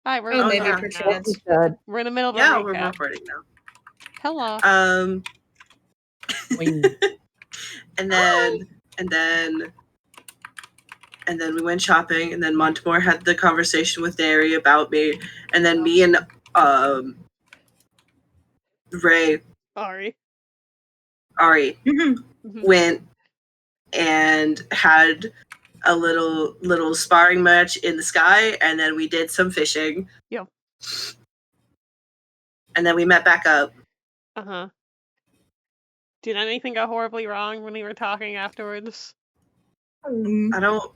Hi, we're maybe recording perchance. now. We're in the middle of a Yeah, recap. we're recording now. Hello. And then we went shopping, and then Montemore had the conversation with Dari about me, and then me and Ray Ari went and had a little sparring match in the sky, and then we did some fishing. Yep. And then we met back up. Uh-huh. Did anything go horribly wrong when we were talking afterwards? I don't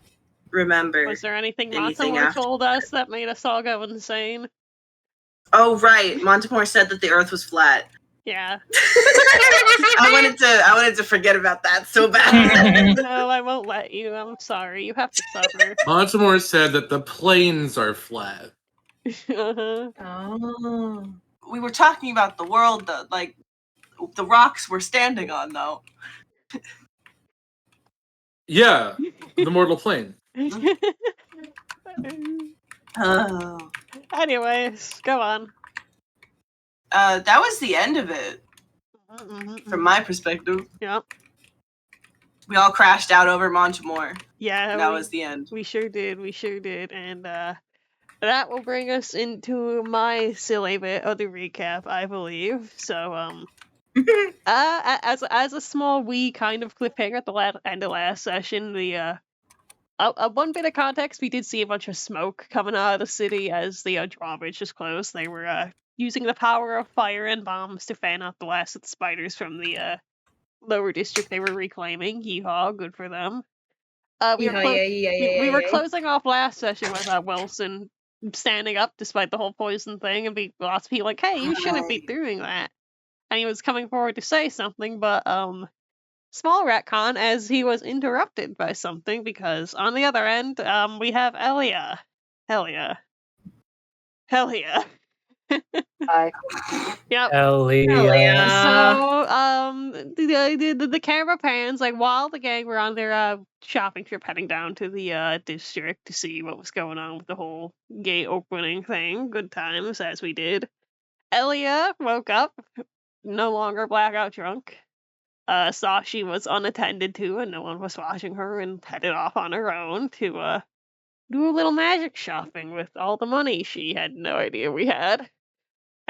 remember. Was there anything Montemore told us that made us all go insane? Oh, right. Montemore said that the Earth was flat. Yeah. I wanted to forget about that so bad. No, I won't let you. I'm sorry. You have to suffer. Montemore said that the plains are flat. Uh-huh. Oh. We were talking about the world that, like, the rocks we're standing on, though. Yeah, the mortal plane. Oh. Anyways, go on. That was the end of it. From my perspective. Yep. We all crashed out over Montemore. Yeah. That was the end. We sure did. And that will bring us into my silly bit of the recap, I believe. So, as a small wee kind of cliffhanger at the end of last session, the one bit of context, we did see a bunch of smoke coming out of the city as the drawbridge was closed. They were using the power of fire and bombs to fan out the last of the spiders from the lower district they were reclaiming. Yeehaw, good for them. We were closing off last session with Wilson standing up despite the whole poison thing, and lots of people like, hey, you shouldn't be doing that. And he was coming forward to say something, but small retcon as he was interrupted by something, because on the other end, we have Elia. Hell yeah. Hi. Yep. Elia. So, the camera pans, like, while the gang were on their shopping trip heading down to the district to see what was going on with the whole gate opening thing. Good times, as we did. Elia woke up, no longer blackout drunk. Saw she was unattended to and no one was watching her, and headed off on her own to do a little magic shopping with all the money she had no idea we had.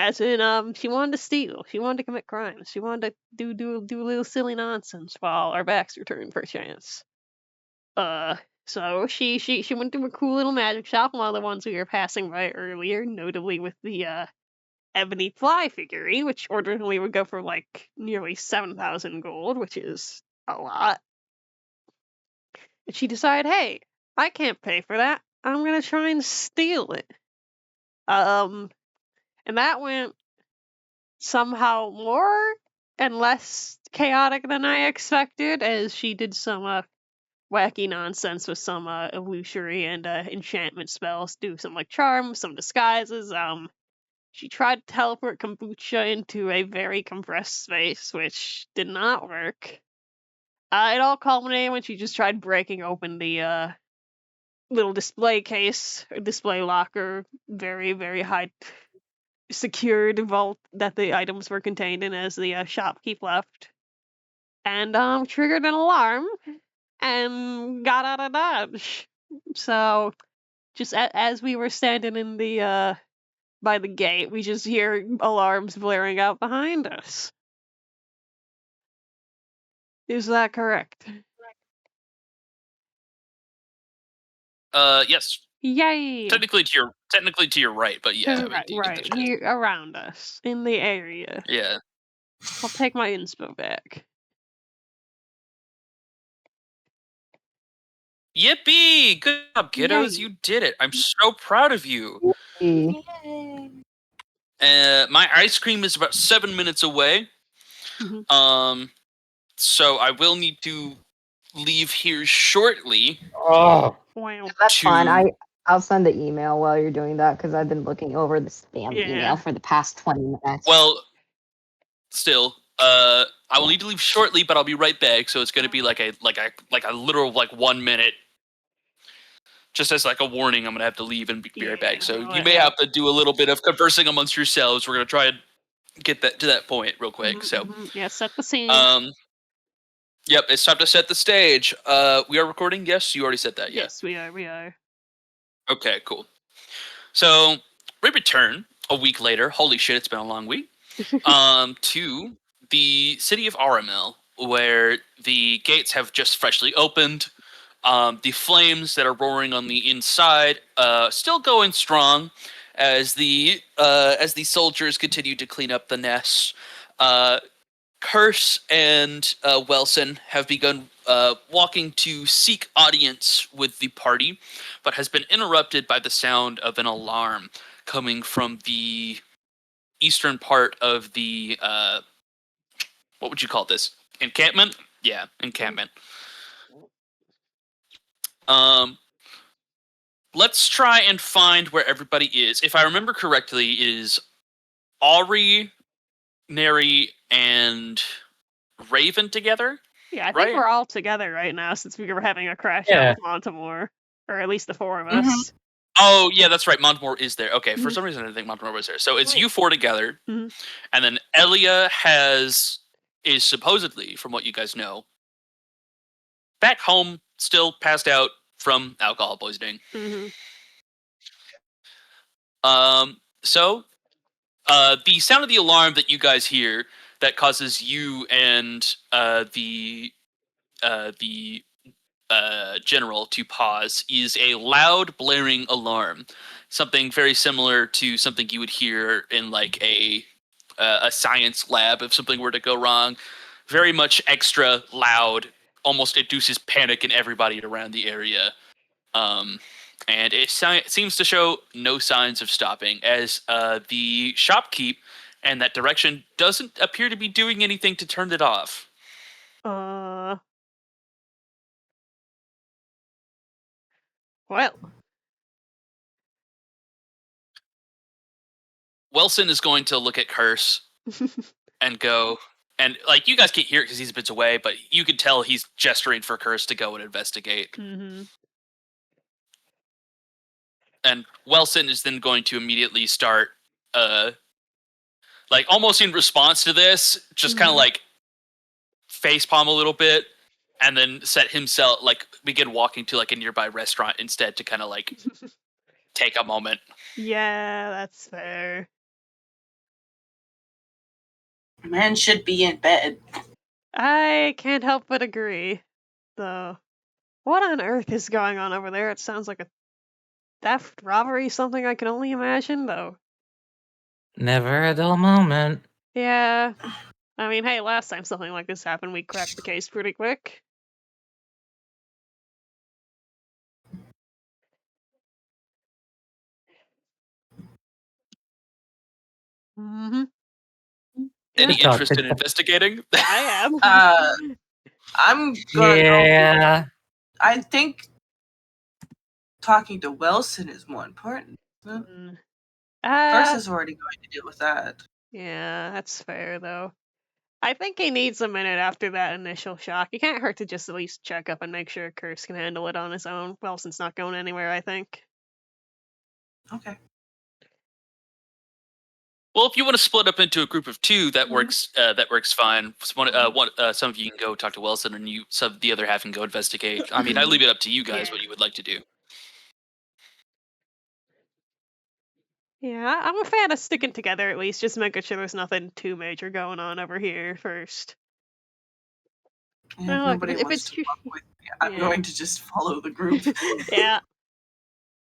As in, she wanted to steal. She wanted to commit crimes. She wanted to do a little silly nonsense while our backs were turned for a chance. So she went to a cool little magic shop, one of the ones we were passing by earlier, notably with the ebony fly figurine, which ordinarily would go for like nearly 7,000 gold, which is a lot. And she decided, hey, I can't pay for that. I'm gonna try and steal it. And that went somehow more and less chaotic than I expected, as she did some wacky nonsense with some illusory and enchantment spells, do some like charms, some disguises. She tried to teleport kombucha into a very compressed space, which did not work. It all culminated when she just tried breaking open the little display case, or display locker, very, very high secured vault that the items were contained in as the shopkeep left. And triggered an alarm and got out of Dodge. So, just as we were standing in the by the gate, we just hear alarms blaring out behind us. Is that correct? Yes. Yay! Technically to your right, but yeah. Right. Here, around us, in the area. Yeah. I'll take my inspo back. Yippee! Good job, kiddos. Yay. You did it. I'm so proud of you. Yay. My ice cream is about 7 minutes away. So I will need to leave here shortly. Oh, wow. That's fine. I'll send the email while you're doing that, because I've been looking over the spam email for the past 20 minutes. Well, still, I will need to leave shortly, but I'll be right back. So it's going to be like a literal 1 minute just as like a warning, I'm gonna have to leave and be right back. So Yeah, you may have to do a little bit of conversing amongst yourselves. We're gonna try and get that to that point real quick. So, yeah, set the scene. yep, it's time to set the stage. We are recording. Yes, you already said that. Yeah. Yes, we are. Okay, cool. So we return a week later. Holy shit, it's been a long week. To the city of Aramil, where the gates have just freshly opened. The flames that are roaring on the inside, still going strong, as the soldiers continue to clean up the nests. Curse and Welson have begun walking to seek audience with the party, but has been interrupted by the sound of an alarm coming from the eastern part of the what would you call this? Encampment? Yeah, encampment. Let's try and find where everybody is. If I remember correctly, it is Ari, Neri, and Raven together? Yeah, I think Right? we're all together right now since we were having a crash Yeah. out with Montemore. Or at least the four of us. Oh, yeah, that's right. Montemore is there. Okay, for Mhm. some reason I didn't think Montemore was there. So it's Wait. you four together, Mhm. and then Elia is supposedly, from what you guys know, back home, still passed out from alcohol poisoning. Mhm. So the sound of the alarm that you guys hear that causes you and the general to pause is a loud blaring alarm, something very similar to something you would hear in like a science lab if something were to go wrong. Very much extra loud, almost induces panic in everybody around the area. And it seems to show no signs of stopping, as the shopkeep and that direction doesn't appear to be doing anything to turn it off. Well. Wilson is going to look at Curse and go, and like you guys can't hear it because he's a bit away, but you can tell he's gesturing for Curse to go and investigate. Mhm. And Wilson is then going to immediately start, like almost in response to this, just kind of like facepalm a little bit, and then set himself like begin walking to like a nearby restaurant instead to kind of like take a moment. Yeah, that's fair. Man should be in bed. I can't help but agree. Though, what on earth is going on over there? It sounds like a theft, robbery, something I can only imagine, though. Never a dull moment. Yeah. I mean, hey, last time something like this happened, we cracked the case pretty quick. Mm-hmm. Any Just talk interest in investigating? I am. I'm gonna Yeah. go. I think talking to Wilson is more important. Mm. Curse is already going to deal with that. Yeah, that's fair, though. I think he needs a minute after that initial shock. It can't hurt to just at least check up and make sure Curse can handle it on his own. Wilson's not going anywhere, I think. Okay. Well, if you want to split up into a group of two, that works. That works fine. Some of you can go talk to Wilson, and the other half can go investigate. I mean, I leave it up to you guys what you would like to do. Yeah, I'm a fan of sticking together at least, just making sure there's nothing too major going on over here first. And Well, if nobody if wants it's to walk with me, I'm going to just follow the group. yeah.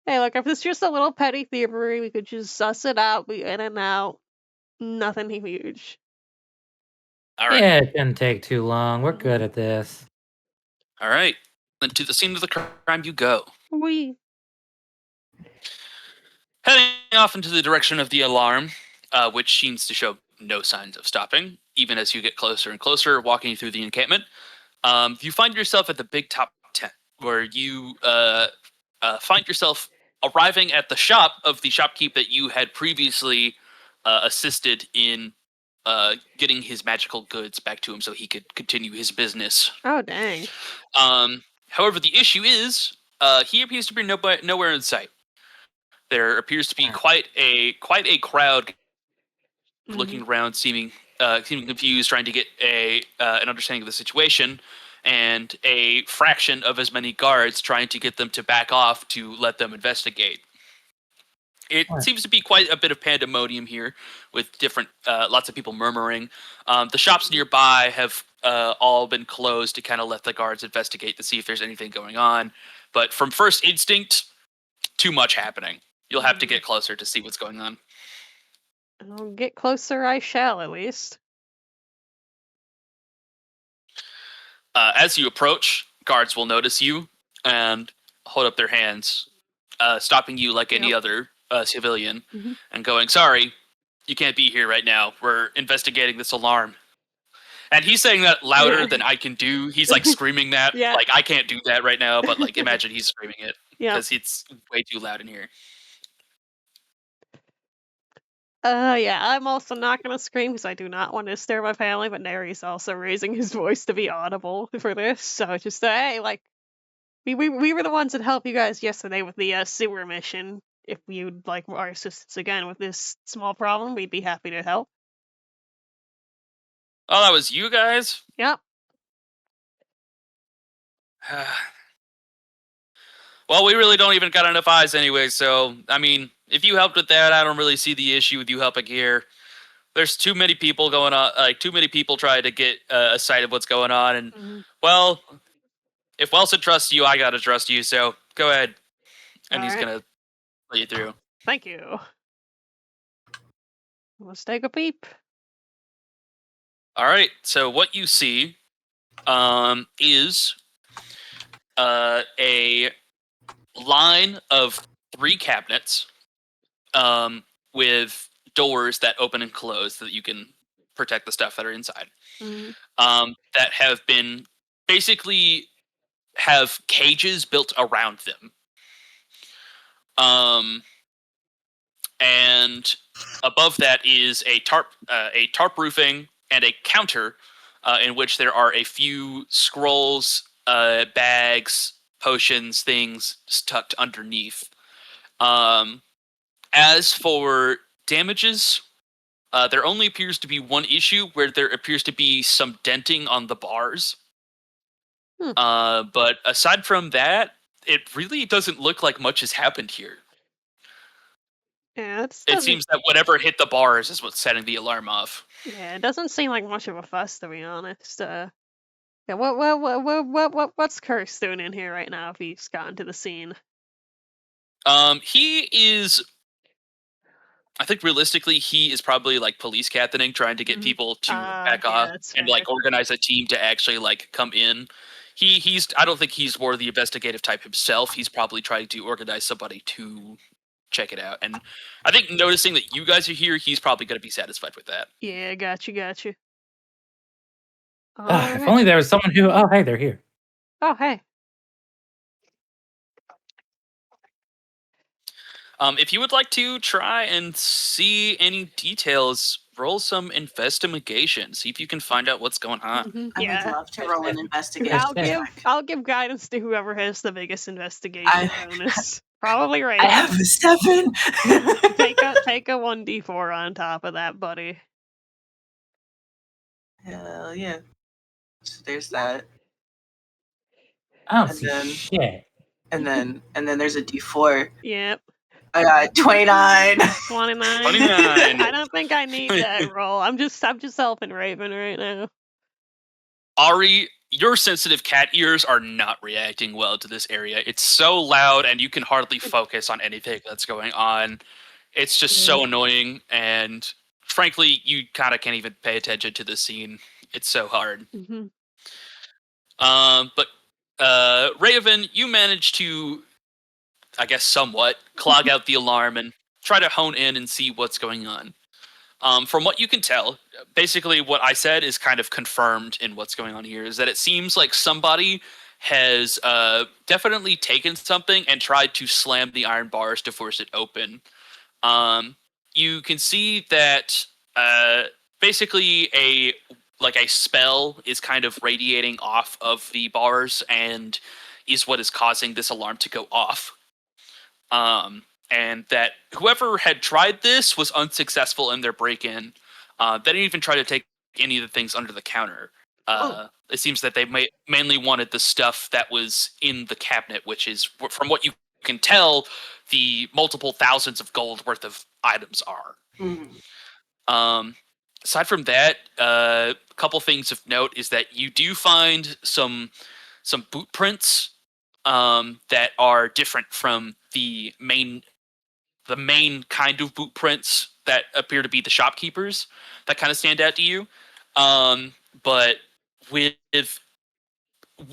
Hey, look, if it's just a little petty thievery, we could just suss it out, be in and out. Nothing huge. All right. Yeah, it didn't take too long. We're good at this. All right. Then to the scene of the crime you go. We. Heading off into the direction of the alarm, which seems to show no signs of stopping, even as you get closer and closer, walking through the encampment. You find yourself at the big top tent, where you find yourself arriving at the shop of the shopkeep that you had previously assisted in getting his magical goods back to him so he could continue his business. Oh, dang. However, the issue is he appears to be nowhere in sight. There appears to be quite a crowd looking around, seeming confused, trying to get an understanding of the situation, and a fraction of as many guards trying to get them to back off to let them investigate. It seems to be quite a bit of pandemonium here, with different lots of people murmuring. The shops nearby have all been closed to kind of let the guards investigate to see if there's anything going on. But from first instinct, too much happening. You'll have to get closer to see what's going on. I'll get closer, I shall, at least. As you approach, guards will notice you and hold up their hands, stopping you like any other civilian, and going, "Sorry, you can't be here right now. We're investigating this alarm." And he's saying that louder than I can do. He's like screaming that. Like, I can't do that right now, but like imagine he's screaming it. Because it's way too loud in here. Yeah, I'm also not gonna scream because I do not want to disturb my family, but Neri's also raising his voice to be audible for this, so just hey, like, we were the ones that helped you guys yesterday with the sewer mission. If you'd like our assistance again with this small problem, we'd be happy to help. Oh, that was you guys? Yep. Well, we really don't even got enough eyes anyway, so, I mean, if you helped with that, I don't really see the issue with you helping here. There's too many people going on, like, too many people trying to get a sight of what's going on, and, well, if Wilson trusts you, I gotta trust you, so go ahead. And he's gonna let you through. Thank you. Let's take a peep. Alright, so what you see is a line of 3 cabinets with doors that open and close so that you can protect the stuff that are inside. That have been basically have cages built around them. And above that is a tarp roofing and a counter in which there are a few scrolls, bags, potions, things tucked underneath. As for damages, there only appears to be one issue where there appears to be some denting on the bars. But aside from that, it really doesn't look like much has happened here. Yeah, it seems that whatever hit the bars is what's setting the alarm off. Yeah, it doesn't seem like much of a fuss, to be honest. Yeah, what's Curse doing in here right now if he's gotten to the scene? He is, I think realistically, he is probably like police captaining, trying to get people to back off and like organize a team to actually like come in. He's I don't think he's more the investigative type himself. He's probably trying to organize somebody to check it out. And I think noticing that you guys are here, he's probably going to be satisfied with that. Yeah, gotcha. If only there was someone who. Oh, hey, they're here. Oh, hey. If you would like to try and see any details, roll some investigation. See if you can find out what's going on. I would love to roll an investigation. I'll give guidance to whoever has the biggest investigation bonus. Probably right. I have a 7. take a 1d4 on top of that, buddy. Hell yeah. So there's that. I don't see shit. And then there's a d4. Yep. I got 29. 29. I don't think I need that roll. I'm just helping Raven right now. Ari, your sensitive cat ears are not reacting well to this area. It's so loud and you can hardly focus on anything that's going on. It's just so annoying, and frankly, you kind of can't even pay attention to the scene. It's so hard. But Raven, you managed to, I guess, somewhat clog out the alarm and try to hone in and see what's going on. From what you can tell, basically what I said is kind of confirmed in what's going on here, is that it seems like somebody has definitely taken something and tried to slam the iron bars to force it open. You can see that basically a spell is kind of radiating off of the bars, and is what is causing this alarm to go off. And that whoever had tried this was unsuccessful in their break-in. They didn't even try to take any of the things under the counter. It seems that they mainly wanted the stuff that was in the cabinet, which is, from what you can tell, the multiple thousands of gold worth of items are. Aside from that, a couple things of note is that you do find some boot prints that are different from the main kind of boot prints that appear to be the shopkeepers that kind of stand out to you. But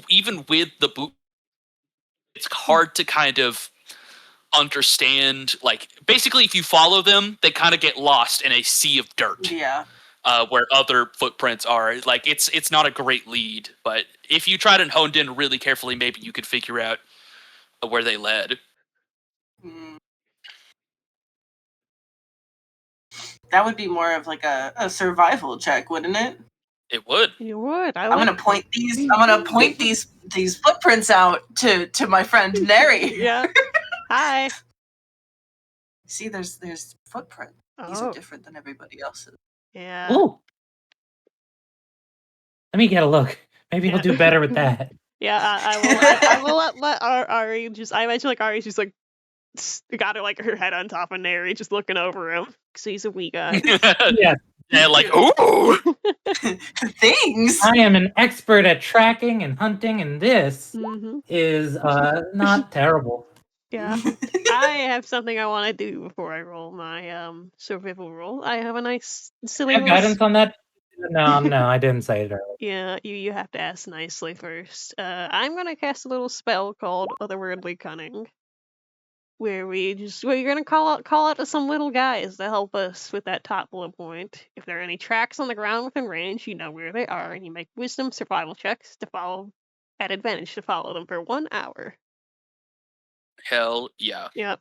even with the boot, it's hard to kind of understand. Like, basically, if you follow them, they kind of get lost in a sea of dirt. Yeah. Where other footprints are. Like, it's not a great lead, but if you tried and honed in really carefully, maybe you could figure out where they led. That would be more of like a survival check, wouldn't it? It would. You would. I'm gonna point these footprints out to my friend Neri. Yeah. Hi. See, there's footprint. These are different than everybody else's. Yeah. Ooh. Let me get a look. Maybe he'll do better with that. Yeah, I will let Ari just. I imagine like Ari's just like got her like her head on top of Neri, just looking over him because he's a wee guy. Yeah, like, ooh. Things. I am an expert at tracking and hunting, and this is not terrible. Yeah. I have something I want to do before I roll my survival roll. I have a nice silly Have little guidance on that? No, I didn't say it earlier. Yeah, you have to ask nicely first. I'm gonna cast a little spell called Otherworldly Cunning, where you're gonna call out to some little guys to help us with that top bullet point. If there are any tracks on the ground within range, you know where they are, and you make wisdom survival checks to follow at advantage to follow them for 1 hour. Hell yeah. Yep.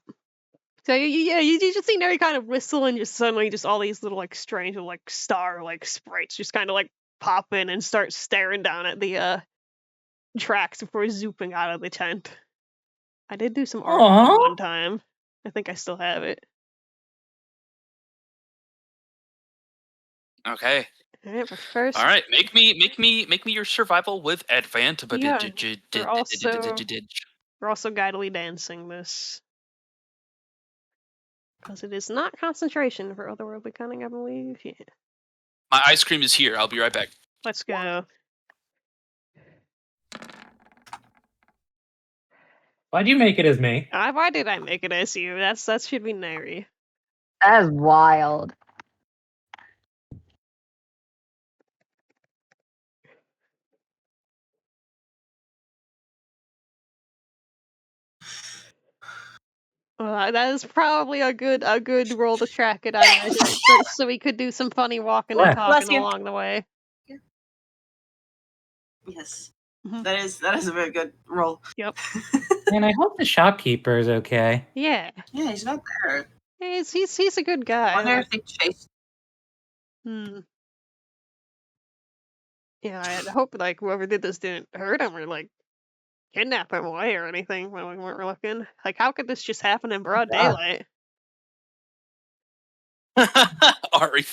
So you just see Neri kind of whistle, and just suddenly just all these little like strange like star like sprites just kind of like pop in and start staring down at the tracks before zooping out of the tent. I did do some art one time. I think I still have it. Okay. Alright, but first. All right, make me your survival with advantage. Yeah, we're also guidedly dancing this. Because it is not concentration for Otherworldly Cunning, I believe. Yeah. My ice cream is here. I'll be right back. Let's go. Why'd you make it as me? Why did I make it as you? That should be Neri. That is wild. That is probably a good roll to track it, I imagine, so we could do some funny walking and talking along the way. Yes, that is a very good roll. Yep. And I hope the shopkeeper is okay. Yeah. Yeah, he's not there. He's a good guy. I wonder if they chased. Yeah, I hope like whoever did this didn't hurt him or like kidnap him away or anything when we weren't looking. Like, how could this just happen in broad daylight? Ari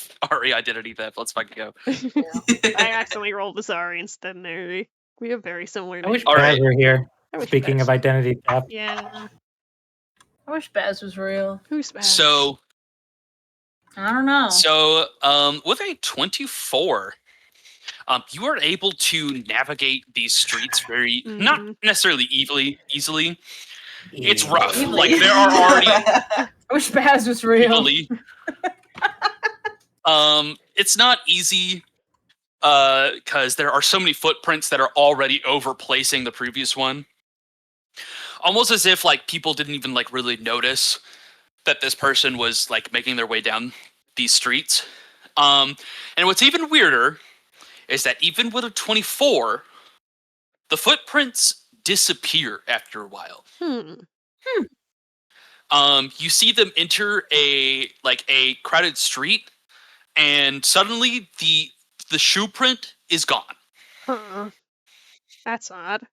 identity theft. Let's fucking go. I accidentally rolled this Ari instead of Neri. We have very similar I wish names. Baz were here. Speaking of identity theft. Yeah. I wish Baz was real. Who's Baz? So I don't know. So with a 24, you are able to navigate these streets very not necessarily easily. It's rough. Like there are already. I wish Baz was real. It's not easy because there are so many footprints that are already overplacing the previous one. Almost as if like people didn't even like really notice that this person was like making their way down these streets. And what's even weirder is that even with a 24, the footprints disappear after a while. You see them enter a crowded street, and suddenly the shoe print is gone. Huh. That's odd.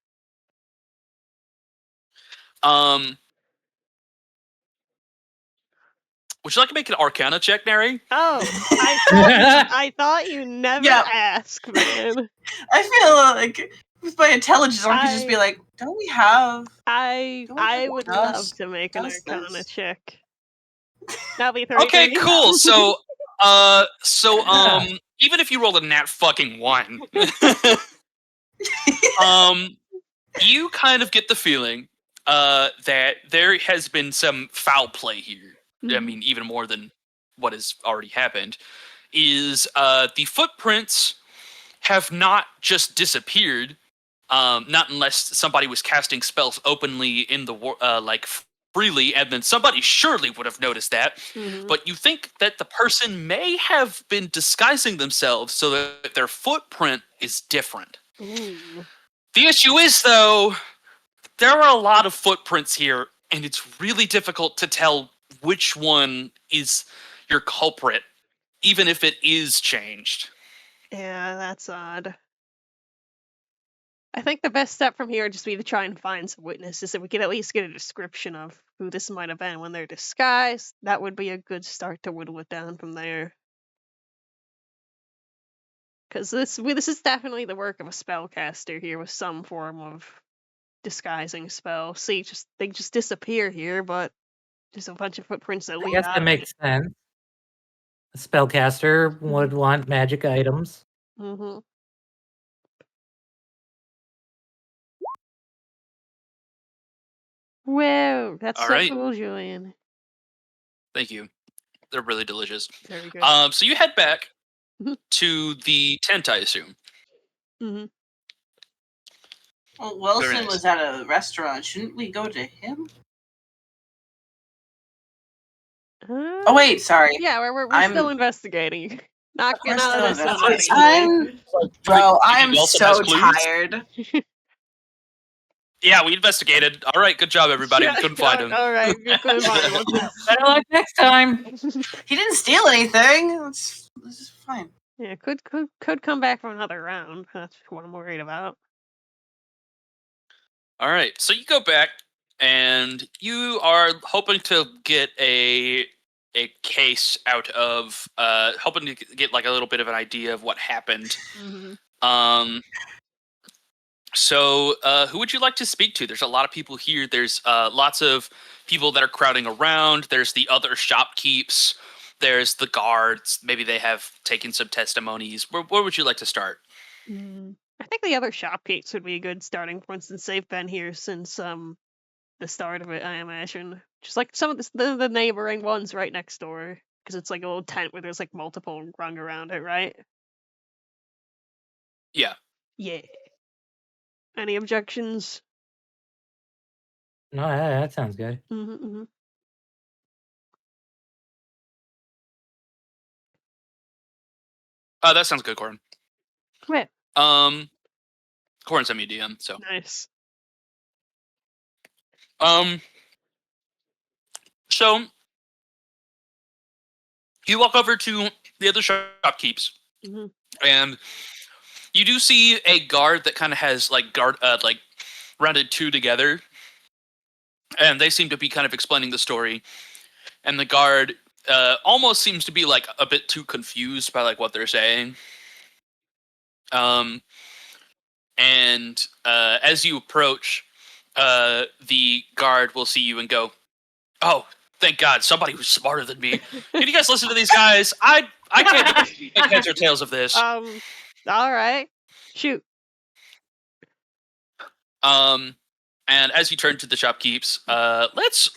Would you like to make an Arcana check, Neri? Oh, I thought you never Yep. ask, man. I feel like with my intelligence, I could just be like, don't we have? I would love to make an does Arcana this? check. That'll be 3. Okay, cool. So, even if you rolled a nat fucking 1, you kind of get the feeling that there has been some foul play here. I mean, even more than what has already happened. Is the footprints have not just disappeared, not unless somebody was casting spells openly in the like freely, and then somebody surely would have noticed that. But you think that the person may have been disguising themselves so that their footprint is different. Ooh. The issue is, though, there are a lot of footprints here, and it's really difficult to tell which one is your culprit, even if it is changed. Yeah, that's odd. I think the best step from here would just be to try and find some witnesses, so we could at least get a description of who this might have been when they're disguised. That would be a good start to whittle it down from there. Because this is definitely the work of a spellcaster here with some form of disguising spell. See, they just disappear here, but there's a bunch of footprints that I lead guess out that of makes it. sense. A spellcaster would want magic items. Mm-hmm. Whoa, that's All so right. cool, Julian. Thank you. They're really delicious. Very good. So you head back to the tent, I assume. Mm-hmm. Well, Wilson Very nice. was at a restaurant. Shouldn't we go to him? Oh wait, sorry. Yeah, we're I'm- still investigating. Not We're getting out of still this investigating. immediately. Bro, I You am also so has clues? tired. Yeah, we investigated. All right, good job, everybody. We couldn't find him. All right, we couldn't find him. Better luck next time. He didn't steal anything. This is fine. Yeah, could come back for another round. That's what I'm worried about. All right, so you go back, and you are hoping to get a case out of, hoping to get like a little bit of an idea of what happened. So, who would you like to speak to? There's a lot of people here. There's lots of people that are crowding around. There's the other shopkeepers. There's the guards. Maybe they have taken some testimonies. Where would you like to start? I think the other shopkeepers would be a good starting point since they've been here since the start of it, I imagine. Just like some of the neighboring ones right next door, because it's like a little tent where there's like multiple rung around it, right? Yeah. Yeah. Any objections? No, that sounds good. That sounds good, Corin. Right. Corin sent me a DM, so. Nice. So you walk over to the other shopkeepers, and you do see a guard that kind of has like rounded two together, and they seem to be kind of explaining the story. And the guard almost seems to be like a bit too confused by like what they're saying. And as you approach, the guard will see you and go, "Oh, thank God, somebody who's smarter than me. Can you guys listen to these guys? I can't make heads or tails of this." All right. Shoot. And as you turn to the shopkeepers, let's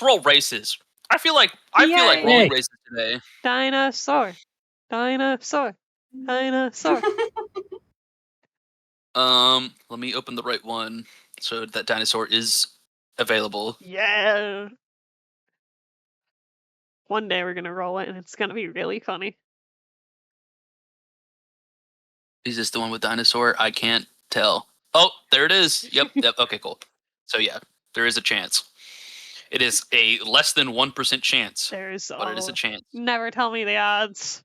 roll races. I feel like rolling races today. Dinosaur. Let me open the right one so that dinosaur is available. Yeah. One day we're gonna roll it, and it's gonna be really funny. Is this the one with dinosaur? I can't tell. Oh, there it is. Yep. Okay, cool. So yeah, there is a chance. It is a less than 1% chance. But it is a chance. Never tell me the odds.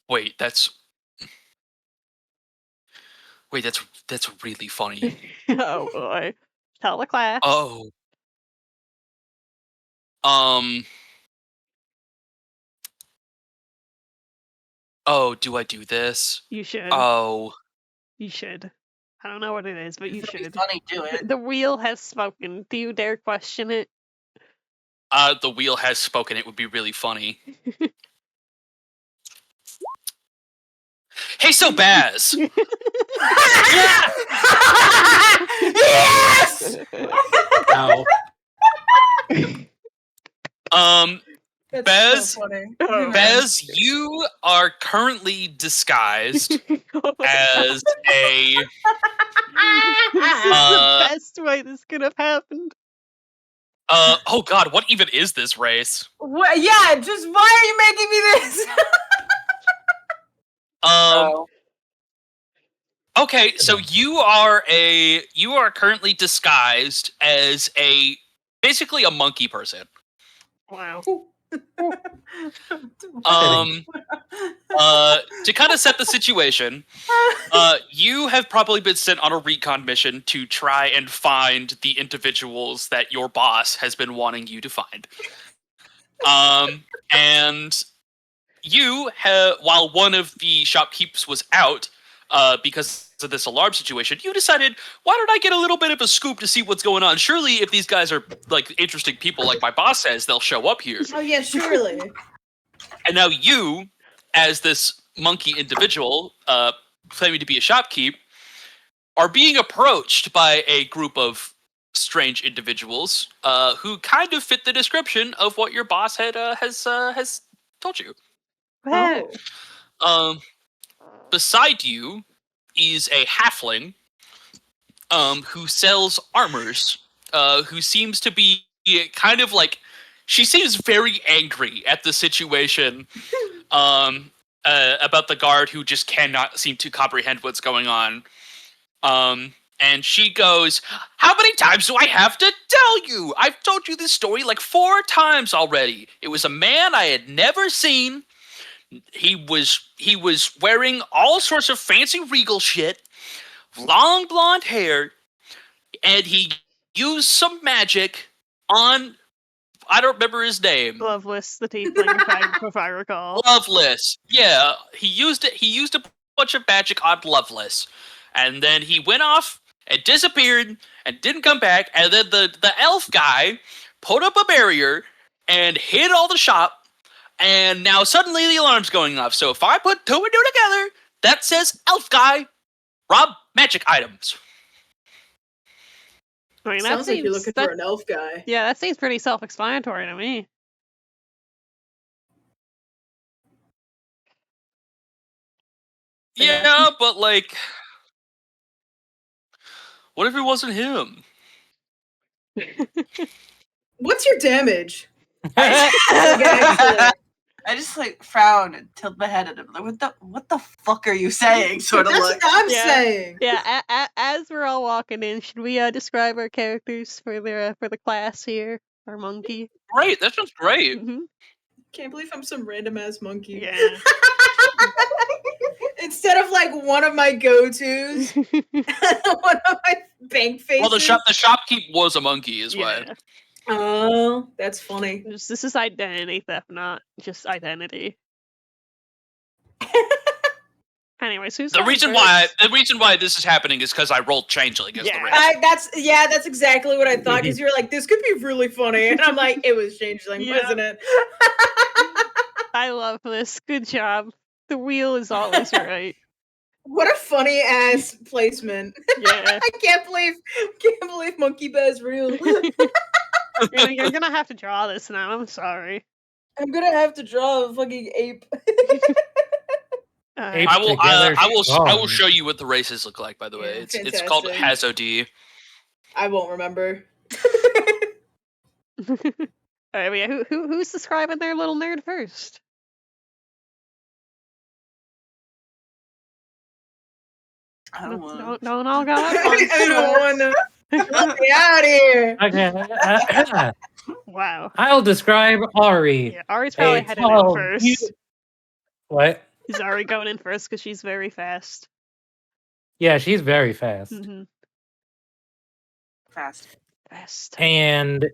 Wait, that's Wait, that's really funny. Oh boy. Tell the class. Oh. Oh, do I do this? You should. Oh. You should. I don't know what it is, but you If it'll be should. funny, do it. The wheel has spoken. Do you dare question it? The wheel has spoken. It would be really funny. Hey, so Baz. Yes! Ow. That's Bez? so funny. Oh, Bez, you are currently disguised as a. This is Uh, the best way this could have happened. Oh God, what even is this race? What? Yeah, just why are you making me this? Okay, so you are currently disguised as basically a monkey person. Wow. To kind of set the situation, you have probably been sent on a recon mission to try and find the individuals that your boss has been wanting you to find. And you have, while one of the shopkeepers was out, because of this alarm situation, you decided, why don't I get a little bit of a scoop to see what's going on? Surely if these guys are like interesting people like my boss says, they'll show up here. Oh yeah, surely. And now you, as this monkey individual, claiming to be a shopkeep, are being approached by a group of strange individuals who kind of fit the description of what your boss has told you. Oh. Beside you is a halfling who sells armors, who seems to be kind of like, she seems very angry at the situation about the guard who just cannot seem to comprehend what's going on. And she goes, how many times do I have to tell you? I've told you this story like 4 times already. It was a man I had never seen. He was wearing all sorts of fancy regal shit, long blonde hair, and he used some magic on, I don't remember his name. Loveless, the tiefling, if I recall. Loveless. Yeah, he used a bunch of magic on Loveless. And then he went off and disappeared and didn't come back, and then the elf guy put up a barrier and hid all the shop. And now suddenly the alarm's going off. So if I put 2 and 2 together, that says elf guy rob magic items. I mean, Sounds like you're looking for an elf guy. Yeah, that seems pretty self-explanatory to me. Yeah, but like, what if it wasn't him? What's your damage? I just like frown and tilt my head at him. Like, what the fuck are you saying? Sort of That's like. what I'm saying. Yeah, as we're all walking in, should we describe our characters for the class here? Our monkey. Great, that sounds great. Mm-hmm. Can't believe I'm some random ass monkey. Yeah. Instead of like one of my go-tos, one of my bank faces. Well, the shopkeep was a monkey, is why. Yeah. Oh, that's funny. This is identity theft, not just identity. Anyways, who's The reason why this is happening is because I rolled changeling as the race. That's exactly what I thought, because you were like, this could be really funny, and I'm like, it was changeling, wasn't it? I love this. Good job. The wheel is always right. What a funny ass placement. Yeah. I can't believe Monkey Bear's real. You're gonna have to draw this now. I'm sorry. I'm gonna have to draw a fucking ape. I will show you what the races look like. By the way, it's called Hazodi. I won't remember. All right, but yeah, who's describing their little nerd first? I don't want. Don't all go at I once. don't want to. Get me out of here. Okay. Wow. I'll describe Ari. Yeah, Ari's probably A headed in tall, first. What? Is Ari going in first because she's very fast? Yeah, she's very fast. Fast. And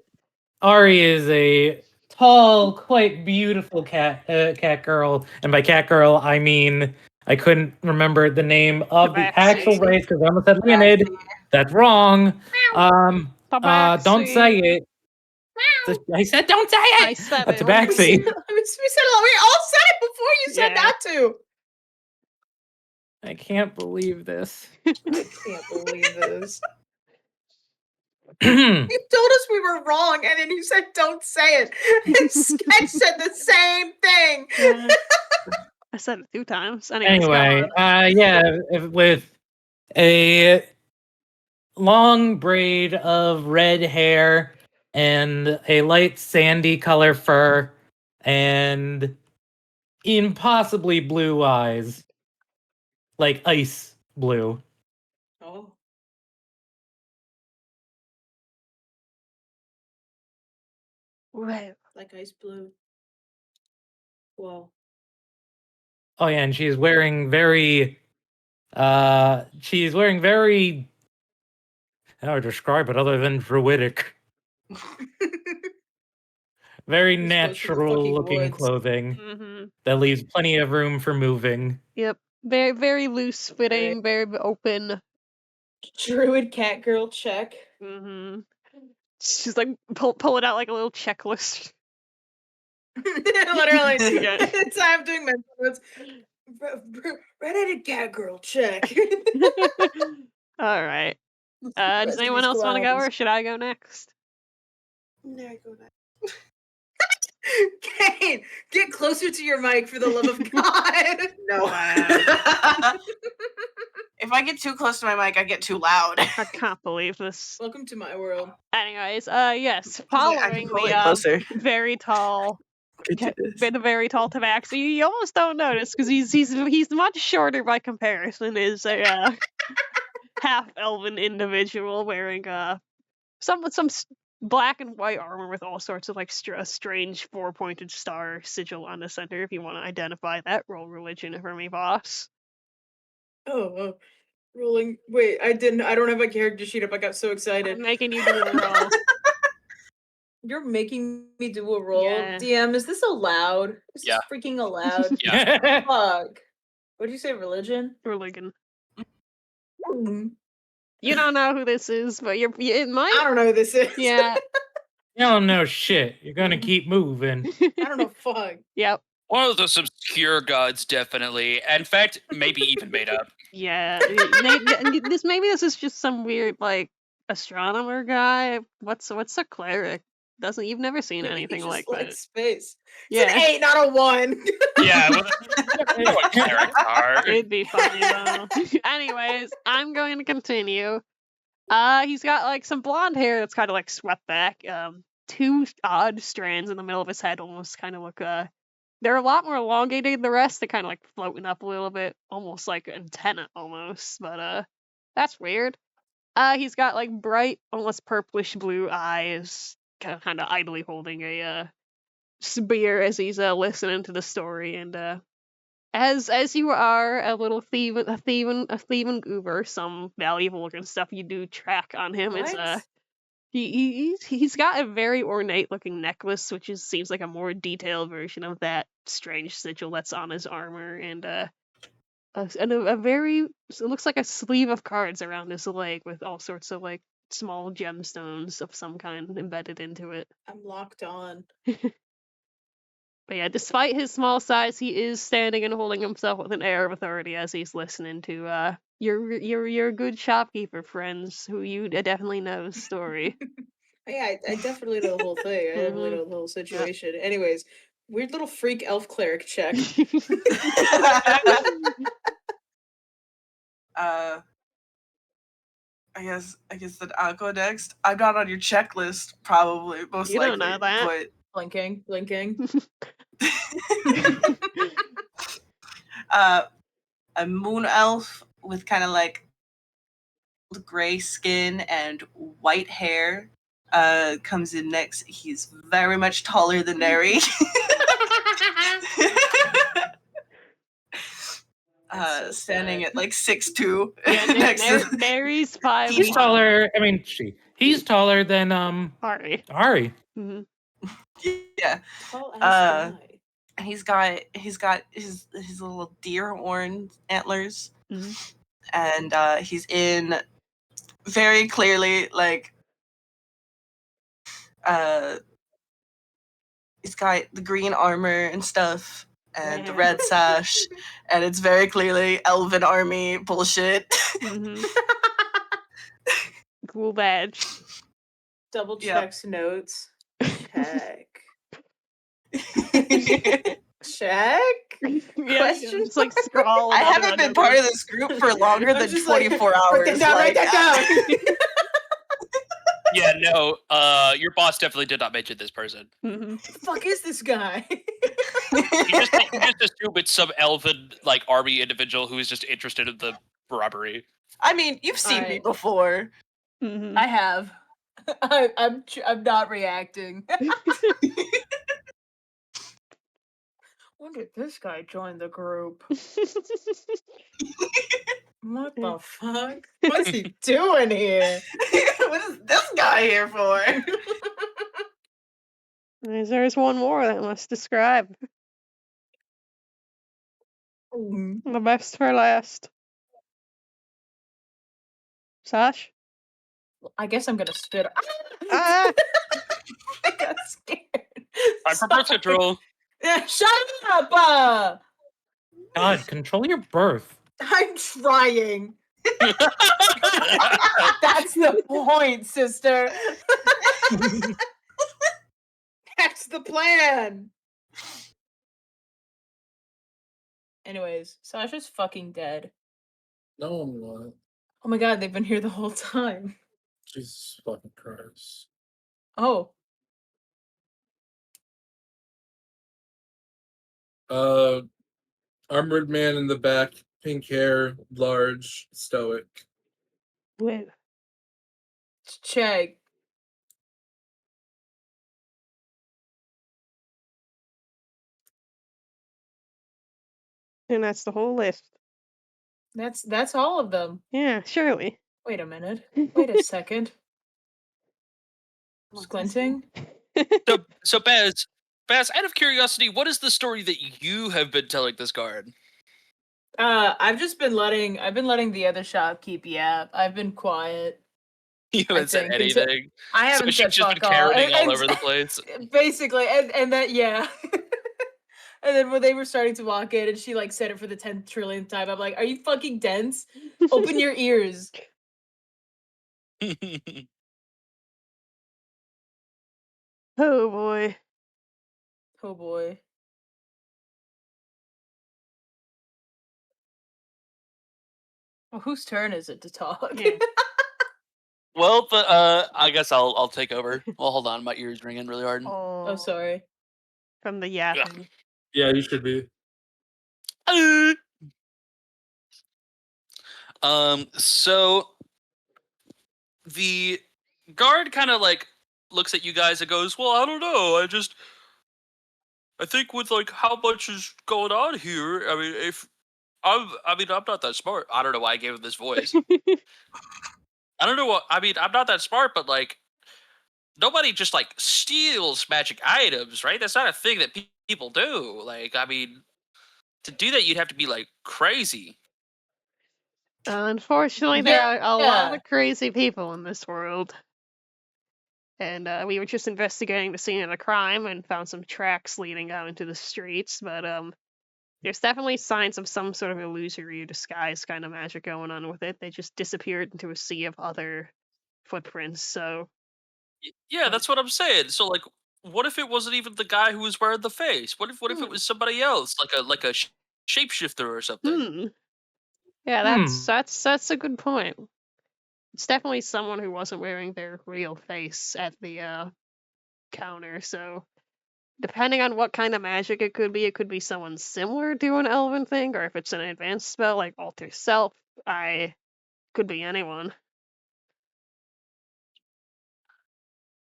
Ari is a tall, quite beautiful cat girl. And by cat girl, I mean I couldn't remember the name of the actual Tabaxi. race because I almost said Leonid. That's wrong. Don't say it. I said don't say it. I said A it. tabaxi. We all said it before you said Yeah. not to. I can't believe this. I can't believe this. You told us we were wrong, and then you said don't say it. And Sketch said the same thing. I said it 2 times. Anyways, go Anyway, on. yeah, with a long braid of red hair and a light sandy color fur and impossibly blue eyes, like ice blue. Oh. Right. Like ice blue. Whoa. Oh yeah, and she's wearing very how do I describe it other than druidic? Very You're supposed to the natural fucking looking woods. clothing that leaves plenty of room for moving. Yep. Very, very loose fitting, very open. Druid cat girl check. She's like pull it out like a little checklist. Literally. Yeah. It's I'm doing mental notes. Redheaded cat girl check. All right. Does anyone else want to go, or should I go next? No, I go next. Kane, get closer to your mic for the love of God. No. If I get too close to my mic, I get too loud. I can't believe this. Welcome to my world. Anyways, yes, following the very tall, the very tall Tabaxi, you almost don't notice because he's much shorter by comparison. Is a half elven individual wearing some black and white armor with all sorts of like strange 4-pointed star sigil on the center. If you want to identify that, roll religion for me, boss. Oh, rolling. Wait, I don't have my character sheet up. I got so excited. I'm making you do a roll. You're making me do a roll? Yeah. DM, is this allowed? Is this freaking allowed? Yeah. Fuck. What did you say, religion? Religion. You don't know who this is, but it might. I don't know who this is. Yeah. You don't know shit. You're gonna keep moving. I don't know fuck. Yep. One of those obscure gods, definitely. In fact, maybe even made up. Yeah. maybe this is just some weird like astronomer guy. What's a cleric? You've never seen anything like that. Space. Yeah. It's an 8, not a 1. Yeah, well, you know what clerics are. It'd be funny though. Anyways, I'm going to continue. He's got like some blonde hair that's kind of like swept back. 2 odd strands in the middle of his head almost kind of look they're a lot more elongated than the rest. They're kind of like floating up a little bit, almost like an antenna almost. But that's weird. He's got like bright, almost purplish blue eyes, kind of idly holding a spear as he's listening to the story. And as you are a little thieving goober, some valuable looking stuff you do track on him. What? It's he's got a very ornate looking necklace, which seems like a more detailed version of that strange sigil that's on his armor, and a very, it looks like a sleeve of cards around his leg with all sorts of like small gemstones of some kind embedded into it. I'm locked on. But yeah, despite his small size, he is standing and holding himself with an air of authority as he's listening to your good shopkeeper friends who you definitely know the story. Yeah, I definitely know the whole thing. I definitely know the whole situation. Yep. Anyways, weird little freak elf cleric check. I guess that I'll go next. I'm not on your checklist, probably, most you likely. Don't know that. But blinking. A moon elf with kind of like gray skin and white hair comes in next. He's very much taller than Neri. standing at like 6'2", Yeah, next to Mary's 5'1". He's taller. I mean, he's taller than Ari. Ari. Mm-hmm. Yeah. Tall ass guy. He's got his little deer horn antlers, Mm-hmm. and he's in very clearly like he's got the green armor and stuff and the red sash, and it's very clearly elven army bullshit. Mm-hmm. Cool badge. Double Yep. checks notes. Check. Check? Yeah, Question just like scrawl. I haven't been part of this group for longer than just 24 like, hours. Write that down. Yeah, no. Your boss definitely did not mention this person. Mm-hmm. What the fuck is this guy? You just assume it's some elven like army individual who is just interested in the robbery. I mean, you've seen me before. Mm-hmm. I have. I'm not reacting. When did this guy join the group? What the fuck? What's he doing here? What is this guy here for? There's one more that must describe. The best for last. Sash? I guess I'm gonna spit. Ah! I got scared. I'm for birth control. Shut up! God, control your birth. I'm trying. That's the point, sister. That's the plan. Anyways, Sasha's fucking dead. No, I'm not. Oh my god, they've been here the whole time. Jesus fucking Christ. Oh. Armored man in the back, pink hair, large, stoic. Wait. Check. And that's the whole list. That's all of them. Yeah, surely. Wait a minute. Wait a second. Squinting? So Baz, out of curiosity, what is the story that you have been telling this guard? I've been letting the other shop keep yap. I've been quiet. You haven't said anything. I haven't so said she's just fuck been all. carroting all over the place. Basically, and that yeah. And then when they were starting to walk in and she like said it for the 10th trillionth time, I'm like, are you fucking dense? Open your ears. Oh boy. Oh boy. Well, whose turn is it to talk? Yeah. Well, I guess I'll take over. Well, hold on, my ears ringing really hard. Oh, sorry. From the yapping. Yeah, you should be. So the guard kind of like looks at you guys and goes, "Well, I don't know. I think with like how much is going on here. I mean, I'm not that smart. I don't know why I gave him this voice. I don't know what. I mean, I'm not that smart, but like, nobody just like steals magic items, right? That's not a thing that people do. Like, I mean, to do that, you'd have to be like crazy." Unfortunately, there are a lot of crazy people in this world. And we were just investigating the scene of the crime and found some tracks leading out into the streets, but there's definitely signs of some sort of illusory disguise kind of magic going on with it. They just disappeared into a sea of other footprints, so... Yeah, that's what I'm saying. So, like, what if it wasn't even the guy who was wearing the face? What if it was somebody else, like a shapeshifter or something? Yeah, that's a good point. It's definitely someone who wasn't wearing their real face at the counter, so depending on what kind of magic it could be someone similar to an elven thing, or if it's an advanced spell like Alter Self, could be anyone.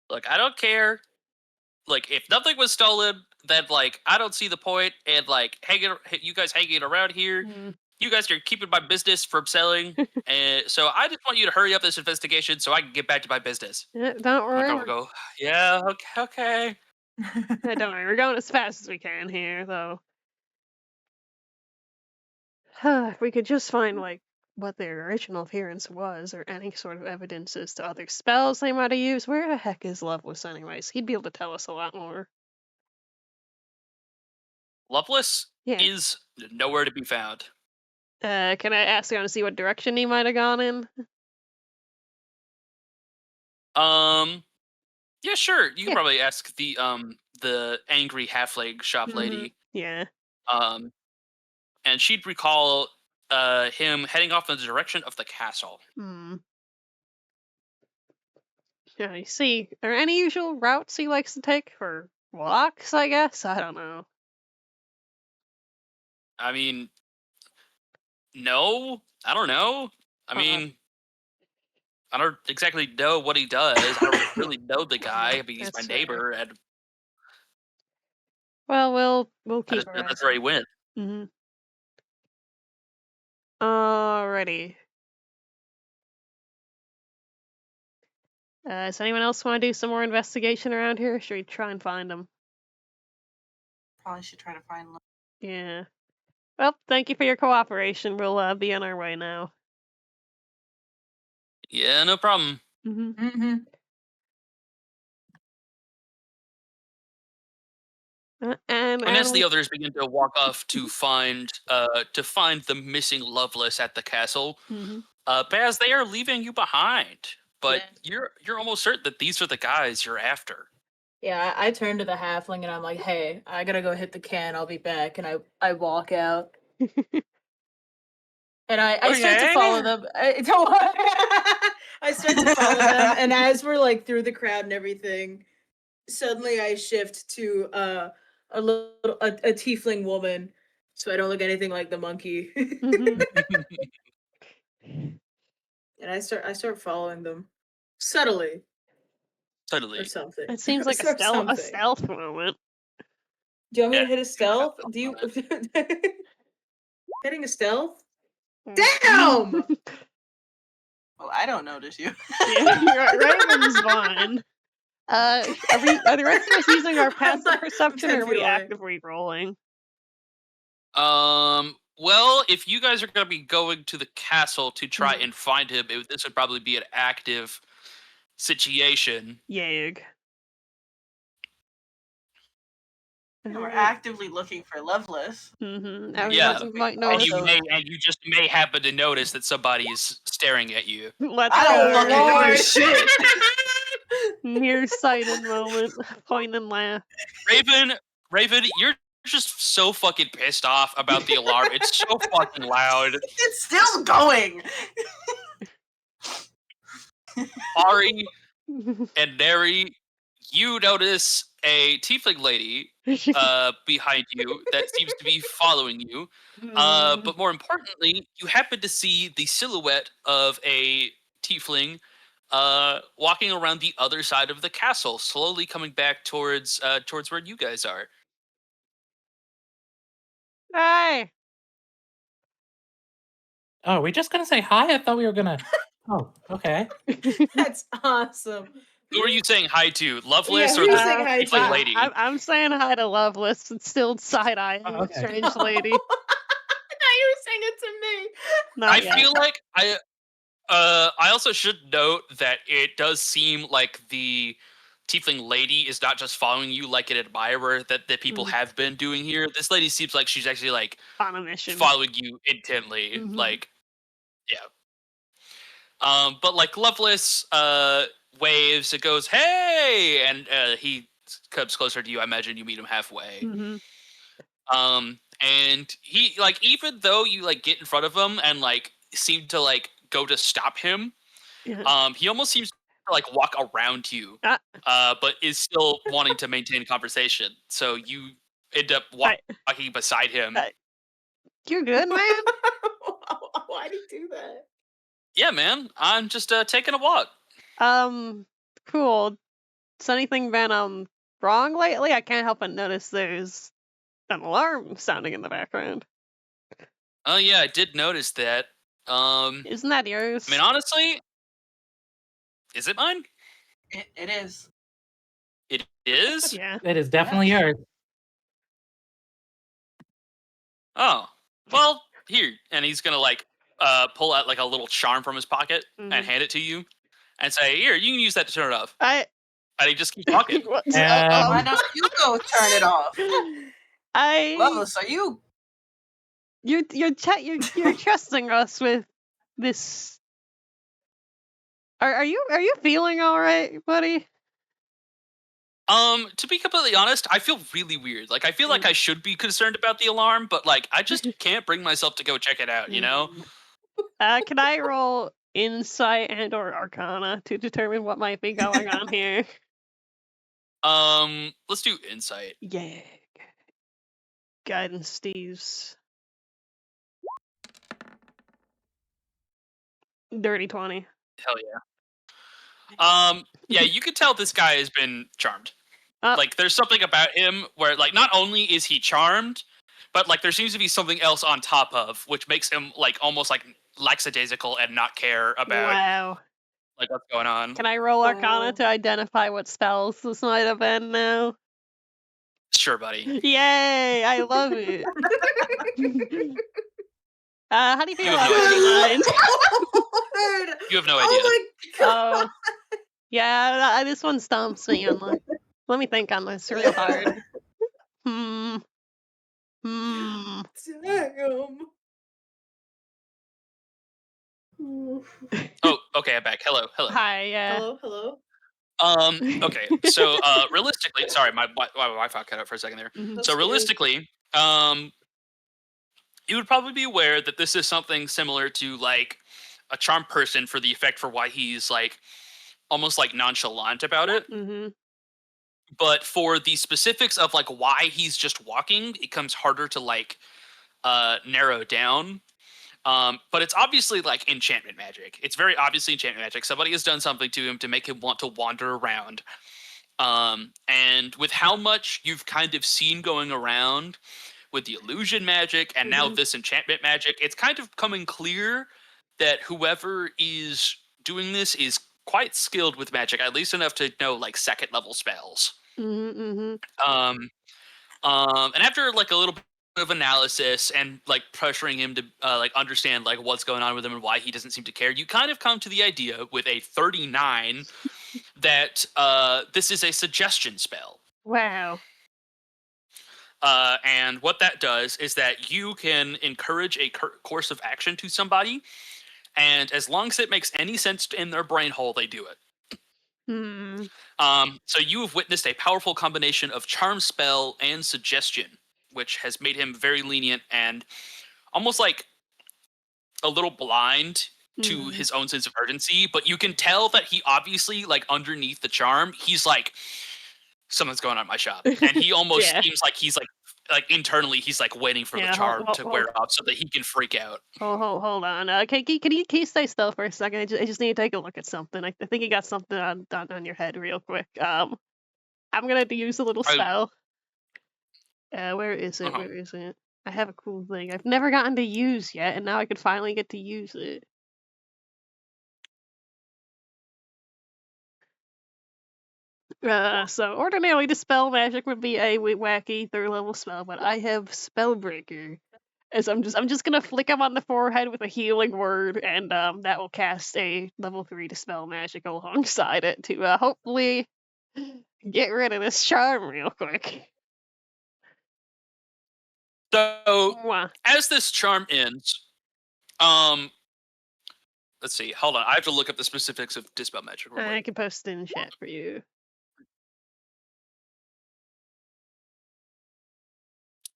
Like, I don't care. Like, if nothing was stolen, then like I don't see the point. And like you guys hanging around here, you guys are keeping my business from selling, and so I just want you to hurry up this investigation so I can get back to my business. Don't And worry. the girl will go, yeah, okay. Don't worry. We're going as fast as we can here, though. If we could just find like what their original appearance was, or any sort of evidences to other spells they might have used. Where the heck is Lovelace, anyways? He'd be able to tell us a lot more. Loveless Yeah. is nowhere to be found. Can I ask you to see what direction he might have gone in? Yeah, sure. You can Yeah. probably ask the angry halfling shop lady. Yeah. And she'd recall him heading off in the direction of the castle. Yeah, you see, are any usual routes he likes to take for walks, I guess? I don't know. I mean, no, I don't know. I mean, I don't exactly know what he does. I don't really know the guy. I mean, he's my That's fair. neighbor, and Well, we'll I keep just our know eyes that's where he on went. it. Alrighty. Does anyone else want to do some more investigation around here? Or should we try and find them? Probably should try to find. Yeah. Well, thank you for your cooperation. We'll be on our way now. Yeah, no problem. And as the others begin to walk off to find the missing Lovelace at the castle, Baz, they are leaving you behind. But you're almost certain that these are the guys you're after. Yeah, I turn to the halfling and I'm like, "Hey, I gotta go hit the can. I'll be back." And I walk out. And I start to follow them. I start to follow them, and as we're like through the crowd and everything, suddenly I shift to a tiefling woman, so I don't look anything like the monkey. And I start following them subtly. Totally. Or something. It seems like a stealth moment. Do you want me to hit a stealth? Do you hitting a stealth? Damn! Well, I don't notice you. Yeah, Raven's fine. Are the rest of us using our passive perception, or are we actively rolling? Well, if you guys are going to be going to the castle to try and find him, this would probably be an active situation. Yag. We're actively looking for Lovelace. Yeah, and you just may happen to notice that somebody is staring at you. I don't fucking notice shit. Nearsighted moment. Point and laugh. Raven, you're just so fucking pissed off about the alarm. It's so fucking loud. It's still going. Ari and Neri, you notice a tiefling lady behind you that seems to be following you. But more importantly, you happen to see the silhouette of a tiefling walking around the other side of the castle, slowly coming back towards where you guys are. Hi. Oh, are we just gonna say hi? I thought we were gonna. Oh, okay. That's awesome. Who are you saying hi to? Loveless or who the you saying hi tiefling to? lady? I'm saying hi to Loveless and still side-eyeing the strange lady. I thought you were saying it to me. Not yet. feel like I also should note that it does seem like the tiefling lady is not just following you like an admirer that people have been doing here. This lady seems like she's actually like on a mission, following you intently. Like, yeah. But like Loveless waves, it goes, "Hey!" and he comes closer to you. I imagine you meet him halfway. And he like, even though you like get in front of him and like seem to like go to stop him, he almost seems to like walk around you, but is still wanting to maintain conversation. So you end up walking beside him. You're good, man. Why'd he do that? Yeah, man. I'm just taking a walk. Cool. Has anything been wrong lately? I can't help but notice there's an alarm sounding in the background. Oh yeah, I did notice that. Isn't that yours? I mean, honestly, is it mine? It is. It is. Yeah. It is definitely Yes. yours. Oh, well, here, and he's gonna like pull out like a little charm from his pocket and Mhm. hand it to you, and say, "Here, you can use that to turn it off." I. And he just keeps talking. What? Why don't you go turn it off? I. Lois, are you? You're trusting us with this. Are you feeling all right, buddy? To be completely honest, I feel really weird. Like I feel like I should be concerned about the alarm, but like I just can't bring myself to go check it out, you know? Can I roll insight and or arcana to determine what might be going on here? Let's do insight. Yeah. Guidance, Steve's. Dirty 20. Hell yeah. Yeah, you could tell this guy has been charmed. Like there's something about him where like not only is he charmed, but like there seems to be something else on top of, which makes him like almost like lackadaisical and not care about Wow. like what's going on. Can I roll arcana to identify what spells this might have been now? Sure, buddy. Yay! I love it. How do you feel You about have no idea. 39? You have no idea. Oh my god. Oh, yeah, this one stumps me. Let me think on this real hard. Damn. Oh, okay, I'm back. Hello. Hi, yeah. Hello. Okay. So, realistically, sorry, my Wi-Fi cut out for a second there. Mhm. So, realistically, you would probably be aware that this is something similar to like a charm person for the effect for why he's like almost like nonchalant about it. Mhm. But for the specifics of like why he's just walking, it comes harder to like narrow down. But it's obviously like enchantment magic. It's very obviously enchantment magic. Somebody has done something to him to make him want to wander around. And with how much you've kind of seen going around with the illusion magic and now this enchantment magic, it's kind of coming clear that whoever is doing this is quite skilled with magic, at least enough to know like second level spells. Mhm. And after like a little bit of analysis and like pressuring him to like understand like what's going on with him and why he doesn't seem to care, you kind of come to the idea with a 39 that this is a suggestion spell. Wow. And what that does is that you can encourage a course of action to somebody, and as long as it makes any sense in their brain hole, they do it. Hmm. So you have witnessed a powerful combination of charm spell and suggestion, which has made him very lenient and almost like a little blind to his own sense of urgency. But you can tell that he obviously, like underneath the charm, he's like, something's going on in my shop, and he almost Yeah. seems like he's like internally he's like waiting for Yeah, the charm to hold- wear off so that he can freak out. Hold on. Can you stay still for a second? I just need to take a look at something. I think you got something on your head real quick. I'm gonna use a little I- spell. Where is it? Uh-huh. Where is it? I have a cool thing I've never gotten to use yet, and now I could finally get to use it. So ordinarily dispel magic would be a wacky third level spell, but I have Spellbreaker. As I'm just gonna flick him on the forehead with a healing word, and that will cast a level 3 dispel magic alongside it to hopefully get rid of this charm real quick. So Mwah. as this charm ends, let's see. Hold on, I have to look up the specifics of dispel magic. real I quick. can post it in chat for you.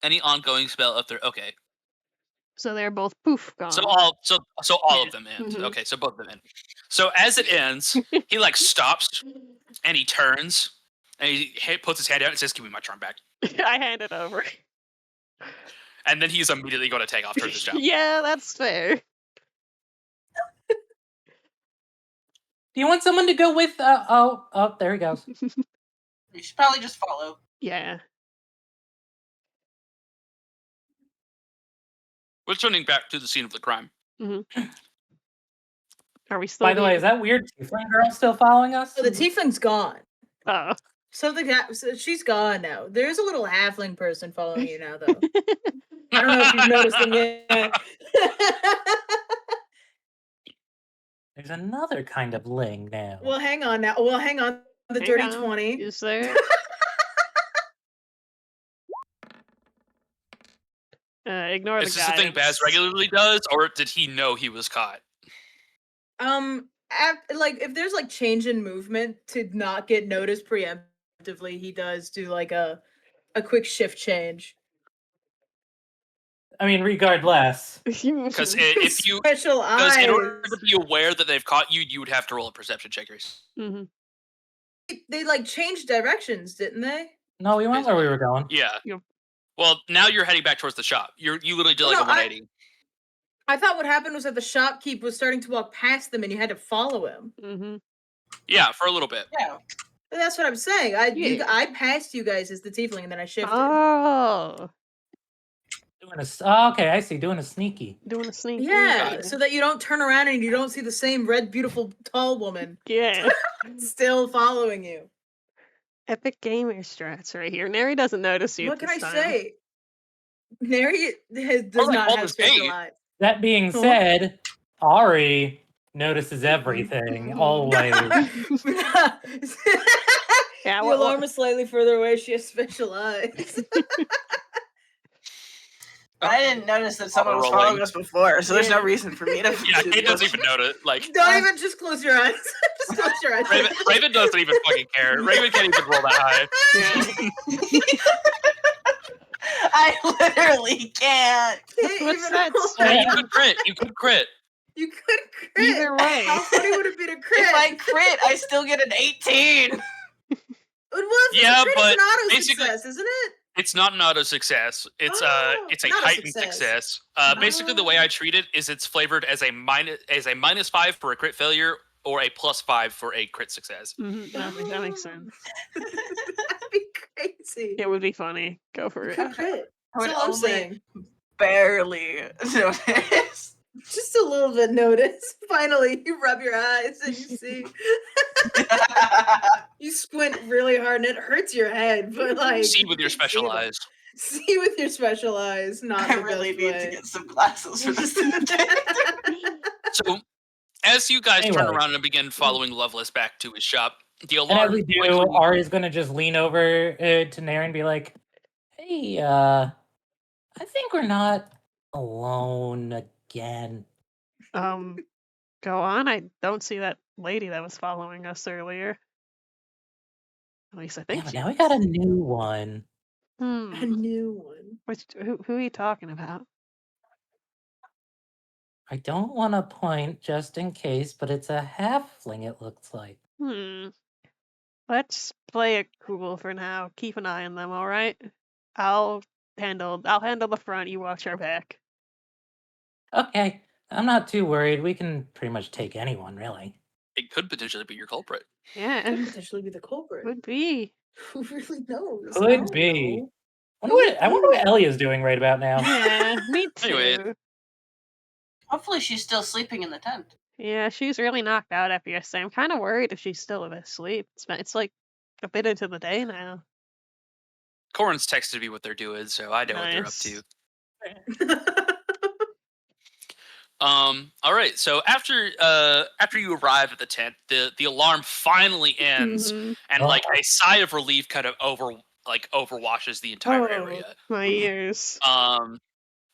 Any ongoing spell up there? Okay. So they're both poof gone. So all Yeah. of them end. Mhm. Okay, so both of them end. So as it ends, he like stops and he turns and he puts his hand out and says, "Give me my charm back." I hand it over. And then he's immediately going to take off towards his job. Yeah, that's fair. Do you want someone to go with? Oh, there he goes. You should probably just follow. Yeah. Returning back to the scene of the crime. Are we still? By the way, is that weird tiefling girl still following us? So the tiefling's gone. Oh. So she's gone now. There's a little halfling person following you now, though. I don't know if you've noticed them yet. There's another kind of ling now. Well, hang on now. Well, hang on. The Hang dirty on. 20. Is there? Ignore Is the this a thing Baz guidance. regularly does, or did he know he was caught? Like if there's like change in movement to not get noticed preemptively, he does do like a quick shift change. I mean, regardless. Because if you, Special because in order eyes. to be aware that they've caught you, you would have to roll a perception check. Mm-hmm. They like changed directions, didn't they? No, we went where we were going. Yeah. Yep. Well, now you're heading back towards the shop. You literally did Well, like no, a 180. I thought what happened was that the shopkeep was starting to walk past them and you had to follow him. Mm-hmm. Yeah, for a little bit. Yeah. But that's what I'm saying. I Yeah. passed you guys as the tiefling and then I shifted. Oh. Okay, I see. Doing a sneaky. Doing a sneak. Yeah, so that you don't turn around and you don't see the same red, beautiful, tall woman Yeah. still following you. Epic gamer strats right here. Neri doesn't notice you. What can I this time. say? Neri does like not have Baldur's special Gate. eyes. That being Huh? said, Ari notices everything, always. Yeah, The alarm is slightly further away. She has special eyes. But I didn't notice that someone was Rolling. following us before, so there's no reason for me to. Yeah, Kate doesn't even notice. Like, Don't even just close your eyes. Just close your eyes. Raven doesn't even fucking care. Raven can't even roll that high. I literally can't. What's that? Yeah, you could crit. You could crit. You could crit. Either way. How funny would it be to crit? If I crit, I still get an 18. Well, if Yeah, crit, but it's an auto basically- success, isn't it? It's not an auto success. It's Oh, it's a not a heightened success. success. Basically, the way I treat it is it's flavored as a -5 for a crit failure or a +5 for a crit success. Mm-hmm. That makes sense. That'd be crazy. It would be funny. Go for You it. could crit. I would That's all I'm only saying. barely notice. Just a little bit notice. Finally, you rub your eyes and you see. You squint really hard and it hurts your head, but like See with your you can special it. eyes. See with your special eyes, not I the really best need way. to get some glasses for this. So, as you guys turn Anyway. around and begin following Loveless back to his shop, the And alarm. as we do, quickly- Ari's gonna just lean over to Nary and be like, "Hey, I think we're not alone again." Go on. I don't see that lady that was following us earlier. At least I Yeah, think but she now we is. got a new one. A new one. Who are you talking about? I don't want to point just in case, but it's a halfling. It looks like. Let's play it cool for now. Keep an eye on them, all right? I'll handle the front. You watch our back. Okay, I'm not too worried. We can pretty much take anyone, really. It could potentially be your culprit. Yeah, Could potentially be the culprit. could be. Who really knows? I Could don't be. know. I wonder what Ellia's doing right about now. Yeah, me too. Anyway. Hopefully, she's still sleeping in the tent. Yeah, she's really knocked out after yesterday. I'm kind of worried if she's still asleep. It's like a bit into the day now. Corin's texted me what they're doing, so I know what they're up Nice. to. All right. So after you arrive at the tent, the alarm finally ends, Mhm. and like a sigh of relief kind of overwashes the entire area. My ears.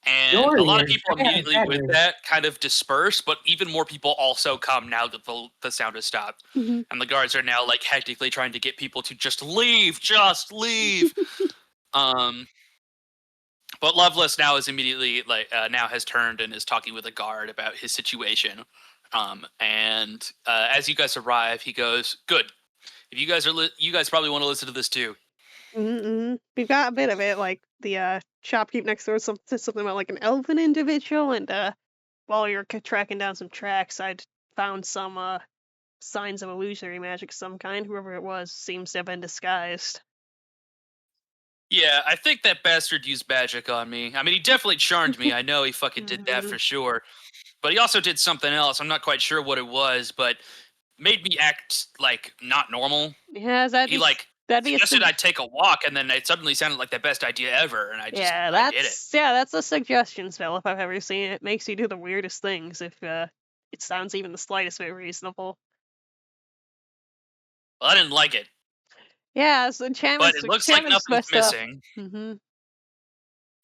And Your a lot of ears, people yeah, immediately with exactly. that kind of disperse, but even more people also come now that the sound has stopped, Mhm. and the guards are now like hectically trying to get people to just leave. But Loveless now is immediately now has turned and is talking with a guard about his situation. And as you guys arrive, he goes, "Good. If you guys you guys probably want to listen to this too." Mm-mm. We've got a bit of it, like the shopkeep next door said something about like an elven individual, and while you're tracking down some tracks, I'd found some signs of illusory magic of some kind. Whoever it was seems to have been disguised. Yeah, I think that bastard used magic on me. I mean, he definitely charmed me. I know he fucking did that for sure. But he also did something else. I'm not quite sure what it was, but made me act like not normal. Yeah, He like suggested I take a walk, and then it suddenly sounded like the best idea ever, and I did it. That's a suggestion spell if I've ever seen it. It makes you do the weirdest things if it sounds even the slightest bit reasonable. Well, I didn't like it. Yeah, so but it looks like nothing's missing. Mm-hmm.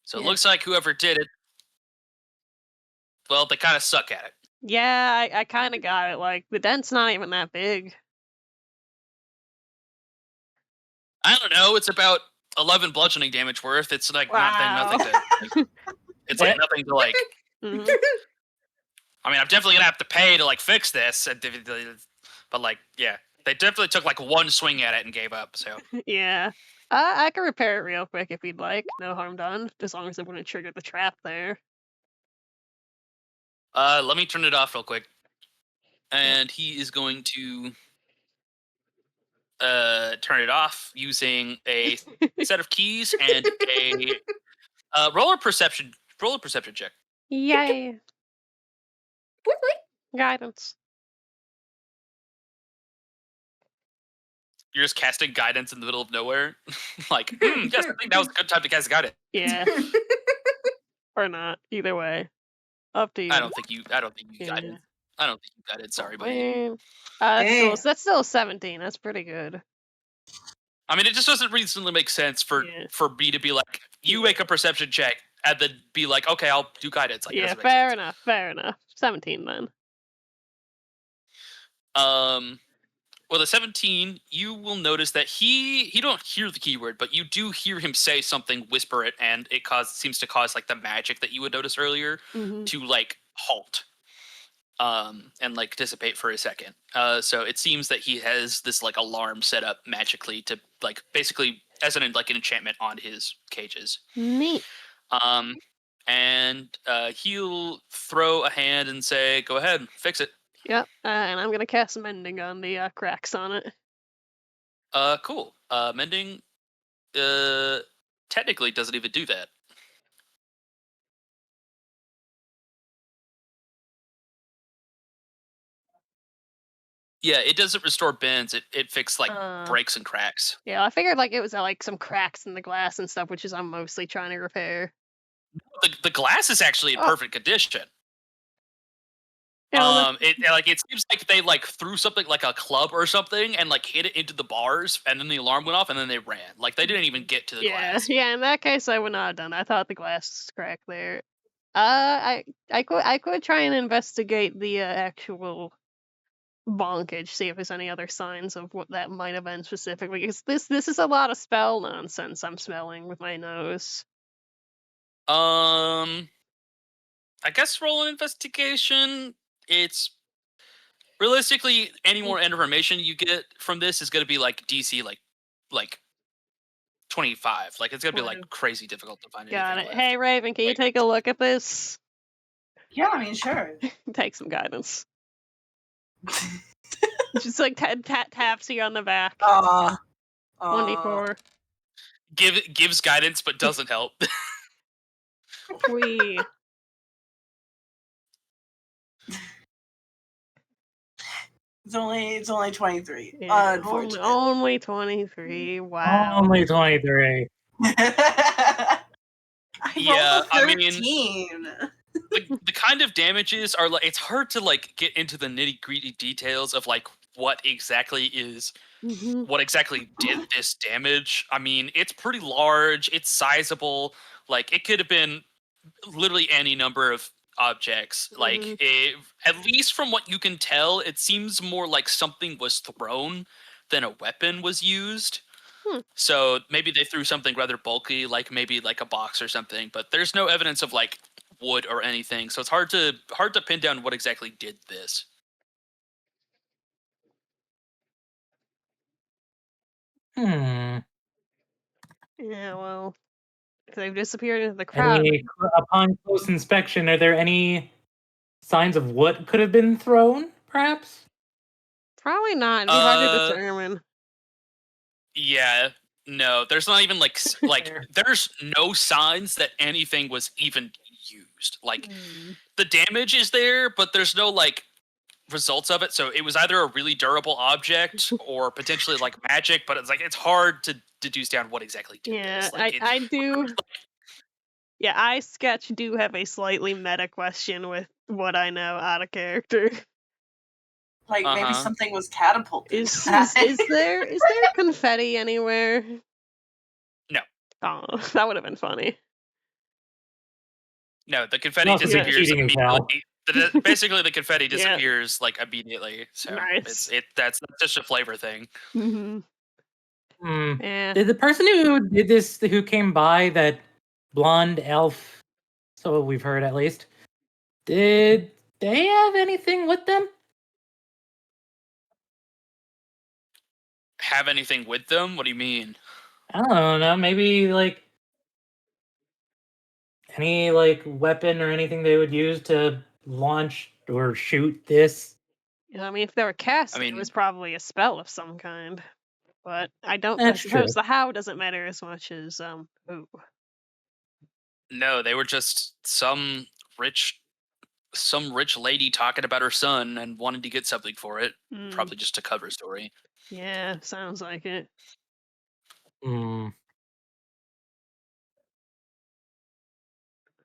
So it looks like whoever did it, well, they kind of suck at it. Yeah, I kind of got it. Like, the dent's not even that big. I don't know. It's about 11 bludgeoning damage worth. It's like nothing to. Like, it's like nothing to like. Mm-hmm. I mean, I'm definitely gonna have to pay to like fix this, but like, yeah, they definitely took like one swing at it and gave up. So yeah, I can repair it real quick if you'd like. No harm done, as long as it wouldn't trigger the trap there. Let me turn it off real quick, and he is going to turn it off using a set of keys and a roller perception check. Yay! Guidance. You're just casting guidance in the middle of nowhere. Like, yes, I think that was a good time to cast guidance. Yeah. Or not. Either way. Up to you. I don't think you guided. I don't think you guided. Sorry, buddy. That's still 17. That's pretty good. I mean, it just doesn't reasonably make sense for me to be like, you make a perception check, and then be like, okay, I'll do guidance. Like, yeah, fair enough. 17 then. Well, the 17, you will notice that he don't hear the keyword, but you do hear him say something, whisper it, and it seems to cause like the magic that you would notice earlier to like halt, and like dissipate for a second. So it seems that he has this like alarm set up magically to like basically as an enchantment on his cages. Neat. And he'll throw a hand and say, "Go ahead, fix it." Yep, and I'm gonna cast mending on the cracks on it. Cool. Mending, technically doesn't even do that. Yeah, it doesn't restore bends. It fixes like breaks and cracks. Yeah, I figured like it was like some cracks in the glass and stuff, which is I'm mostly trying to repair. The glass is actually in perfect condition. It seems like they like threw something like a club or something and like hit it into the bars, and then the alarm went off, and then they ran. Like they didn't even get to the glass. Yeah, in that case I would not have done that. I thought the glass was cracked there. I could try and investigate the actual bonkage, see if there's any other signs of what that might have been specifically. Because this is a lot of spell nonsense I'm smelling with my nose. I guess roll an investigation. It's realistically any more information you get from this is going to be like DC like 25. Like it's going to be like crazy difficult to find. Got it. Hey Raven, can you take a look at this? Yeah, I mean, sure. Take some guidance. Just like taps you on the back. 24. Gives guidance but doesn't help. We. It's only 23. Yeah, Unfortunately. Only 23. Wow. Only 23. I mean, the kind of damages are like it's hard to like get into the nitty gritty details of like what exactly did this damage. I mean, it's pretty large. It's sizable. Like it could have been literally any number of objects. Like at least from what you can tell, it seems more like something was thrown than a weapon was used. So maybe they threw something rather bulky, like maybe like a box or something, but there's no evidence of like wood or anything, so it's hard to pin down what exactly did this. Yeah, well, they've disappeared into the crowd. Upon close inspection, are there any signs of what could have been thrown, perhaps? Probably not. It'd be hard to determine. Yeah, No, there's not even like Fair. there's no signs that anything was even used. Like Hmm. the damage is there, but there's no like results of it. So it was either a really durable object or potentially like magic, but it's like it's hard to deduce down what exactly did Yeah, this. Like I do. Yeah, I sketch do have a slightly meta question with what I know out of character. Like maybe Uh-huh. something was catapulted. Is there confetti anywhere? No. Oh, that would have been funny. No, the confetti Also be disappears cheating as hell. immediately. Basically, the confetti Yeah. disappears like immediately. So Nice. that's just a flavor thing. Mm-hmm. Hmm. Yeah. Did the person who did this, who came by, that blonde elf, so we've heard at least, did they have anything with them? Have anything with them? What do you mean? I don't know. Maybe like any like weapon or anything they would use to launch or shoot this. I mean, if they were cast, it mean- was probably a spell of some kind. But I That's suppose true. the how doesn't matter as much as who. No, they were just some rich lady talking about her son and wanted to get something for it. Mm, Probably just a cover story. yeah, sounds like it. Hmm.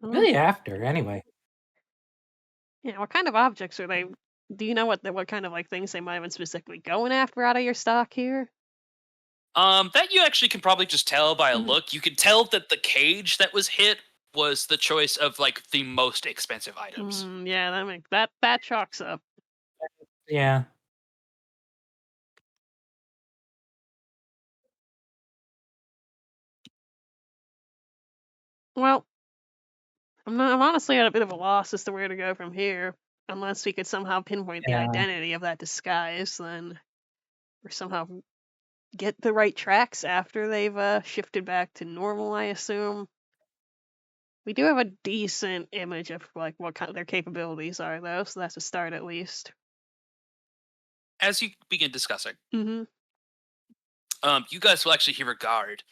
Well, Really after anyway. yeah, what kind of objects are they? Do you know what kind of like things they might have been specifically going after out of your stock here? That you actually can probably just tell by a Mhm. look. You can tell that the cage that was hit was the choice of like the most expensive items. Yeah, that chalks up. Yeah. Well, I'm honestly at a bit of a loss as to where to go from here. Unless we could somehow pinpoint the Yeah. identity of that disguise, then or somehow get the right tracks after they've shifted back to normal, I assume. We do have a decent image of like what kind of their capabilities are though, so that's a start at least. As you begin discussing, Mm-hmm. you guys will actually hear a guard.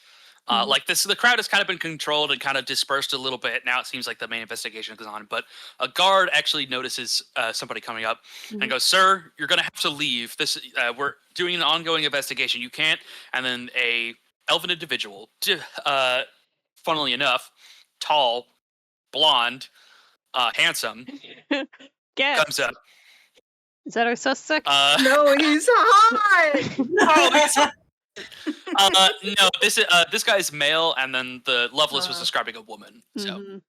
Mhm. Like the crowd has kind of been controlled and kind of dispersed a little bit. Now it seems like the main investigation goes on, but a guard actually notices somebody coming up Mhm. and goes, "Sir, you're gonna have to leave. This we're doing an ongoing investigation. You can't." And then a elven individual, funnily enough, tall, blonde, handsome, Guess. comes up. Is that our suspect? No, he's hot. Oh, he's no, this guy is male, and then the Loveless was describing a woman. So, Mhm.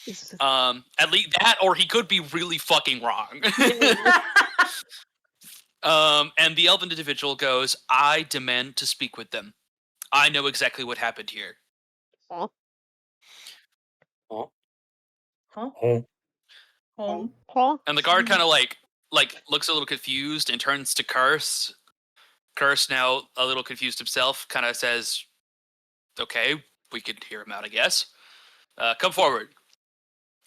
Is- at least that, or he could be really fucking wrong. And the elven individual goes, "I demand to speak with them. I know exactly what happened here." Huh? Oh. Huh? Oh. Home. Huh? And the guard kind of like looks a little confused and turns to Curse. Curse, now a little confused himself, kind of says, "Okay, we could hear him out, I guess. Come forward."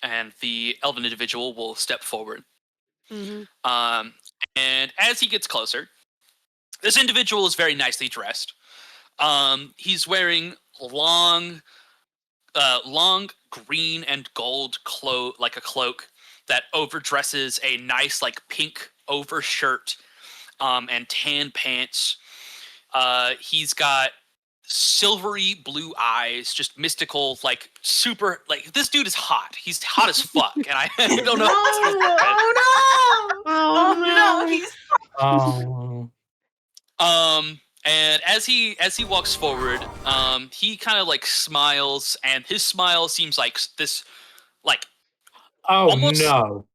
And the elven individual will step forward. Mhm. And as he gets closer, this individual is very nicely dressed. He's wearing long green and gold like a cloak that overdresses a nice like pink overshirt and tan pants. He's got silvery blue eyes, just mystical, like super. Like this dude is hot. He's hot as fuck, and I don't know. Oh no! Oh, no! He's Oh. And as he walks forward, he kind of like smiles, and his smile seems like this, like Oh almost no.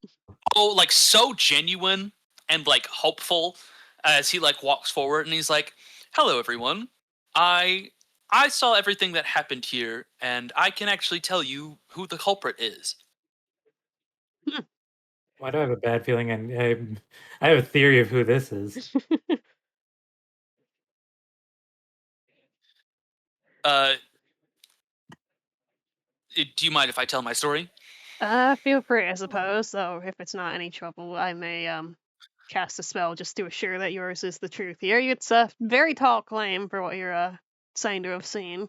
like so genuine and like hopeful as he like walks forward, and he's like, "Hello, everyone. I saw everything that happened here, and I can actually tell you who the culprit is." Why do I have a bad feeling? I have a theory of who this is. Uh, do you mind if I tell my story? Feel free, I suppose. So if it's not any trouble, I may cast a spell just to assure that yours is the truth here. It's a very tall claim for what you're saying to have seen.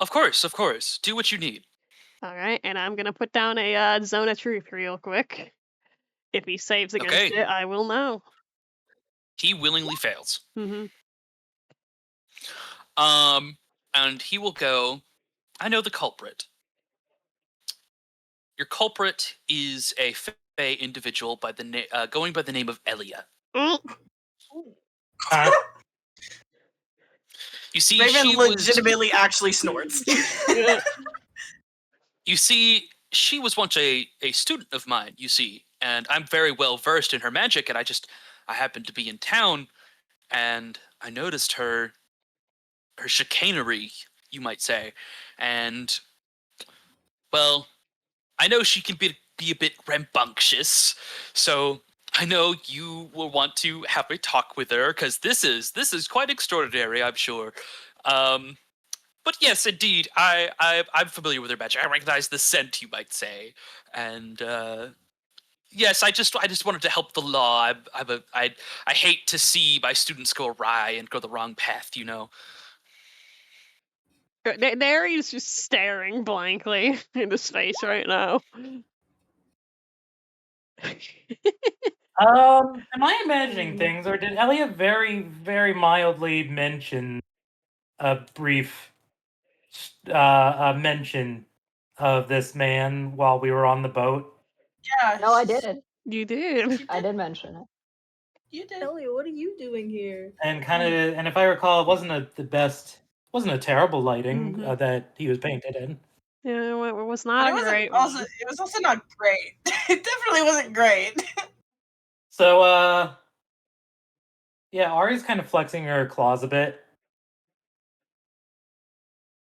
Of course. Do what you need. All right, and I'm gonna put down a zone of truth real quick. If he saves against Okay. it, I will know. He willingly fails. Mm-hmm. And he will go, I know the culprit. Your culprit is a Fey individual by the going by the name of Elia. You see, Raven she was legitimately actually snorts. You see, she was once a student of mine, you see, and I'm very well versed in her magic, and I happened to be in town, and I noticed her chicanery, you might say, and, well, I know she can be a bit rambunctious, so I know you will want to have a talk with her, because this is quite extraordinary, I'm sure. But yes, indeed, I'm familiar with her magic. I recognize the scent, you might say, and yes, I just wanted to help the law. I hate to see my students go awry and go the wrong path. You know. There he's just staring blankly into space right now. Am I imagining things, or did Elliot very, very mildly mention a brief mention of this man while we were on the boat? Yeah. No, I did. You did. I did mention it. You did. Elliot, what are you doing here? And and if I recall, it wasn't wasn't a terrible lighting Mhm. that he was painted in. Yeah, it was But not it a wasn't great also one. it was also not great. It definitely wasn't great. So, yeah, Ari's kind of flexing her claws a bit.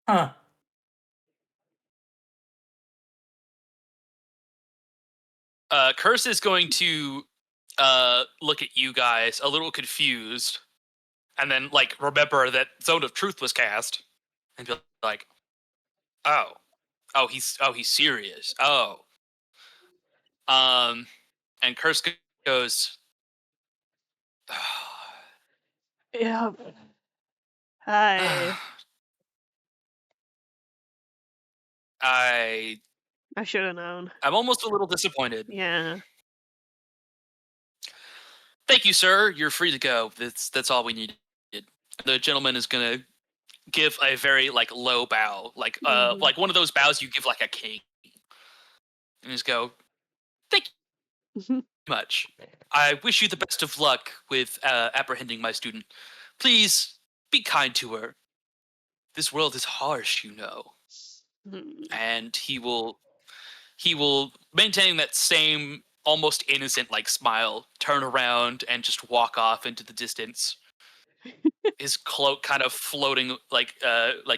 Huh. Curse is going to look at you guys a little confused, and then like remember that Zone of Truth was cast, and be like, oh, he's serious. Oh, and Curse goes, Yeah. I should have known. I'm almost a little disappointed. Yeah. Thank you, sir. You're free to go. That's all we needed. The gentleman is gonna give a very like low bow, like Mhm. like one of those bows you give like a king, and just go, thank you much. I wish you the best of luck with apprehending my student. Please be kind to her. This world is harsh, you know. Mhm. And he will maintain that same almost innocent like smile, turn around and just walk off into the distance. His cloak kind of floating like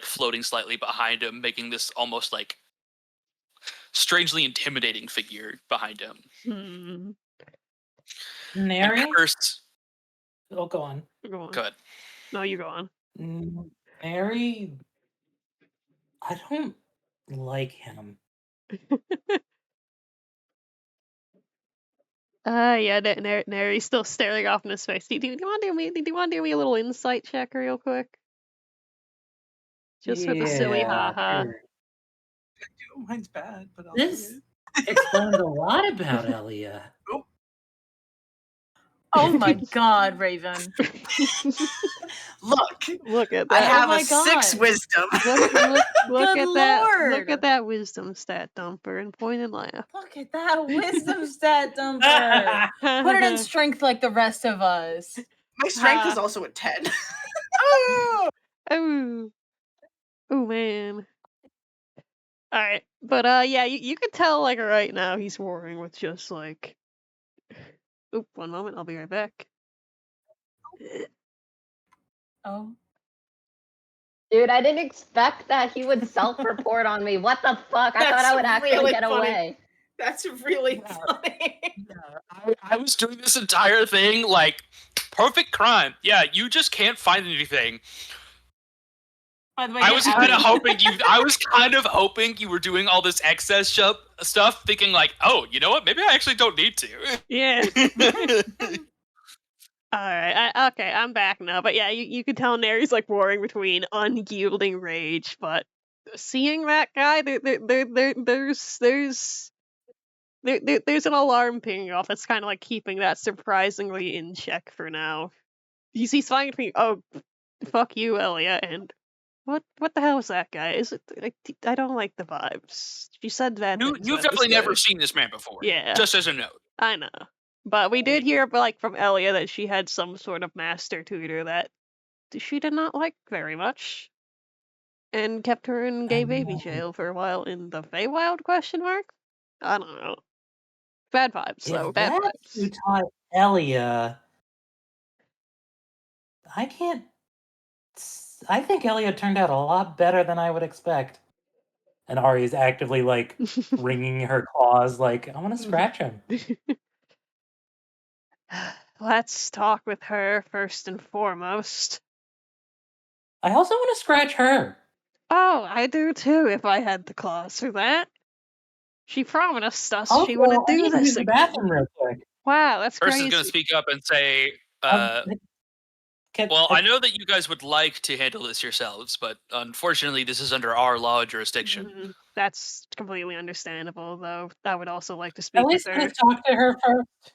floating slightly behind him, making this almost like strangely intimidating figure behind him. Hmm. Nary? And Curse, Oh, go on. Go on. good. No, you go on. Nary, I don't like him. Yeah, Nary's still staring off into space. Do you want to do me a little insight check real quick? Just for the silly haha. Sure. Mine's bad, but I'll This do explains a lot about Elia. Oh my god, Raven. Look, Look at I that. have my a 6 God. wisdom. Look Good at that. Look lord. at that wisdom stat dumper and point and laugh. Look at that wisdom stat dumper. Put it in strength like the rest of us. My strength is Ha. also a 10. Oh, oh man. All right, but yeah, you can tell like right now he's warring with just like. Oop, one moment, I'll be right back. Oh. Dude, I didn't expect that he would self-report on me. What the fuck? I thought That's I would actually really get funny. away. That's really Yeah. funny. I was doing this entire thing like perfect crime. Yeah, you just can't find anything. By the way, I was kind of hoping you were doing all this excess stuff, thinking like, oh, you know what? Maybe I actually don't need to. Yeah. Alright, okay, I'm back now. But yeah, you can tell Neri's like warring between unyielding rage, but seeing that guy, there's an alarm pinging off that's kind of like keeping that surprisingly in check for now. He's flying between, oh, fuck you, Elia, and what the hell is that guy? Is it like I don't like the vibes. She said that. You've definitely never seen this man before. Yeah. Just as a note. I know. But we did hear like from Elia that she had some sort of master tutor that she did not like very much. And kept her in gay baby jail for a while in the Feywild ? I don't know. Bad vibes, though. If Bad that's who vibes. taught Elia, I think Elia turned out a lot better than I would expect. And Ari is actively like wringing her claws, like I want to scratch him. Let's talk with her first and foremost. I also want to scratch her. Oh, I do too. If I had the claws for that. She promised us Also, she wouldn't I do need to this use the again. bathroom real quick. Wow, that's First crazy. is going to speak up and say, Can- well, I know that you guys would like to handle this yourselves, but unfortunately, this is under our law jurisdiction. Mhm. That's completely understandable, though. I would also like to speak At with least her. let us talk to her first.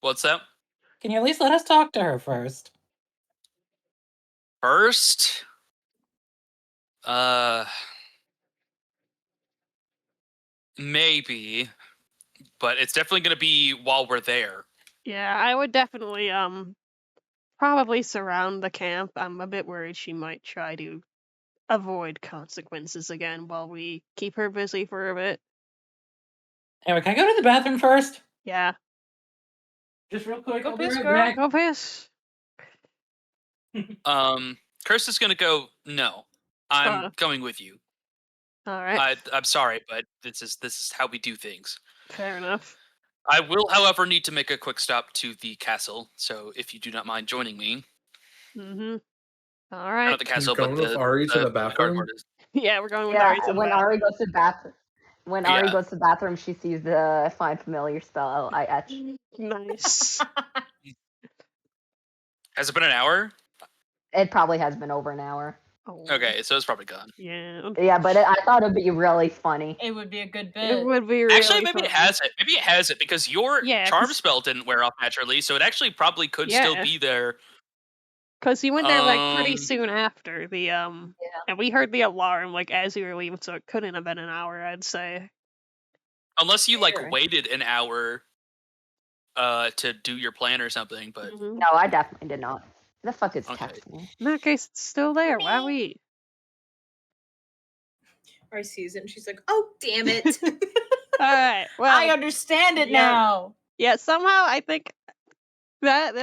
What's that? Can you at least let us talk to her first? First? Maybe, but it's definitely going to be while we're there. Yeah, I would definitely probably surround the camp. I'm a bit worried she might try to avoid consequences again while we keep her busy for a bit. Anyway, can I go to the bathroom first? Yeah. Just real quick. Go I'll be piss, right girl. back. Go piss. Curse is going to go, no, I'm coming with you. All right. I'm sorry, but this is how we do things. Fair enough. I will, however, need to make a quick stop to the castle, so if you do not mind joining me. Mm-hmm. All Not right. the castle, going but with Ari to the bathroom? cardboard is. Yeah, we're going with Yeah, Ari to the when bathroom. Ari goes to the bathroom, Yeah. Ari goes to the bathroom, she sees the find familiar spell I etch. Nice. Has it been an hour? It probably has been over an hour. Oh, Okay, so it's probably gone. yeah. Yeah, but I thought it'd be really funny. It would be a good It bit. would be really Actually, maybe funny. it has it. Maybe it has it because your Yeah, charm 'cause- spell didn't wear off naturally, so it actually probably could still Yeah. be there. Because he went there like pretty Um, soon after the and we heard the alarm like as we were leaving, so it couldn't have been an hour, I'd say. Unless you Sure. like waited an hour to do your plan or something, but Mhm. No, I definitely did not. The fuck is Okay. texting? In that case, it's still there. Why we? Ari sees it and she's like, "Oh, damn it! All right. Well, I understand it yeah. now." yeah. Somehow, I think that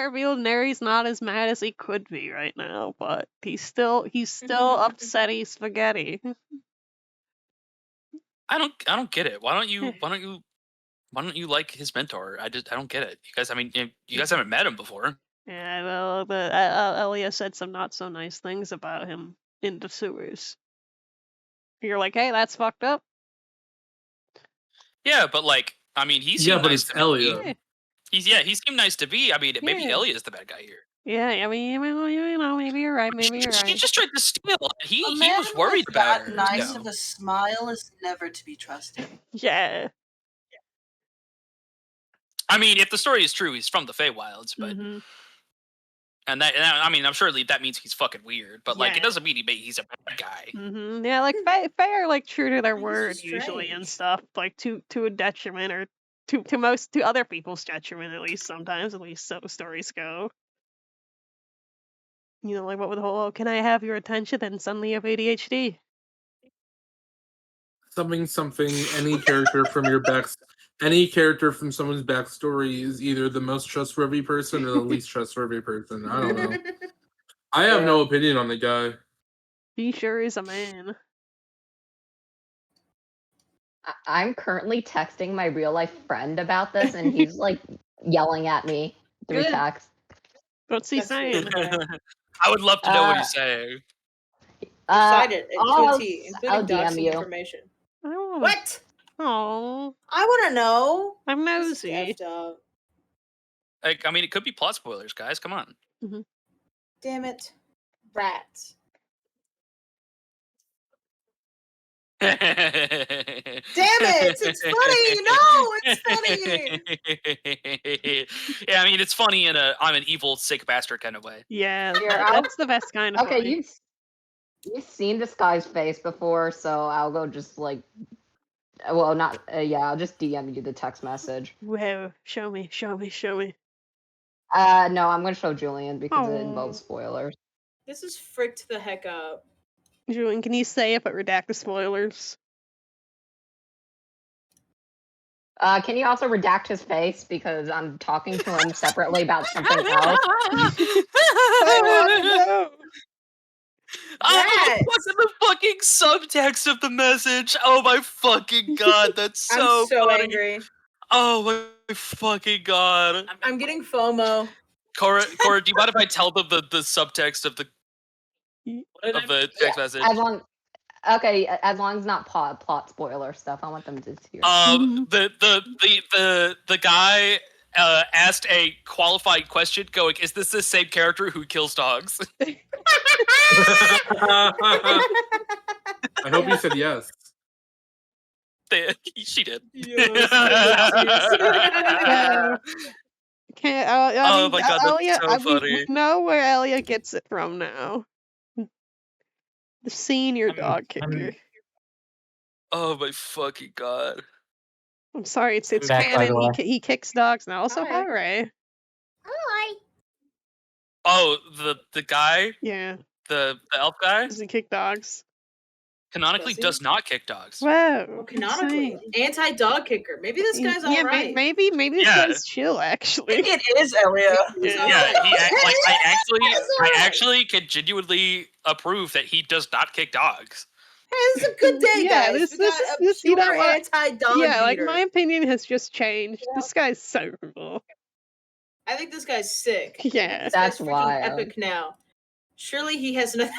revealed Neri's not as mad as he could be right now, but he's still upsetty spaghetti. I don't get it. Why don't you like his mentor? I don't get it. You guys, I mean, you guys haven't met him before. Yeah. Well, the Elia said some not so nice things about him in the sewers. You're like, hey, that's fucked up. Yeah, but like, I mean, he seemed Yeah, but nice it's to Elia. me. He seemed nice to be. I mean, maybe Yeah. Elia's the bad guy here. Yeah, I mean, you know, maybe you're right. Maybe you're She right. just tried to steal. He A man was worried with about that her. nice so. of a smile is never to be trusted. Yeah. I mean, if the story is true, he's from the Feywilds, but Mhm. and I mean, I'm sure that means he's fucking weird, but like, Yeah. it doesn't mean he's a bad guy. Mhm. Yeah, like Fae are like true to their He's word just usually and strange. stuff, like to a detriment or to other people's detriment at least sometimes. At least so stories go. You know, like what with the whole "oh, can I have your attention?" Then suddenly you have ADHD. Something, any character from any character from someone's backstory is either the most trustworthy person or the least trustworthy person. I don't know. I have no opinion on the guy. He sure is a man. I'm currently texting my real life friend about this, and he's like yelling at me through Good. text. What's he That's saying? I would love to know what he's saying. Recite it to I'll a T, including I'll DM doxing you. information. I don't know. What? Oh, I want to know. I'm This is nosy. effed up. Like, I mean, it could be plot spoilers, guys. Come on. Damn it. Rats. Damn it! It's funny! No, it's funny. Yeah, I mean, it's funny in a I'm an evil, sick bastard kind of way. Yeah, Here, I'll- that's the best kind of Okay, funny. you've seen this guy's face before, so I'll go just like, well, not yeah. I'll just DM you the text message. Whoa, show me. No, I'm gonna show Julian because it Oh. involves spoilers. This is fricked the heck up. Julian, can you say it but redact the spoilers? Can you also redact his face because I'm talking to him separately about something else? I want to know. Oh, what's in the fucking subtext of the message? Oh my fucking god, that's so I'm so funny. angry. Oh my fucking god. I'm getting FOMO. Cora, do you mind if I tell them the subtext of the text message? As long as it's not plot spoiler stuff, I want them to hear. The guy asked a qualifying question, going, "Is this the same character who kills dogs?" I hope you said yes. She did. Can't, Oh my god, that's Elliot, so funny. We know where Elliot gets it from now. The senior dog kicker. Oh my fucking god. I'm sorry, it's back, by the canon. way. He kicks dogs now. Also, Hi. hi, Ray. Hi. Oh, the guy, Yeah, the elf guy, does he kick dogs? canonically Does he? does not kick dogs. Wow. Well, canonically, anti-dog kicker. Maybe this guy's yeah, alright. maybe this Yeah. guy's chill actually. It is Elia. Yeah. Yeah, I actually can genuinely approve that he does not kick dogs. Hey, this is a good day, Yeah, guys. this We is- got this- a you know pure what? anti-dog Yeah, like beater. my opinion has just changed. This guy's so cool. I think this guy's sick. I think Yeah. this That's guy's freaking wild. epic now. Surely he has nothing.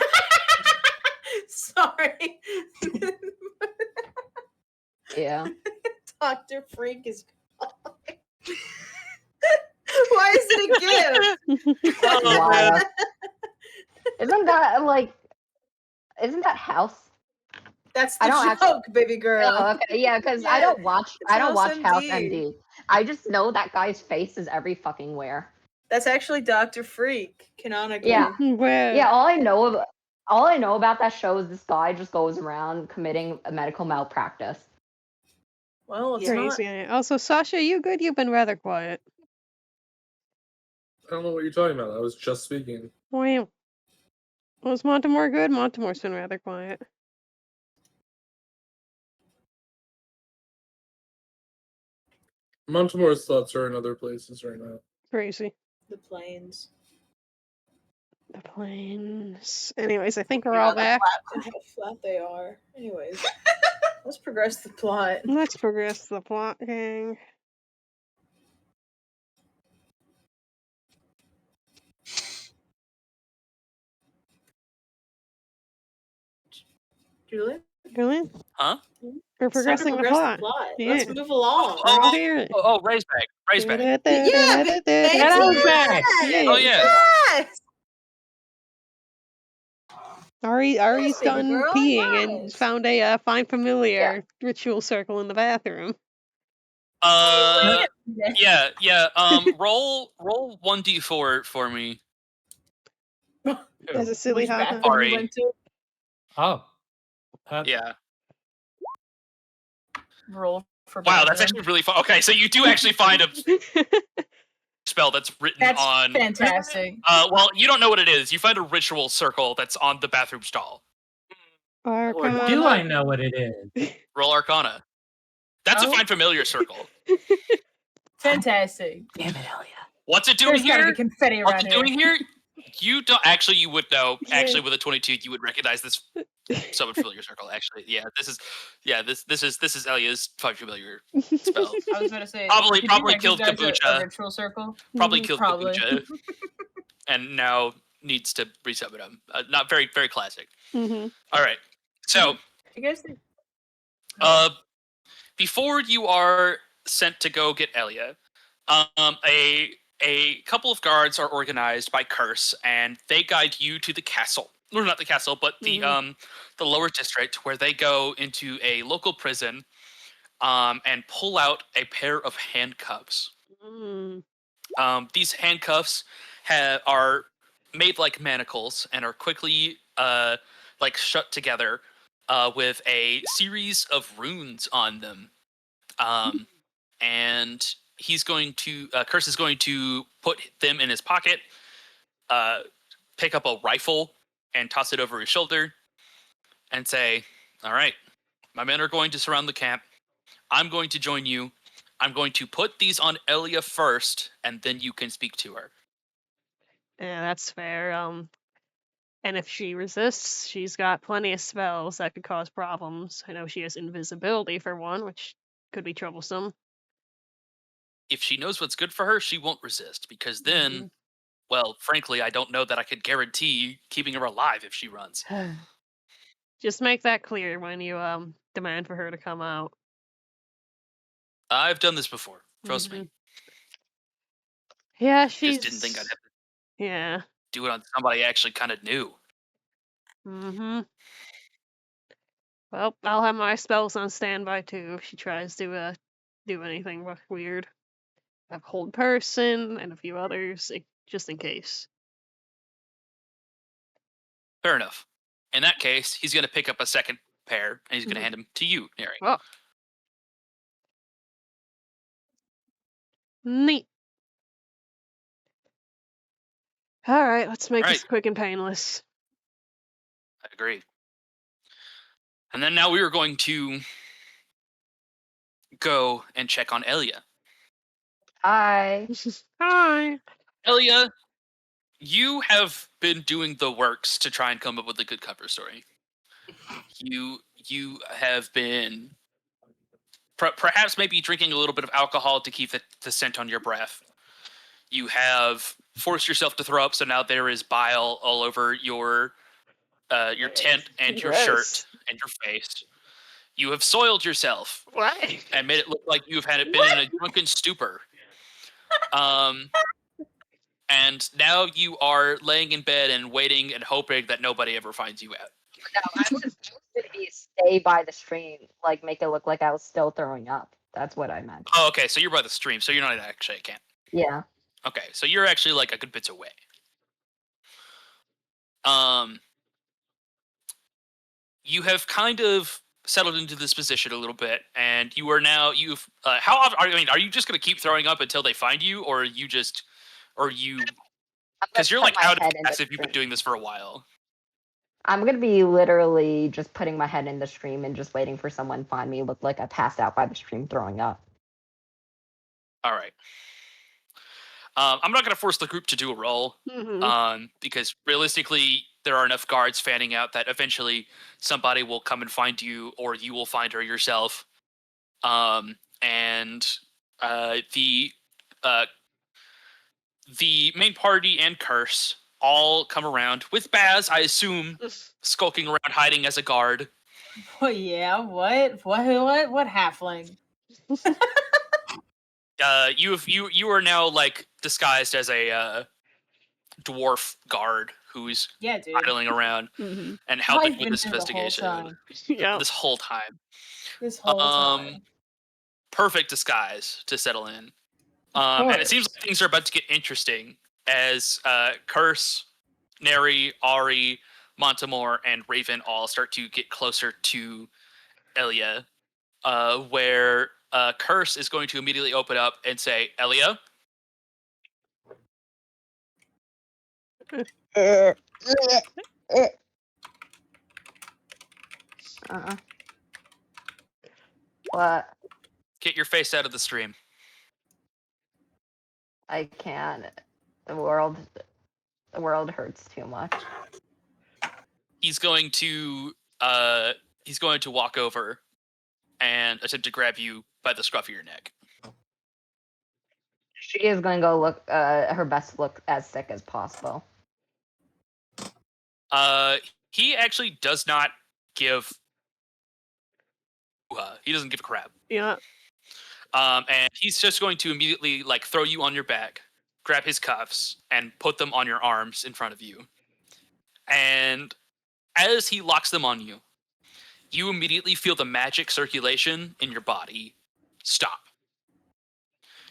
Sorry. Yeah. Dr. Freak is calling. Why is it a gift? Oh, Wild. Isn't that House? That's I the don't joke, baby girl. Oh, okay, yeah, because Yeah, I don't watch House House MD. MD. I just know that guy's face is every fucking where. That's actually Dr. Freak, canonically. Yeah. Well, Yeah, all I know about that show is this guy just goes around committing a medical malpractice. Well, it's not. crazy. Also, Sasha, you good? You've been rather quiet. I don't know what you're talking about. I was just speaking. Wow. Was Montemore good? Montemore's been rather quiet. Montemore's thoughts are in other places right now. Crazy. The planes. The planes. Anyways, I think we're Yeah, all the back. How flat they are. Anyways, let's progress the plot. Let's progress the plot, gang. Julie? Really? Huh? We're It's time to progressing the progress plot. Let's Yeah. move along. Let's hear it. Oh, Ray's back. Ray's back. Yeah, Hello, back. Yeah. Oh yeah. Yes! Ari's Yes, baby done girl, peeing and yes. found a find familiar ritual circle in the bathroom. Yeah. Roll 1d4 for me. As a silly Which hot bathroom Ari. you went to? Oh. Yeah. Roll for Wow, that's bathroom. actually really fun. Okay, so you do actually find a spell that's written That's on. fantastic. Well, you don't know what it is. You find a ritual circle that's on the bathroom stall. Or Arcana. do I know what it is? Roll Arcana. That's a Oh. find familiar circle. Fantastic. Damn it, Elia. What's it doing There's gotta here? be confetti What's around it here. doing here? You don't actually. You would know. Yeah. Actually, with a 22, you would recognize this summon familiar circle. Actually, yeah. This is Elia's find familiar spell. I was gonna say Probably could you killed recognize Kombucha. A ritual circle. Probably killed Probably. Kombucha, and now needs to resummon him. Not very classic. Mm-hmm. All right. So, You guys think? before you are sent to go get Elia, a A couple of guards are organized by Curse, and they guide you to the castle. Or not the castle, but the lower district, where they go into a local prison and pull out a pair of handcuffs. Mm. These handcuffs are made like manacles and are quickly like shut together with a series of runes on them. And he's going to Curse is going to put them in his pocket, pick up a rifle and toss it over his shoulder, and say, "All right, my men are going to surround the camp. I'm going to join you. I'm going to put these on Elia first, and then you can speak to her." Yeah, that's fair. And if she resists, she's got plenty of spells that could cause problems. I know she has invisibility for one, which could be troublesome. If she knows what's good for her, she won't resist, because then, well, frankly, I don't know that I could guarantee keeping her alive if she runs. Just make that clear when you demand for her to come out. I've done this before. Trust me. Yeah, Just didn't think I'd have to Yeah. do it on somebody I actually kind of knew. Well, I'll have my spells on standby too if she tries to do anything weird. I have hold person and a few others just in case. Fair enough. In that case, he's going to pick up a second pair and he's going to hand them to you, Neri. Oh. Neat. All right, let's make this quick and painless. I agree. And then now we are going to go and check on Elia. Hi. Hi. Elia, you have been doing the works to try and come up with a good cover story. You have been perhaps maybe drinking a little bit of alcohol to keep the scent on your breath. You have forced yourself to throw up, so now there is bile all over your tent and your shirt and your face. You have soiled yourself and made it look like you've been in a drunken stupor. And now you are laying in bed and waiting and hoping that nobody ever finds you out. No, I was going to be stay by the stream, like make it look like I was still throwing up. That's what I meant. Oh, okay, so you're by the stream, so you're not actually at camp. Yeah. Okay, so you're actually like a good bit away. You have kind of settled into this position a little bit, and you are now how often are you just going to keep throwing up until they find you, or because you're like out of gas if you've been doing this for a while. I'm gonna be literally just putting my head in the stream and just waiting for someone to find me. Look like I passed out by the stream throwing up. All right. I'm not going to force the group to do a roll, because realistically, there are enough guards fanning out that eventually somebody will come and find you, or you will find her yourself. And the main party and Curse all come around with Baz, I assume, skulking around, hiding as a guard. Oh yeah, what halfling? You are now like disguised as a dwarf guard who's idling around and helping with this investigation. This whole time. Perfect disguise to settle in. And it seems like things are about to get interesting as Curse, Neri, Ari, Montemore, and Raven all start to get closer to Elia, where Curse is going to immediately open up and say, "Elia?" What? Get your face out of the stream. I can't. The world hurts too much. He's going to walk over and attempt to grab you by the scruff of your neck. She is going to go look her best to look as sick as possible. He actually does not give. He doesn't give a crap. Yeah. And he's just going to immediately like throw you on your back, grab his cuffs and put them on your arms in front of you. And as he locks them on you, you immediately feel the magic circulation in your body stop.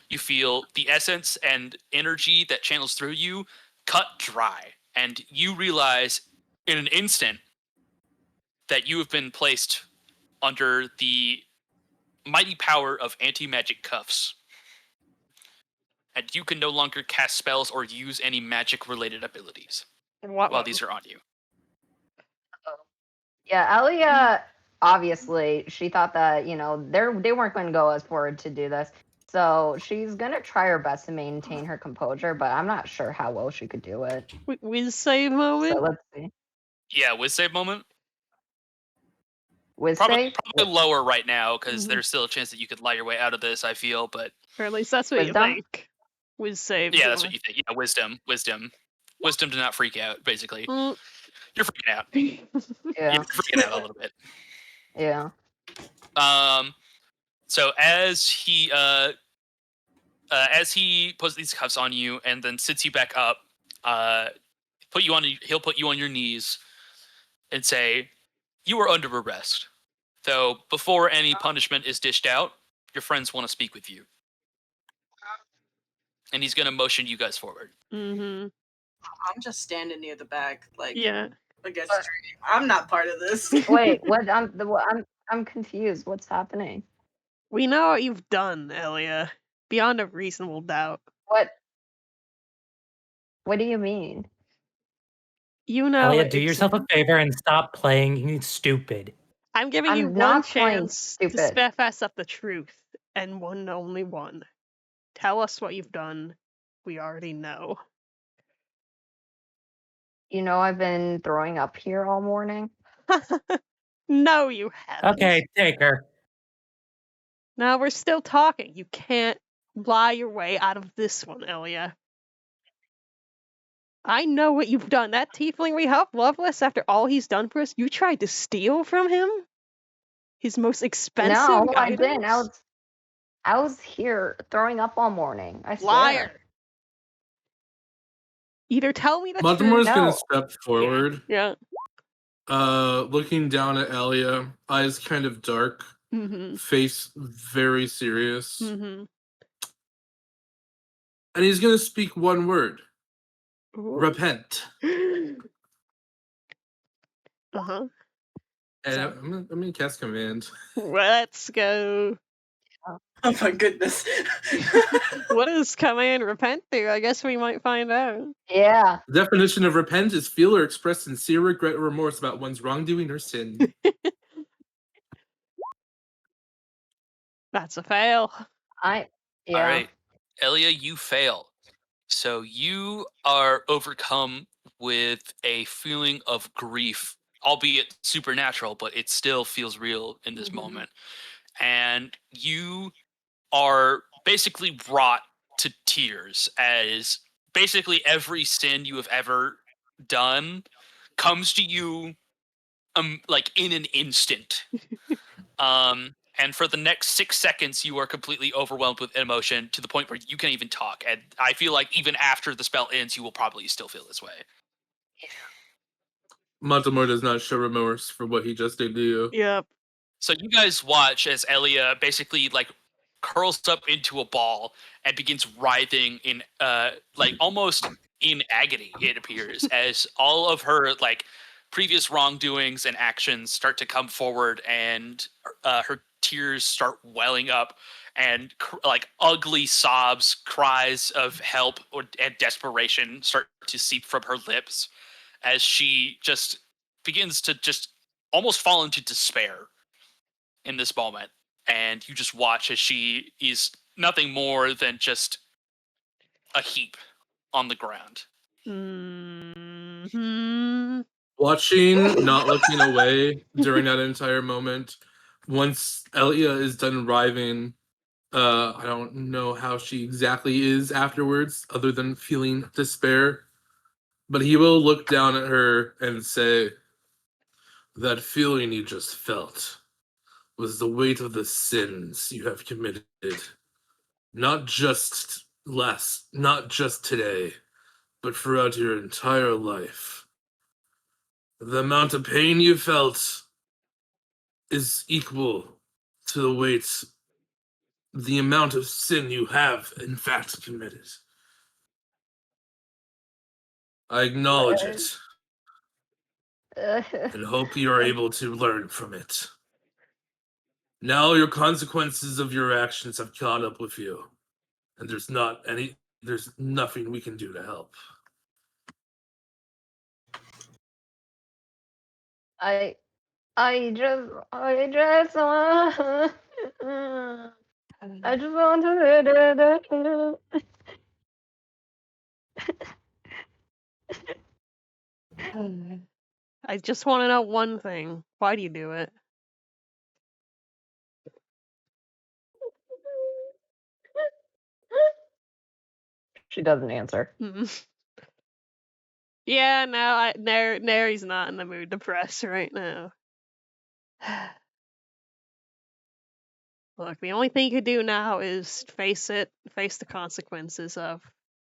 You feel the essence and energy that channels through you cut dry, and you realize in an instant that you have been placed under the mighty power of anti-magic cuffs. And you can no longer cast spells or use any magic-related abilities while these are on you. Yeah, Elia, obviously, she thought that, they weren't going to go as forward to do this. So she's going to try her best to maintain her composure, but I'm not sure how well she could do it. Whiz save moment. So let's see. Yeah, whiz save moment. Whiz Probably save? lower right now because Mhm. there's still a chance that you could lie your way out of this. I feel, but Or at least that's what Wisdom? you think. Whiz save. yeah, that's what you think. Yeah, wisdom to not freak out. Basically, Mm. you're freaking out. Yeah. You're freaking out a little bit. Yeah. So as he puts these cuffs on you and then sits you back up, he'll put you on your knees and say, "You are under arrest. Though before any punishment is dished out, your friends want to speak with you." And he's going to motion you guys forward. Mm-hmm. I'm just standing near the back, like Yeah. against the tree. I'm not part of this. Wait, what? I'm confused. What's happening? We know what you've done, Elia. Beyond a reasonable doubt. What? What do you mean? You know. Elliot, do yourself a favor and stop playing stupid. I'm giving you I'm one not playing chance to stupid. fess up the truth, and one only one. Tell us what you've done. We already know. I've been throwing up here all morning. No, you haven't. Okay, take her. Now we're still talking. You can't lie your way out of this one, Elia. I know what you've done. That tiefling we helped, Loveless, after all he's done for us, you tried to steal from him? His most expensive No, I items? didn't. I was here throwing up all morning. I swear. Liar. Either tell me the Baltimore's truth. gonna No. step forward, Yeah. looking down at Alia, eyes kind of dark, Mm-hmm. face very serious, Mm-hmm. and he's gonna speak one word: Ooh. repent. Uh-huh. And So- I'm gonna cast command. Let's go. Oh my goodness. What does command repent do? I guess we might find out. Yeah. The definition of repent is feel or express sincere regret or remorse about one's wrongdoing or sin. That's a fail. Yeah. All right, Elia, you fail. So you are overcome with a feeling of grief, albeit supernatural, but it still feels real in this Mhm. moment. And you are basically brought to tears as basically every sin you have ever done comes to you like in an instant. And for the next 6 seconds, you are completely overwhelmed with emotion to the point where you can't even talk. And I feel like even after the spell ends, you will probably still feel this way. Baltimore does not show remorse for what he just did to you. Yep. So you guys watch as Elia basically like curls up into a ball and begins writhing in like almost in agony, it appears, as all of her like previous wrongdoings and actions start to come forward, and her tears start welling up, and like ugly sobs, cries of help and desperation start to seep from her lips as she just begins to just almost fall into despair in this moment. And you just watch as she is nothing more than just a heap on the ground. Mm-hmm. Watching, not looking away during that entire moment. Once Elia is done writhing, I don't know how she exactly is afterwards, other than feeling despair. But he will look down at her and say, "That feeling you just felt was the weight of the sins you have committed. Not just less, not just today, but throughout your entire life. The amount of pain you felt is equal to the amount of sin you have, in fact, committed. I acknowledge it and hope you are able to learn from it. Now your consequences of your actions have caught up with you, and there's nothing we can do to help. I just want to. I just want to know one thing. Why do you do it? She doesn't answer. Yeah, no, Nary's not in the mood to press right now. Look, the only thing you could do now is face the consequences of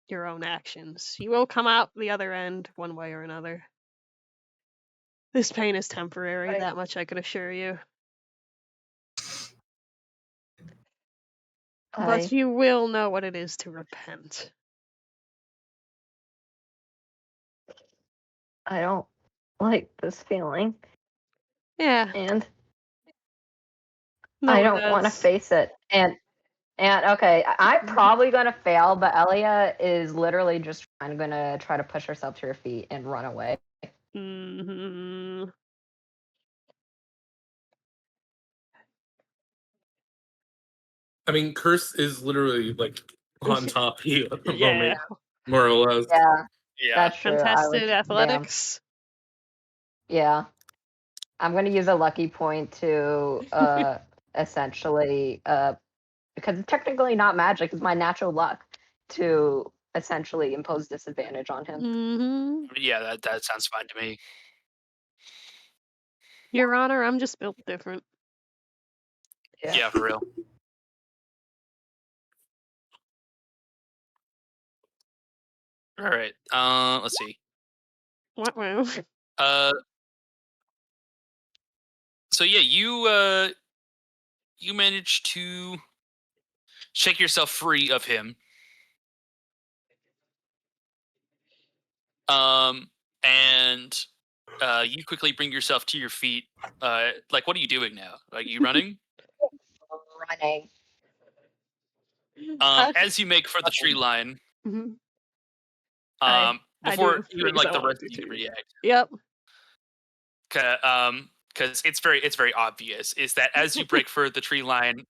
your own actions. You will come out the other end one way or another. This pain is temporary, that much I can assure you. But you will know what it is to repent. I don't like this feeling. Yeah. And no I one don't want to does. face it. And okay, I'm probably gonna fail, but Elia is literally just gonna try to push herself to her feet and run away. Mm-hmm. I mean, Curse is literally like on top of you at the Yeah. moment, more or less. Yeah, Yeah. that's true. Contested athletics. Yeah. I'm gonna use a lucky point to essentially because it's technically not magic, it's my natural luck to essentially impose disadvantage on him. Mm-hmm. Yeah, that sounds fine to me. Your Honor, I'm just built different. Yeah, for real. All right. Let's see. What? So yeah, you managed to shake yourself free of him. And you quickly bring yourself to your feet. Like, what are you doing now? Like, you running? Running. As you make for the tree line, Mm-hmm. before I even like the rest of you can react. Yep. Because it's very obvious is that as you break for the tree line,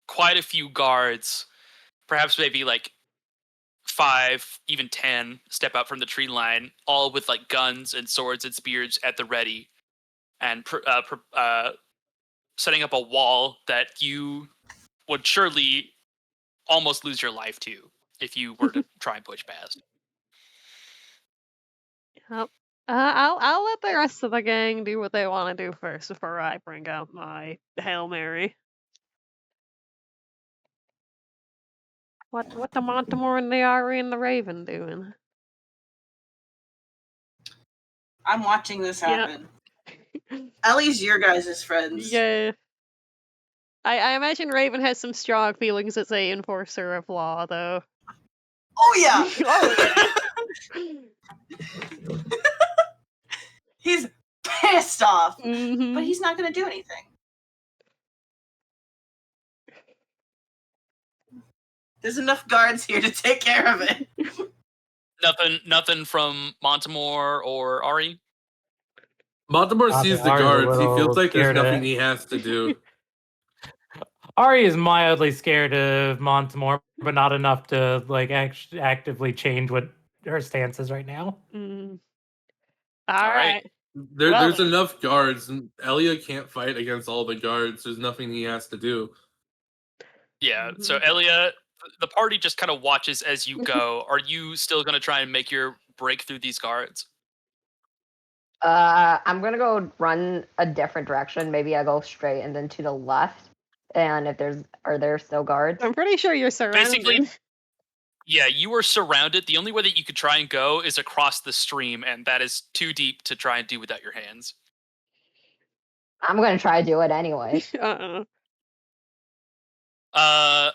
quite a few guards, perhaps maybe like 5, even 10, step out from the tree line, all with like guns and swords and spears at the ready, and setting up a wall that you would surely almost lose your life to if you were to try and push past. Yep. I'll let the rest of the gang do what they want to do first before I bring out my Hail Mary. What the Montemore and the Ari and the Raven doing? I'm watching this Yep. happen. Ellie's your guys' friends. Yeah. I imagine Raven has some strong feelings as a enforcer of law, though. Oh yeah. Oh yeah. He's pissed off, Mm-hmm. but he's not going to do anything. There's enough guards here to take care of it. Nothing from Montemore or Ari. Montemore sees the Ari's a guards. He little feels like there's scared of nothing it. he has to do. Ari is mildly scared of Montemore, but not enough to like actively change what her stance is right now. Mm. All All right. right. There's enough guards, and Elia can't fight against all the guards. There's nothing he has to do. Yeah. So Elia, the party just kind of watches as you go. Are you still going to try and make your break through these guards? I'm gonna go run a different direction. Maybe I go straight and then to the left. And if are there still guards? I'm pretty sure you're surrounded. Basically, Yeah, you are surrounded. The only way that you could try and go is across the stream, and that is too deep to try and do without your hands. I'm gonna try to do it anyways. Uh-uh.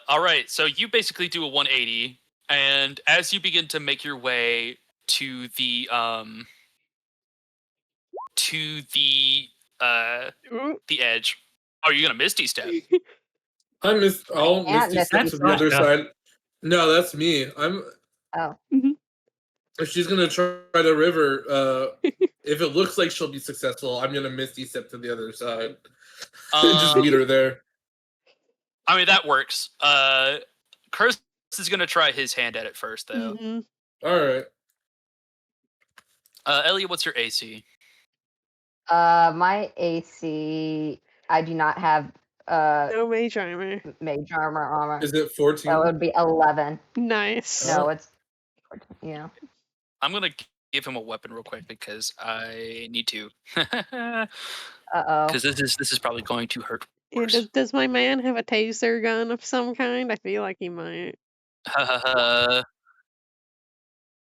All right. So you basically do a 180, and as you begin to make your way to the Ooh. the edge, are you gonna Misty Step? I'll can't Misty miss step it. to the other That's side. No, that's me. Oh, If she's gonna try the river, if it looks like she'll be successful, I'm gonna Misty step to the other side. And just meet her there. I mean, that works. Curse is gonna try his hand at it first, though. Mhm. Alright. Elliot, what's your AC? my AC. I do not have No mage armor. mage armor. Is it So 14? it would be 11. Nice. No, it's yeah. I'm gonna give him a weapon real quick because I need to. Uh-oh. Because this is probably going to hurt Yeah, worse. does my man have a taser gun of some kind? I feel like he might.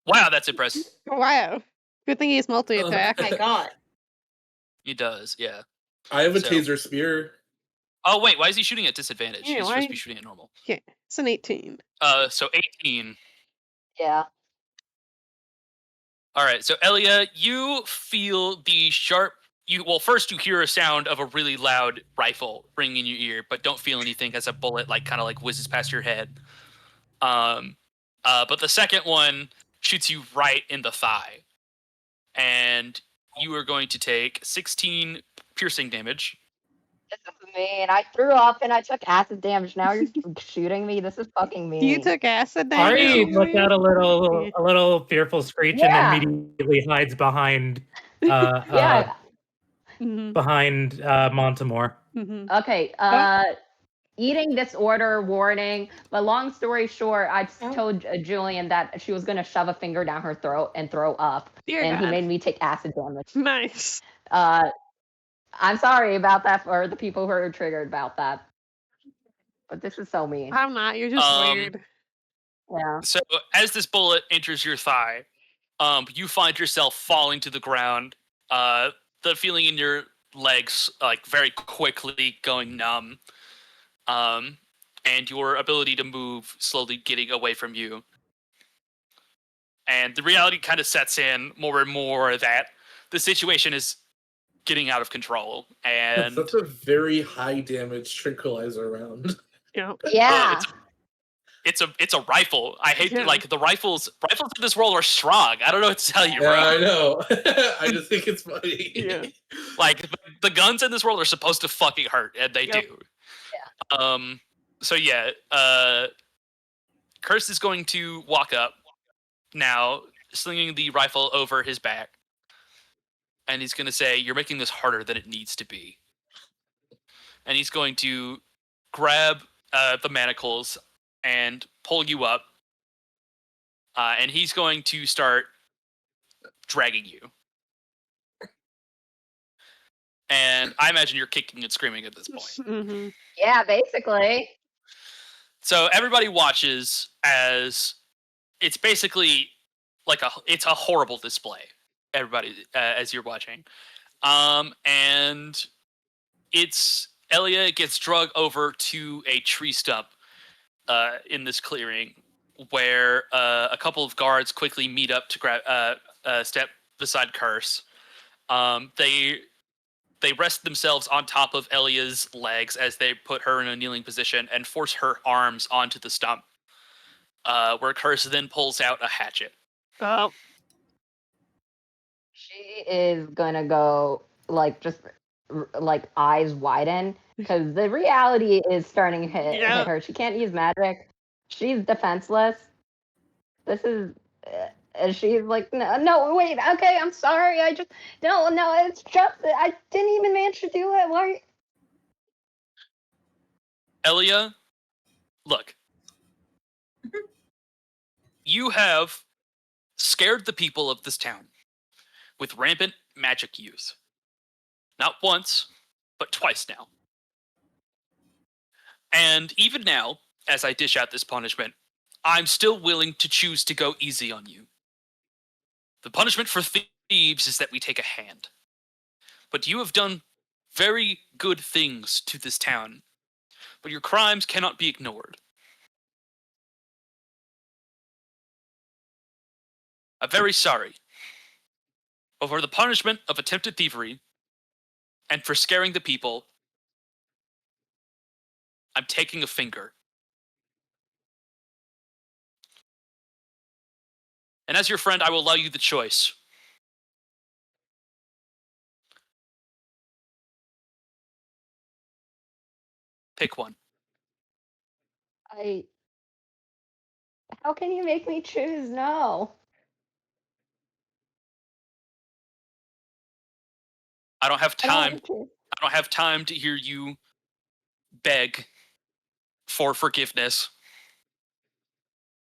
Wow, that's impressive. Wow. Good thing he's multi-attack. Oh my god. He does, yeah. I have a So- taser spear. Oh wait, why is he shooting at disadvantage? Yeah, He's supposed to why- be shooting at normal. Yeah, it's an 18. So 18. Yeah. All right, so Elia, you feel the sharp. First you hear a sound of a really loud rifle ringing in your ear, but don't feel anything as a bullet kind of whizzes past your head. But the second one shoots you right in the thigh, and you are going to take 16 piercing damage. This is mean. I threw up and I took acid damage. Now you're shooting me. This is fucking mean. You took acid damage? know. Ari lets out a Yeah. little fearful screech Yeah. and immediately hides behind Yeah. Mhm. behind Montemore. Mhm. Okay. Eating disorder warning. But long story short, I just told Julian that she was gonna shove a finger down her throat and throw up, Dear and he God. made me take acid damage. Nice. I'm sorry about that for the people who are triggered about that. But this is so mean. I'm not. You're just weird. Yeah. So as this bullet enters your thigh, you find yourself falling to the ground. The feeling in your legs very quickly going numb. And your ability to move slowly getting away from you. And the reality kind of sets in more and more that the situation is getting out of control. And That's a very high damage tranquilizer round. Yeah. Yeah. it's a rifle. I hate Yeah. the rifles in this world are strong. I don't know what to tell you, Yeah, bro. I know. I just think it's funny. Yeah. The guns in this world are supposed to fucking hurt, and they Yep. do. So yeah, Curse is going to walk up now, slinging the rifle over his back, and he's going to say, "You're making this harder than it needs to be." And he's going to grab the manacles and pull you up, and he's going to start dragging you. And I imagine you're kicking and screaming at this point. Mhm. Yeah, basically. So everybody watches as it's basically it's a horrible display. Everybody, as you're watching, and it's Elia gets drug over to a tree stump in this clearing, where a couple of guards quickly meet up to grab step beside Curse. They rest themselves on top of Elia's legs as they put her in a kneeling position and force her arms onto the stump, where Curse then pulls out a hatchet. Oh. She is gonna go just eyes widen because the reality is starting to hit her. She can't use magic. She's defenseless. This is. And she's like, no, wait, okay, I'm sorry. I just, no, it's just, I didn't even manage to do it. Why? Elia, look. You have scared the people of this town with rampant magic use. Not once, but twice now. And even now, as I dish out this punishment, I'm still willing to choose to go easy on you. The punishment for thieves is that we take a hand. But you have done very good things to this town. But your crimes cannot be ignored. I'm very sorry. But for the punishment of attempted thievery and for scaring the people, I'm taking a finger. And as your friend, I will allow you the choice. Pick one. How can you make me choose? No. I don't have I don't time. want to choose. I don't have time to hear you beg for forgiveness.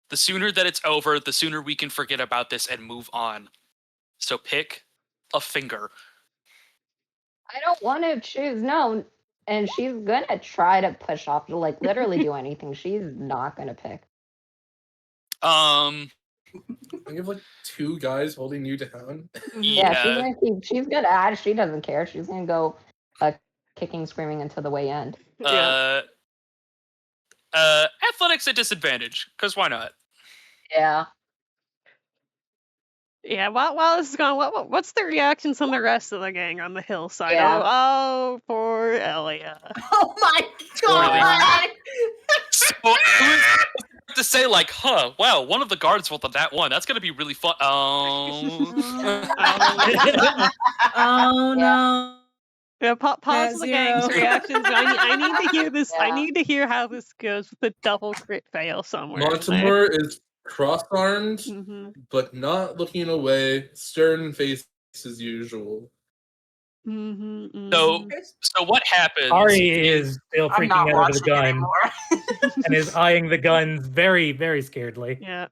The sooner that it's over, the sooner we can forget about this and move on. So pick a finger. I don't want to choose. No. And she's gonna try to push off to like literally do anything. She's not gonna pick. Um, You have like two guys holding you down. Yeah, yeah. she's gonna add. She doesn't care. She's gonna go kicking, screaming until the way end. Yeah. Athletics at disadvantage, because why not? Yeah. Yeah, while this is going, what's the reactions from the rest of the gang on the hillside? Yeah. Oh, poor Elia. Oh my god! So I was to say like, wow, one of the guards rolled on that one. That's gonna be really fun. Oh no. Yeah, pause At the gang's zero. reactions. I need to hear this. I Yeah. need to hear how this goes with a double crit fail somewhere. Mortimer is cross-armed, Mm-hmm. but not looking away, stern face as usual. Mm-hmm, So what happens? Ari is still I'm freaking not out over the watching gun anymore. and is eyeing the guns very, very scaredly. Yeah.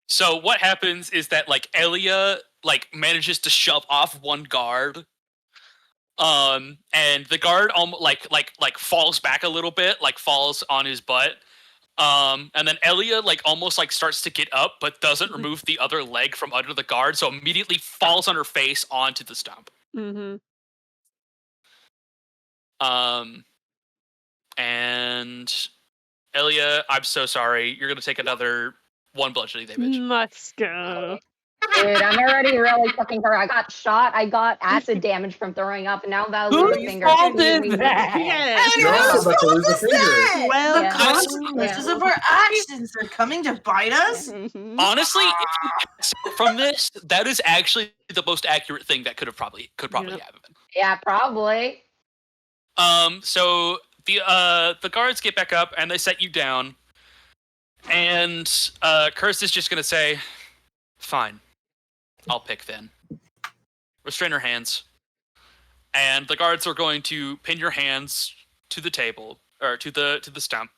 So what happens is that like Elia like manages to shove off one guard. And the guard like falls back a little bit, like falls on his butt. And then Elia like almost like starts to get up, but doesn't remove the other leg from under the guard, so immediately falls on her face onto the stump. Mm-hmm. And Elia, I'm so sorry. You're gonna take another one bludgeoning damage. Let's go. Dude, I'm already really fucking hurt. I got shot. I got acid damage from throwing up, and now that lose a finger. fault Please, is we- that? Yeah. You're also about to lose a finger. Well, Yeah. Consequences of our actions are coming to bite us. Mhm. Honestly, if you pass from this, that is actually the most accurate thing that could probably Yep. happen. Yeah, probably. So the guards get back up and they set you down, and Curse is just gonna say, "Fine, I'll pick then." Restrain her hands, and the guards are going to pin your hands to the table or to the stump,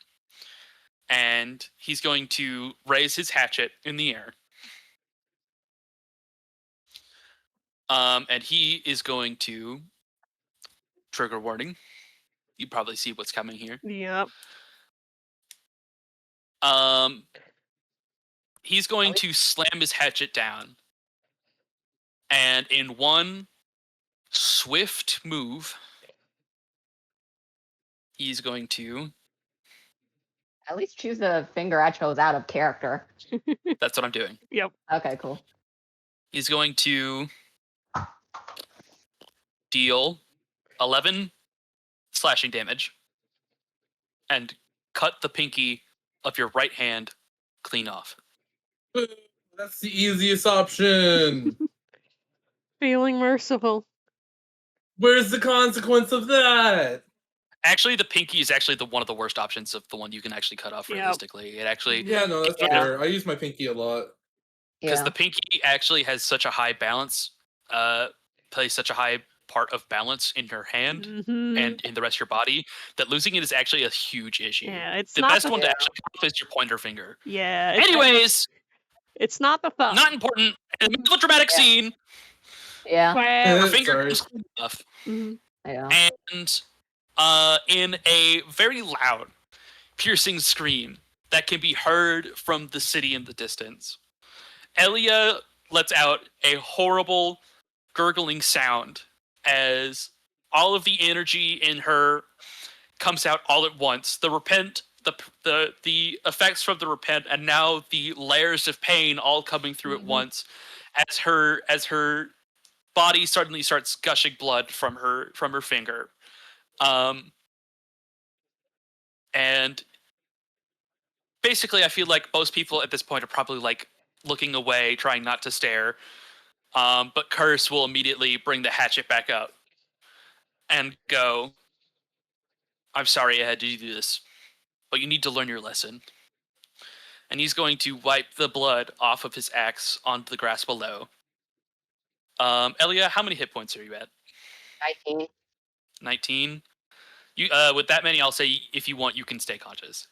and he's going to raise his hatchet in the air. And he is going to trigger warning. You probably see what's coming here. Yep. He's going to slam his hatchet down, and in one swift move, he's going to. At least choose the finger I chose out of character. That's what I'm doing. Yep. Okay, cool. He's going to deal 11 slashing damage and cut the pinky of your right hand clean off. That's the easiest option. Feeling merciful. Where's the consequence of that? Actually, the pinky is actually one of the worst options of the one you can actually cut off Yep. realistically. It actually, Yeah, no, that's Yeah. fair. I use my pinky a lot. because Yeah. the pinky actually has such a high balance, plays such a high part of balance in your hand Mhm. and in the rest of your body, that losing it is actually a huge issue. Yeah, it's The not best the, one to actually cut off is your pointer finger. Yeah. Anyways, it's not the thumb. not important. In the middle of a dramatic Yeah. scene, Yeah. Well, her finger Sorry. comes clean enough, mhm. Yeah. and in a very loud, piercing scream, that can be heard from the city in the distance. Elia lets out a horrible gurgling sound as all of the energy in her comes out all at once. The effects from the repent, and now the layers of pain all coming through at once, as her body suddenly starts gushing blood from her finger, and basically, I feel like most people at this point are probably like looking away, trying not to stare. But Curse will immediately bring the hatchet back up and go, "I'm sorry I had to do this, but you need to learn your lesson." And he's going to wipe the blood off of his axe onto the grass below. Elia, how many hit points are you at? 19. 19. You with that many, I'll say if you want, you can stay conscious.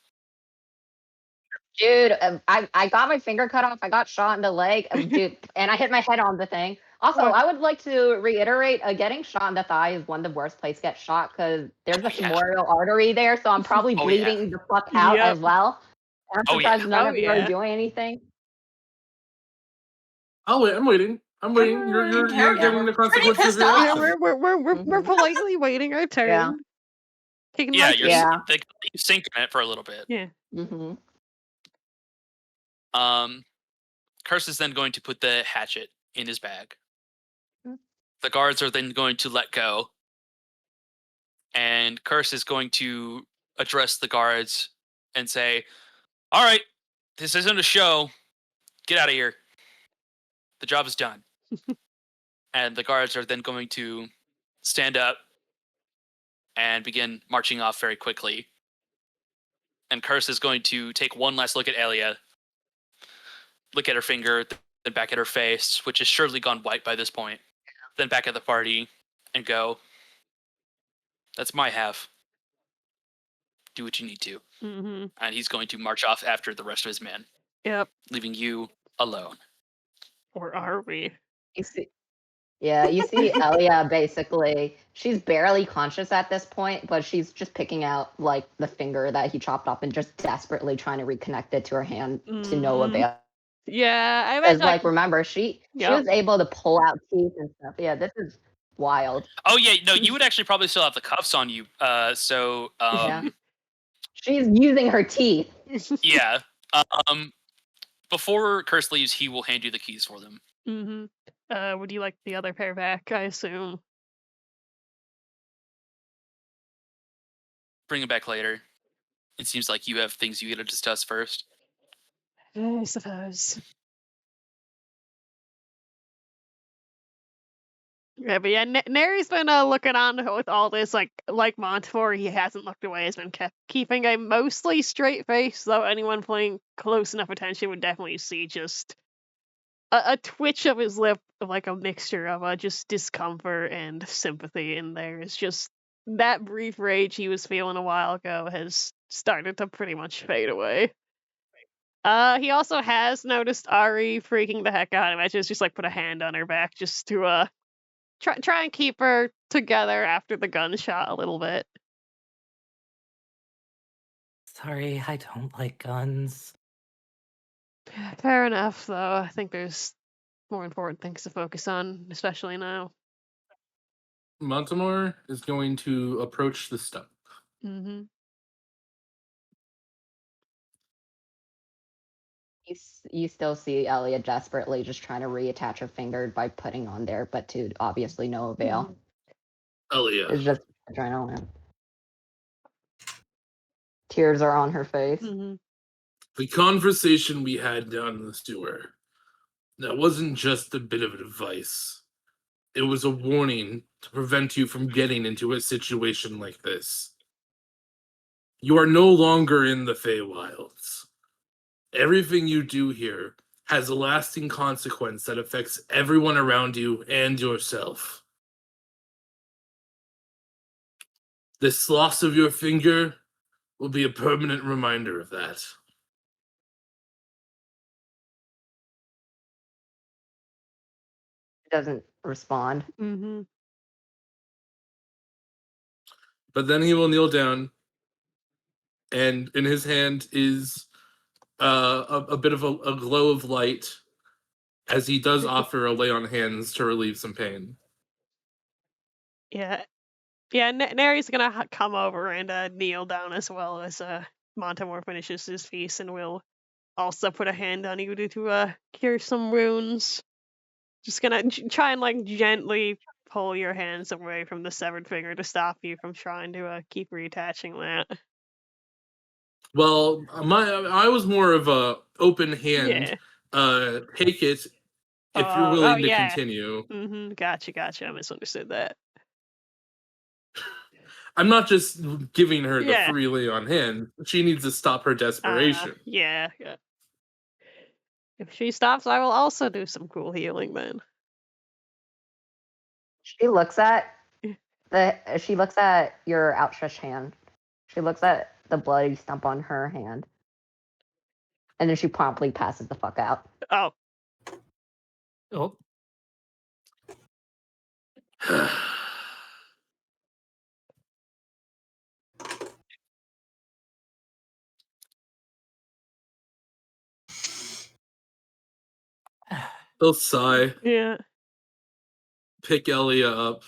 Dude, I got my finger cut off. I got shot in the leg, dude, and I hit my head on the thing. Also, I would like to reiterate, getting shot in the thigh is one of the worst places to get shot because there's a femoral artery there, so I'm probably bleeding the fuck out as well. I'm surprised none of you are doing anything. I'll wait. I'm waiting. I'm waiting. You're getting the consequences of your actions. We're politely waiting our turn. Yeah. Taking Yeah, my you're turn. they syncing it for a little bit. Yeah. Mm-hmm. Curse is then going to put the hatchet in his bag. The guards are then going to let go. And Curse is going to address the guards and say, "All right, this isn't a show. Get out of here. The job is done." And the guards are then going to stand up and begin marching off very quickly. And Curse is going to take one last look at Elia, look at her finger, then back at her face, which has surely gone white by this point, then back at the party, and go, "That's my half. Do what you need to." Mm-hmm. And he's going to march off after the rest of his men. Yep. Leaving you alone. Or are we? You see, you see Elia basically, she's barely conscious at this point, but she's just picking out like the finger that he chopped off and just desperately trying to reconnect it to her hand to no avail. Yeah, I Because imagine. remember, she was able to pull out teeth and stuff. Yeah, this is wild. Oh yeah, no, you would actually probably still have the cuffs on you. Yeah. She's using her teeth. Yeah. Before Curse leaves, he will hand you the keys for them. Mm-hmm. Would you like the other pair back? I assume. Bring them back later. It seems like you have things you got to discuss first. I suppose. Yeah, but yeah, Neri's been looking on with all this, like Montefiore, he hasn't looked away, has been keeping a mostly straight face, though anyone paying close enough attention would definitely see just a twitch of his lip, like a mixture of just discomfort and sympathy in there. It's just that brief rage he was feeling a while ago has started to pretty much fade away. He also has noticed Ari freaking the heck out. I imagine it's just like put a hand on her back just to try and keep her together after the gunshot a little bit. Sorry, I don't like guns. Fair enough, though. I think there's more important things to focus on, especially now. Montemore is going to approach the stump. Mm-hmm. You still see Elia desperately just trying to reattach her finger by putting on there, but to obviously no avail. Elia. It's just adrenaline. Tears are on her face. Mm-hmm. The conversation we had down in the sewer, that wasn't just a bit of advice. It was a warning to prevent you from getting into a situation like this. You are no longer in the Feywilds. Everything you do here has a lasting consequence that affects everyone around you and yourself. This loss of your finger will be a permanent reminder of that. Doesn't respond. Mm-hmm. But then he will kneel down, and in his hand is a bit of a glow of light as he does offer a lay on hands to relieve some pain. Yeah. Yeah, Neri's gonna come over and kneel down as well as Montemore finishes his feast, and will also put a hand on you to cure some wounds. Just gonna try and like gently pull your hands away from the severed finger to stop you from trying to keep reattaching that. Well, I was more of a open hand. Yeah. Take it if you're willing to yeah. continue. Gotcha. I misunderstood that. I'm not just giving her the Yeah. free lay on hand. She needs to stop her desperation. Yeah. If she stops, I will also do some cool healing then. She looks at your outstretched hand. She looks at the bloody stump on her hand. And then she promptly passes the fuck out. Oh. Oh. He'll sigh, Yeah. pick Elia up,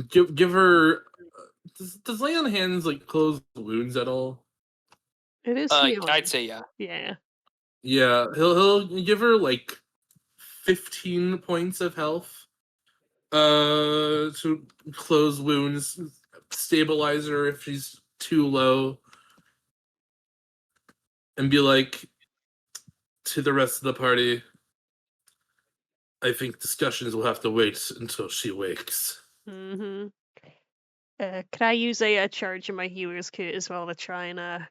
give her. Does lay on hands like close wounds at all? It is healing. I'd say yeah. Yeah. Yeah, he'll give her like 15 points of health. To close wounds, stabilize her if she's too low, and be like to the rest of the party, I think discussions will have to wait until she wakes. Mm-hmm. Could I use a charge in my healer's kit as well to try and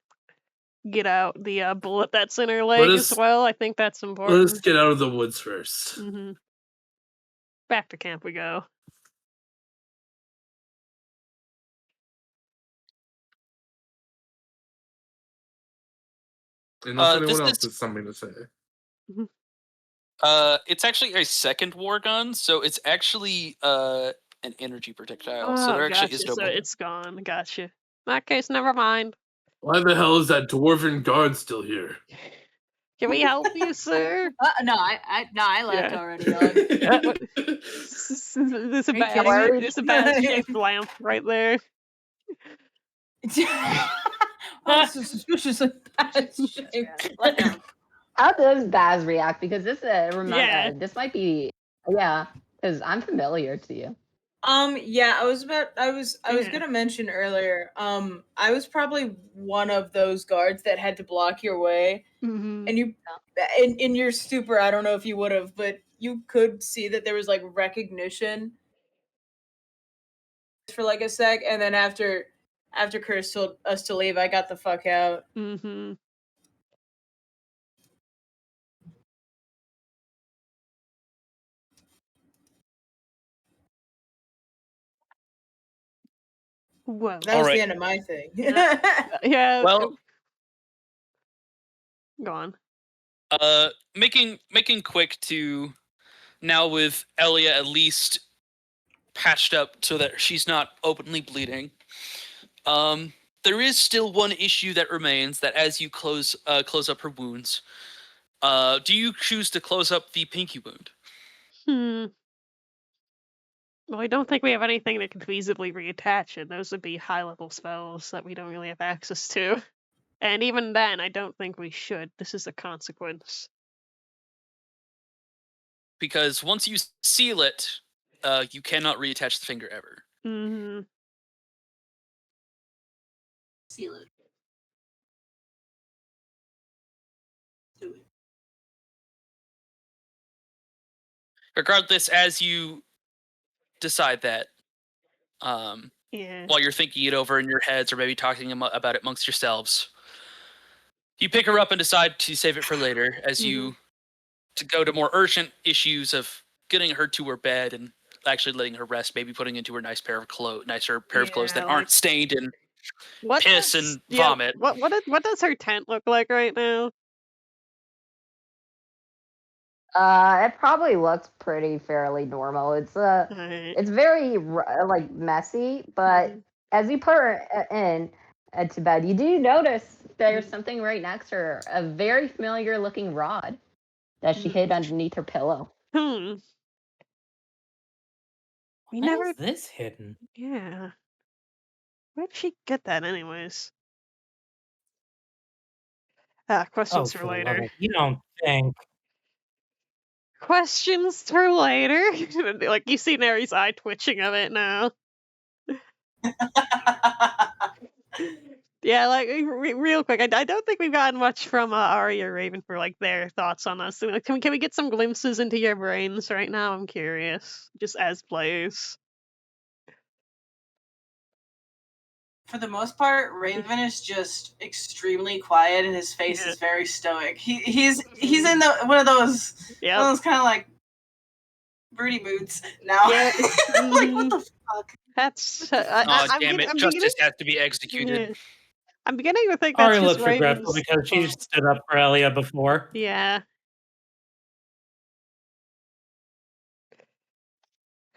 get out the bullet that's in her leg as well? I think that's important. Let us get out of the woods first. Mm-hmm. Back to camp we go. Unless anyone else has something to say. It's actually a second war gun, so it's actually an energy projectile. So there actually is no so it's gone. Gotcha. In that case, never mind. Why the hell is that dwarven guard still here? Can we help you, sir? No, I left already. There's a bad shaped lamp right there. Oh, this is suspiciously bad shaped lamp. How does Baz react? Because this this might be because I'm familiar to you. Yeah, I was gonna mention earlier. I was probably one of those guards that had to block your way, and you, in your stupor, I don't know if you would have, but you could see that there was like recognition for like a sec, and then after Chris told us to leave, I got the fuck out. Mm-hmm. Well, that was the end of my thing. Yeah. Well, go on. Making quick to now with Elia at least patched up so that she's not openly bleeding. There is still one issue that remains, that as you close up her wounds, do you choose to close up the pinky wound? Well, I don't think we have anything that can feasibly reattach it. Those would be high-level spells that we don't really have access to. And even then, I don't think we should. This is a consequence. Because once you seal it, you cannot reattach the finger ever. Mm-hmm. Seal it. Do it. Regardless, as you decide that, while you're thinking it over in your heads or maybe talking about it amongst yourselves, you pick her up and decide to save it for later as you to go to more urgent issues of getting her to her bed and actually letting her rest, maybe putting into her nicer pair of clothes that aren't stained in piss and vomit. What does her tent look like right now? It probably looks pretty fairly normal. It's it's very like messy, but as you put her in, to bed. You do notice there's something right next to her, a very familiar looking rod that she hid underneath her pillow. We Why never. is this hidden? Yeah. Where did she get that, anyways? Oh, Questions for for the love later. of you don't think. Questions for later. Like you see Neri's eye twitching of it now. Yeah, like real quick, I don't think we've gotten much from Ari or Raven for like their thoughts on us. So, can we get some glimpses into your brains right now? I'm curious, just as players. For the most part, Raven is just extremely quiet, and his face Yeah. is very stoic. He's in one of those kind of like broody moods now. Yeah. Like what the fuck? That's. Damn it! Justice has to be executed. Yeah. I'm beginning to think that's Ari just looks regretful Raven's because she fault. stood up for Elia before. Yeah.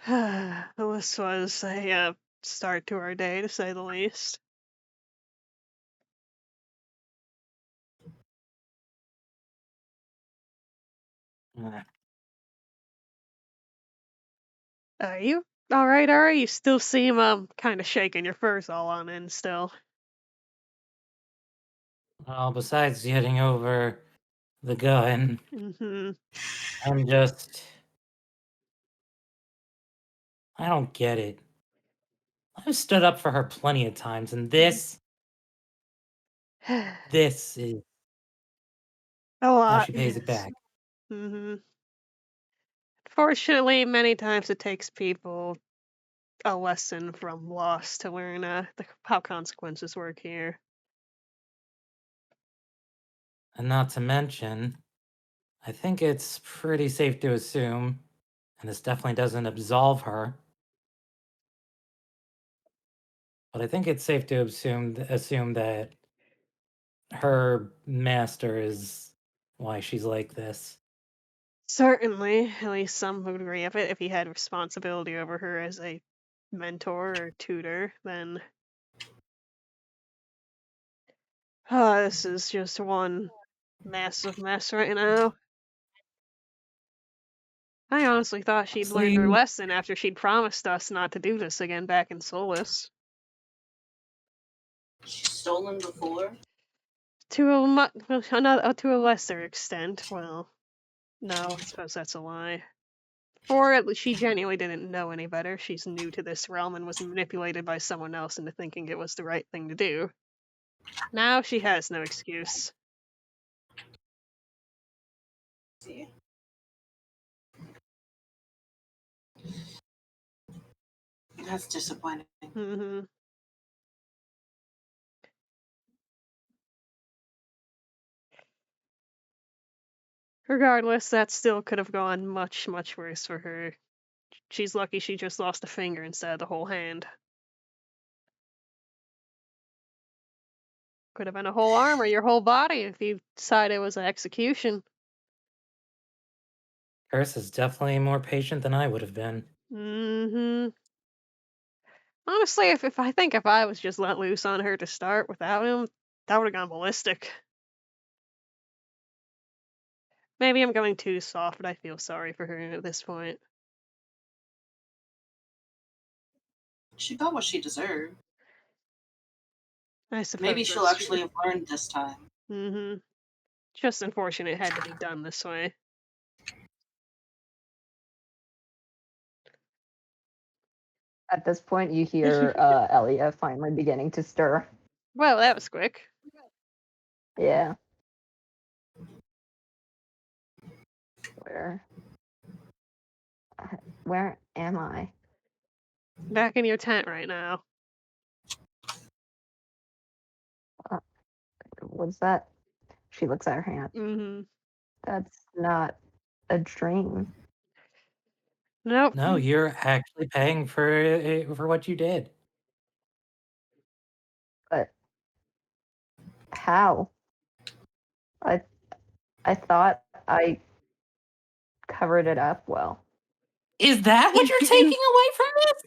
This was a start to our day, to say the least. Are you all right, Ari? You still seem kind of shaking. Your fur's all on end still. Well, besides getting over the gun, I'm just. I don't get it. I've stood up for her plenty of times, and this is A how lot. she pays it back. Fortunately, many times it takes people a lesson from loss to learn how consequences work here. And not to mention, I think it's pretty safe to assume, and this definitely doesn't absolve her, but I think it's safe to assume that her master is why she's like this. Certainly, at least some would agree of it. If he had responsibility over her as a mentor or tutor, then this is just one massive mess right now. I honestly thought she'd learned her lesson after she'd promised us not to do this again back in Solus. She's stolen before? To a lesser extent. Well, no, I suppose that's a lie. Or at least she genuinely didn't know any better. She's new to this realm and was manipulated by someone else into thinking it was the right thing to do. Now she has no excuse. See? That's disappointing. Regardless, that still could have gone much, much worse for her. She's lucky she just lost a finger instead of the whole hand. Could have been a whole arm or your whole body if you decided it was an execution. Curse is definitely more patient than I would have been. Honestly, if I was just let loose on her to start without him, that would have gone ballistic. Maybe I'm going too soft, but I feel sorry for her at this point. She got what she deserved. I suppose maybe she'll actually have learned this time. Just unfortunate it had to be done this way. At this point, you hear Elia finally beginning to stir. Well, that was quick. Yeah. Where am I? Back in your tent right now. What's that? She looks at her hand. That's not a dream. Nope. No, you're actually paying for what you did. But how? I thought I covered it up well. Is that what you're taking away from this?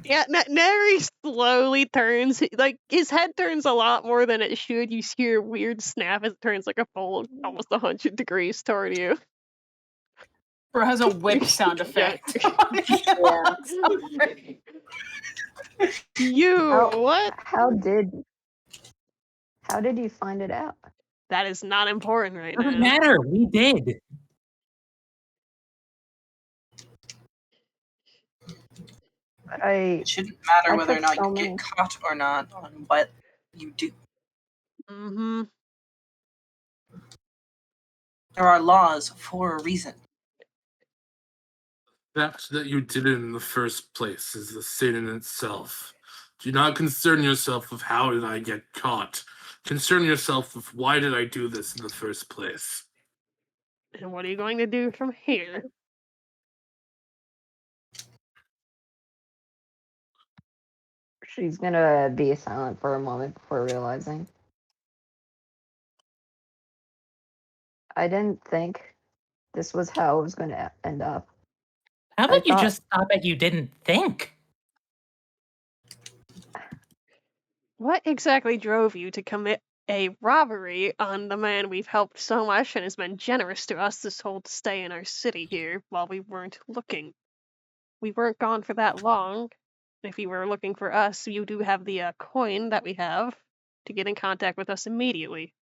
Yeah, Neri slowly turns, like, his head turns a lot more than it should. You hear a weird snap as it turns like a full, almost 100 degrees toward you. Bro has a whip sound effect. Yeah. You, what? How did you find it out? That is not important right Doesn't now. matter. We did. But It shouldn't matter I whether or took not so you many. get caught or not on what you do. Mm-hmm. There are laws for a reason. The fact that you did it in the first place is a sin in itself. Do not concern yourself with how did I get caught. Concern yourself with why did I do this in the first place. And what are you going to do from here? She's gonna be silent for a moment before realizing. I didn't think this was how it was gonna end up. How about you thought- just stop at you didn't think? What exactly drove you to commit a robbery on the man we've helped so much and has been generous to us this whole stay in our city here while we weren't looking? We weren't gone for that long. If you were looking for us, you do have the coin that we have to get in contact with us immediately.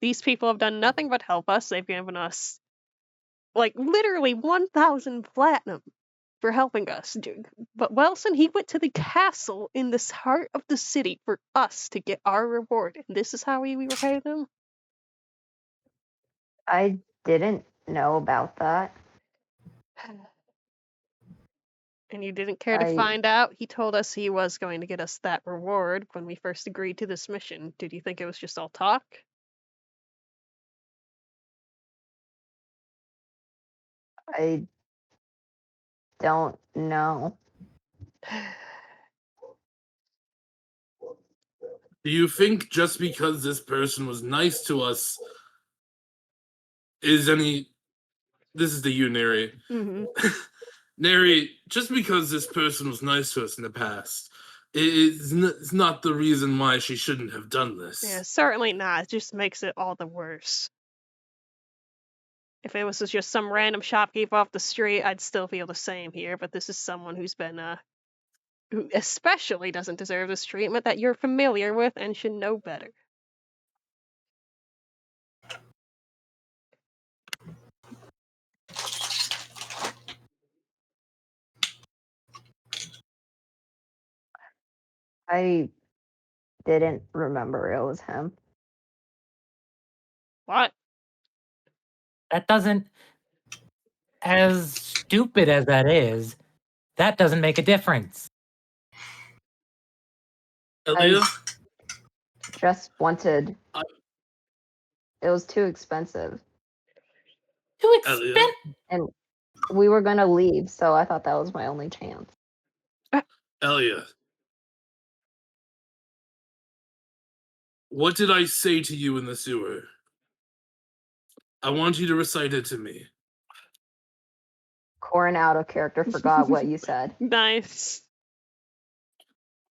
These people have done nothing but help us. They've given us, like, literally 1,000 platinum for helping us. But Wilson, he went to the castle in this heart of the city for us to get our reward. And this is how we repay them? I didn't know about that. And you didn't care to find out? He told us he was going to get us that reward when we first agreed to this mission. Did you think it was just all talk? I don't know. Do you think just because this person was nice to us is any... This is the you, Neri. Mm-hmm. Neri, just because this person was nice to us in the past, it's not the reason why she shouldn't have done this. Yeah, certainly not. It just makes it all the worse. If it was just some random shopkeeper off the street, I'd still feel the same here, but this is someone who's been, who especially doesn't deserve this treatment that you're familiar with and should know better. I didn't remember it was him. What? That doesn't, as stupid as that is, that doesn't make a difference. Elia? Just wanted. It was too expensive. Too expensive? And we were gonna leave, so I thought that was my only chance. Elia. What did I say to you in the sewer? I want you to recite it to me. Corin out of character forgot what you said. Nice.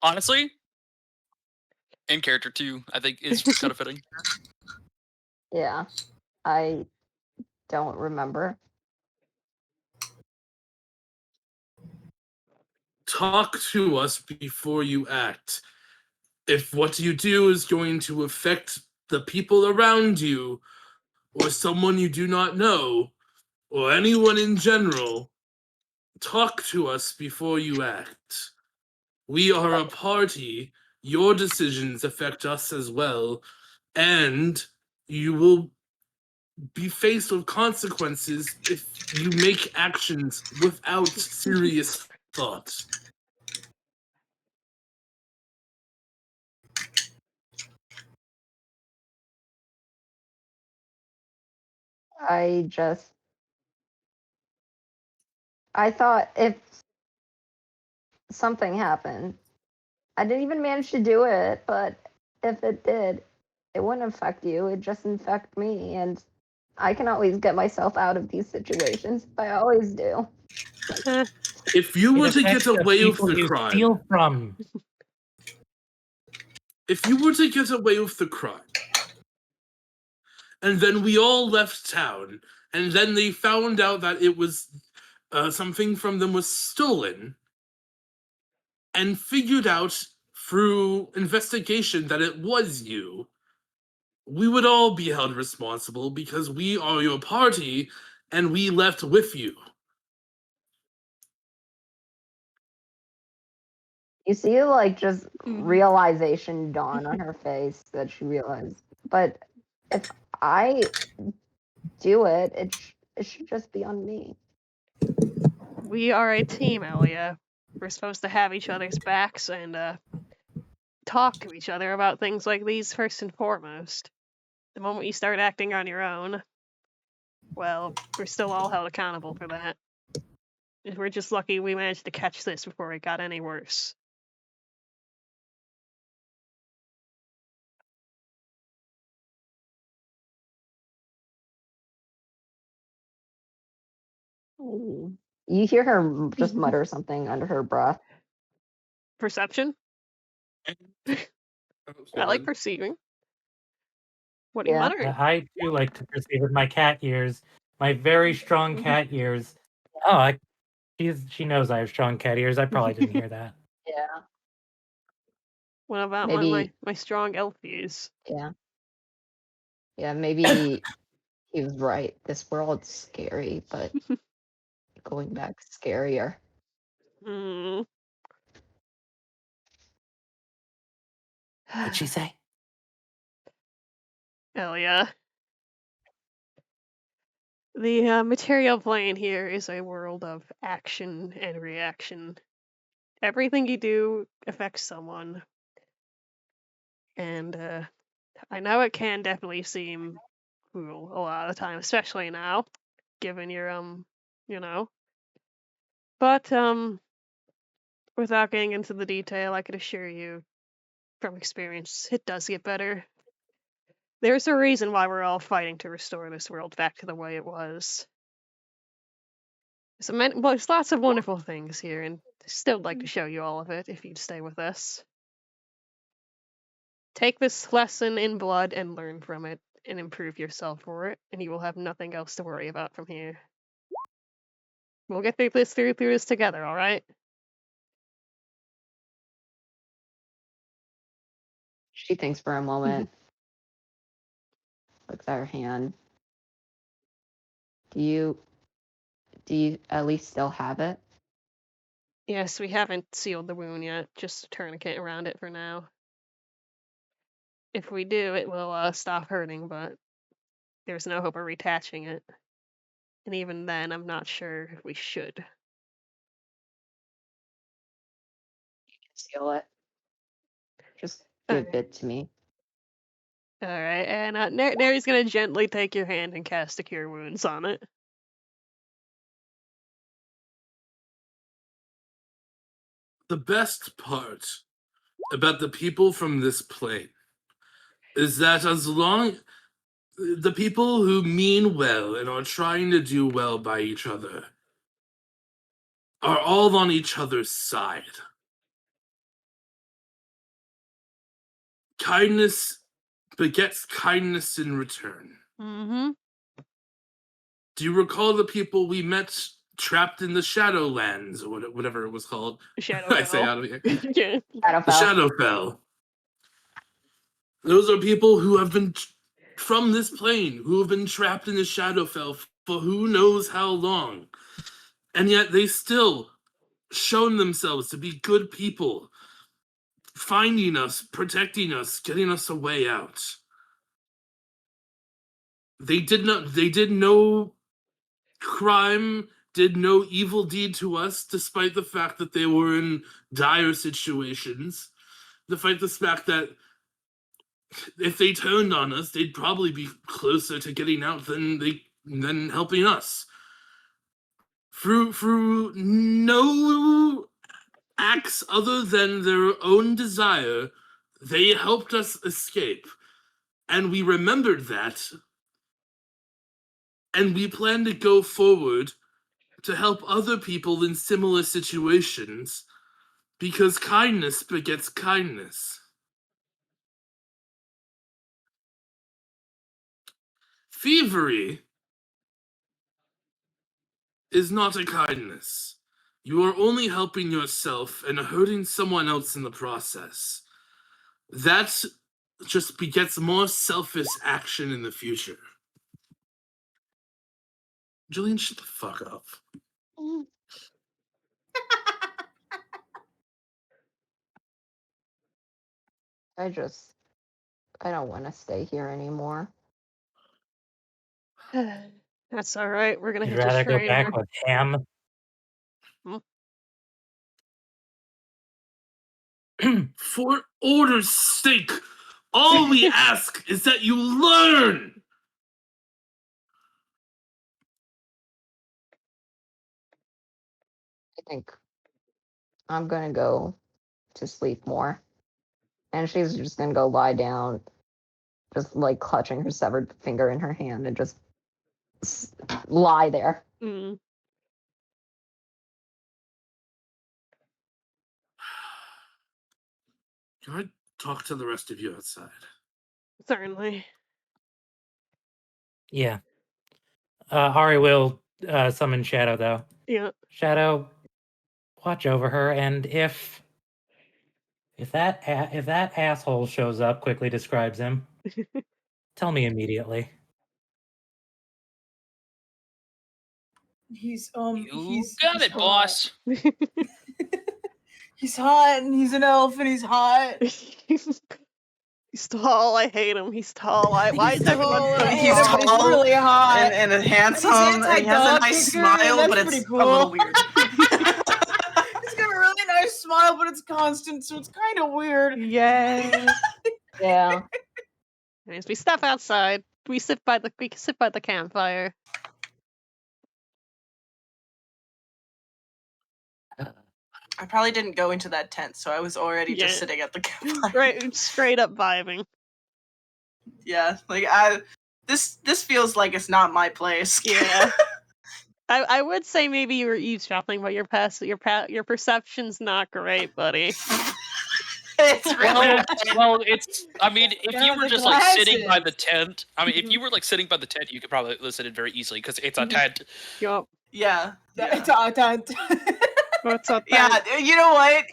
Honestly, in character too, I think is kind of fitting. Yeah. I don't remember. Talk to us before you act. If what you do is going to affect the people around you, or someone you do not know, or anyone in general, talk to us before you act. We are a party. Your decisions affect us as well, and you will be faced with consequences if you make actions without serious thought. I thought if something happened, I didn't even manage to do it, but if it did, it wouldn't affect you. It'd just infect me, and I can always get myself out of these situations. I always do. If you were It to get affects the away with people the you crime, steal from. if you were to get away with the crime, and then we all left town, and then they found out that it was something from them was stolen, and figured out through investigation that it was you, we would all be held responsible because we are your party and we left with you. You see, like, just realization dawn on her face that she realized. But if I do it, it should just be on me. We are a team, Elia. We're supposed to have each other's backs and talk to each other about things like these first and foremost. The moment you start acting on your own, well, we're still all held accountable for that. We're just lucky we managed to catch this before it got any worse. You hear her just mutter something under her breath. Perception? I like perceiving. What are you Yeah. muttering? I do like to perceive with my cat ears, my very strong cat ears. Oh, she knows I have strong cat ears. I probably didn't hear that. Yeah. What about Maybe. my strong elf ears? Yeah. Yeah, maybe he was right. This world's scary, but going back scarier. What'd she say? Elia. The material plane here is a world of action and reaction. Everything you do affects someone. And I know it can definitely seem cruel a lot of the time, especially now, given your you know. But without getting into the detail, I could assure you from experience, it does get better. There's a reason why we're all fighting to restore this world back to the way it was. There's lots of wonderful things here, and I'd still like to show you all of it if you'd stay with us. Take this lesson in blood and learn from it, and improve yourself for it, and you will have nothing else to worry about from here. We'll get through this together, all right? She thinks for a moment. Looks at her hand. Do you at least still have it? Yes, we haven't sealed the wound yet, just a tourniquet around it for now. If we do, it will stop hurting, but there's no hope of retaching it. And even then, I'm not sure if we should. Seal it. Just give it to me. Alright, and Neri's gonna gently take your hand and cast a Cure Wounds on it. The best part about the people from this plane is that as long the people who mean well and are trying to do well by each other are all on each other's side. Kindness begets kindness in return. Mm-hmm. Do you recall the people we met trapped in the Shadowlands, or whatever it was called? I say out of here. Yeah. The Shadowfell. Those are people who have been from this plane, who have been trapped in the Shadowfell for who knows how long. And yet they still shown themselves to be good people, finding us, protecting us, getting us a way out. They did no crime, did no evil deed to us, despite the fact that they were in dire situations. Despite the fact that if they turned on us, they'd probably be closer to getting out than helping us. Through no acts other than their own desire, they helped us escape. And we remembered that. And we plan to go forward to help other people in similar situations because kindness begets kindness. Thievery is not a kindness. You are only helping yourself and hurting someone else in the process. That just begets more selfish action in the future. Jillian, shut the fuck up. I don't want to stay here anymore. That's all right. We're gonna You'd hit the rather go train. back with Ham? For order's sake, all we ask is that you learn. I think I'm gonna go to sleep more. And she's just gonna go lie down, just like clutching her severed finger in her hand and just lie there. Mm. Can I talk to the rest of you outside? Certainly. Yeah. Ari will summon Shadow, though. Yeah. Shadow, watch over her, and if that asshole shows up, quickly describes him, tell me immediately. He's You got it, boss. He's hot and he's an elf and he's hot. He's tall. I hate him. He's tall. Why He's is everyone tall, so I hate He's him, tall? but he's tall really hot. and handsome. And And he has a anti-dog nice kicker, and smile, that's but pretty it's cool. a little weird. He's got a really nice smile, but it's constant, so it's kind of weird. Yeah. Yeah. Anyways, we step outside. We sit by the campfire. I probably didn't go into that tent, so I was already just Yeah. sitting at the campfire. Right, straight up vibing. Yeah, like this feels like it's not my place. Yeah. I would say maybe you were eavesdropping, but your perception's not great, buddy. It's really Well, it's. I mean, if Down you with were the just like sitting by glasses. the tent, I mean, if you were like sitting by the tent, you could probably listen in very easily because it's a Mhm. tent. Yup. yeah. What's up? Yeah, you know what?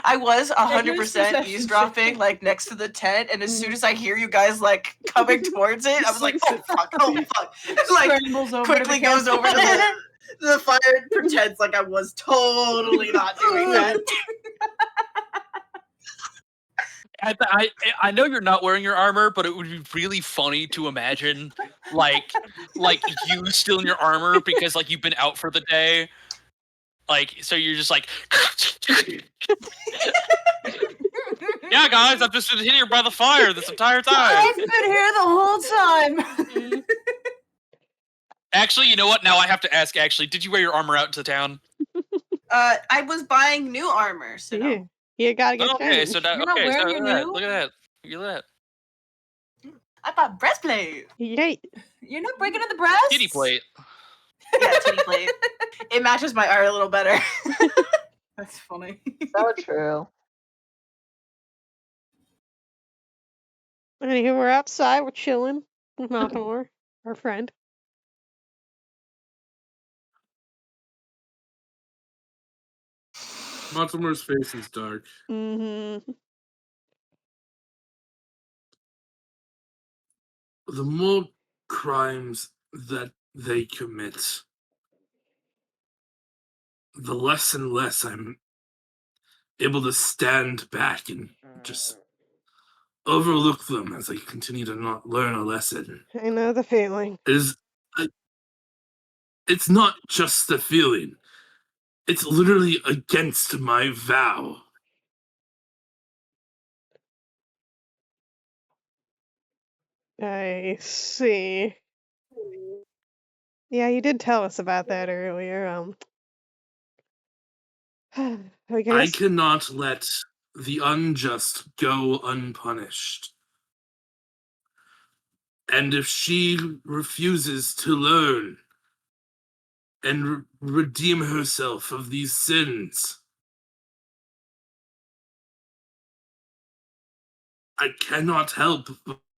I was Yeah, here's 100% perception eavesdropping, check. like next to the tent, and as soon as I hear you guys like coming towards it, I was like, "Oh fuck! Oh fuck!" Like Scrambles over to quickly the goes over to campfire. the fire and pretends like I was totally not doing that. I know you're not wearing your armor, but it would be really funny to imagine like you still in your armor because like you've been out for the day. Like, so you're just like, yeah, guys, I've just been here by the fire this entire time. I've been here the whole time. Actually, you know what? Now I have to ask. Actually, did you wear your armor out into town? I was buying new armor, so no. Yeah. You gotta get Okay, changed. so that, You're not okay, so wearing your new? look at that. Look at that. I bought breastplate. Yay. You're not breaking in the breasts? Kitty plate. Yeah, titty plate. It matches my art a little better. That's funny. So true. Anywho, we're outside. We're chilling with Malcolm, our friend. Mortimer's face is dark. Mm-hmm. The more crimes that they commit, the less and less I'm able to stand back and just overlook them as they continue to not learn a lesson. I know the feeling. It's not just the feeling. It's literally against my vow. I see. Yeah, you did tell us about that earlier. I I guess. cannot let the unjust go unpunished. And if she refuses to learn and redeem herself of these sins. I cannot help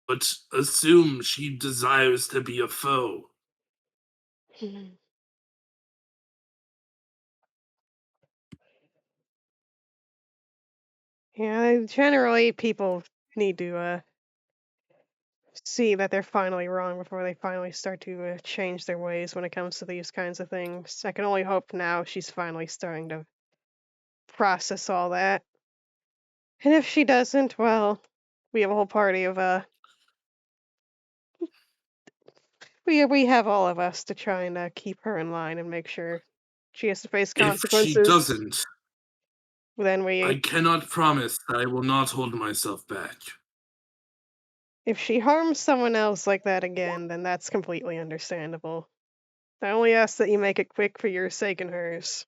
but assume she desires to be a foe. Yeah, generally people need to see that they're finally wrong before they finally start to change their ways when it comes to these kinds of things. I can only hope now she's finally starting to process all that. And if she doesn't, well, we have a whole party of we have all of us to try and keep her in line and make sure she has to face If she consequences. doesn't, Then I cannot promise that I will not hold myself back. if she harms someone else like that again, then that's completely understandable. I only ask that you make it quick for your sake and hers.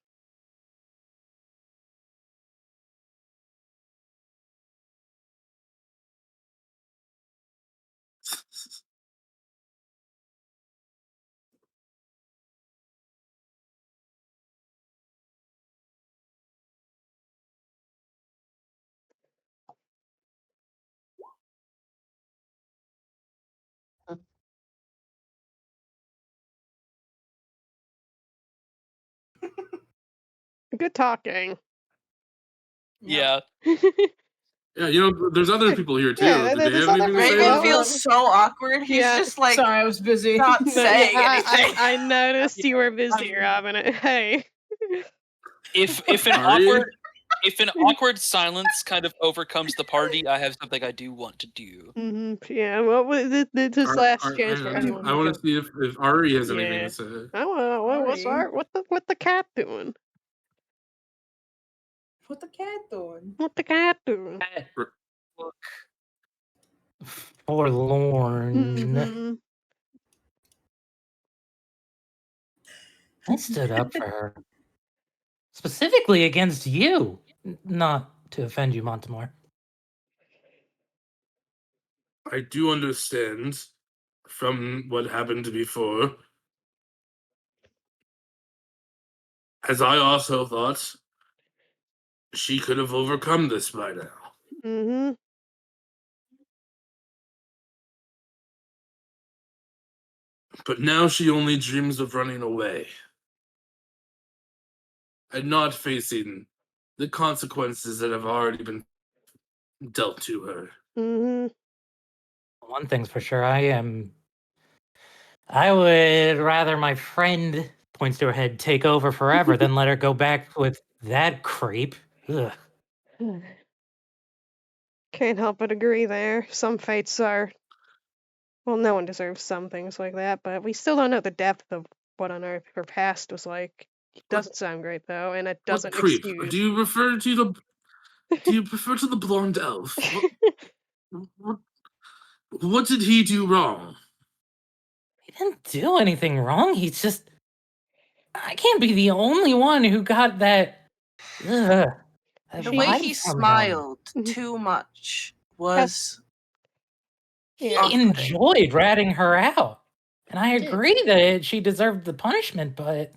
Good talking. Yeah. Yeah, there's other people here too. Yeah, Do they there's have other anything to say people. Raven about feels that? so awkward. He's Yeah. just like Sorry, I was busy. not No, saying yeah, anything. I noticed you were busy, Robin. Hey. If Sorry? an awkward silence kind of overcomes the party, I have something I do want to do. Yeah. What was this last chance for I anyone? want to see if Ari has anything Yeah. to say. I want. What's Ari. what the cat doing? What the cat doing? What the cat doing? Look forlorn. Mm-hmm. I stood up for her. Specifically against you. Not to offend you, Montemore. I do understand from what happened before. As I also thought she could have overcome this by now. Mm-hmm. But now she only dreams of running away and not facing the consequences that have already been dealt to her. Mm-hmm. One thing's for sure, I would rather my friend, points to her head, take over forever than let her go back with that creep. Ugh. Can't help but agree there. Some fates are. Well, no one deserves some things like that, but we still don't know the depth of what on earth her past was like. It doesn't sound great though, and it What doesn't creep? excuse. Do you refer to the? Do you refer to the blonde elf? What did he do wrong? He didn't do anything wrong. He's just. I can't be the only one who got that. Ugh. That The way vibe he from him. smiled too much was He Yeah. enjoyed ratting her out. And I Did. agree that she deserved the punishment, but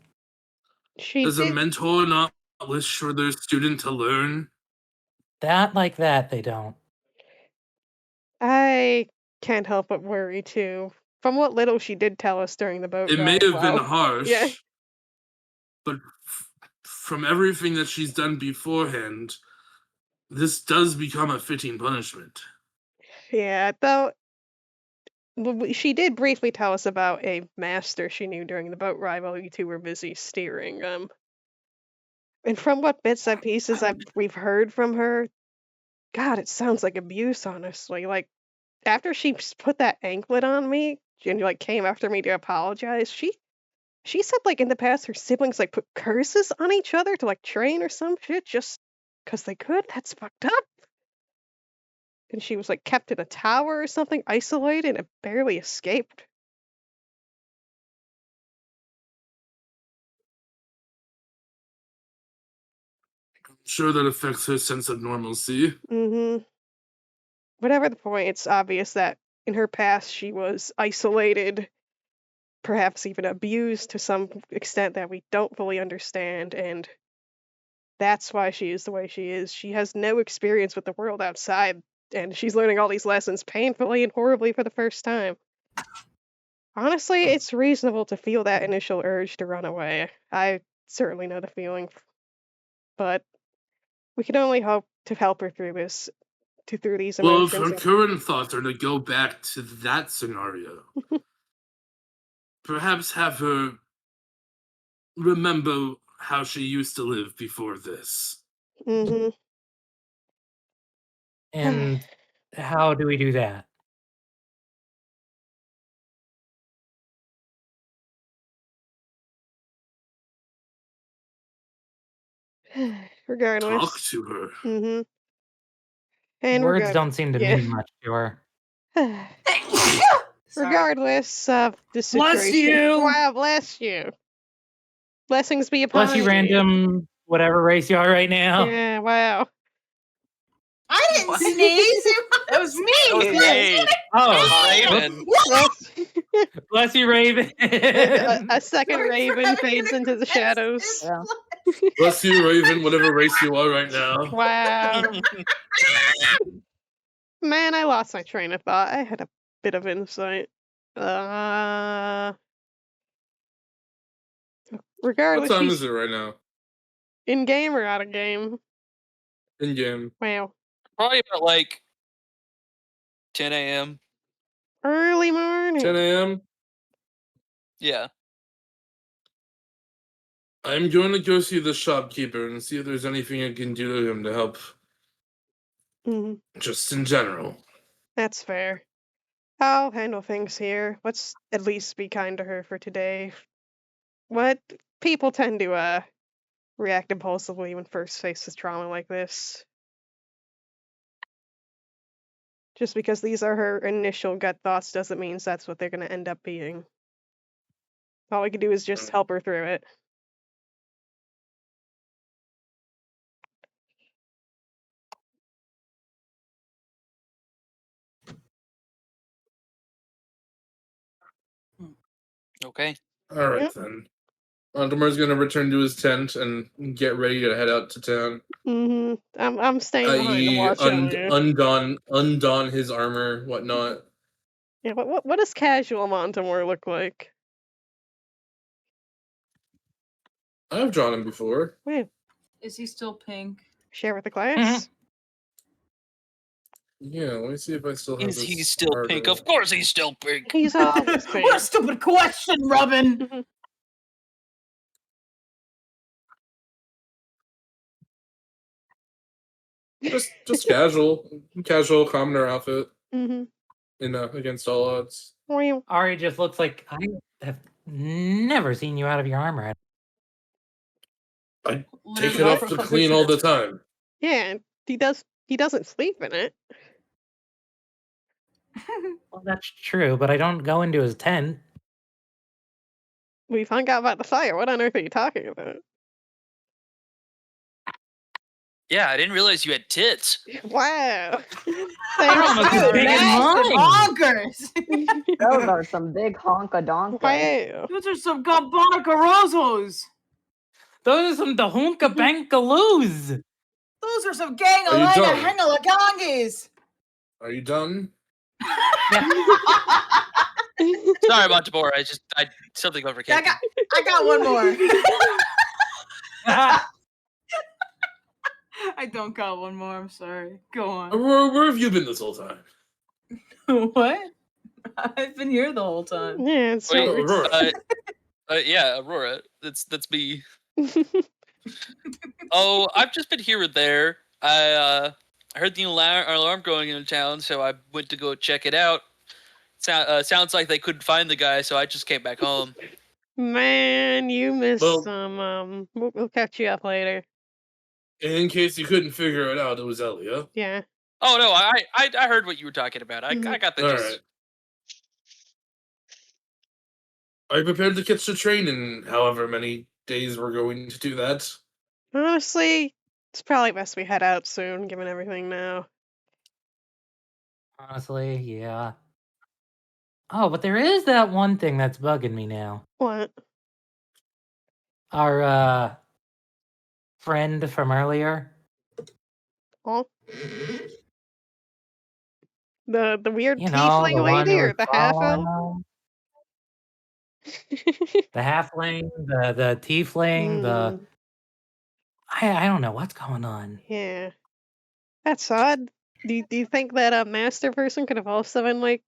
She Does a did. mentor not wish for their student to learn? that like that, they don't. I can't help but worry too. From what little she did tell us during the boat It may ride. have been Wow. harsh, Yeah. but from everything that she's done beforehand, this does become a fitting punishment. Yeah, though she did briefly tell us about a master she knew during the boat ride while you two were busy steering. And from what bits and pieces we've heard from her, God, it sounds like abuse, honestly. Like after she put that anklet on me and like came after me to apologize, she said like in the past her siblings like put curses on each other to like train or some shit just because they could. That's fucked up. And she was like kept in a tower or something, isolated, and barely escaped. I'm sure that affects her sense of normalcy. Mm-hmm. Whatever the point, it's obvious that in her past she was isolated perhaps even abused to some extent that we don't fully understand, and that's why she is the way she is. She has no experience with the world outside, and she's learning all these lessons painfully and horribly for the first time. Honestly, it's reasonable to feel that initial urge to run away. I certainly know the feeling, but we can only hope to help her through these Well, if emotions. her current thoughts are to go back to that scenario, perhaps have her remember how she used to live before this. Mm-hmm. And how do we do that? Regardless. Talk to her. Mm-hmm. And Words don't seem to mean much to her. Regardless of the Bless situation. you! Wow, bless you. Blessings be upon Bless you, random whatever race you are right now. Yeah, wow. I didn't sneeze. That was me. That was Raid. Oh, Raven. bless you, Raven. a second Sorry for raven having fades an into the shadows. Yeah. Bless you, Raven, whatever race you are right now. Wow. Man, I lost my train of thought. I had a bit of insight. What Regardless, time she's is it right now? in game or out of game. In game. Wow. Probably about like 10 a.m. Early morning. 10 a.m. Yeah. I'm going to go see the shopkeeper and see if there's anything I can do to him to help. Mhm. Just in general. That's fair. I'll handle things here. Let's at least be kind to her for today. What people tend to react impulsively when first faced with trauma like this. Just because these are her initial gut thoughts doesn't mean that's what they're going to end up being. All we can do is just help her through it. Okay. All right, Yep. then. Aldemar's going to return to his tent and get ready to head out to town. Mm-hmm. I'm staying behind to I.e., watch over you. undon his armor, whatnot. Yeah, what does casual Montemore look like? I've drawn him before. Wait, Is he still pink? share with the class? Yeah, let me see if I still have Is this. he still art pink? of- Of course he's still pink. He's always What a pink. stupid question, Robin. Just casual commoner outfit. Mm-hmm. Against all odds. Ari just looks like I have never seen you out of your armor. I take Literally it off for to fuck's clean sake. all the time. Yeah, he doesn't sleep in it. Well, that's true, but I don't go into his tent. We found out about the fire. What on earth are you talking about? Yeah, I didn't realize you had tits. Wow. Almost as Dude, big as that's mine. bonkers. Those are some big honka donka. Wow. Those are some Gabanacorosos. Those are some Dahunka Bankaloos. Those are some gang Are you alina done? hengalagangis. Are you done? Sorry about Deborah. I something overcame. I got one more. I don't got one more. I'm sorry. Go on. Where have you been this whole time? What? I've been here the whole time. Yeah, it's Wait, Aurora. yeah, Aurora. That's me. Oh, I've just been here or there. I heard the alarm going into town, so I went to go check it out. Sounds like they couldn't find the guy, so I just came back home. Man, you missed Well- some. We'll catch you up later. In case you couldn't figure it out, it was Elia. Yeah. Oh no, I heard what you were talking about. I got the All gist. right. Are you prepared to catch the train in however many days we're going to do that? Honestly, it's probably best we head out soon, given everything now. Honestly, yeah. Oh, but there is that one thing that's bugging me now. What? Our friend from earlier. Oh, the weird You know, tiefling the one lady who or was the half following elf? us. The halfling, the tiefling, the Hmm. I don't know what's going on. Yeah, that's odd. Do you think that a master person could have also been like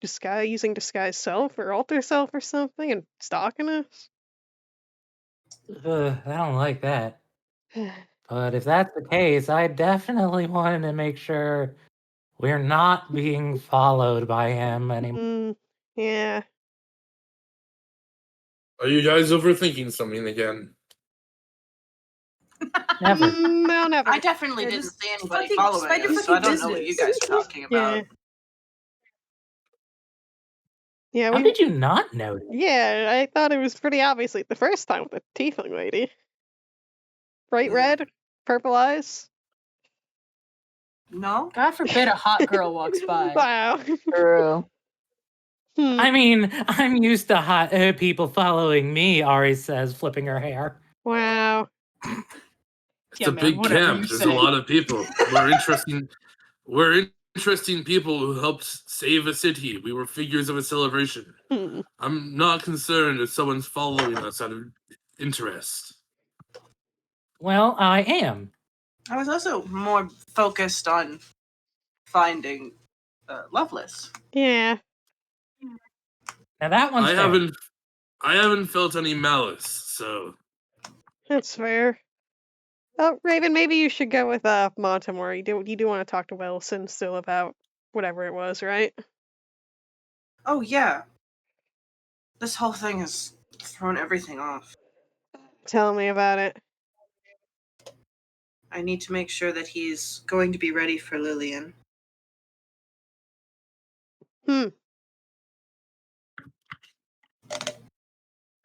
disguise using disguise self or alter self or something and stalking us? I don't like that. But if that's the case, I definitely wanted to make sure we're not being followed by him anymore. Yeah. Are you guys overthinking something again? Never. No, never. I definitely Yeah, didn't just see anybody fucking- following mind your us, so I fucking don't know what you business. guys are talking about. Yeah, How did you not notice? Yeah, I thought it was pretty obvious like the first time with the tiefling lady. Bright red, purple eyes. No? God forbid a hot girl walks by. Wow. True. I mean, I'm used to hot people following me, Ari says, flipping her hair. Wow. It's Yeah, a man, big whatever camp. you There's say. a lot of people. We're interesting people who helped save a city. We were figures of a celebration. I'm not concerned if someone's following us out of interest. Well, I am. I was also more focused on finding Loveless. Yeah. Now that one's fair. I haven't felt any malice, so That's fair. Oh, Raven, maybe you should go with Montemore. You do want to talk to Wilson still about whatever it was, right? Oh, yeah. This whole thing has thrown everything off. Tell me about it. I need to make sure that he's going to be ready for Lillian.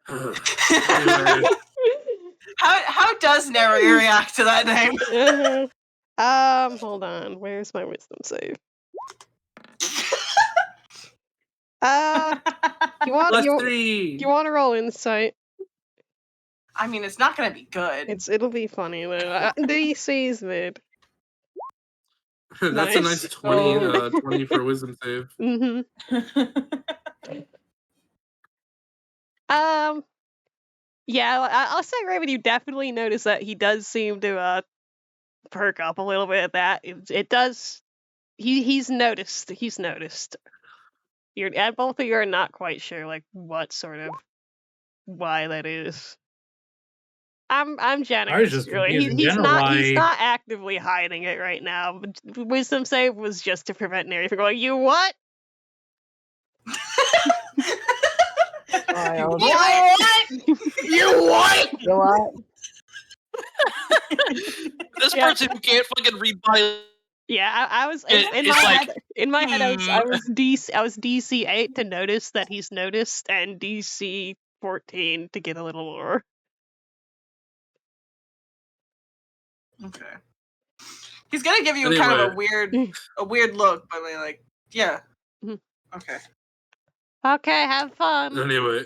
anyway. How does Neri react to that name? Hold on. Where's my wisdom save? You want to roll insight? I mean, it's not going to be good. It'll be funny though. DC's mid. That's a nice 20 for a wisdom save. Yeah, I'll say, Raven, you definitely notice that he does seem to perk up a little bit at that. It does. He's noticed. He's noticed. Both of you are not quite sure like what sort of why that is. I'm generous. just Really, confused in he's general not. He's why- not actively hiding it right now. But wisdom save was just to prevent Neri from going. You what? Wild. You what? You what? This person who can't fucking read by. Yeah, I was It's like, in my head. I was DC 8 to notice that he's noticed, and DC 14 to get a little more. Okay. He's gonna give you kind of a weird look, but like, yeah. Okay. Okay, have fun. Anyway,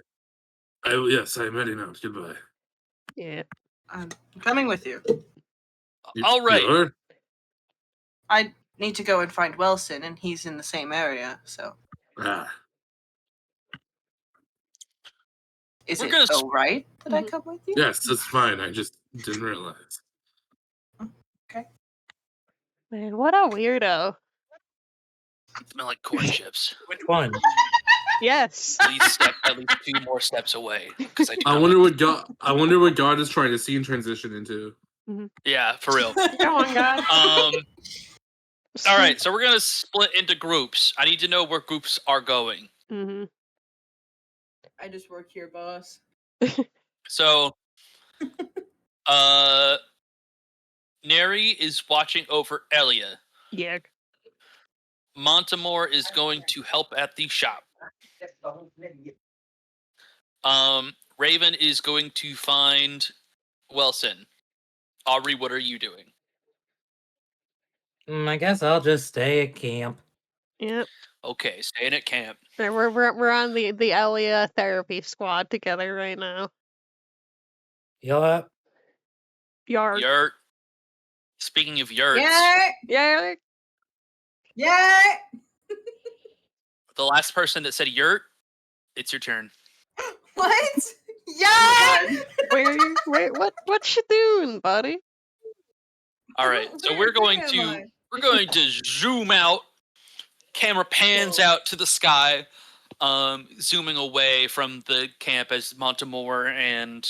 yes, I'm ready now. Goodbye. Yeah. I'm coming with you. All right. You are? I need to go and find Wilson, and he's in the same area, so. Ah. Is We're it gonna right that I come with you? Yes, that's fine. I just didn't realize. Okay. Man, what a weirdo. Smell like corn chips. Which one? Yes. At least 2 more steps away. Because I wonder what God is trying to scene transition into. Yeah, for real. Come on, God. All right, so we're gonna split into groups. I need to know where groups are going. I just work here, boss. So, Neri is watching over Elia. Yeah. Montemore is going to help at the shop. Raven is going to find Wilson. Aubrey, what are you doing? I guess I'll just stay at camp. Yep. Okay, staying at camp. Yeah, we're on the Elia therapy squad together right now. Yell up. Yarg. Yurt. Speaking of yurts, Yeah, Yeah. yeah. the last person that said yurt, it's your turn. What? Yeah. Wait, what you doing, buddy? All right, so Where we're going am to I? we're going to zoom out. Camera pans out to the sky, zooming away from the camp as Montemore and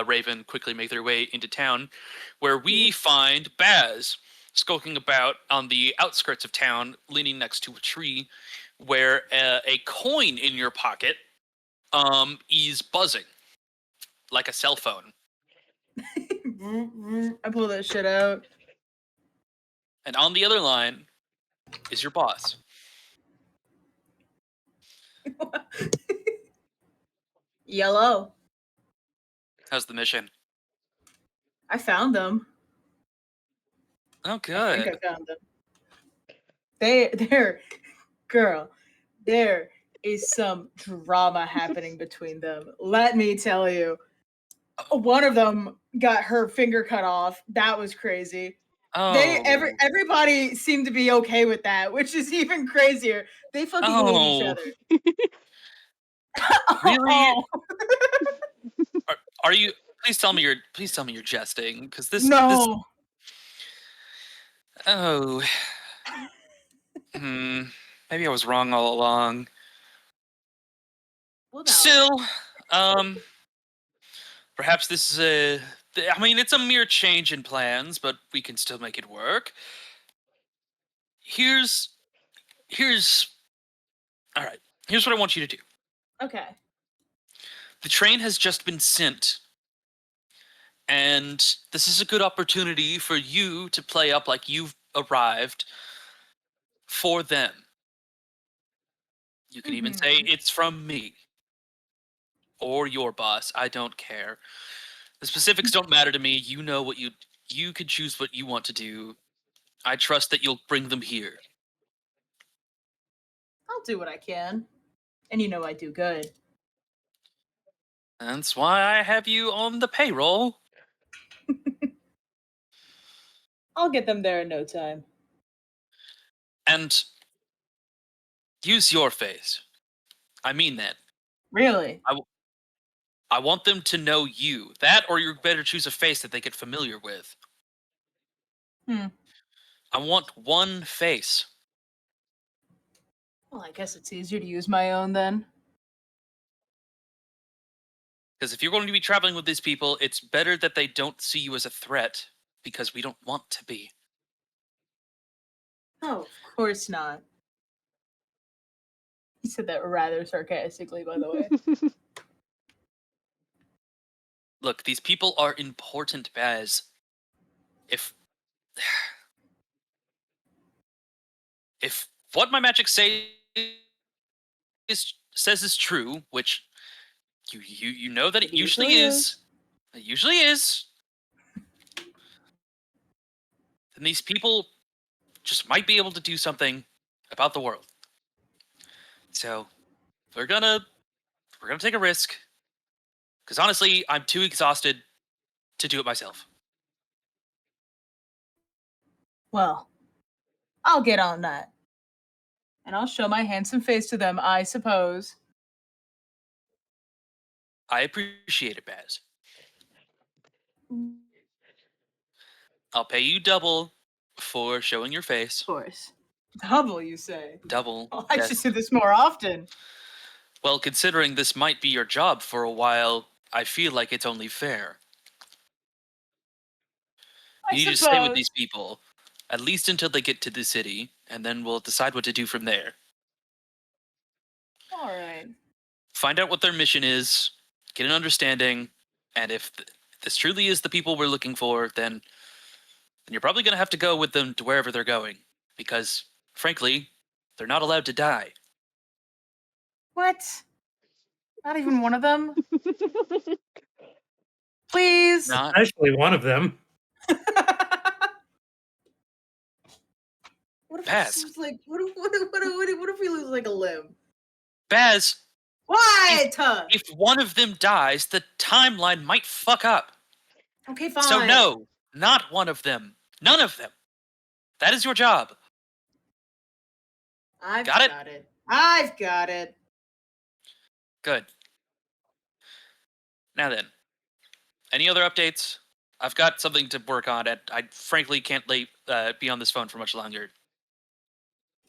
Raven quickly make their way into town, where we find Baz skulking about on the outskirts of town, leaning next to a tree, where a coin in your pocket is buzzing like a cell phone. I pull that shit out. And on the other line is your boss. Yellow. How's the mission? I found them. Oh, I good. think I found them. They're girl. There is some drama happening between them. Let me tell you. One of them got her finger cut off. That was crazy. Oh, Everybody seemed to be okay with that, which is even crazier. They fucking hate each Oh. other. Really? Oh. Are you? Please tell me you're jesting, because this. No. Oh. Maybe I was wrong all along. Well, no. Still, perhaps this is a. I mean, it's a mere change in plans, but we can still make it work. Here's. All right. Here's what I want you to do. Okay. The train has just been sent, and this is a good opportunity for you to play up like you've arrived for them. You can even say it's from me or your boss. I don't care. The specifics don't matter to me. You know what you can choose what you want to do. I trust that you'll bring them here. I'll do what I can. And you know I do good. That's why I have you on the payroll. I'll get them there in no time. And use your face. I mean that. Really? I want them to know you. That, or you better choose a face that they get familiar with. I want one face. Well, I guess it's easier to use my own then. Because if you're going to be traveling with these people, it's better that they don't see you as a threat, because we don't want to be. Oh, of course not. He said that rather sarcastically, by the way. Look, these people are important, Baz. If what my magic says is true, which you know that it usually is. It usually is. Then these people just might be able to do something about the world. So we're gonna take a risk. Because honestly, I'm too exhausted to do it myself. Well, I'll get on that. And I'll show my handsome face to them, I suppose. I appreciate it, Baz. I'll pay you double for showing your face. Of course. Double, you say? Double. Oh, I yes. should do this more often. Well, considering this might be your job for a while, I feel like it's only fair. You need to stay with these people, at least until they get to the city, and then we'll decide what to do from there. All right. Find out what their mission is, get an understanding, and if this truly is the people we're looking for, then you're probably going to have to go with them to wherever they're going. Because, frankly, they're not allowed to die. What? Not even one of them? Please? Not Especially one of them. What if Baz. we lose, like what if we lose like a limb? Baz, What? if one of them dies, the timeline might fuck up. Okay, fine. So no, not one of them. None of them. That is your job. I've Got it? got it. I've got it. Good. Now then, any other updates? I've got something to work on. I frankly can't be on this phone for much longer.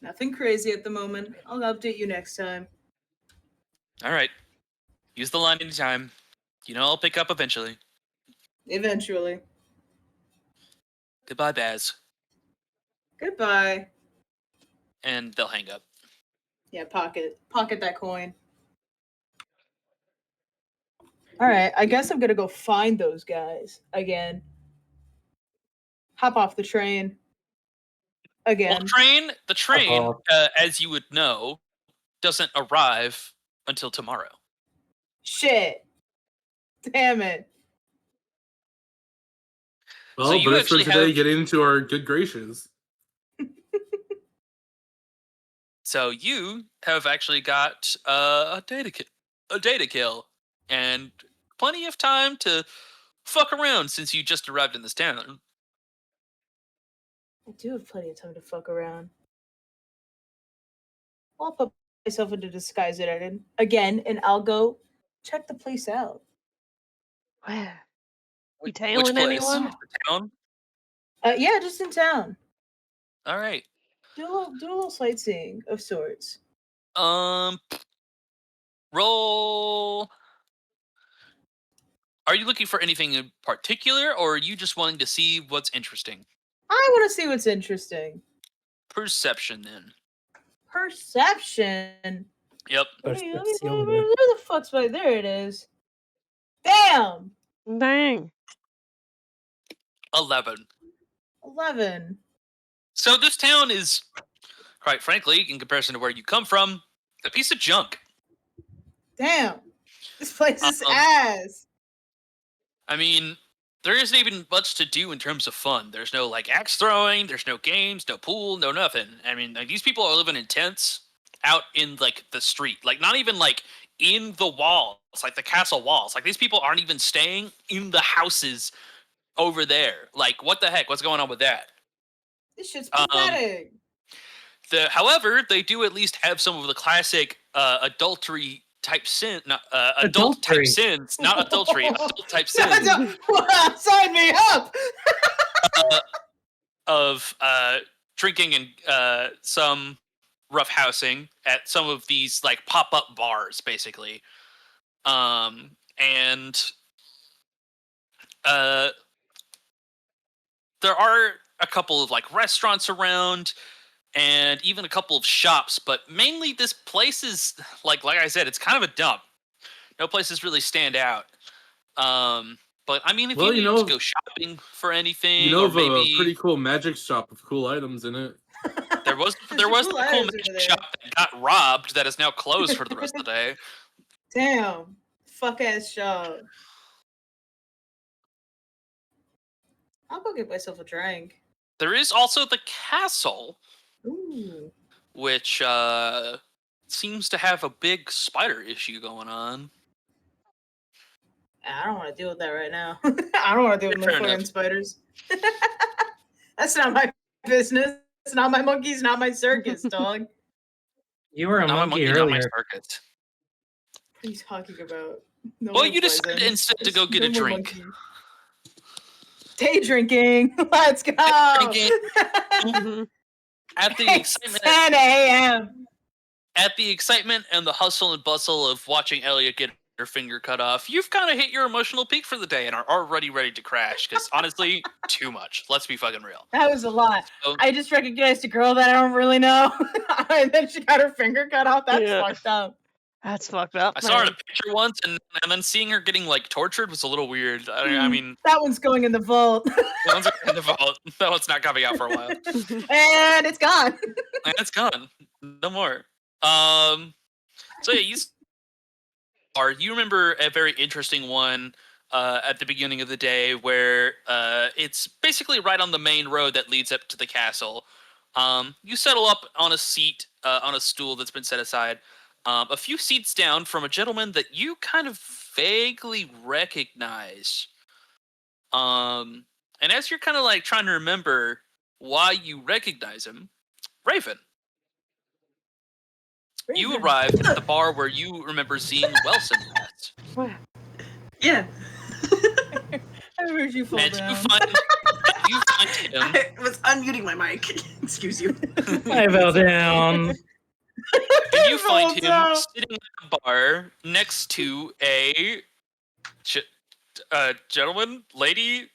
Nothing crazy at the moment. I'll update you next time. All right. Use the line anytime. You know I'll pick up eventually. Eventually. Goodbye, Baz. Goodbye. And they'll hang up. Yeah, pocket that coin. All right, I guess I'm gonna go find those guys again. Hop off the train again. Well, the train, Uh-oh. as you would know, doesn't arrive until tomorrow. Shit. Damn it. Well, So you but it's for actually today have- getting into our good graces. So you have actually got a data kill, and plenty of time to fuck around since you just arrived in this town. I do have plenty of time to fuck around. I'll put myself into disguise again, and I'll go check the place out. Where? You Which tailing place? anyone? The town? Yeah, just in town. All right. Do a little sightseeing of sorts. Roll. Are you looking for anything in particular, or are you just wanting to see what's interesting? I want to see what's interesting. Perception, then. Perception. Yep. Where Perception. the fuck's my? There it is. Damn. Dang. 11. 11. So this town is, quite frankly, in comparison to where you come from, a piece of junk. Damn. This place is ass. I mean, there isn't even much to do in terms of fun. There's no like axe throwing, there's no games, no pool, no nothing. I mean, like these people are living in tents out in like the street, like not even like in the walls, like the castle walls. Like these people aren't even staying in the houses over there. Like what the heck? What's going on with that? This shit's pathetic. However, they do at least have some of the classic adultery type sin, not adult type Adultery. sins, not adultery, adult type sins. Sign me up. Of drinking and some roughhousing at some of these like pop-up bars, basically. And there are a couple of like restaurants around and even a couple of shops, but mainly this place is like I said, it's kind of a dump. No places really stand out. But I mean, if Well, you you need know- to go shopping for anything, You know or of maybe a pretty cool magic shop with cool items in it. there was There's the cool cool items over magic there. shop that got robbed that is now closed for the rest of the day. Damn. Fuck ass shop. I'll go get myself a drink. There is also the castle, Ooh. which seems to have a big spider issue going on. I don't want to deal with that right now. I don't want to deal with no Fair fucking enough. spiders. That's not my business. It's not my monkeys, not my circus, dog. You were a Not my monkey monkey, not my earlier. circus. What are you talking about? No Well, more you decided pleasant. instead to go get a No more drink. monkey. Day drinking. Let's go. Drinking. Mhm. At the It's excitement, 10 a.m. at the excitement and the hustle and bustle of watching Elliot get her finger cut off, you've kind of hit your emotional peak for the day and are already ready to crash. Because honestly, too much. Let's be fucking real. That was a lot. So, I just recognized a girl that I don't really know. And then she got her finger cut off. That's Yeah. fucked up. That's fucked up. I saw her in man. a picture once, and then seeing her getting like tortured was a little weird. I mean, That one's going in the vault. that one's in the vault. That one's not coming out for a while. And it's gone. And it's gone. No more. So yeah, you remember a very interesting one at the beginning of the day where it's basically right on the main road that leads up to the castle, You settle up on a seat, on a stool that's been set aside, a few seats down from a gentleman that you kind of vaguely recognize. And as you're kind of like trying to remember why you recognize him, Raven, you arrive at the bar where you remember seeing Wilson last. Yeah. I heard you fall And down. you find him. I was unmuting my mic. Excuse you. I fell down. And you find him down. sitting at the bar next to a gentleman, lady,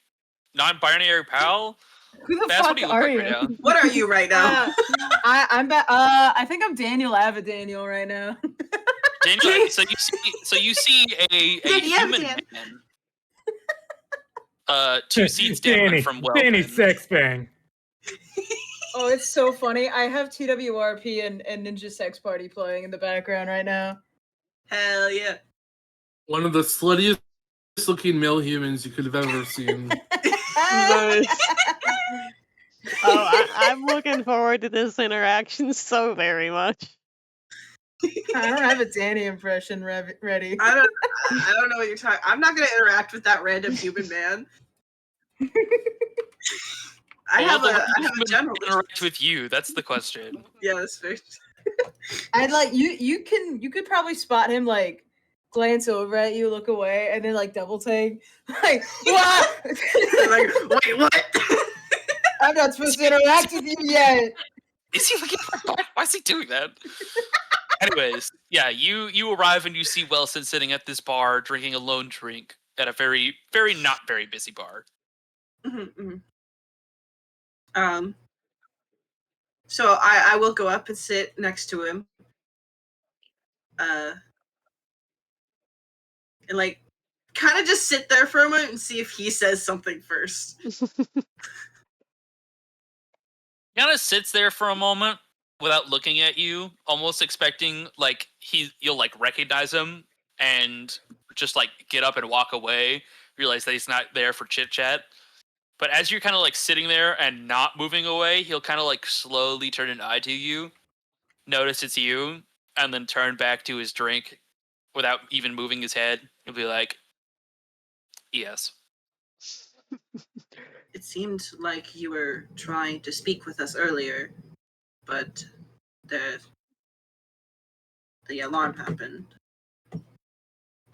non-binary pal. Who the Bass, fuck what do you look are like you? right now? What are you right now? I'm I think I'm Daniel Avadaniel right now. Daniel, so you see a Danny human Avidan. man. 2 seats down Danny, from Danny Welton. Sexbang. Oh, it's so funny. I have TWRP and Ninja Sex Party playing in the background right now. Hell yeah. One of the sluttiest looking male humans you could have ever seen. Nice. Oh, I'm looking forward to this interaction so very much. I don't have a Danny impression ready. I don't know what you're talking. I'm not gonna interact with that random human man. I have a general. Interact with you. That's the question. Yeah, that's fair. I'd like you could probably spot him like glance over at you, look away, and then like double take. Like what? Like, wait, what? I'm not supposed to interact with you yet. Is he looking for butt? Why is he doing that? Anyways, yeah, you arrive and you see Wilson sitting at this bar drinking a lone drink at a very, very not very busy bar. Mm-hmm, mm-hmm. So I will go up and sit next to him. And like kind of just sit there for a moment and see if he says something first. He kind of sits there for a moment without looking at you, almost expecting like you'll like recognize him and just like get up and walk away, realize that he's not there for chit chat. But as you're kind of like sitting there and not moving away, he'll kind of like slowly turn an eye to you, notice it's you, and then turn back to his drink without even moving his head. He'll be like, "Yes." It seemed like you were trying to speak with us earlier, but the alarm happened.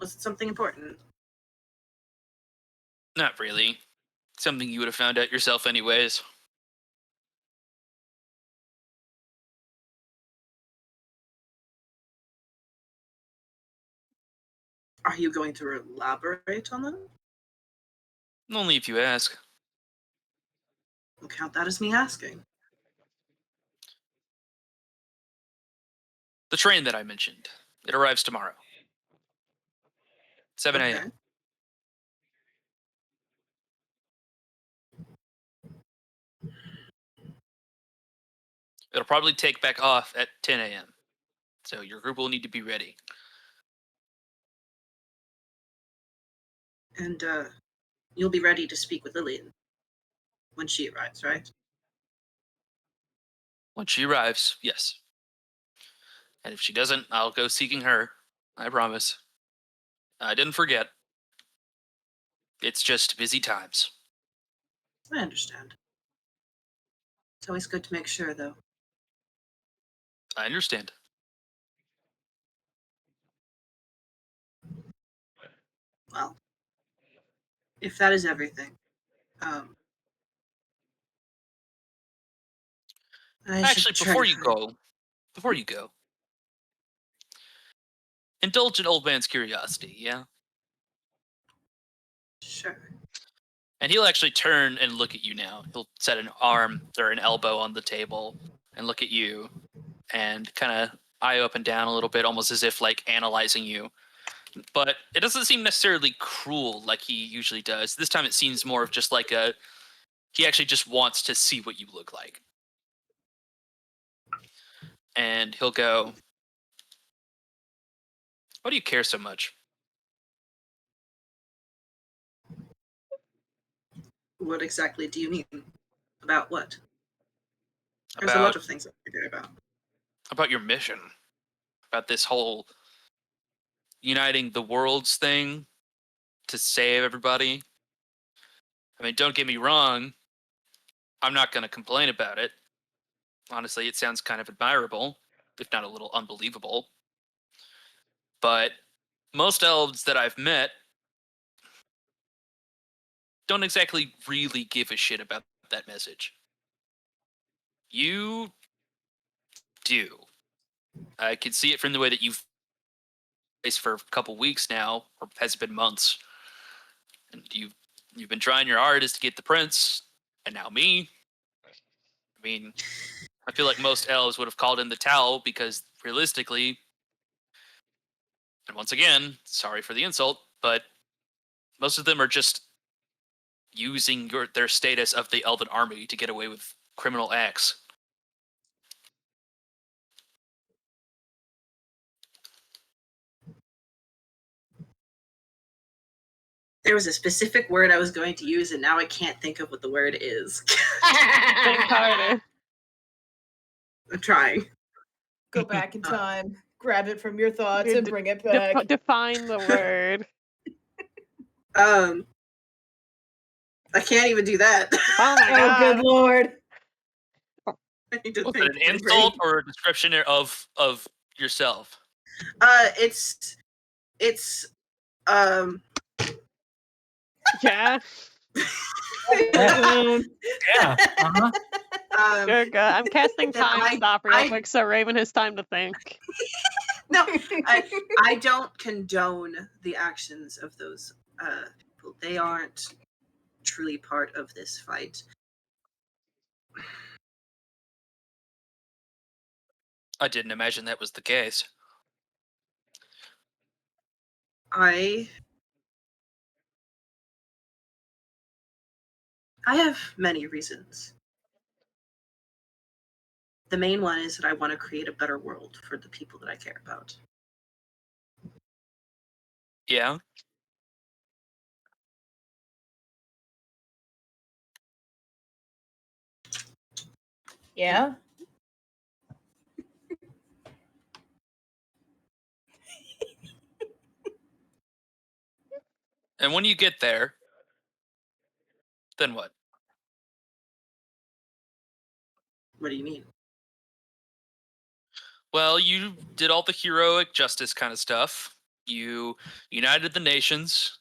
Was it something important? Not really. Something you would have found out yourself anyways. Are you going to elaborate on that? Only if you ask. We'll count that as me asking. The train that I mentioned. It arrives tomorrow. 7 a.m. Okay. It'll probably take back off at 10 a.m. So your group will need to be ready. And you'll be ready to speak with Lillian when she arrives, right? When she arrives, yes. And if she doesn't, I'll go seeking her. I promise. I didn't forget. It's just busy times. I understand. It's always good to make sure, though. I understand. Well, if that is everything, I Actually, should before you go, indulge an old man's curiosity, yeah? Sure. And he'll actually turn and look at you now. He'll set an arm or an elbow on the table and look at you and kind of eye up and down a little bit, almost as if like analyzing you. But it doesn't seem necessarily cruel like he usually does. This time it seems more of just like he actually just wants to see what you look like. And he'll go, "Why do you care so much?" What exactly do you mean? About what? There's a lot of things I'm thinking about your mission, about this whole uniting the worlds thing to save everybody. I mean, don't get me wrong. I'm not going to complain about it. Honestly, it sounds kind of admirable, if not a little unbelievable. But most elves that I've met don't exactly really give a shit about that message. You do. I can see it from the way that you've faced for a couple weeks now, or has it been months? And you've been trying your hardest to get the prince, and now me. I mean, I feel like most elves would have called in the towel because realistically, and once again, sorry for the insult, but most of them are just using their status of the elven army to get away with criminal acts. There was a specific word I was going to use, and now I can't think of what the word is. Think harder. I'm trying. Go back in time, grab it from your thoughts, and bring it back. Define the word. I can't even do that. Oh my god. Oh, good lord. I need to Was think it an insult or a description of yourself? It's Yeah. Yeah. Uh-huh. Sure, good. I'm casting that time I- stop real I- quick so Raven has time to think. no, I don't condone the actions of those people. They aren't truly part of this fight. I didn't imagine that was the case. I have many reasons. The main one is that I want to create a better world for the people that I care about. Yeah. Yeah. And when you get there, then what? What do you mean? Well, you did all the heroic justice kind of stuff. You united the nations.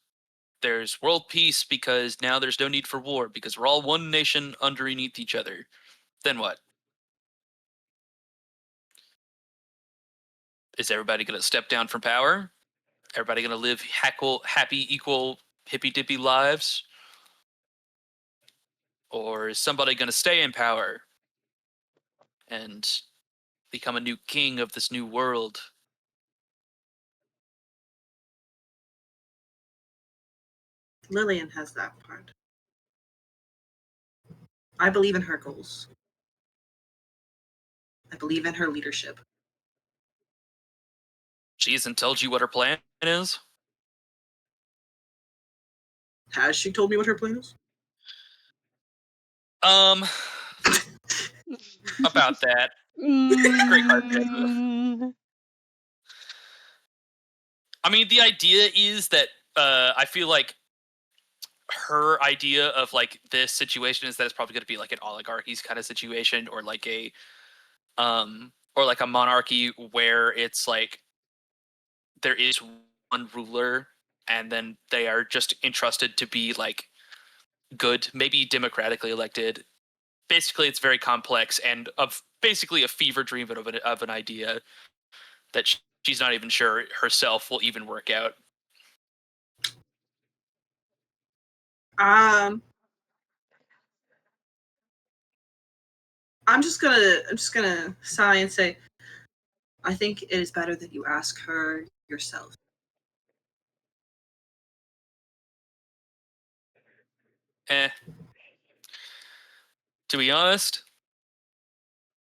There's world peace because now there's no need for war because we're all one nation underneath each other. Then what? Is everybody going to step down from power? Everybody going to live happy, equal, hippy-dippy lives? Or is somebody going to stay in power and become a new king of this new world? Lillian has that part. I believe in her goals. I believe in her leadership. She hasn't told you what her plan is? Has she told me what her plan is? About that. Great question. Mm. I mean, the idea is that I feel like her idea of like this situation is that it's probably going to be like an oligarchies kind of situation, or like a monarchy where it's like there is one ruler and then they are just entrusted to be like good, maybe democratically elected. Basically, it's very complex and of basically a fever dream of an idea that she's not even sure herself will even work out. I'm just gonna sigh and say, I think it is better that you ask her yourself. To be honest,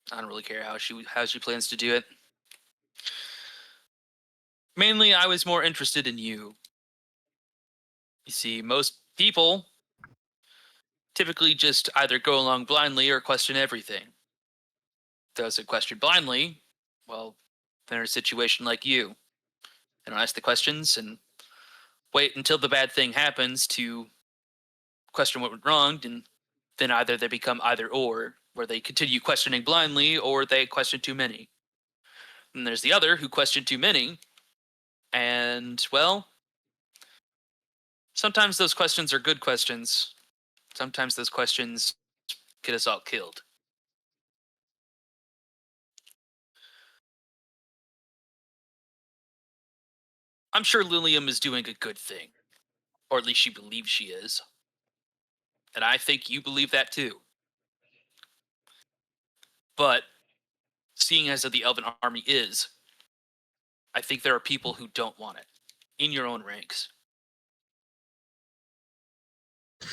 I don't really care how she plans to do it. Mainly, I was more interested in you. You see, most people typically just either go along blindly or question everything. those who question blindly, well, they're in a situation like you. They don't ask the questions and wait until the bad thing happens to question what went wrong, and then either they become either or, where they continue questioning blindly, or they question too many. And there's the other who question too many, and, well, sometimes those questions are good questions. Sometimes those questions get us all killed. I'm sure Lilium is doing a good thing, or at least she believes she is. And I think you believe that too. But seeing as the Elven army is, I think there are people who don't want it in your own ranks.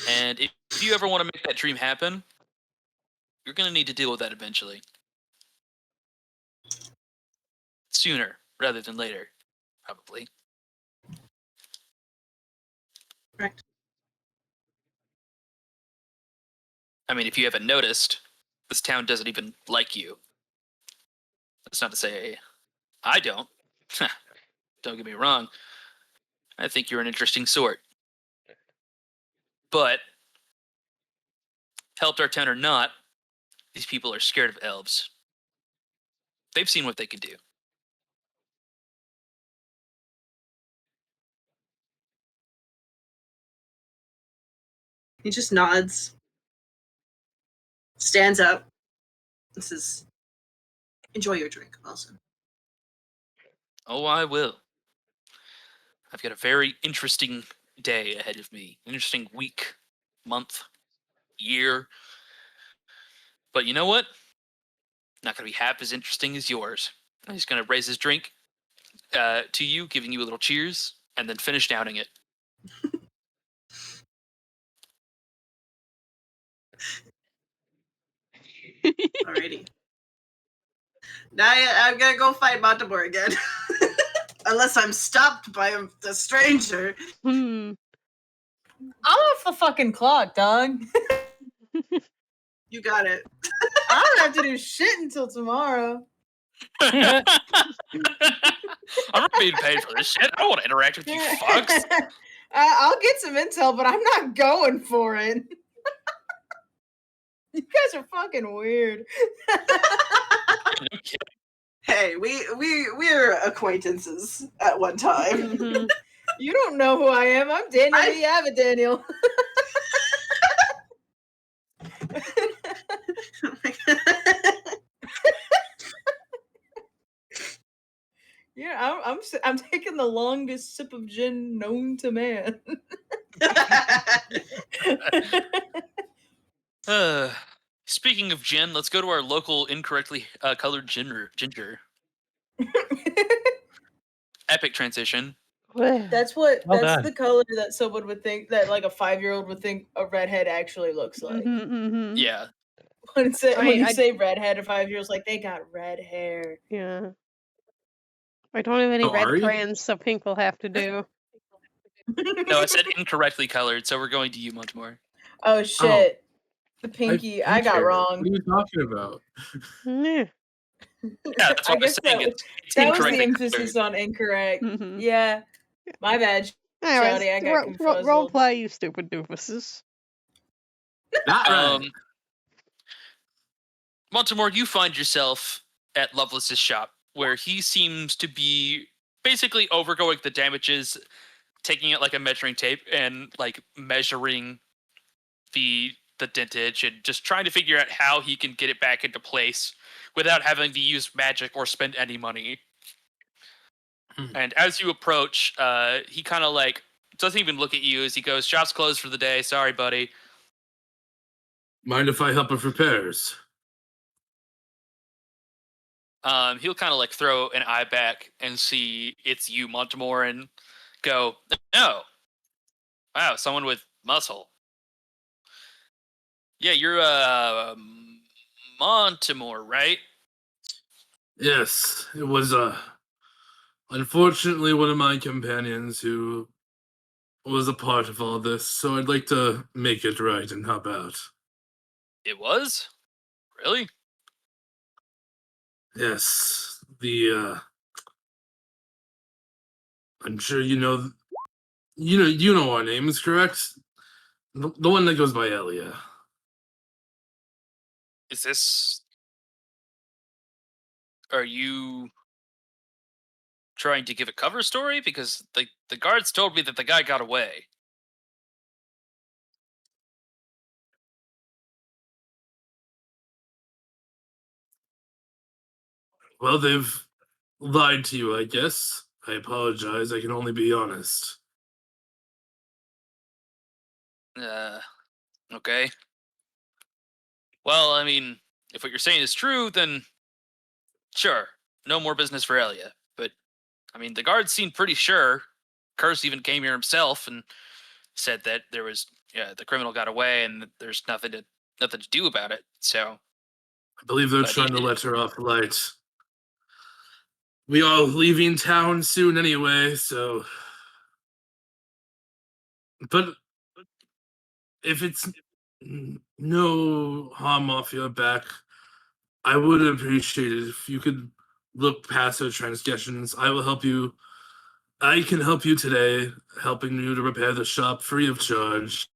And if you ever want to make that dream happen, you're going to need to deal with that eventually. Sooner rather than later, probably. Correct. I mean, if you haven't noticed, this town doesn't even like you. That's not to say I don't. Don't get me wrong. I think you're an interesting sort. But, helped our town or not, these people are scared of elves. They've seen what they can do. He just nods, stands up, and says, "Enjoy your drink, Wilson." Oh, I will. I've got a very interesting day ahead of me. Interesting week, month, year. But you know what? Not going to be half as interesting as yours. He's going to raise his drink to you, giving you a little cheers, and then finish downing it. Alrighty. Now I'm gonna go fight Montemore again. Unless I'm stopped by a stranger. Hmm. I'm off the fucking clock, dog. You got it. I don't have to do shit until tomorrow. I'm not being paid for this shit. I don't want to interact with you fucks. I'll get some intel, but I'm not going for it. You guys are fucking weird. No kidding. Hey, we're acquaintances at one time. Mhm. You don't know who I am. I'm Daniel E. Avadaniel. Yeah, I'm taking the longest sip of gin known to man. Speaking of gin, let's go to our local incorrectly colored ginger. Epic transition. That's Well that's done. the color that someone would think that like a 5-year-old would think a redhead actually looks like. Yeah. When you I- say redhead, a 5-year-old's like they got red hair. Yeah. I don't have any Oh, red are you? crayons, so pink will have to do. No, I said incorrectly colored, so we're going to you, Montemore. Oh shit. The I pinky, I got What wrong. are you talking about? Yeah. Yeah, that's I what I was guess saying. that was, It's that was the incorrectly emphasis colored. on incorrect. Mhm. Yeah. My bad, Anyways, Shouty, I got confuzzled. role play, you stupid doofuses. Not right. Montemore, you find yourself at Lovelace's shop, where he seems to be basically overgoing the damages, taking it like a measuring tape and like measuring the dentage and just trying to figure out how he can get it back into place without having to use magic or spend any money. And as you approach, he kind of like doesn't even look at you as he goes, "Shop's closed for the day. Sorry, buddy." Mind if I help with repairs? He'll kind of like throw an eye back and see it's you, Montemore, and go, "No, wow, someone with muscle. Yeah, you're Montemore, right?" Yes, it was unfortunately one of my companions who was a part of all this, so I'd like to make it right and help out. It was? Really? Yes, I'm sure you know our names, correct? The one that goes by Elia. Is this? Are you trying to give a cover story? Because the guards told me that the guy got away. Well, they've lied to you, I guess. I apologize. I can only be honest. Okay. Well, I mean, if what you're saying is true, then sure, no more business for Elia. But I mean, the guards seemed pretty sure. Curse even came here himself and said that there was the criminal got away and that there's nothing to do about it. So I believe they're But he trying to did- let her off light. We are leaving town soon anyway, so. But if it's no harm off your back, I would appreciate it if you could look past her transgressions. I will help you. I can help you today, helping you to repair the shop free of charge.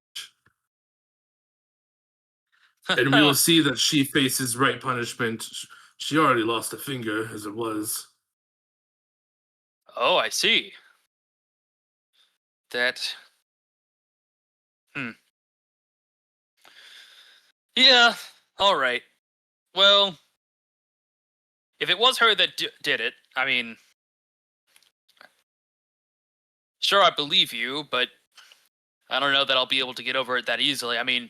And we will see that she faces right punishment. She already lost a finger, as it was. Oh, I see. That. Yeah. All right. Well, if it was her that did it, I mean, sure, I believe you, but I don't know that I'll be able to get over it that easily. I mean,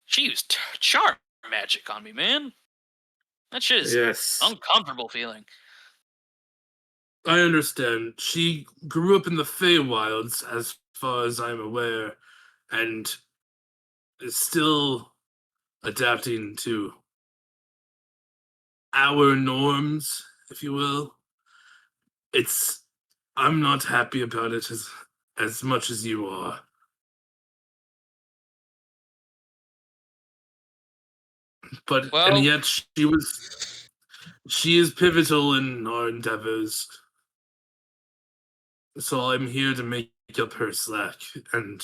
she used charm magic on me, man. That shit is Yes. uncomfortable feeling. I understand. She grew up in the Feywilds, as far as I'm aware, and is still adapting to our norms, if you will. I'm not happy about it as much as you are. But Well, and yet she is pivotal in our endeavors. So I'm here to make up her slack and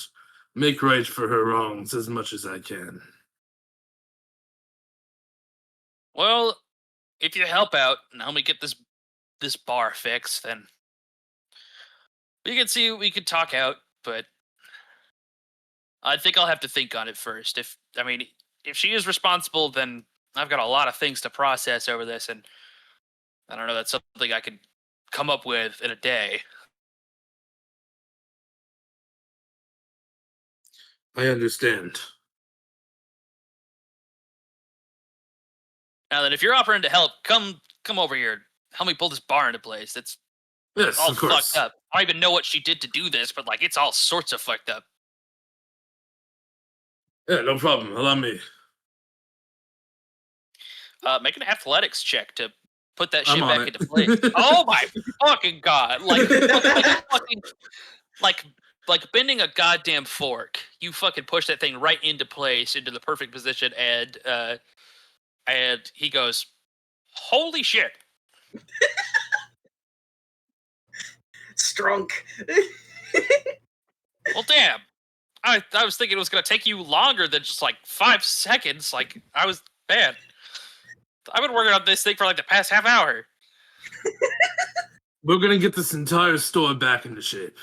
make right for her wrongs as much as I can. well, if you help out and help me get this bar fixed, then we can see we could talk out. But I think I'll have to think on it first. If she is responsible, then I've got a lot of things to process over this, and I don't know. That's something I could come up with in a day. I understand. Now then, if you're offering to help, come over here. Help me pull this bar into place. It's Yes, all of course. fucked up. I don't even know what she did to do this, but like it's all sorts of fucked up. Yeah, no problem. Allow me. Make an athletics check to put that I'm shit on back it. into place. Oh my fucking god! Like bending a goddamn fork. You fucking push that thing right into place, into the perfect position, and he goes, "Holy shit!" Strunk. Well, damn. I was thinking it was gonna take you longer than just like 5 seconds. Like I was bad. I've been working on this thing for like the past half hour. We're gonna get this entire store back into shape.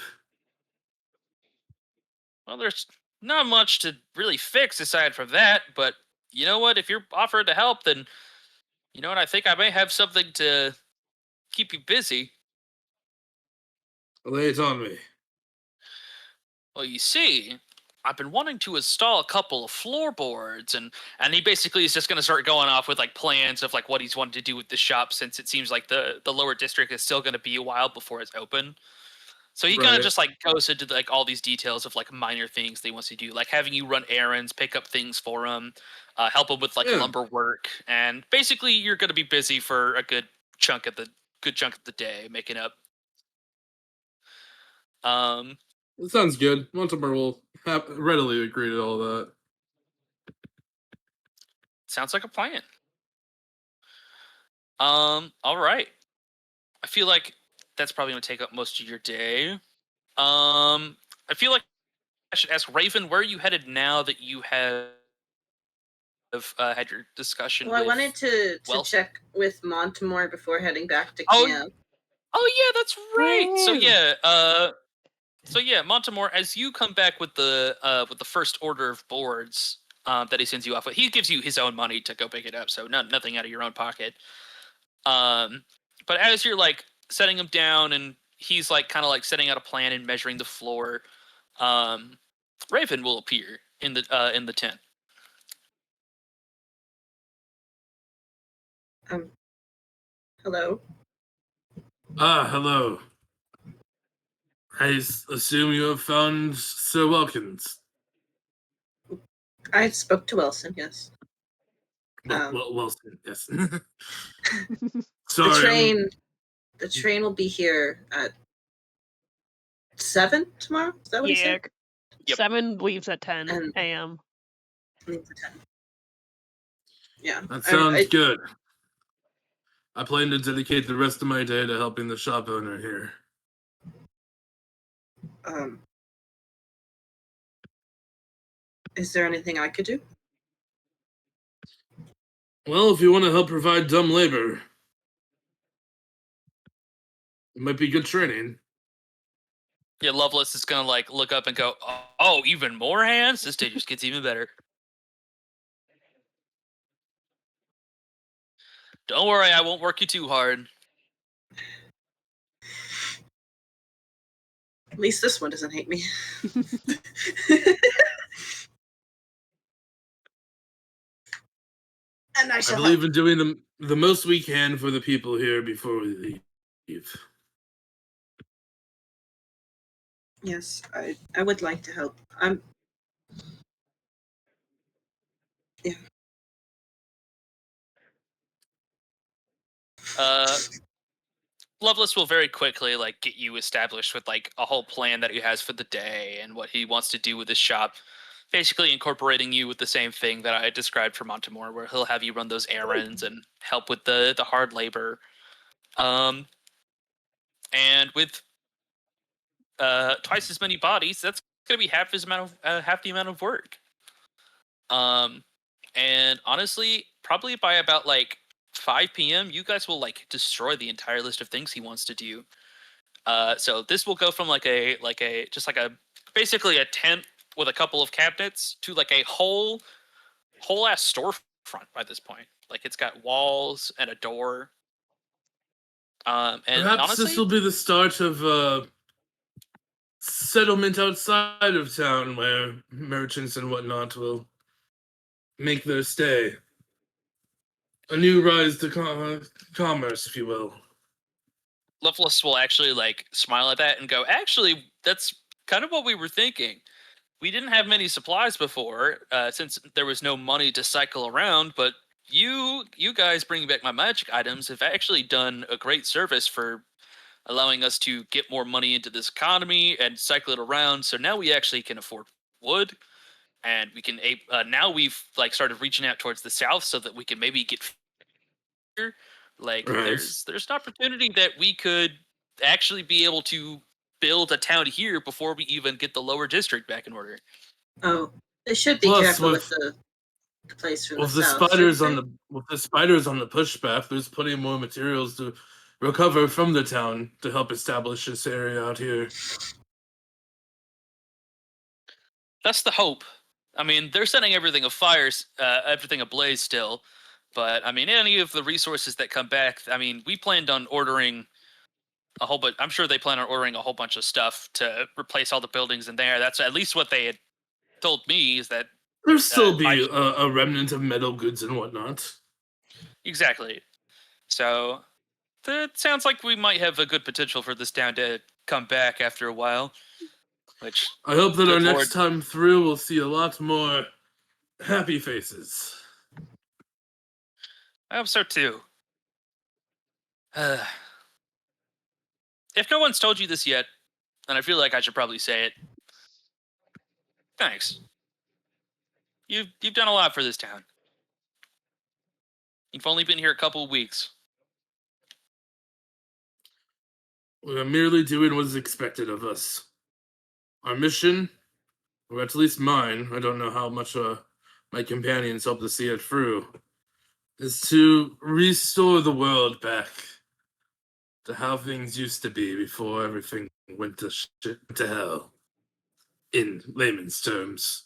Well, there's not much to really fix aside from that, but you know what? If you're offered to help, then you know what? I think I may have something to keep you busy. Lay it on me. Well, you see, I've been wanting to install a couple of floorboards, and he basically is just going to start going off with like plans of like what he's wanted to do with the shop, since it seems like the lower district is still going to be a while before it's open. So he kind Right. of just like goes into like all these details of like minor things they wants to do, like having you run errands, pick up things for him, help him with like Yeah. lumber work, and basically you're going to be busy for a good chunk of the day making up. Um, It sounds good. Montemar will readily agree to all that. sounds like a plan. All right. I feel like that's probably going to take up most of your day. I feel like I should ask Raven, where are you headed now that you have had your discussion Well, I with wanted to Wells? check with Montemore before heading back to Oh, camp. Oh yeah, that's right. Woo! So yeah, Montemore, as you come back with the first order of boards that he sends you off with, he gives you his own money to go pick it up, so nothing out of your own pocket. But as you're like setting him down, and he's like kind of like setting out a plan and measuring the floor, Raven will appear in the tent. Hello. Hello. I assume you have found Sir Wilkins. I spoke to Wilson. Yes. Wilson, yes. The Sorry. train will be here at 7 tomorrow. Is that what he Yeah, said? Yep. 7 leaves at 10 And- a.m. Leaves at 10. Yeah. That sounds good. I plan to dedicate the rest of my day to helping the shop owner here. Is there anything I could do? Well, if you want to help provide dumb labor, it might be good training. Yeah, Loveless is gonna like look up and go, "Oh, even more hands? This day just gets even better." Don't worry, I won't work you too hard. At least this one doesn't hate me. And I I shall believe help. in doing the most we can for the people here before we leave. Yes, I would like to help. Yeah. Loveless will very quickly like get you established with like a whole plan that he has for the day and what he wants to do with his shop. Basically incorporating you with the same thing that I described for Montemore, where he'll have you run those errands and help with the hard labor. And with twice as many bodies, that's gonna be half the amount of work. And honestly, probably by about like 5 p.m., you guys will like destroy the entire list of things he wants to do. So this will go from like a basically a tent with a couple of cabinets to like a whole ass storefront by this point. Like it's got walls and a door. And Perhaps honestly, this will be the start of a settlement outside of town where merchants and whatnot will make their stay. A new rise to commerce, if you will. Loveless will actually like smile at that and go, "Actually, that's kind of what we were thinking. We didn't have many supplies before, since there was no money to cycle around, but you guys bringing back my magic items have actually done a great service for allowing us to get more money into this economy and cycle it around. So now we actually can afford wood, and we can now we've like started reaching out towards the south so that we can maybe get here. Like Right. there's an opportunity that we could actually be able to build a town here before we even get the lower district back in order." Oh, they should be Plus, careful with with the place from with the the south. spiders shouldn't on the spiders on the pushback, there's plenty more materials to recover from the town to help establish this area out here. That's the hope. I mean, they're setting everything everything ablaze still. But I mean, any of the resources that come back, I mean, we planned on ordering a whole bunch. I'm sure they plan on ordering a whole bunch of stuff to replace all the buildings in there. That's at least what they had told me. Is that There'll still be a remnant of metal goods and whatnot. exactly? So that sounds like we might have a good potential for this town to come back after a while. Which I hope that our Good next Lord. time through we'll see a lot more happy faces. I hope so too. If no one's told you this yet, and I feel like I should probably say it, thanks. You've done a lot for this town. You've only been here a couple of weeks, We are merely doing what is expected of us. Our mission, or at least mine, I don't know how much my companions help to see it through, is to restore the world back to how things used to be before everything went to shit to hell, in layman's terms.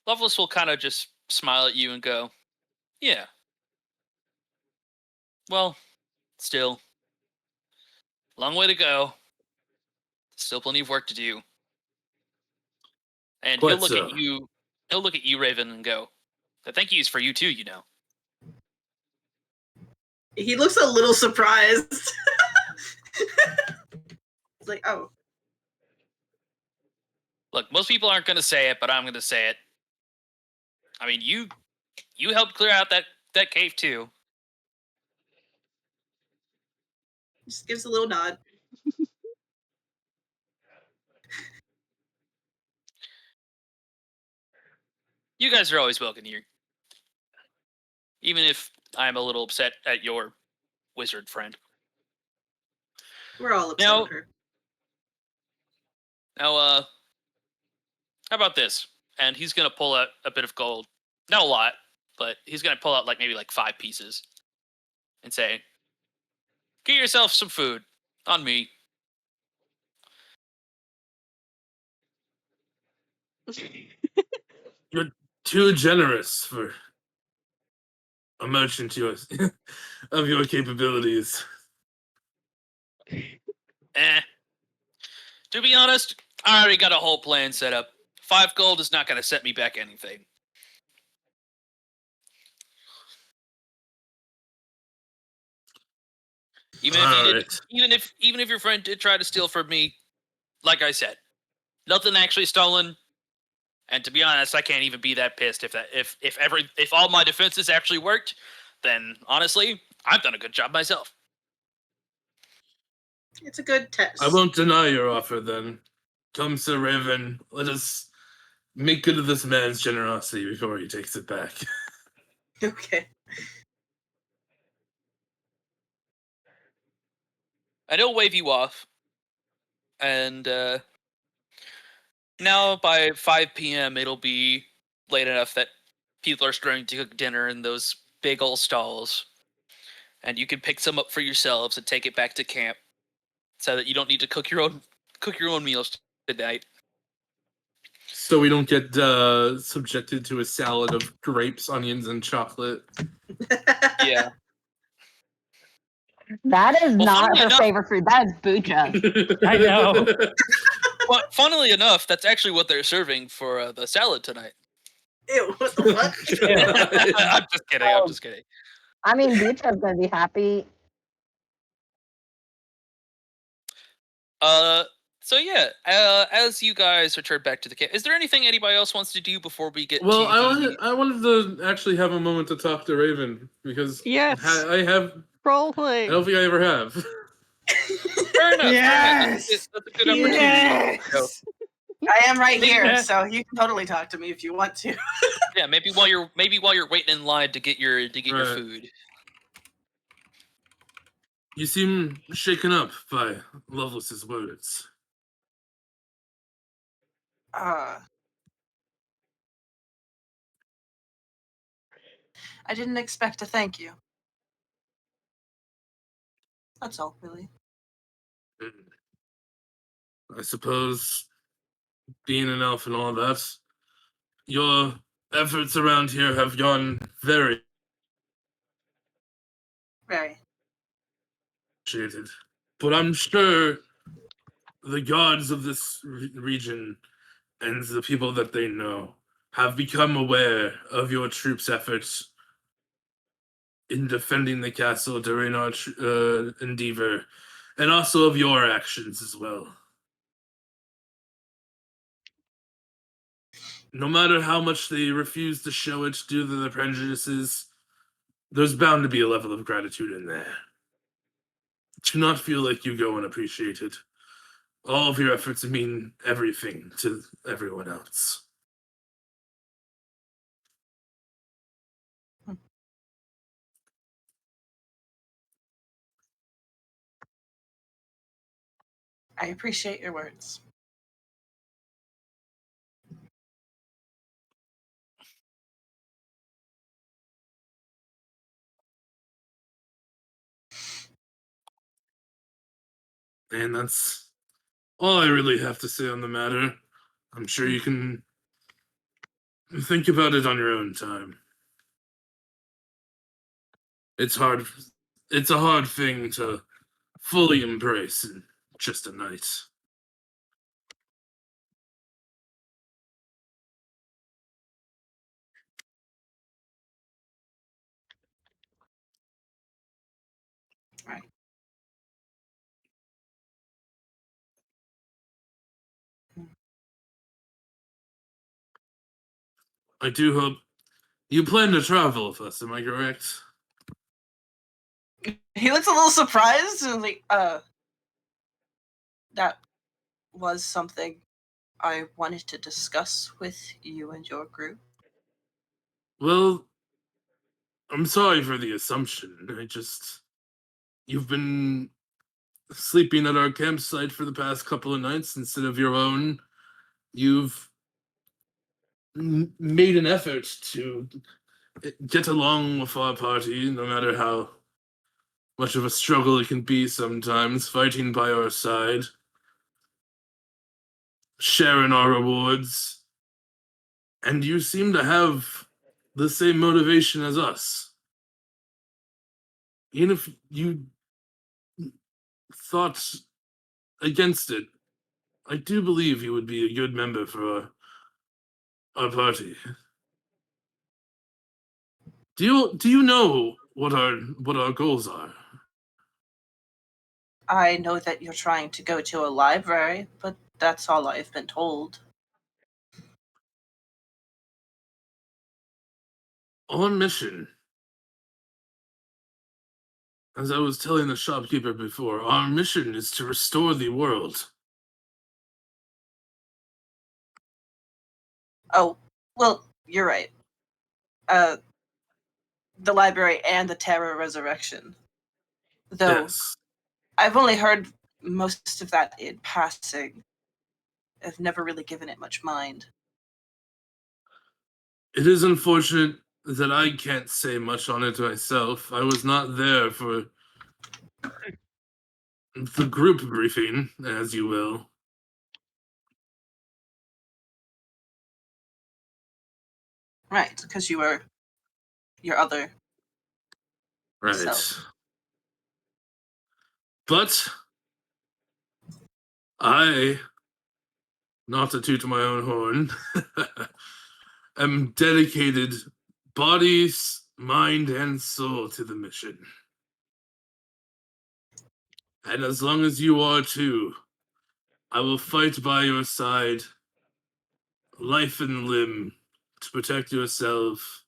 Loveless will kind of just smile at you and go, "Yeah. Well, still, long way to go. Still plenty of work to do." And he'll Quite look at so. you. He'll look at you, Raven, and go, "The thank yous for you too. You know." He looks a little surprised. It's like, oh. Look, most people aren't going to say it, but I'm going to say it. I mean, you helped clear out that cave too. Just gives a little nod. You guys are always welcome here. Even if I'm a little upset at your wizard friend. We're all upset Now- at her. Now, how about this? And he's going to pull out a bit of gold. Not a lot, but he's going to pull out maybe 5 pieces and say, "Get yourself some food. On me." You're too generous for a merchant of your capabilities. To be honest, I already got a whole plan set up. 5 gold is not going to set me back anything. Even if your friend did try to steal from me, like I said, nothing actually stolen. And to be honest, I can't even be that pissed if all my defenses actually worked. Then honestly, I've done a good job myself. It's a good test. I won't deny your offer then. Come, Sir Raven, let us make good of this man's generosity before he takes it back. Okay. And he'll wave you off. And now by 5 p.m., it'll be late enough that people are starting to cook dinner in those big old stalls. And you can pick some up for yourselves and take it back to camp, so that you don't need to cook your own meals tonight. So we don't get subjected to a salad of grapes, onions, and chocolate. Yeah. That is Well, not funnily her enough- favorite food. That is Bucha. I know. Well, funnily enough, that's actually what they're serving for the salad tonight. Ew, what the fuck? I'm just kidding. I'm just kidding. I mean, Bucha's gonna be happy. So yeah, as you guys return back to the camp, is there anything anybody else wants to do before we get Well, to I wanted to actually have a moment to talk to Raven because Yes. I Role don't play. think I ever have. Fair enough. Yes! That's a good opportunity. Yes! I am right here, Yeah. so you can totally talk to me if you want to. Yeah, maybe while you're waiting in line to get your Right. food. You seem shaken up by Lovelace's words. I didn't expect a thank you. That's all, really. I suppose, being an elf and all that, your efforts around here have gone very Very. appreciated. But I'm sure the gods of this region and the people that they know have become aware of your troops' efforts in defending the castle during our endeavor, and also of your actions as well. No matter how much they refuse to show it due to their prejudices, there's bound to be a level of gratitude in there. Do not feel like you go unappreciated. All of your efforts mean everything to everyone else. I appreciate your words. And that's all I really have to say on the matter. I'm sure you can think about it on your own time. It's hard. It's a hard thing to fully embrace in just a night. Right. I do hope you plan to travel with us, am I correct? He looks a little surprised and like, that was something I wanted to discuss with you and your group. Well, I'm sorry for the assumption. You've been sleeping at our campsite for the past couple of nights instead of your own. You've made an effort to get along with our party, no matter how much of a struggle it can be sometimes, fighting by our side, sharing our rewards. And you seem to have the same motivation as us. Even if you thought against it, I do believe you would be a good member for our party. Do you know what our goals are? I know that you're trying to go to a library, but that's all I've been told. Our mission, as I was telling the shopkeeper before, our mission is to restore the world. Oh, well, you're right. The library and the Terror Resurrection. Though Yes. I've only heard most of that in passing. I've never really given it much mind. It is unfortunate that I can't say much on it myself. I was not there for the group briefing, as you will. Right, because you were your other Right. self. But I, not to toot my own horn, am dedicated body, mind, and soul to the mission. And as long as you are too, I will fight by your side, life and limb, to protect yourself,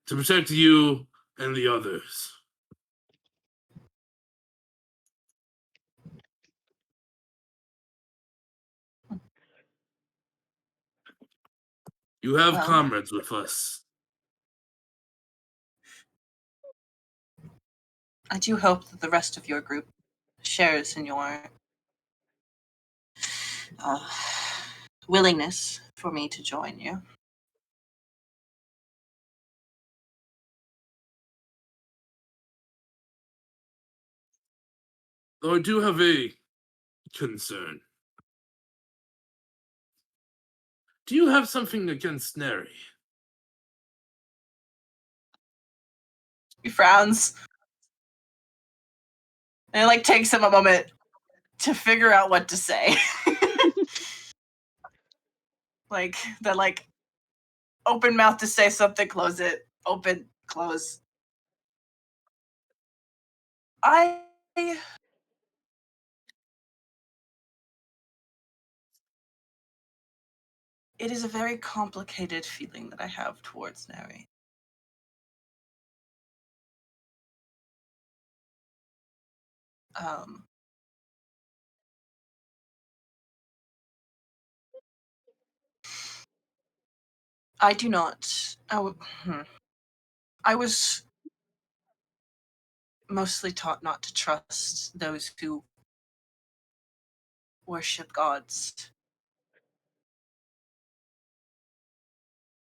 to protect you and the others. You have Well, comrades with us. I do hope that the rest of your group shares in your uh, willingness for me to join you. Though I do have a concern. Do you have something against Neri? He frowns. And it like takes him a moment to figure out what to say. like the like open mouth to say something, close it, open, close. It is a very complicated feeling that I have towards Neri. Um, I do not. I was mostly taught not to trust those who worship gods.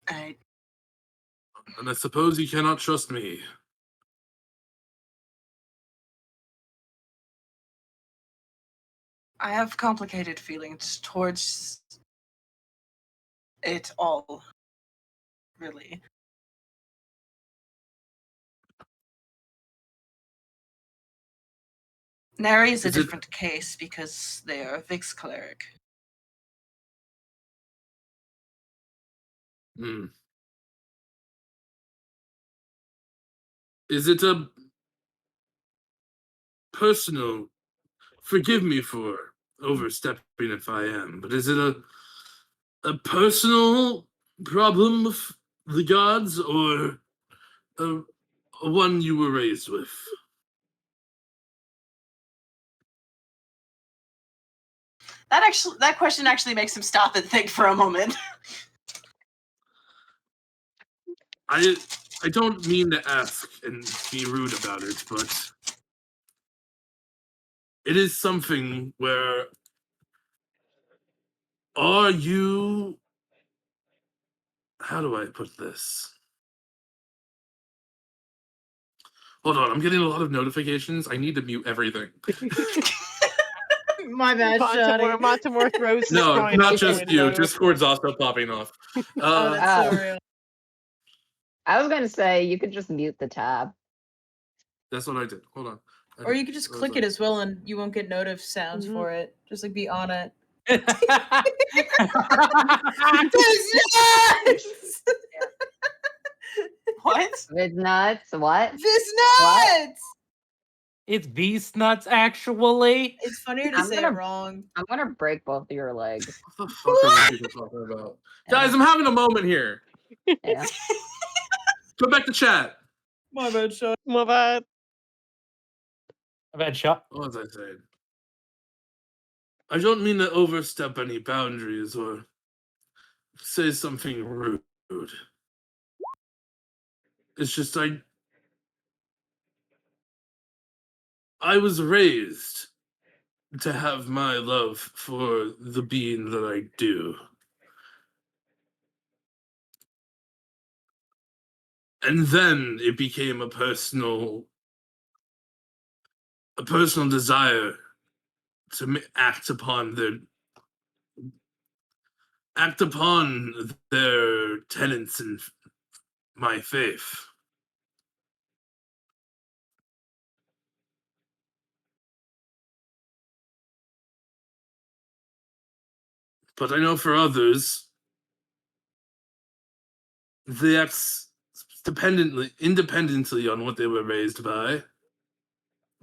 And I suppose you cannot trust me. I have complicated feelings towards it all, really. Neri is a different case because they are a Vix cleric. Is it a personal? Forgive me for overstepping if I am, but is it a personal problem with the gods or a one you were raised with? That question actually makes him stop and think for a moment. I don't mean to ask and be rude about it, but it is something where are you, how do I put this? Hold on, I'm getting a lot of notifications. I need to mute everything. My bad, Shotty. Montemore throws his No, coin not out the just you. window. Discord's also popping off. Oh, that's so real. I was gonna say you could just mute the tab. That's what I did. Hold on. Or you could just click it as well and you won't get notif sounds for it. Just like be on it. What? It's nuts. What? This What? nuts! It's beast nuts, actually. It's funnier to I'm say gonna- it wrong. I'm gonna break both of your legs. What the fuck are these people talking about? Guys, I'm having a moment here. Yeah. Go back to chat. My bad, Shotty. My bad. A bad shot. What was I saying? I don't mean to overstep any boundaries or say something rude. It's just I was raised to have my love for the being that I do. And then it became a personal desire to act upon their tenets and my faith. But I know for others, they act independently on what they were raised by,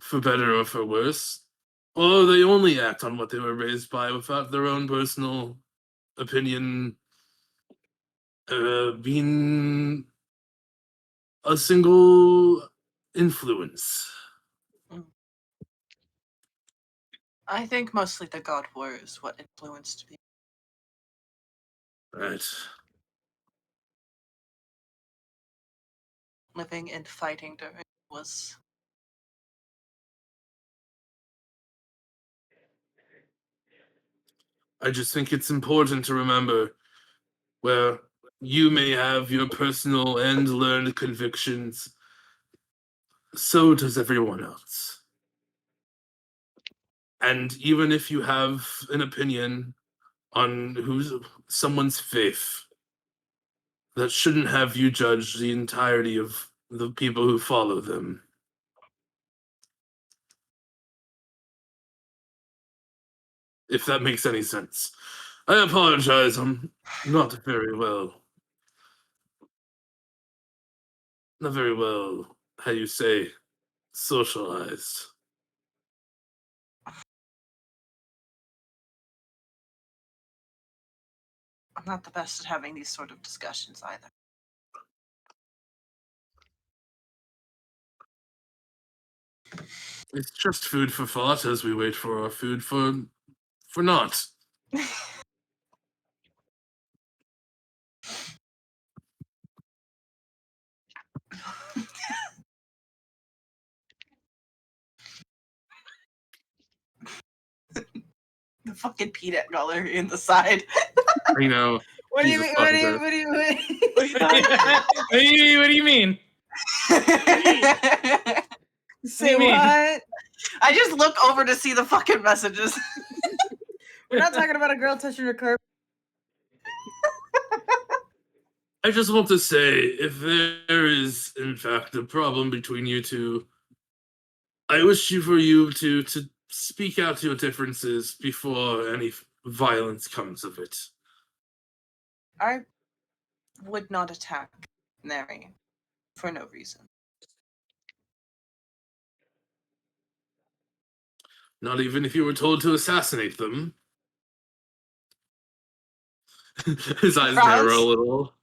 for better or for worse, or they only act on what they were raised by without their own personal opinion being a single influence. I think mostly the God War is what influenced me. Right. Living and fighting during was. I just think it's important to remember where you may have your personal and learned convictions, so does everyone else. And even if you have an opinion on someone's faith, that shouldn't have you judge the entirety of the people who follow them. If that makes any sense. I apologize, I'm not very well, how you say, socialized. I'm not the best at having these sort of discussions either. It's just food for thought as we wait for our food for naught. The fucking peanut gallery in the side. You know. What do you Jesus mean? fucking What do you mean? What do you mean? Say What do you mean? what? I just look over to see the fucking messages. We're not talking about a girl touching her curb. I just want to say, if there is, in fact, a problem between you two, I wish for you to speak out your differences before any violence comes of it. I would not attack Neri for no reason. Not even if you were told to assassinate them. His eyes narrow a little.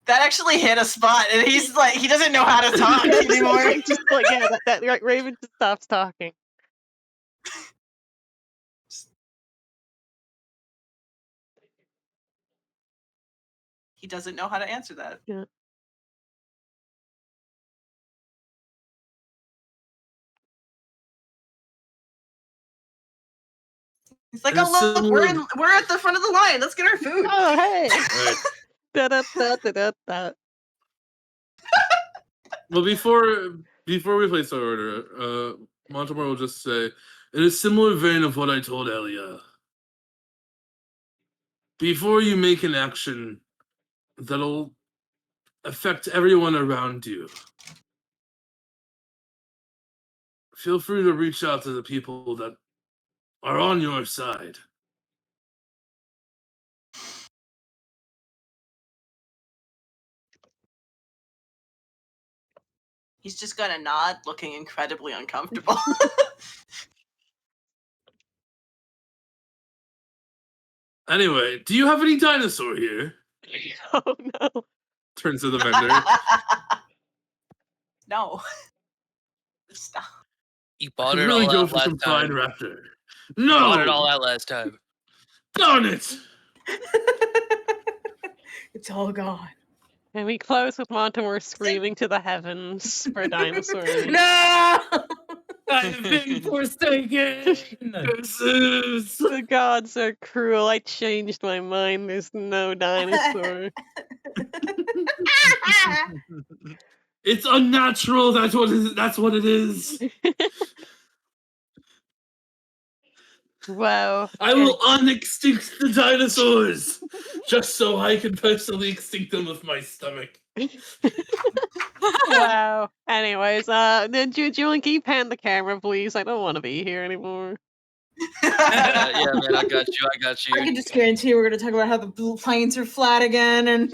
That actually hit a spot, and he's like, he doesn't know how to talk anymore. Just like, yeah, that Raven just stops talking. He doesn't know how to answer that. Yeah. He's like, oh look, we're at the front of the line. Let's get our food. Oh hey. Right. Da, da, da, da, da, da. Well, before we place our order, Montemar will just say, in a similar vein of what I told Elia, before you make an action that'll affect everyone around you, feel free to reach out to the people that are on your side. He's just gonna nod, looking incredibly uncomfortable. Anyway, do you have any dinosaur here? Oh no. Turns to the vendor. No. Stop. You bought Could it really all go out for some last fine time. raptor. You bought it all No! out last time. Darn it! It's all gone. And we close with Montemar screaming to the heavens for dinosaurs. No! I've been forsaken. The gods are cruel. I changed my mind. There's no dinosaur. It's unnatural. That's what it is. Wow. I will unextinct the dinosaurs, just so I can personally extinct them with my stomach. Wow. Anyways, then Julian, can you pan the camera, please? I don't want to be here anymore. Yeah, man, I got you. I can just guarantee we're going to talk about how the blue planes are flat again. And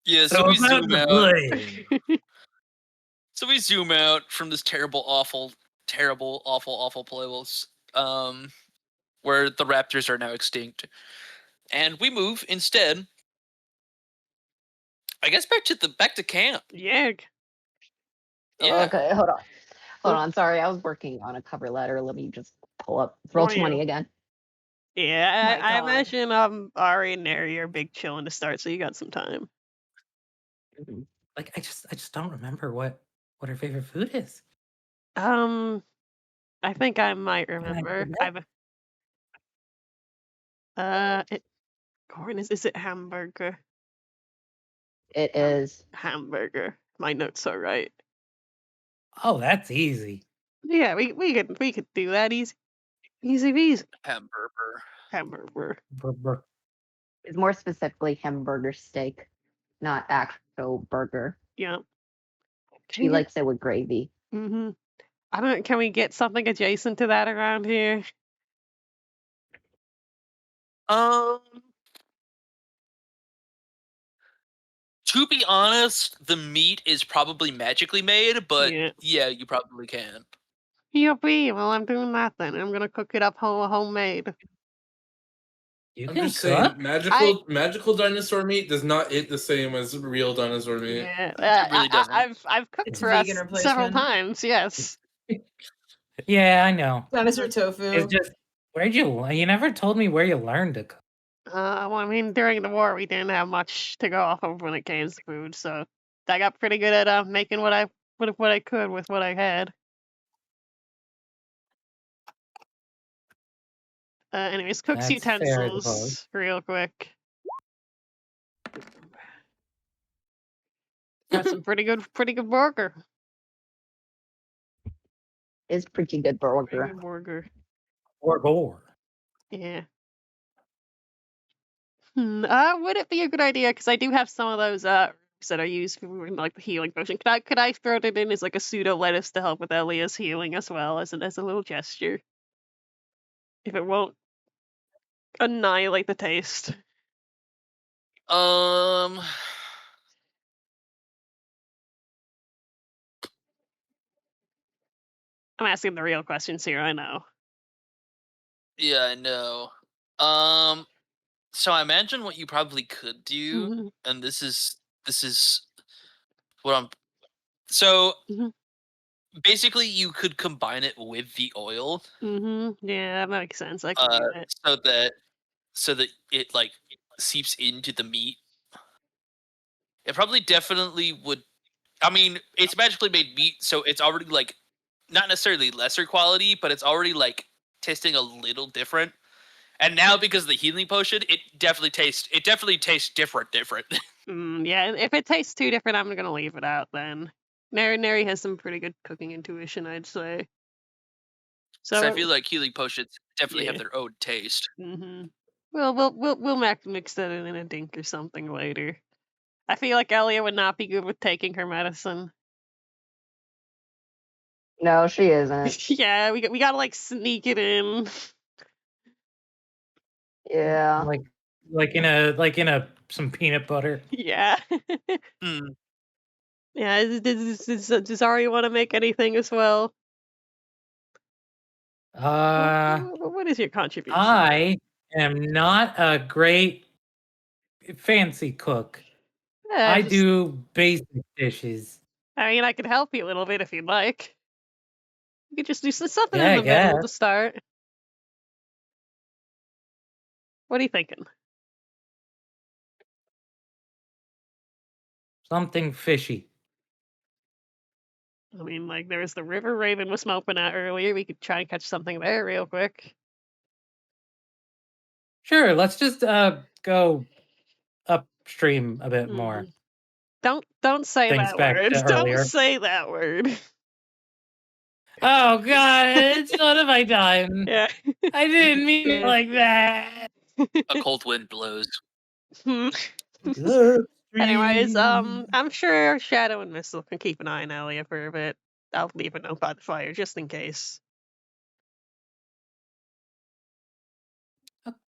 Yeah, so we zoom out. So we zoom out from this terrible, awful playlist, where the raptors are now extinct, and we move instead, I guess, back to camp. Yeah. Yeah. Okay, hold on. Sorry, I was working on a cover letter. Let me just pull up. Roll 20 again. Yeah, My I God. imagine Ari and Neri are big chilling to start, so you got some time. Like I just don't remember what her favorite food is. I think I might remember. Corn is it hamburger? It is. Hamburger. My notes are right. Oh, that's easy. Yeah, we could do that easy peasy. Hamburger. Hamburger. It's more specifically hamburger steak, not actual burger. Yeah. She likes it with gravy. Mm-hmm. Can we get something adjacent to that around here? To be honest, the meat is probably magically made, but yeah, you probably can. Yippee! Well, I'm doing that then. I'm gonna cook it up homemade. I'm just saying, magical dinosaur meat does not hit the same as real dinosaur meat. Yeah, It really doesn't. I've cooked It's for us vegan several replacement. times. Yes. Yeah, I know. Dinosaur tofu. It's just you never told me where you learned to cook. Well, I mean, during the war, we didn't have much to go off of when it came to food, so I got pretty good at making what I could with what I had. Anyways, cook's That's fair, I suppose. utensils, real quick. Got some pretty good burger. It's pretty good Pretty burger. good burger. Or Yeah. Would it be a good idea? Because I do have some of those herbs that are used for like the healing potion. Could I throw it in as like a pseudo lettuce to help with Elia's healing as well as a little gesture? If it won't annihilate the taste. I'm asking the real questions here, I know. Yeah, I know. So I imagine what you probably could do, Mhm. and this is what I'm. So Mhm. basically, you could combine it with the oil, Yeah, that makes sense. I can do that. so that it like seeps into the meat. It probably definitely would. I mean, it's magically made meat, so it's already like not necessarily lesser quality, but it's already like tasting a little different. And now because of the healing potion, it definitely tastes different. Yeah, if it tastes too different, I'm gonna leave it out then. Neri has some pretty good cooking intuition, I'd say. So I feel like healing potions definitely have yeah. their own taste. Well, we'll mix that in a dink or something later. I feel like Elia would not be good with taking her medicine. No, she isn't. Yeah, we gotta like sneak it in. Yeah. like in a some peanut butter. Yeah. Hmm. Yeah. Does Ari want to make anything as well? What is your contribution? I am not a great fancy cook. Yeah, I do basic dishes. I mean, I could help you a little bit if you'd like. You could just do something Yeah, in I the middle to guess. start. What are you thinking? Something fishy. I mean, like, there was the river Raven was moping at earlier. We could try and catch something there real quick. Sure, let's just go upstream a bit more. Don't say Things that back word. to Don't earlier. say that word. Oh god, it's one of my done. Yeah. I didn't mean it like that. A cold wind blows. Anyways, I'm sure Shadow and Missile can keep an eye on Elia for a bit. I'll leave a note by the fire just in case.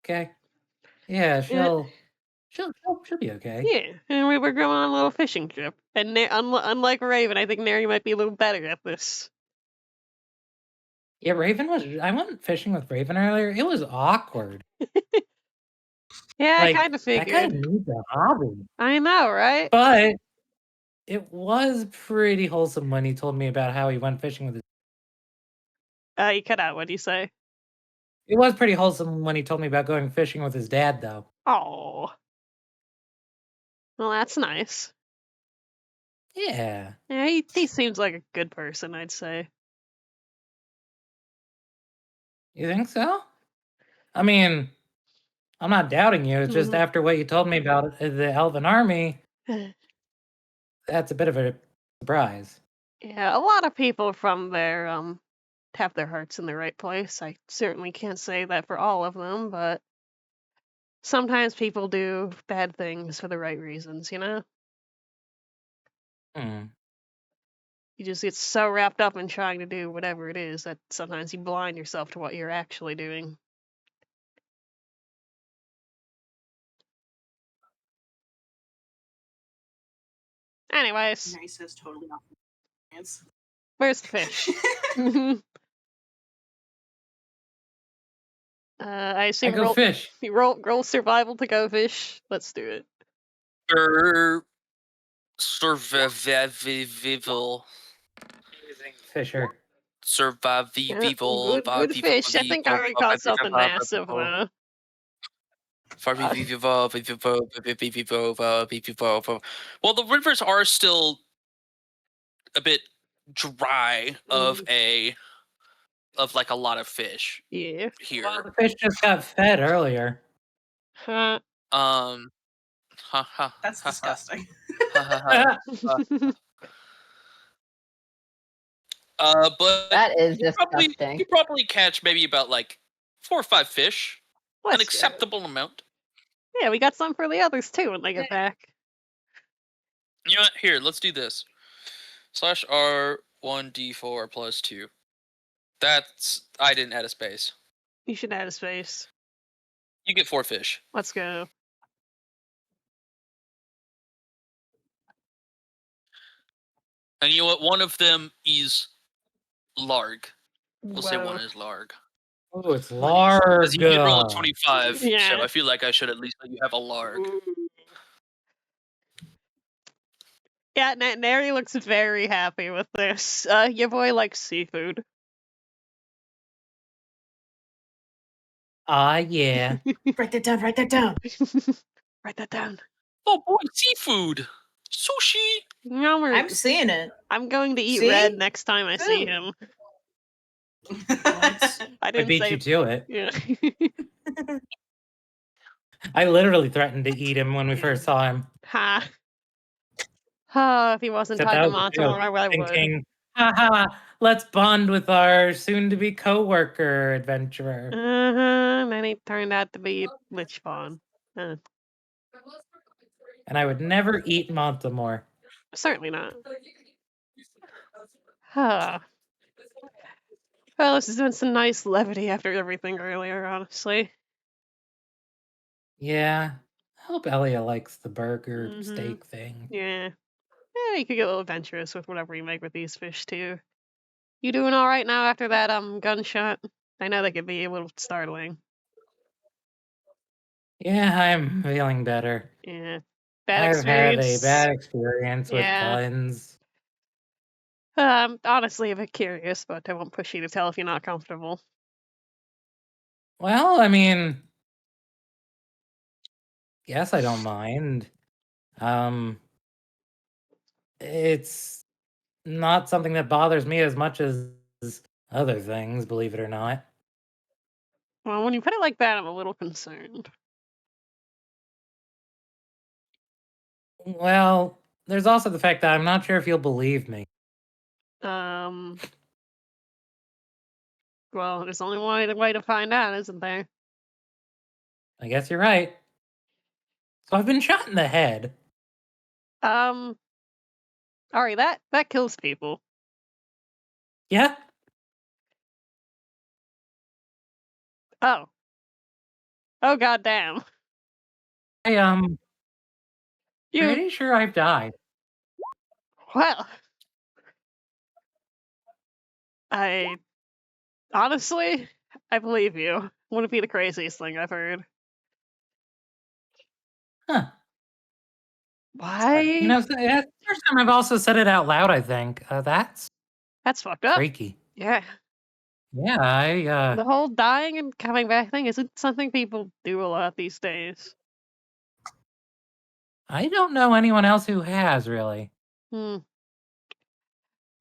Okay. Yeah, she'll be okay. Yeah, and we were going on a little fishing trip. And unlike Raven, I think Neri might be a little better at this. Yeah, I went fishing with Raven earlier. It was awkward. Yeah, Like, I kind of that guy figured. needs a hobby. I know, right? But it was pretty wholesome when he told me about how he went fishing with his. You cut out. What do you say? It was pretty wholesome when he told me about going fishing with his dad, though. Oh, well, that's nice. Yeah. Yeah, he seems like a good person, I'd say. You think so? I mean, I'm not doubting you. It's just after what you told me about the Elven army, that's a bit of a surprise. Yeah, a lot of people from there have their hearts in the right place. I certainly can't say that for all of them, but sometimes people do bad things for the right reasons, you know? Hmm. You just get so wrapped up in trying to do whatever it is that sometimes you blind yourself to what you're actually doing. Anyways, Nice is totally off experience. where's the fish? I assume I go fish. You roll survival to go fish. Let's do it. Survival. Fisher. Survive the Yeah, vivo. good fish. I think I already caught something massive though. Well, the rivers are still a bit dry of like a lot of fish Yeah. here. Well, the fish just got fed earlier. Huh. That's disgusting. But That is you disgusting. probably catch maybe about like 4 or 5 fish, an Let's go. acceptable amount. Yeah, we got some for the others too when they get back. You know what? Here, let's do this. /R1d4 plus 2. That's I didn't add a space. You should add a space. You get 4 fish. Let's go. And you know what? One of them is larg. We'll say one Whoa. is larg. Oh, it's Because large. you did roll a 25, Yeah. so I feel like I should at least let you have a larg. Yeah, Nary looks very happy with this. Your boy likes seafood. Yeah. Write that down. Write that down. Write that down. Oh boy, seafood! Sushi! I'm seeing it. I'm going to eat See? red next time I see Food. him. What? I I didn't beat say you to it. Yeah. I literally threatened to eat him when we first saw him. Ha. Oh, if he wasn't Except that talking was a Monty joke, more, I would. thinking, haha, let's bond with our soon-to-be co-worker adventurer. And then he turned out to be Lich Spawn. And I would never eat Montemore. Certainly not. Huh. Well, this has been some nice levity after everything earlier, honestly. Yeah. I hope Elia likes the burger Mhm. steak thing. Yeah. Yeah, you could get a little adventurous with whatever you make with these fish, too. You doing alright now after that gunshot? I know they could be a little startling. Yeah, I'm feeling better. Yeah. Bad I've had a experience. bad experience with Yeah. guns. Honestly a bit curious, but I won't push you to tell if you're not comfortable. Well, I mean, yes, I don't mind. It's not something that bothers me as much as other things, believe it or not. Well, when you put it like that, I'm a little concerned. Well, there's also the fact that I'm not sure if you'll believe me. Well, there's only one way to find out, isn't there? I guess you're right. So I've been shot in the head. Ari, that kills people. Yeah? Oh. Oh, goddamn. I'm You, pretty sure I've died. well. Honestly, I believe you. Wouldn't be the craziest thing I've heard. Huh. Why? You know, that's the first time I've also said it out loud, I think. That's That's fucked up. freaky. Yeah. Yeah, The whole dying and coming back thing isn't something people do a lot these days. I don't know anyone else who has, really. Hmm.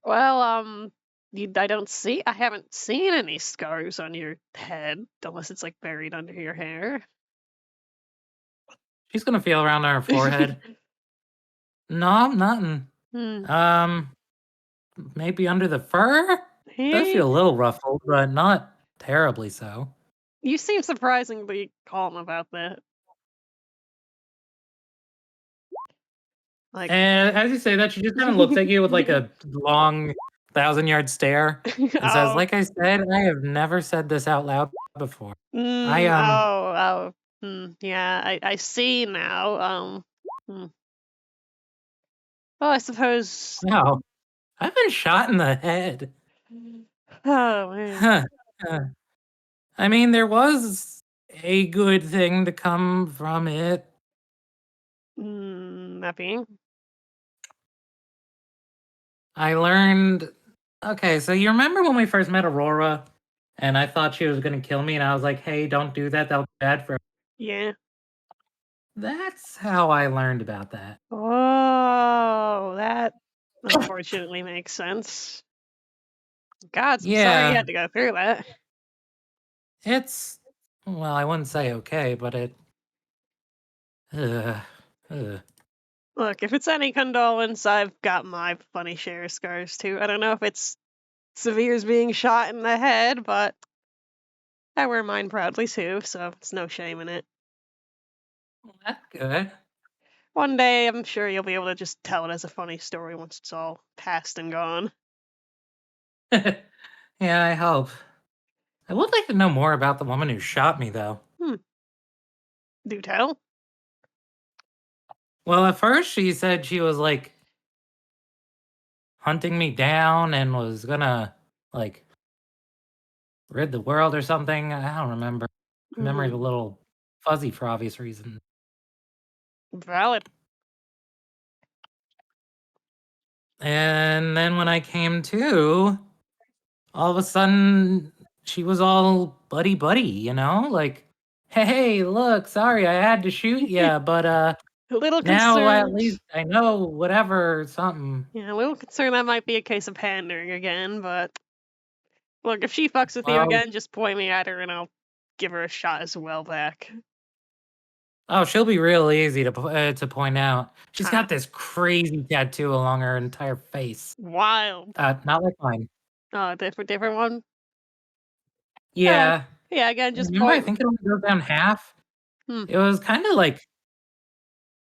Well, I haven't seen any scars on your head, unless it's like buried under your hair. She's gonna feel around on her forehead. No, nothing. Maybe under the fur? Does feel a little ruffled, but not terribly so. You seem surprisingly calm about that. Like, And as you say that, she just kind of looks at you with like a long 1,000-yard stare and says, oh, like I said, I have never said this out loud before. yeah, I see now. Well, I suppose. Wow, I've been shot in the head. Oh man. I mean, there was a good thing to come from it. That being. I learned Okay, so you remember when we first met Aurora, and I thought she was gonna kill me, and I was like, "Hey, don't do that. That'll be bad for." Yeah. That's how I learned about that. Oh, that unfortunately makes sense. God, I'm sorry you Yeah, had to go through that. it's well, I wouldn't say okay, but it. Uh, uh. Look, if it's any condolence, I've got my funny share of scars too. I don't know if it's severe as being shot in the head, but I wear mine proudly too, so it's no shame in it. That's good. One day, I'm sure you'll be able to just tell it as a funny story once it's all past and gone. Yeah, I hope. I would like to know more about the woman who shot me, though. Do tell. Well, at first she said she was like hunting me down and was gonna like rid the world or something. I don't remember. My memory's a little fuzzy for obvious reasons. Valid. And then when I came to, all of a sudden she was all buddy buddy, you know? Like, hey, look, sorry I had to shoot ya, but A little now at concerned. least I know whatever something. Yeah, a little concerned that might be a case of pandering again, but look, if she fucks with you Well, again, just point me at her and I'll give her a shot as well back. oh, she'll be real easy to point out. She's Huh. got this crazy tattoo along her entire face. Wild. Not like mine. Oh, different one? Yeah. Yeah, again, just Remember, I point. think it only goes down half. It was kind of like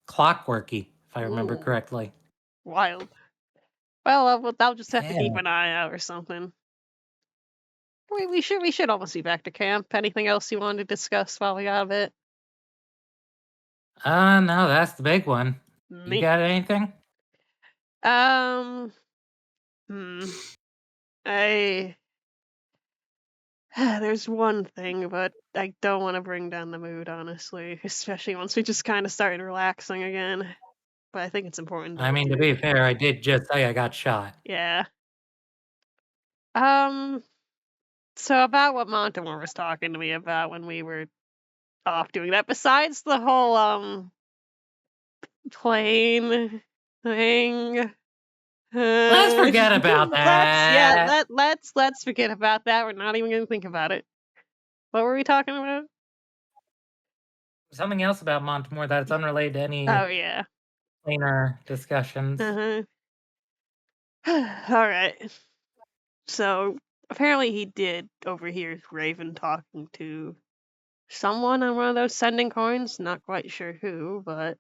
clockworky, if I remember Ooh. correctly. Wild. Well, I'll just have to keep Yeah. an eye out or something. We should almost be back to camp. Anything else you wanted to discuss while we got it? No, that's the big one. You Me. got anything? I there's one thing, but I don't want to bring down the mood, honestly, especially once we just kind of started relaxing again. But I think it's important I to mean, to do. be fair, I did just say I got shot. Yeah. So about what Montemore was talking to me about when we were off doing that, besides the whole plane thing. Let's forget about that. Let's forget about that. We're not even gonna think about it. What were we talking about? Something else about Montemore that's unrelated to any Oh yeah. planar discussions. All right. So apparently he did overhear Raven talking to someone on one of those sending coins. Not quite sure who, but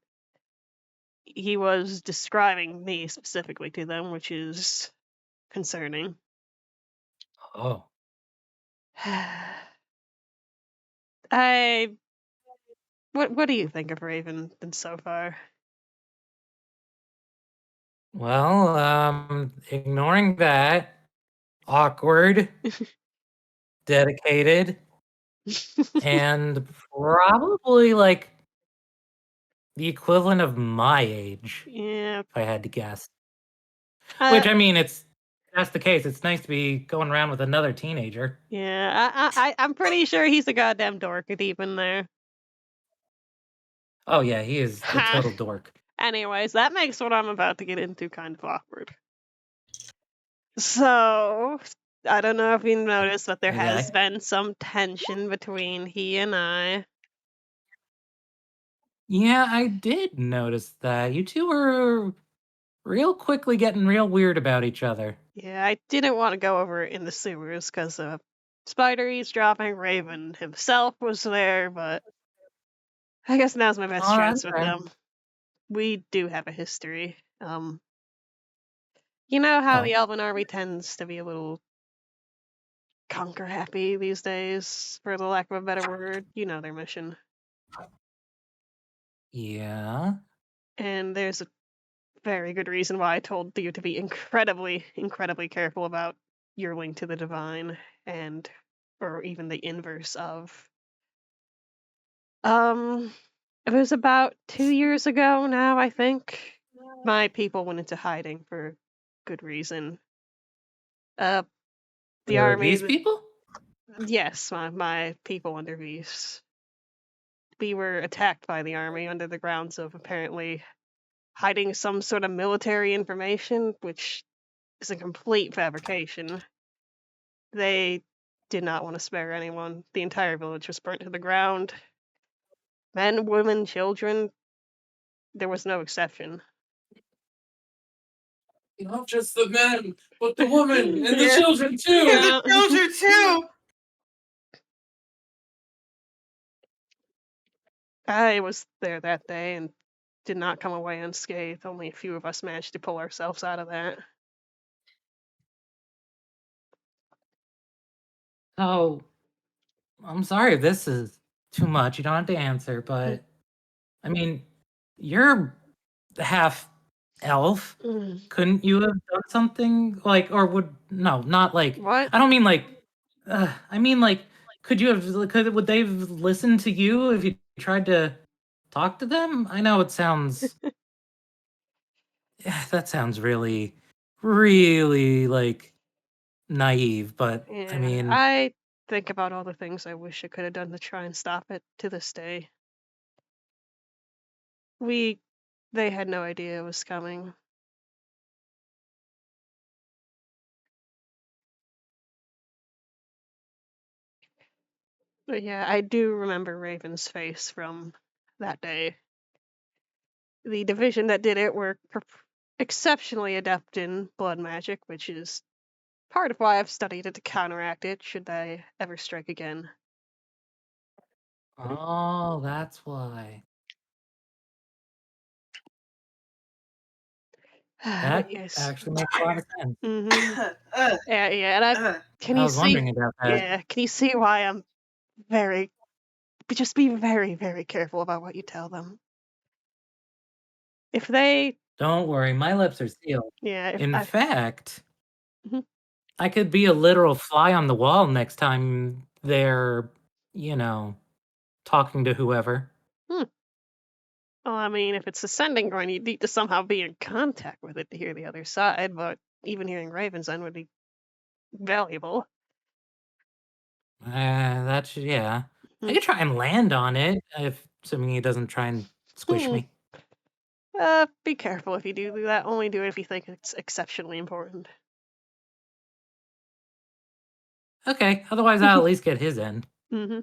he was describing me specifically to them, which is concerning. Oh. What do you think of Raven so far? Well, ignoring that, awkward, dedicated, and probably like the equivalent of my age, Yeah. if I had to guess. Which I mean, that's the case. It's nice to be going around with another teenager. Yeah, I'm pretty sure he's a goddamn dork deep in there. Oh yeah, he is the total dork. Anyways, that makes what I'm about to get into kind of awkward. So, I don't know if you noticed, but there has been some tension between he and I. Yeah, I did notice that. You two were real quickly getting real weird about each other. Yeah, I didn't want to go over it in the sewers because Spider eavesdropping, Raven himself was there, but I guess now's my best chance with them. We do have a history. You know how the Elven Army tends to be a little conquer happy these days, for the lack of a better word. You know their mission. Yeah. And there's a very good reason why I told you to be incredibly, incredibly careful about your link to the divine and or even the inverse of. It was about 2 years ago now, I think. My people went into hiding for good reason. The army. These people? Yes, my people under V's. We were attacked by the army under the grounds of apparently hiding some sort of military information, which is a complete fabrication. They did not want to spare anyone. The entire village was burnt to the ground. Men, women, children. There was no exception. Not just the men, but the women and the Yeah. children too. Yeah. The children too. I was there that day and did not come away unscathed. Only a few of us managed to pull ourselves out of that. Oh, I'm sorry if this is too much. You don't have to answer, but I mean, you're half elf. Mm. Couldn't you have done something like, or not like, What? I don't mean like, I mean like, would they have listened to you if you tried to talk to them? I know it sounds, that sounds really, really like naive, but I Yeah, mean, I think about all the things I wish I could have done to try and stop it to this day. They had no idea it was coming. But yeah, I do remember Raven's face from that day. The division that did it were exceptionally adept in blood magic, which is part of why I've studied it to counteract it should they ever strike again. oh, that's why. That Yes. actually makes a lot of sense. Mm-hmm. Uh, Yeah, and uh. can I you was see? wondering about that. Yeah, can you see why I'm just be very, very careful about what you tell them. If they, Don't worry, my lips are sealed. yeah, if In I, fact, Mhm. I could be a literal fly on the wall next time they're, talking to whoever. well, I mean, if it's ascending groin, you need to somehow be in contact with it to hear the other side. But even hearing Raven's End would be valuable. Yeah. I Mhm. could try and land on it, assuming he doesn't try and squish Hmm. me. Be careful if you do that. Only do it if you think it's exceptionally important. Okay, otherwise I'll at least get his end. Mm-hmm.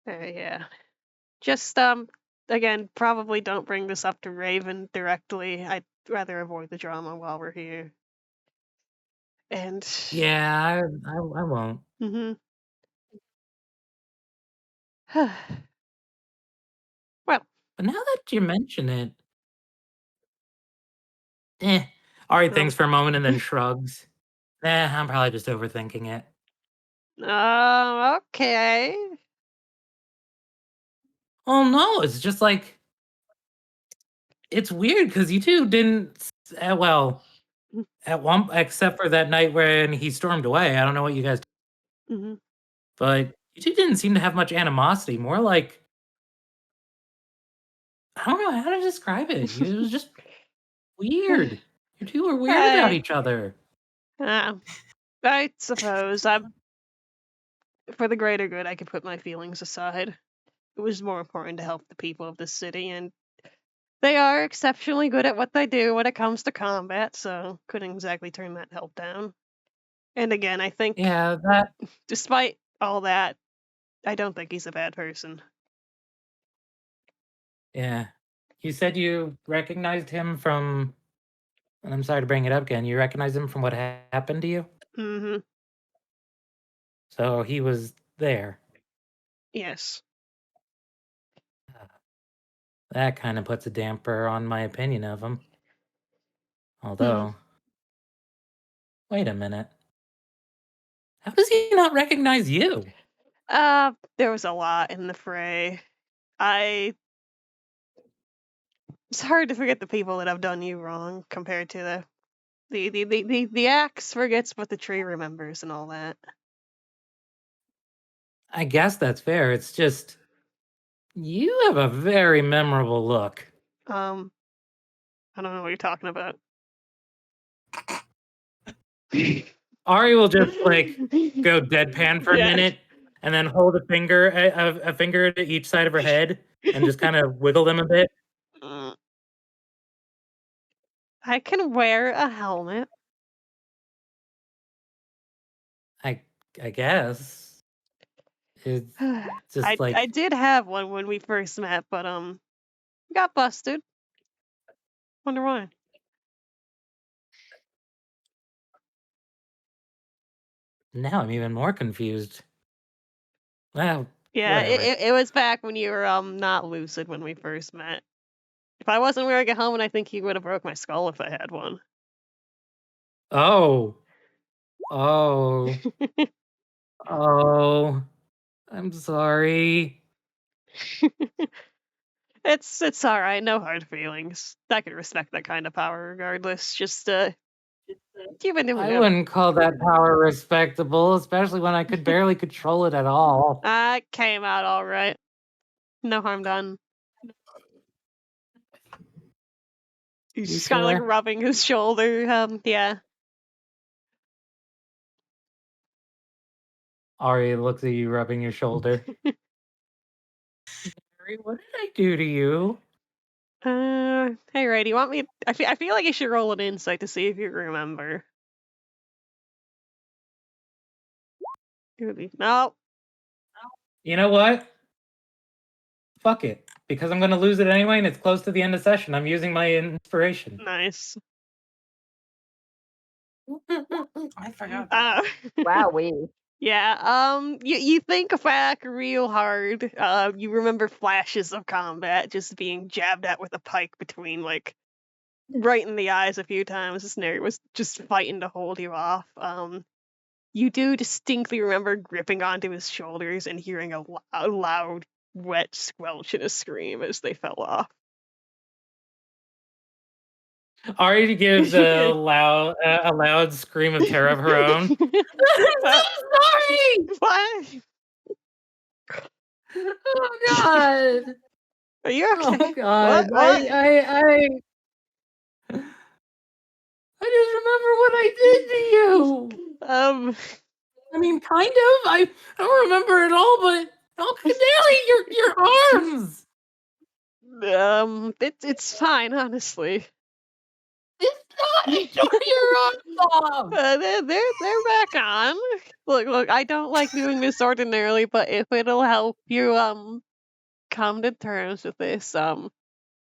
Yeah. Just again, probably don't bring this up to Raven directly. I'd rather avoid the drama while we're here. And Yeah, I won't. mm-hmm. Well, But now that you mention it, Ari thinks for a moment and then shrugs. I'm probably just overthinking it. okay. Oh no, it's just like it's weird because you two didn't. Well, at one except for that night when he stormed away. I don't know what you guys, Mm-hmm. but you two didn't seem to have much animosity. More like I don't know how to describe it. It was just weird. You two were weird about each other. I suppose for the greater good, I could put my feelings aside. It was more important to help the people of the city, and they are exceptionally good at what they do when it comes to combat, so couldn't exactly turn that help down. And again, I think, Yeah, that. despite all that, I don't think he's a bad person. Yeah, you said you recognized him from. And I'm sorry to bring it up again. You recognized him from what happened to you. Mm-hmm. So he was there. Yes. That kind of puts a damper on my opinion of him. Although, wait a minute. How does he not recognize you? There was a lot in the fray. It's hard to forget the people that have done you wrong compared to the axe forgets but the tree remembers and all that. I guess that's fair. It's just you have a very memorable look. I don't know what you're talking about. Ari will just like go deadpan for a Yeah. minute and then hold a finger to each side of her head and just kind of wiggle them a bit. I can wear a helmet. I guess it's just I like did have one when we first met, but got busted. Wonder why. now I'm even more confused. Well, Yeah, whatever. it was back when you were not lucid when we first met. If I wasn't wearing a helmet, I think you would have broke my skull if I had one. Oh. Oh. Oh. I'm sorry. It's all right. No hard feelings. I could respect that kind of power regardless. Just you've been doing I good. wouldn't call that power respectable, especially when I could barely control it at all. I came out all right. No harm done. He's You just kind of like sure? rubbing his shoulder. Yeah. Ari looks at you rubbing your shoulder. Mary, what did I do to you? Hey Ray, do you want me? I feel like you should roll an insight to see if you remember. No. You know what? Fuck it. Because I'm gonna lose it anyway and it's close to the end of session. I'm using my inspiration. Nice. I forgot. Wowee. Yeah, you think back real hard. You remember flashes of combat, just being jabbed at with a pike between, like, right in the eyes a few times. This Nary was just fighting to hold you off. You do distinctly remember gripping onto his shoulders and hearing a loud, wet squelch and a scream as they fell off. Ari gives a loud scream of terror of her own. I'm so sorry! What? Oh god! Are you okay? Oh god! What? I just remember what I did to you. I mean, kind of. I don't remember it all, but oh, Canary, your arms. It's fine, honestly. It's not. I tore your arms off. They're back on. Look, I don't like doing this ordinarily, but if it'll help you come to terms with this,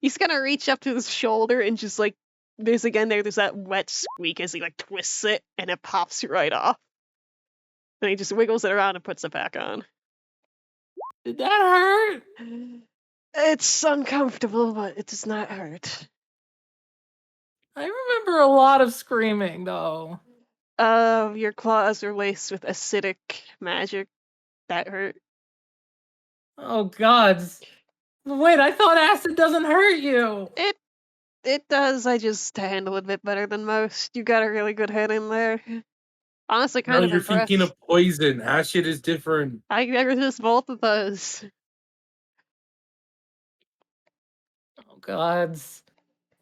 he's gonna reach up to his shoulder and just like there's that wet squeak as he like twists it and it pops right off. And he just wiggles it around and puts it back on. Did that hurt? It's uncomfortable, but it does not hurt. I remember a lot of screaming though. Your claws are laced with acidic magic. That hurt. Oh god. Wait, I thought acid doesn't hurt you. It does. I just handle it a bit better than most. You got a really good head in there. Honestly, kind No, of you're impressed. thinking of poison. Acid is different. I resist both of those. Oh gods.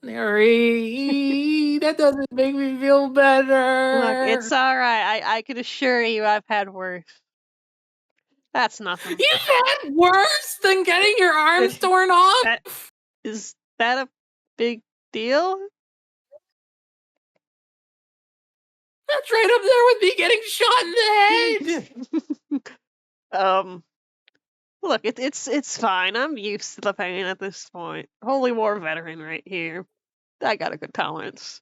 Mary, that doesn't make me feel better. Look, it's alright. I can assure you I've had worse. That's nothing. You've had worse than getting your arms torn off? Is that a big deal? That's right up there with me getting shot in the head. Look, it's fine. I'm used to the pain at this point. Holy War veteran right here. I got a good tolerance.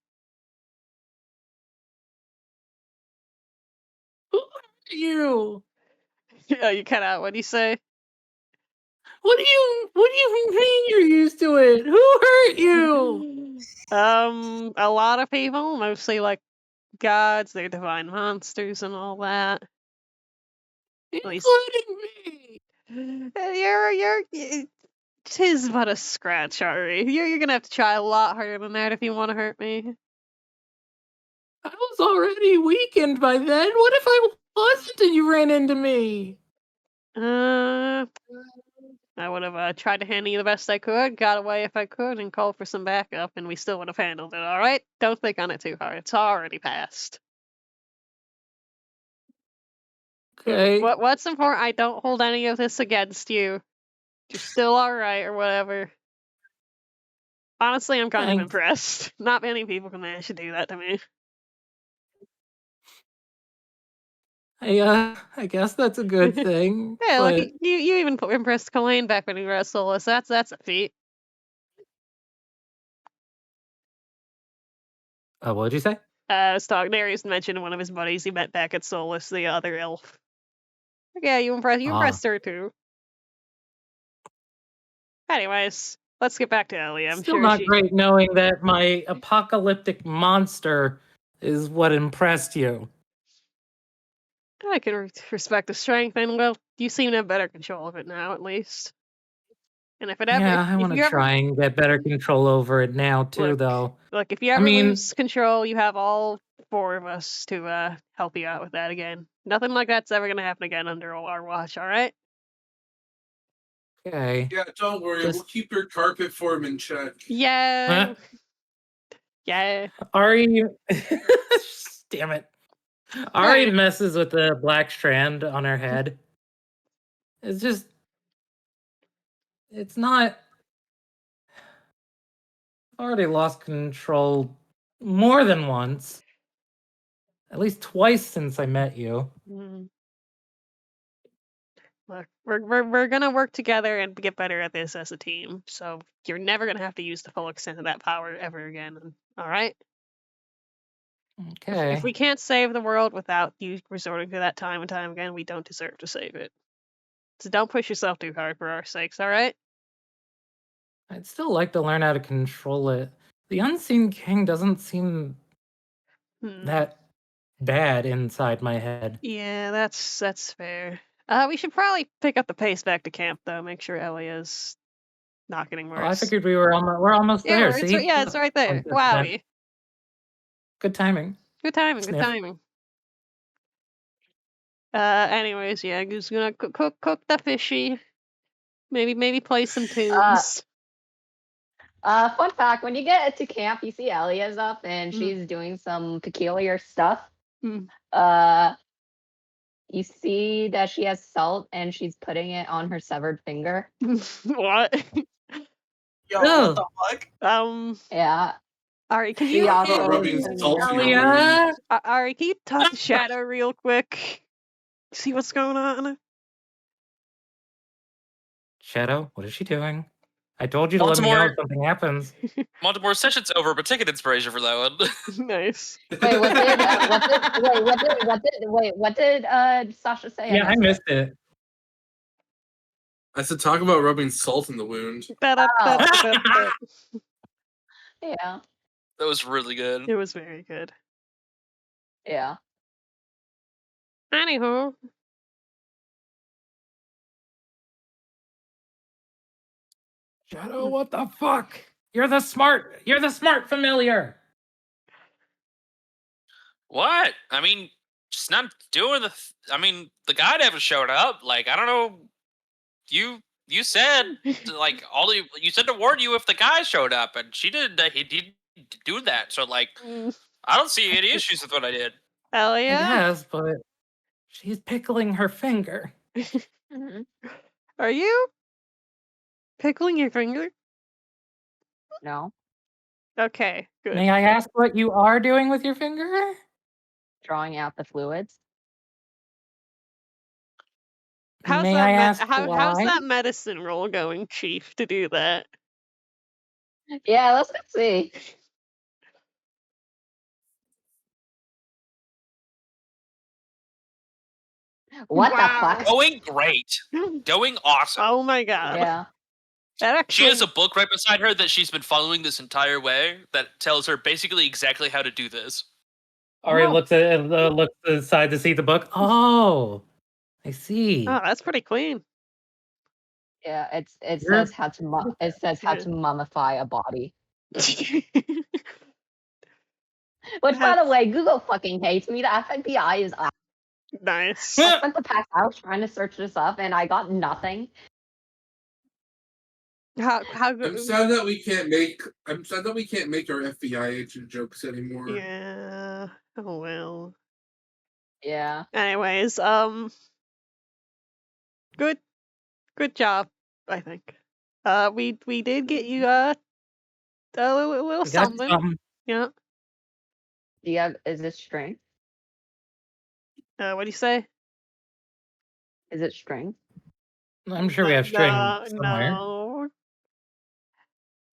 Who hurt you? Yeah, you cut out. What do you say? What do you mean you're used to it? Who hurt you? A lot of people, mostly like gods, they're divine monsters and all that. Including me. You're tis but a scratch, Ari. You're gonna have to try a lot harder than that if you want to hurt me. I was already weakened by then. What if I wasn't and you ran into me? I would have tried to handle you the best I could, got away if I could, and called for some backup, and we still would have handled it, alright? Don't think on it too hard. It's already passed. Okay. What's important? I don't hold any of this against you. You're still all right, or whatever. Honestly, I'm kind of Thanks. impressed. Not many people can manage to do that to me. I guess that's a good thing. Yeah, like but you even impressed Colleen back when you were at Solus. That's a feat. what'd you say? Darius mentioned one of his buddies he met back at Solus, the other elf. Yeah, you impressed her too. Anyways, let's get back to Ellie. I'm Still sure not great knowing that my apocalyptic monster is what impressed you. I can respect the strength, and well, you seem to have better control of it now, at least. And if it ever, Yeah, I want to try and get better control over it now too, though. Look, if you ever lose control, you have all 4 of us to help you out with that again. Nothing like that's ever gonna happen again under our watch. All right? Okay. Yeah, don't worry. We'll keep your carpet form in check. Yeah. Huh? Yeah. Ari, damn it. Ari messes with the black strand on her head. It's not. I've already lost control more than once. At least twice since I met you. Look, we're gonna work together and get better at this as a team. So you're never gonna have to use the full extent of that power ever again. All right? Okay. If we can't save the world without you resorting to that time and time again, we don't deserve to save it. So don't push yourself too hard for our sakes, all right? I'd still like to learn how to control it. The Unseen King doesn't seem that bad inside my head. Yeah, that's fair. We should probably pick up the pace back to camp, though. Make sure Ellie is not getting worse. Oh, I figured we're almost there. It's See? it's right there. Wowie. Good timing. Good timing. Sniff. Good timing. Anyways, yeah, just gonna cook the fishy. Maybe play some tunes. Fun fact: when you get to camp, you see Elia's up and she's doing some peculiar stuff. You see that she has salt and she's putting it on her severed finger. What? Yo, what the fuck? Yeah. Ari, can She you also rubbing salt in your Elia? Ari, can you talk to Shadow real quick? See what's going on? Shadow, what is she doing? I told you to let me know if something happens. Baltimore session's over, but take an inspiration for that one. Nice. Wait, what did Sasha say? Yeah, I missed it. I said talk about rubbing salt in the wound. Yeah. That was really good. It was very good. Yeah. Anywho. Shadow, what the fuck? You're the smart familiar. What? I mean, just not doing I mean, the guy never showed up. Like, I don't know. You said like you said to warn you if the guy showed up, and she didn't. He didn't do that. So like, I don't see any issues with what I did. Elia? Yes, but she's pickling her finger. Are you pickling your finger? No. Okay, good. May I ask what you are doing with your finger? Drawing out the fluids. How's May I ask how's why? that medicine roll going, Chief, to do that? Yeah, let's see. What the fuck? Going great. Going awesome. Oh my god. Yeah. She has a book right beside her that she's been following this entire way that tells her basically exactly how to do this. Ari looks aside to see the book. Oh, I see. Oh, that's pretty clean. Yeah, it says how to mummify a body. Which, by the way, Google fucking hates me. The FBI is nice. I spent the past hour trying to search this up, and I got nothing. How I'm sad that we can't make our FBI agent jokes anymore. Yeah. Oh well. Yeah. Anyways, Good job, I think. We did get you a little We got something. something. Yeah. Do you have? Is it string? What do you say? Is it string? I'm sure we have string somewhere. No.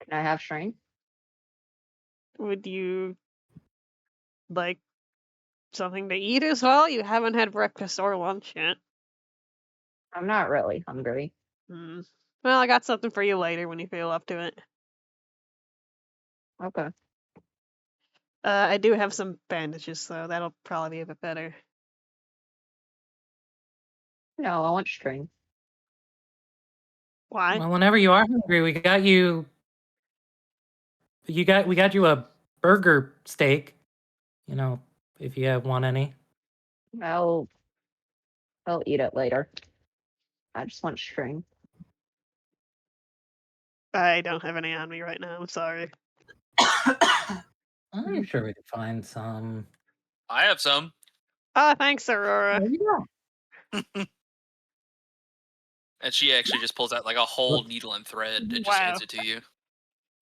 Can I have string? Would you like something to eat as well? You haven't had breakfast or lunch yet. I'm not really hungry. Hmm. Well, I got something for you later when you feel up to it. Okay. I do have some bandages, though. That'll probably be a bit better. No, I want string. Why? Well, whenever you are hungry, we got you. We got you a burger steak. You know, if you want any. I'll eat it later. I just want string. I don't have any on me right now. I'm sorry. I'm sure we could find some. I have some. Oh, thanks, Aurora. There you go. And she actually just pulls out like a whole needle and thread and just hands Wow. it to you.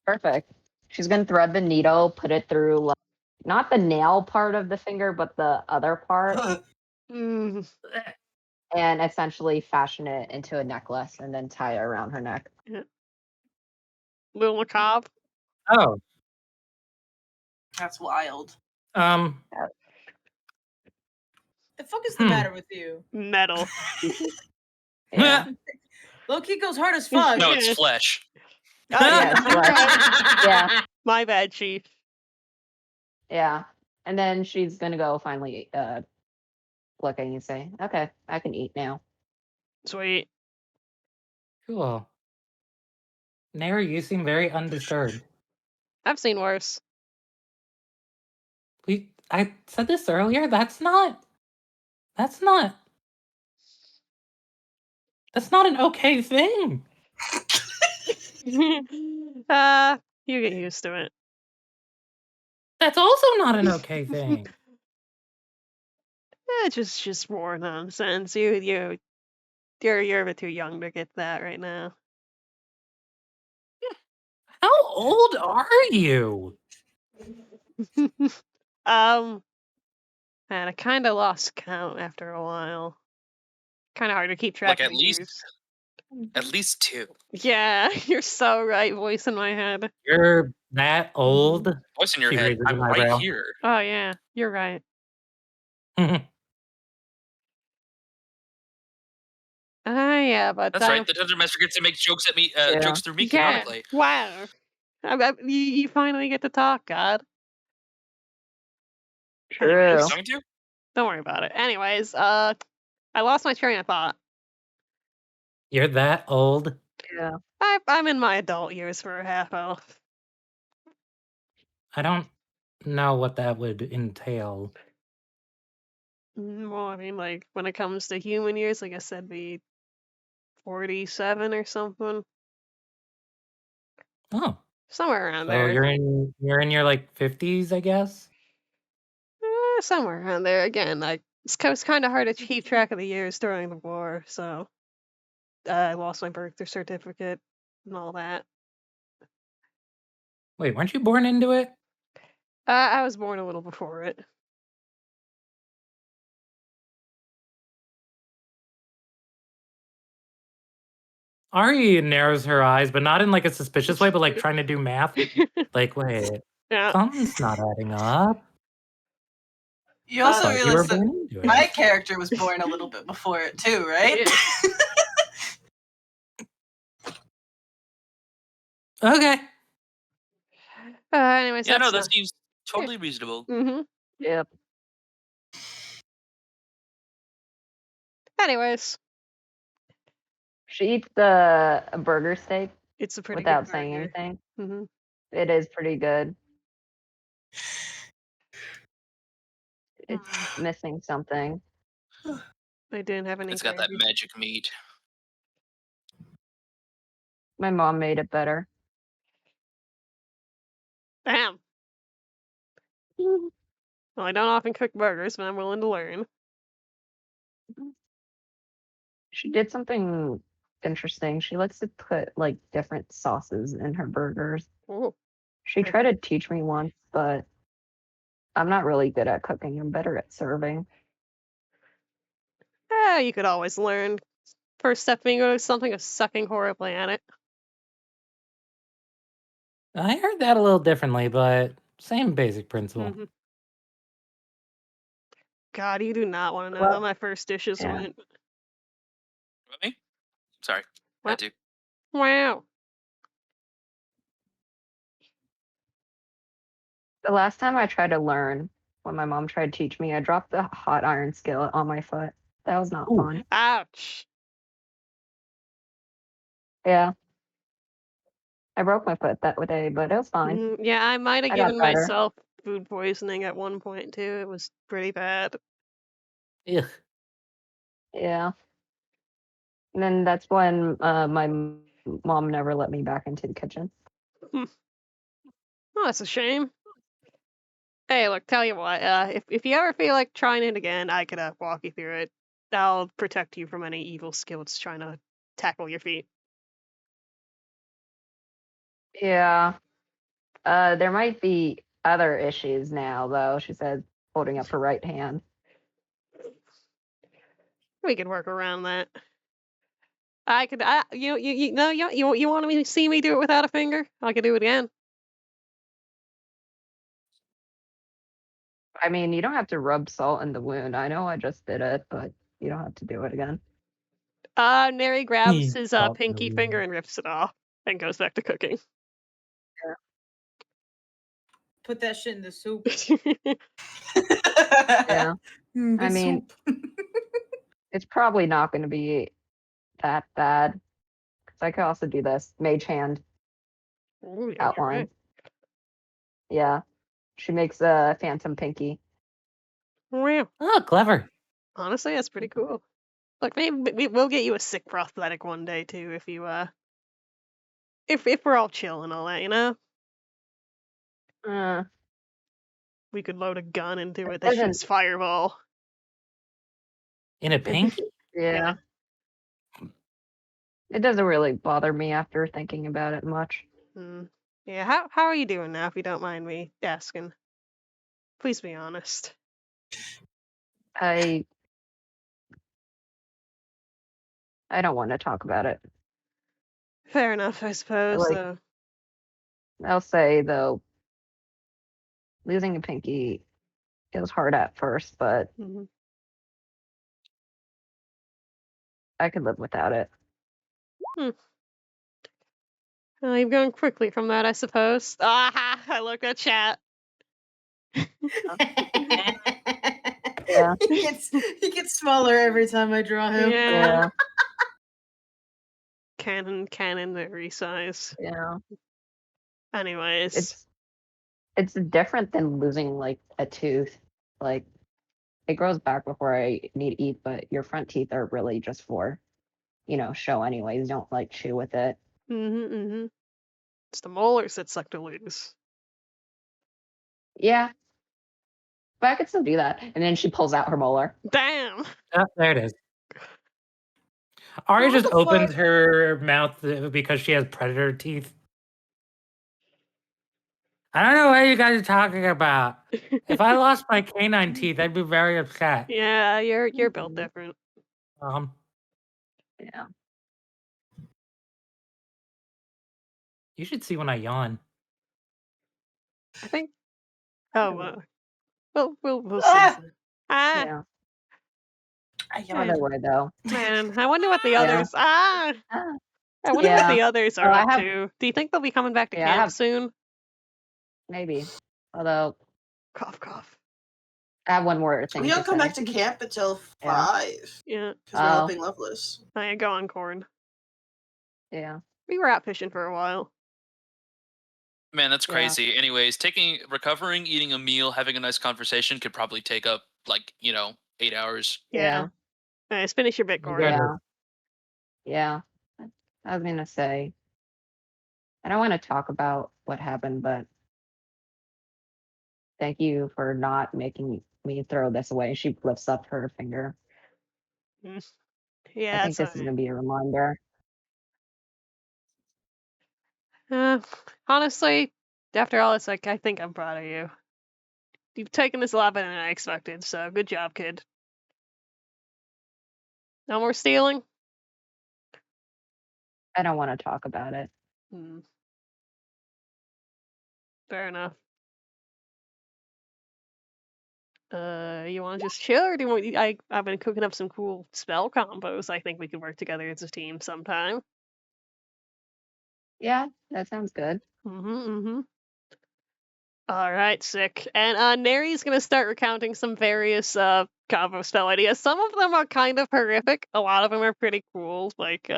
Perfect. She's gonna thread the needle, put it through like, not the nail part of the finger, but the other part, Mm, and essentially fashion it into a necklace and then tie it around her neck. yeah. Little macabre. Oh, That's wild. The fuck is the matter with you? Metal. Yeah. Loki goes hard as fuck. No, it's flesh. Oh, Yeah, it's flesh. Yeah. My bad, Chief. Yeah. And then she's gonna go finally looking and say, okay, I can eat now. Sweet. cool. Nair, you seem very undisturbed. I've seen worse. I said this earlier. That's not an okay thing. You get used to it. That's also not an okay thing. Just war nonsense. You're a bit too young to get that right now. How old are you? Man, I kind of lost count after a while. Kind of hard to keep track Like of the years. at least 2. Yeah, you're so right. Voice in my head. You're that old? Voice in your She head. raises I'm an right eyebrow. here. Oh yeah, you're right. Yeah, but That's right. The Dungeon Master gets to make jokes at me, jokes through me yeah. canonically. Wow. You finally get to talk, God. True. Anyways, Talking to? don't worry about it. Anyways, I lost my train of thought. You're that old? Yeah. I'm in my adult years for a half elf. I don't know what that would entail. Well, I mean, like when it comes to human years, like I said, be 47 or something, Oh, somewhere around so there. you're in your like 50s, I guess. Somewhere around there. Again, it's kind of hard to keep track of the years during the war, so I lost my birth certificate and all that. Wait, weren't you born into it? I was born a little before it. Ari narrows her eyes, but not in like a suspicious way, but like trying to do math. Like, wait, Yeah. something's not adding up. You also Thought you were realize that born into it. my character was born a little bit before it too, right? Okay. Anyways, Yeah, no, that's that seems totally reasonable. Mm-hmm. Yep. Anyways, She eats a burger steak it's a pretty without good saying burger. anything. Mm-hmm. It is pretty good. It's missing something. I didn't have any It's got that gravy. magic meat. My mom made it better. Damn. Well, I don't often cook burgers, but I'm willing to learn. She did something interesting. She likes to put like different sauces in her burgers. Ooh. She tried to teach me once, but I'm not really good at cooking. I'm better at serving. You could always learn. First step being something is sucking horribly at it. I heard that a little differently, but same basic principle. Mhm. God, you do not want to know Well, how my first dishes yeah. went. What, me? Sorry. What? Had to. Wow. The last time I tried to learn, when my mom tried to teach me, I dropped the hot iron skillet on my foot. That was not Ooh. fun. Ouch. Yeah. I broke my foot that day, but it was fine. Yeah, I might have I got given better. myself food poisoning at one point too. It was pretty bad. Ugh. Yeah. And then that's when my mom never let me back into the kitchen. Oh, that's a shame. Hey, look, tell you what, if you ever feel like trying it again, I could walk you through it. I'll protect you from any evil skillets trying to tackle your feet. Yeah. There might be other issues now, though, she said, holding up her right hand. We could work around that. I could, you want me to see me do it without a finger? I could do it again. I mean, you don't have to rub salt in the wound. I know I just did it, but you don't have to do it again. Neri grabs his Salt in the pinky finger wound. and rips it off and goes back to cooking. Put that shit in the soup. Yeah. Good I mean, soup. it's probably not going to be that bad. Because I could also do this mage hand Ooh, yeah, outline. right. Yeah. She makes a phantom pinky. Wow. Oh, clever. Honestly, that's pretty cool. Look, maybe we'll get you a sick prosthetic one day too, if you if we're all chill and all that, you know. Uh, We could load a gun into it that doesn't- shoots fireball. In a pinky? yeah. It doesn't really bother me after thinking about it much. Yeah. How are you doing now? If you don't mind me asking, please be honest. I don't want to talk about it. Fair enough, I suppose. Like- So. I'll say though, losing a pinky, it was hard at first, but I could live without it. Well, you've gone quickly from that, I suppose. Ah, I look at chat. Yeah. He gets smaller every time I draw him. Yeah. Cannon, the resize. Yeah. Anyways. It's different than losing like a tooth. Like it grows back before I need to eat, but your front teeth are really just for, show anyways. Don't like chew with it. It's the molars that suck to lose. Yeah. But I could still do that. And then she pulls out her molar. Damn. Oh, there it is. Ari just opens her mouth because she has predator teeth. I don't know what you guys are talking about. If I lost my canine teeth, I'd be very upset. Yeah, you're built different. Yeah. You should see when I yawn. I think. Oh, we'll see. Yeah. Either way, though. Man, I wonder what the others. I wonder what the others are up to. Do you think they'll be coming back to camp soon? Maybe. Although. Cough, cough. I have one more thing. We don't come back to camp until 5. Yeah. Because we're helping Loveless. I go on corn. Yeah. We were out fishing for a while. Man, that's crazy. Anyways, recovering, eating a meal, having a nice conversation could probably take up 8 hours. Yeah. Nice. Finish your bit, Corey. Yeah. I was gonna say. I don't want to talk about what happened, but thank you for not making me throw this away. She lifts up her finger. Yeah, I think that's this is gonna be a reminder. honestly, after all, it's like I think I'm proud of you. You've taken this a lot better than I expected, so good job, kid. No more stealing? I don't want to talk about it. Fair enough. You want to just chill, or do you want? I've been cooking up some cool spell combos. I think we could work together as a team sometime. Yeah, that sounds good. All right, sick. And Neri's gonna start recounting some various combo spell ideas. Some of them are kind of horrific. A lot of them are pretty cool. Like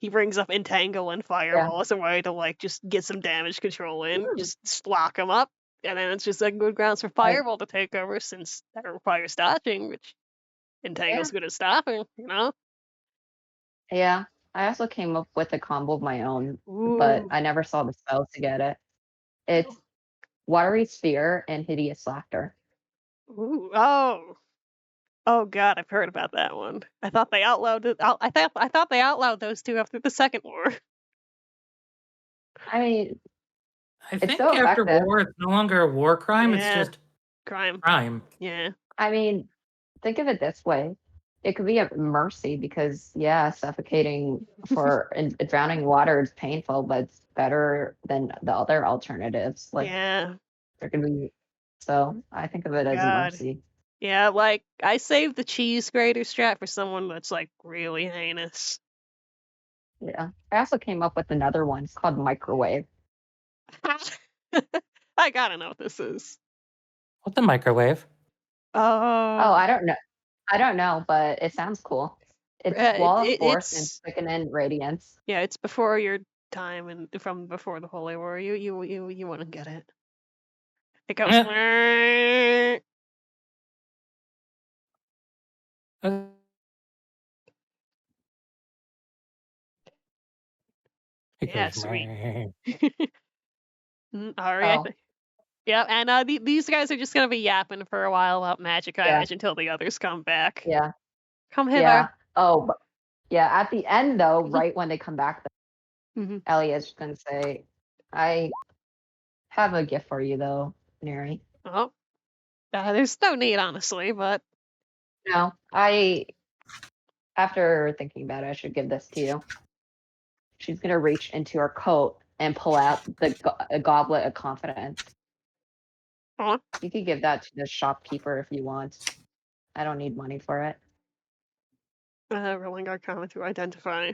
he brings up Entangle and Fireball as a way to like just get some damage control in, just lock them up, and then it's just like good grounds for Fireball to take over since that requires dodging, which Entangle's good at stopping. You know. Yeah, I also came up with a combo of my own, but I never saw the spells to get it. It's Watery Sphere and Hideous Laughter. Ooh, oh God, I've heard about that one. I thought they outlawed it. I thought they outlawed those two after the Second War. I mean, I it's think so after effective. war, it's no longer a war crime. It's Yeah. just crime. Yeah. I mean, think of it this way. It could be a mercy because, yeah, suffocating for drowning water is painful, but it's better than the other alternatives. Like, Yeah. there could be. So I think of it as a God. mercy. Yeah, like I saved the cheese grater strat for someone that's like really heinous. Yeah. I also came up with another one. It's called Microwave. I gotta know what this is. What's the microwave? Oh, I don't know. I don't know, but it sounds cool. It's Wall of Force and Quickening Radiance. Yeah, it's before your time and from before the Holy War. You wouldn't get it. It goes. Yeah, sweet. All right. Yeah, and these guys are just gonna be yapping for a while about magic, I imagine, until the others come back. Yeah. Come hither. Yeah. Oh, but yeah. At the end, though, right when they come back, Elliot's gonna say, "I have a gift for you, though, Neri." Oh, there's no need, honestly, but no, after thinking about it, I should give this to you. She's gonna reach into her coat and pull out a goblet of confidence. You could give that to the shopkeeper if you want. I don't need money for it. Rolling Arcana to identify.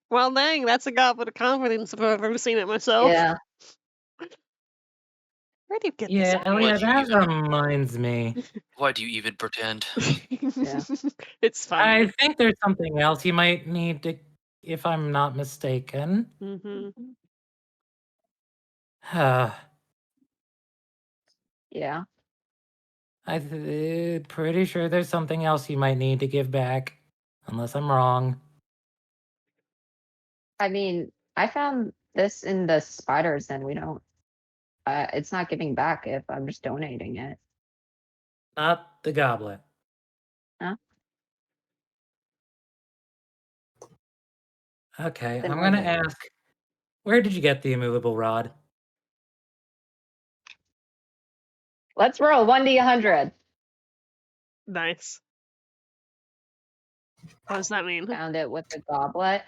Well, dang, that's a goblet of confidence if I've ever seen it myself. Yeah. Where do you get this? Yeah, Elliot, that reminds me. Why do you even pretend? Yeah. It's funny. I think there's something else you might need to, if I'm not mistaken. Yeah. I'm pretty sure there's something else you might need to give back, unless I'm wrong. I mean, I found this in the spiders, and we don't. It's not giving back if I'm just donating it. Not the goblet. Huh? Okay, Then I'm what gonna is it? ask, where did you get the immovable rod? Let's roll 1d100. Nice. What does that mean? Found it with the goblet.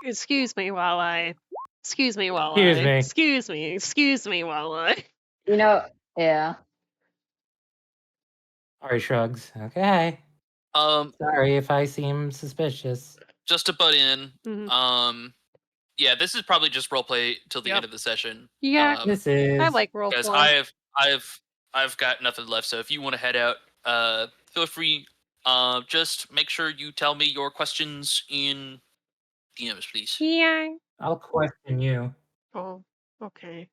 Excuse me while I. Excuse me. Excuse me while I. You know, yeah. Ari shrugs. Okay. Sorry if I seem suspicious. Just to butt in, yeah, this is probably just roleplay till the end of the session. Yeah, this is. I like roleplay. Because I've got nothing left. So if you want to head out, feel free. Just make sure you tell me your questions in DMs, please. Yeah. I'll question you. Oh, okay.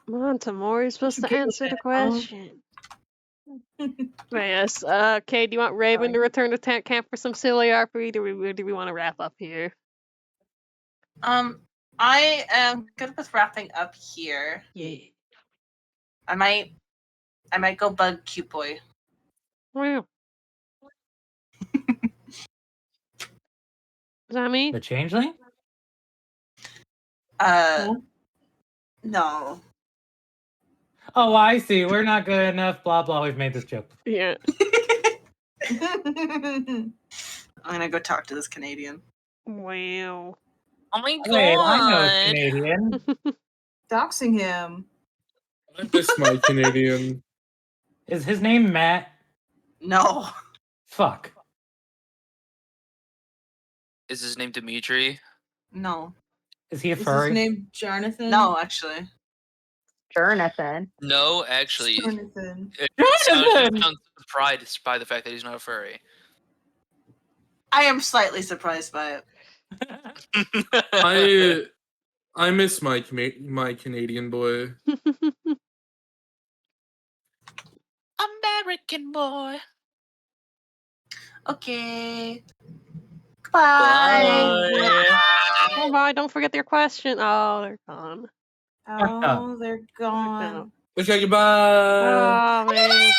Montemore is supposed to answer the question. But yes. Okay. Do you want Raven to return to tent camp for some silly RP? Do we want to wrap up here? I am good with wrapping up here. Yeah. I might go bug Cute Boy. Wow. Is that me? The changeling? No. Oh, I see. We're not good enough. Blah blah. We've made this joke. Yeah. I'm gonna go talk to this Canadian. Wow. Oh my god! Wait, I know a Canadian. Doxing him. I miss my Canadian. Is his name Matt? No. Fuck. Is his name Dimitri? No. Is he a Is furry? his name Jonathan? No, actually. Jonathan. No, actually. Jonathan. He sounds surprised by the fact that he's not a furry. I am slightly surprised by I it. miss my Canadian boy. American boy. Okay. Goodbye. Bye. Oh, bye. Don't forget their question. Oh, they're gone. Oh, they're gone. Okay, goodbye. Oh, man.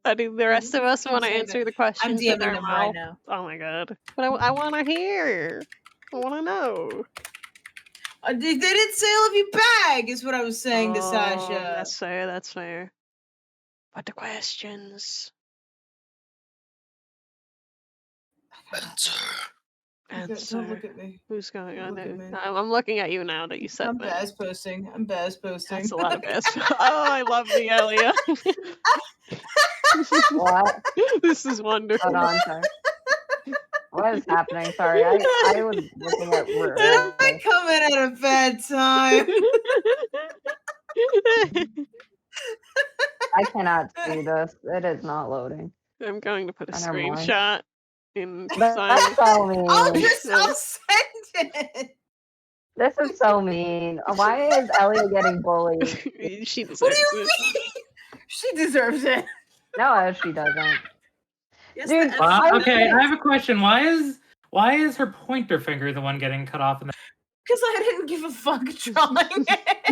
I think the rest of us want to answer the I'm questions in DMing our them right mouth. now. Oh my god. But I want to hear. I want to know. They didn't say I love you back, is what I was saying to Sasha. That's fair. That's fair. But the questions. Answer. Don't look at me. Who's going on Look at me. there? I'm looking at you now that you said I'm that. Baz posting. I'm Baz posting. That's a lot of best. Oh, I love the Elia. What? This is wonderful. Hold on, sorry. What is happening? Sorry, I was looking at I come in at a bad time. I cannot see this. It is not loading. I'm going to put a Never mind. screenshot in That's silence. so mean. I'll send it. This is so mean. Why is Ellie getting bullied? She deserves What do you it. mean? She deserves it. No, she doesn't. Yes, Dude, Wow, okay, I- I have a question. Why is her pointer finger the one getting cut off in the Because I didn't give a fuck drawing it.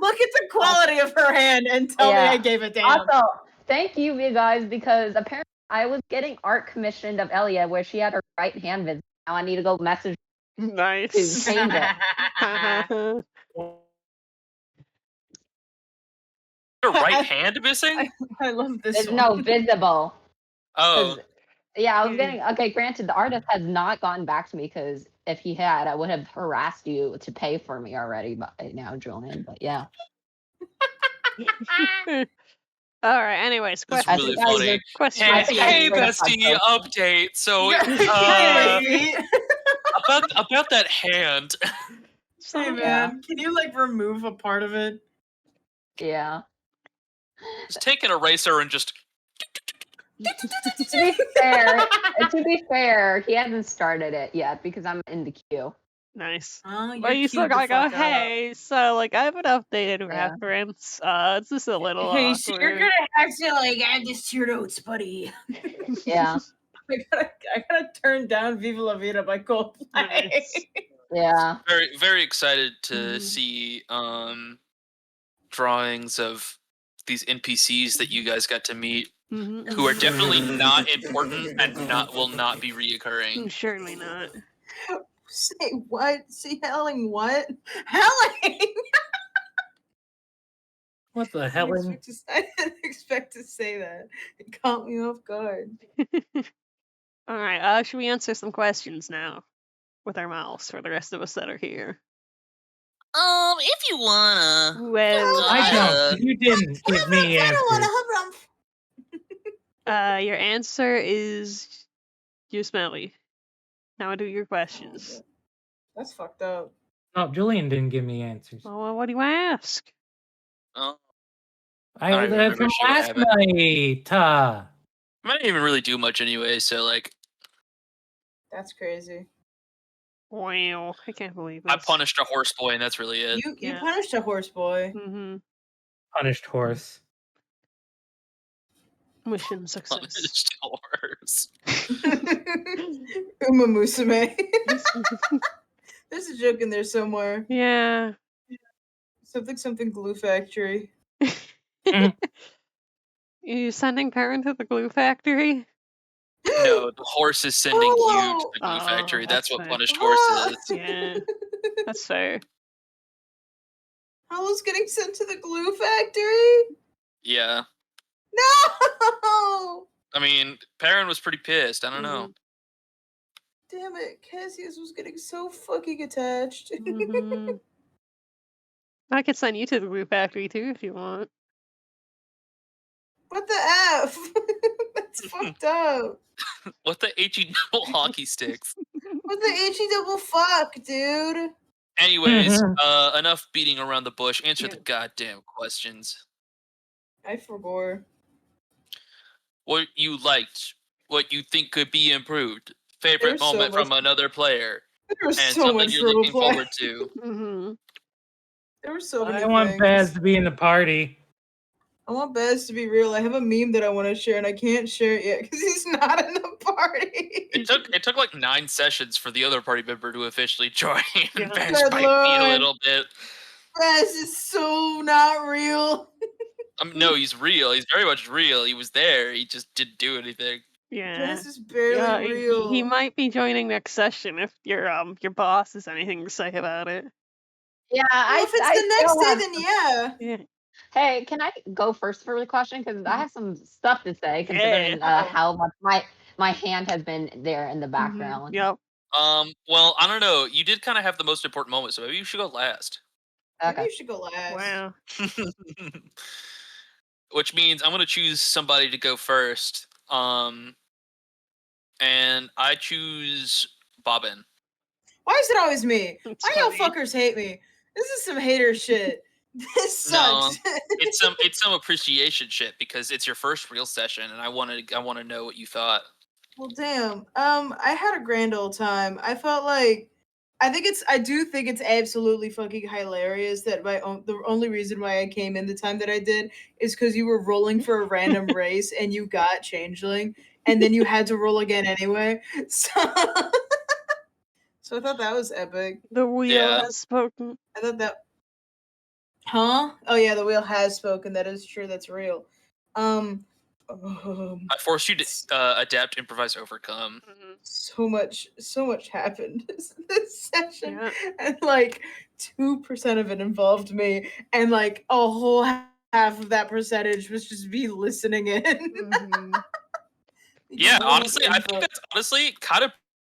Look at the quality of her hand and tell me Yeah. I gave it down. Also, thank you guys, because apparently I was getting art commissioned of Elia where she had her right hand visible. Now I need to go message to Nice. change it. Your right hand missing? I love this It's one. no visible. Oh. Yeah, I was getting okay. Granted, the artist has not gotten back to me because if he had, I would have harassed you to pay for me already. But now, Julian. But yeah, All right. Anyways, That's questions. really think I funny. Questions. I Hey, think I hey straight up bestie, had update. So, Hey, about that hand. hey man, can you like remove a part of it? yeah. Just take an eraser and just. To be fair, he hasn't started it yet because I'm in the queue. Nice. Oh, Well, you still gotta go, hey, so, like, I have an updated reference. It's just a little Hey, so you're awkward. gonna accidentally add this to your notes, buddy. Yeah. I gotta turn down Viva La Vida by Coldplay. Nice. Yeah. Very, very excited to see drawings of these NPCs that you guys got to meet, who are definitely not important and will not be reoccurring. Surely not. Say what? See Helling what? Helling! what the I hell? didn't expect to say that. It caught me off guard. All right. Should we answer some questions now with our mouths for the rest of us that are here? If you wanna. Well, I don't. You didn't give me answers. your answer is you smelly. Now do your questions. That's fucked up. No, Julian didn't give me answers. Well, what do you ask? Oh, I don't even remember from shit last happened. night. I didn't even really do much anyway, so like That's crazy. Wow, I can't believe this. I punished a horse boy, and that's really it. You Yeah. punished a horse boy. Mm-hmm. Punished horse. Mission success. Punished horse. Uma Musume. There's a joke in there somewhere. Yeah. Something glue factory. You sending Perrin to the glue factory? No, the horse is sending you to the glue Oh, factory. That's that's what fair. punished horse is. Yeah. That's fair. Hollow's getting sent to the glue factory? Yeah. No! I mean, Perrin was pretty pissed. I don't know. Damn it, Cassius was getting so fucking attached. Mm-hmm. I could send you to the glue factory too if you want. What the F? That's fucked up. What the HE double hockey sticks? What the HE double fuck, dude? Anyways, enough beating around the bush. Answer Yeah. the goddamn questions. I forgot. What you liked, what you think could be improved, favorite There's so moment from much- another player, There was and so something much you're looking roleplay. forward to. Mm-hmm. There were so many I want things. Baz to be in the party. I want Bez to be real. I have a meme that I want to share, and I can't share it yet because he's not in the party. It took like 9 sessions for the other party member to officially join. Yeah. And Bez Good might be a lord. little bit. Bez is so not real. No, he's real. He's very much real. He was there. He just didn't do anything. Yeah. Bez is barely Yeah, real. he might be joining next session if your boss has anything to say about it. Yeah, Well, if it's I the next still day, have then yeah. Yeah. Hey, can I go first for the question? Because I have some stuff to say, considering Uh-oh. how much my hand has been there in the background. Yep. Well, I don't know. You did kind of have the most important moment, so maybe you should go last. Maybe Okay. you should go last. Wow. Which means I'm gonna choose somebody to go first. And I choose Bobbin. Why is it always me? It's Why y'all funny. fuckers hate me? This is some hater shit. This No, sucks. it's some appreciation shit because it's your first real session, and I want to know what you thought. Well, damn. I had a grand old time. I felt like I do think it's absolutely fucking hilarious that the only reason why I came in the time that I did is because you were rolling for a random race and you got changeling, and then you had to roll again anyway. So I thought that was epic. The wheel Yeah. has spoken. I thought that. Huh? Oh yeah, the wheel has spoken. That is true. That's real. I forced you to adapt, improvise, overcome. So much happened this session, Yeah. and like 2% of it involved me, and like a whole half of that percentage was just me listening in. Yeah, Just honestly, I input. think that's honestly kind of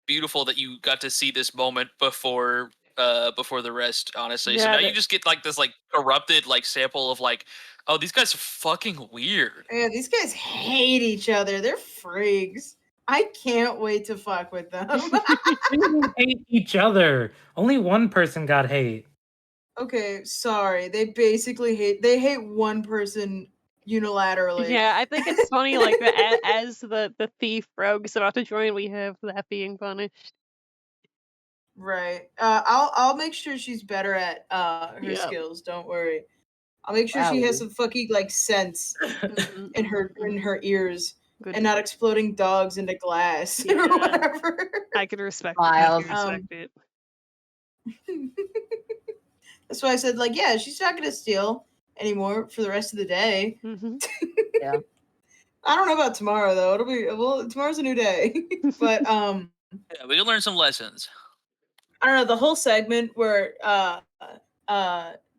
beautiful that you got to see this moment before the rest, honestly. So Yeah, now you that- just get like this like corrupted like sample of like, oh, these guys are fucking weird. Yeah, these guys hate each other. They're freaks. I can't wait to fuck with them. They didn't hate each other. Only one person got hate. Okay, sorry. They basically hate one person unilaterally. Yeah, I think it's funny. Like as the thief rogue is about to join, we have that being punished. Right. I'll make sure she's better at her Yep. skills. Don't worry. I'll make sure she has some fucking like sense Mhm, in her ears Good. and not exploding dogs into glass Yeah. or whatever. I could respect Miles. it. I could respect it. That's why I said like, yeah, she's not gonna steal anymore for the rest of the day. Mhm. Yeah. I don't know about tomorrow though. It'll be tomorrow's a new day. But Yeah, we can learn some lessons. I don't know, the whole segment where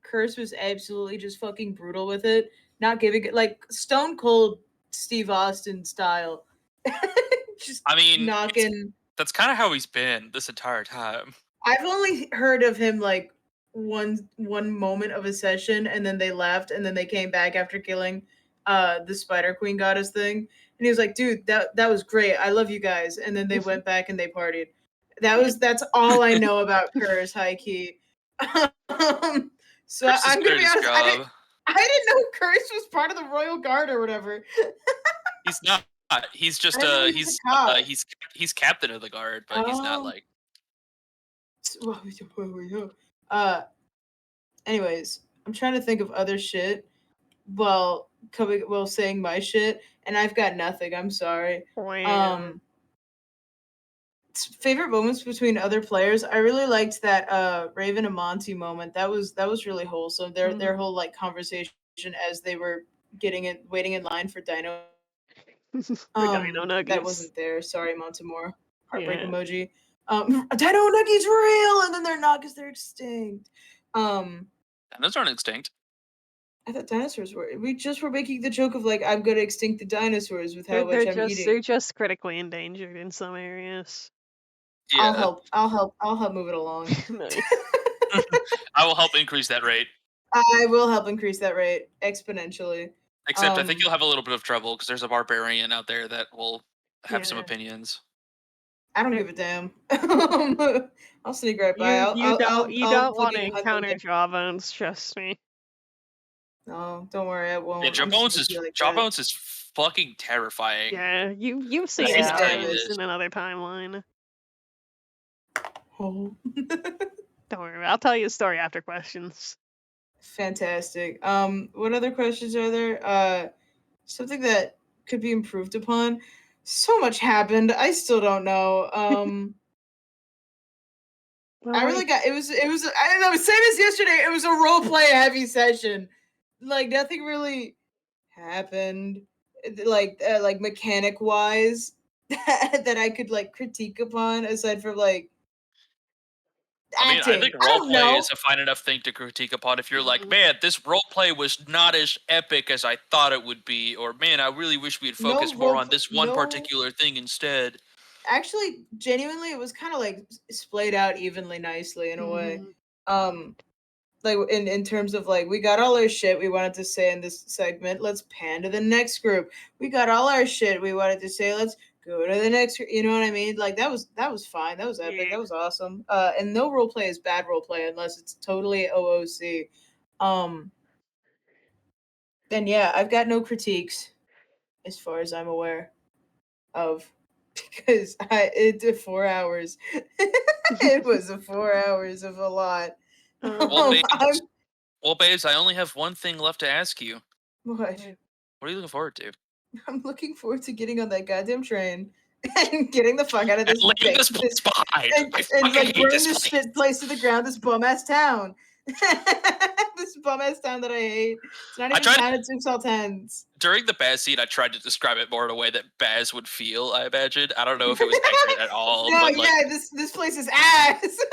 Curse was absolutely just fucking brutal with it, not giving it like Stone Cold Steve Austin style. Just I mean, knocking. that's kind of how he's been this entire time. I've only heard of him like one moment of a session, and then they left, and then they came back after killing the Spider Queen goddess thing, and he was like, "Dude, that was great. I love you guys." And then they went back and they partied. That's all I know about Curse, high key. So Chris is I'm good gonna at be his honest. job. I didn't know Curse was part of the Royal Guard or whatever. He's not. He's just I didn't know he was a cop. he's captain of the guard, but he's not Oh. like. Anyways, I'm trying to think of other shit. Well, saying my shit, and I've got nothing. I'm sorry. Wow. Favorite moments between other players. I really liked that Raven and Monty moment. That was really wholesome. Their whole like conversation as they were waiting in line for Dino. Dino Nuggies. That wasn't there. Sorry, Montemore. Heartbreak Yeah. emoji. Dino Nuggies real, and then they're not because they're extinct. Those aren't extinct. I thought dinosaurs were. We just were making the joke of like I'm gonna extinct the dinosaurs with how much I'm eating. They're just critically endangered in some areas. Yeah. I'll help move it along. Nice. I will help increase that rate. I will help increase that rate exponentially. Except I think you'll have a little bit of trouble because there's a barbarian out there that will have some Yeah. opinions. I don't give a damn. I'll sneak right by. You don't want to fucking hunt them encounter down. Jawbones, trust me. No, don't worry, I won't. Yeah, I'm sneaky like that. Jawbones is fucking terrifying. Yeah, you've seen Yeah. Jawbones in another timeline. Oh. Don't worry, I'll tell you a story after questions. Fantastic. What other questions are there? Something that could be improved upon. So much happened. I still don't know. I really got it was I don't know, same as yesterday. It was a role play heavy session. Like nothing really happened like mechanic wise that I could like critique upon aside from like acting. I mean, I think roleplay is a fine enough thing to critique upon if you're like, man, this roleplay was not as epic as I thought it would be, or man, I really wish we had focused more on this one particular thing instead. Actually, genuinely, it was kind of like splayed out evenly nicely in a way. Like in terms of like we got all our shit we wanted to say in this segment, let's pan to the next group. We got all our shit we wanted to say, let's go to the next, you know what I mean? Like that was fine. That was epic. Yeah. That was awesome. And no role play is bad role play unless it's totally OOC. And yeah, I've got no critiques as far as I'm aware of because it did 4 hours. It was 4 hours of a lot. Well, babes, I only have one thing left to ask you. What? What are you looking forward to? I'm looking forward to getting on that goddamn train and getting the fuck out of this leaving this place behind. and like burning this shit place to the ground, this bum ass town. This bum ass town that I hate. It's not even town, it's Exaltens. During the Baz scene, I tried to describe it more in a way that Baz would feel, I imagine. I don't know if it was accurate at all. No, but yeah, this place is ass. It's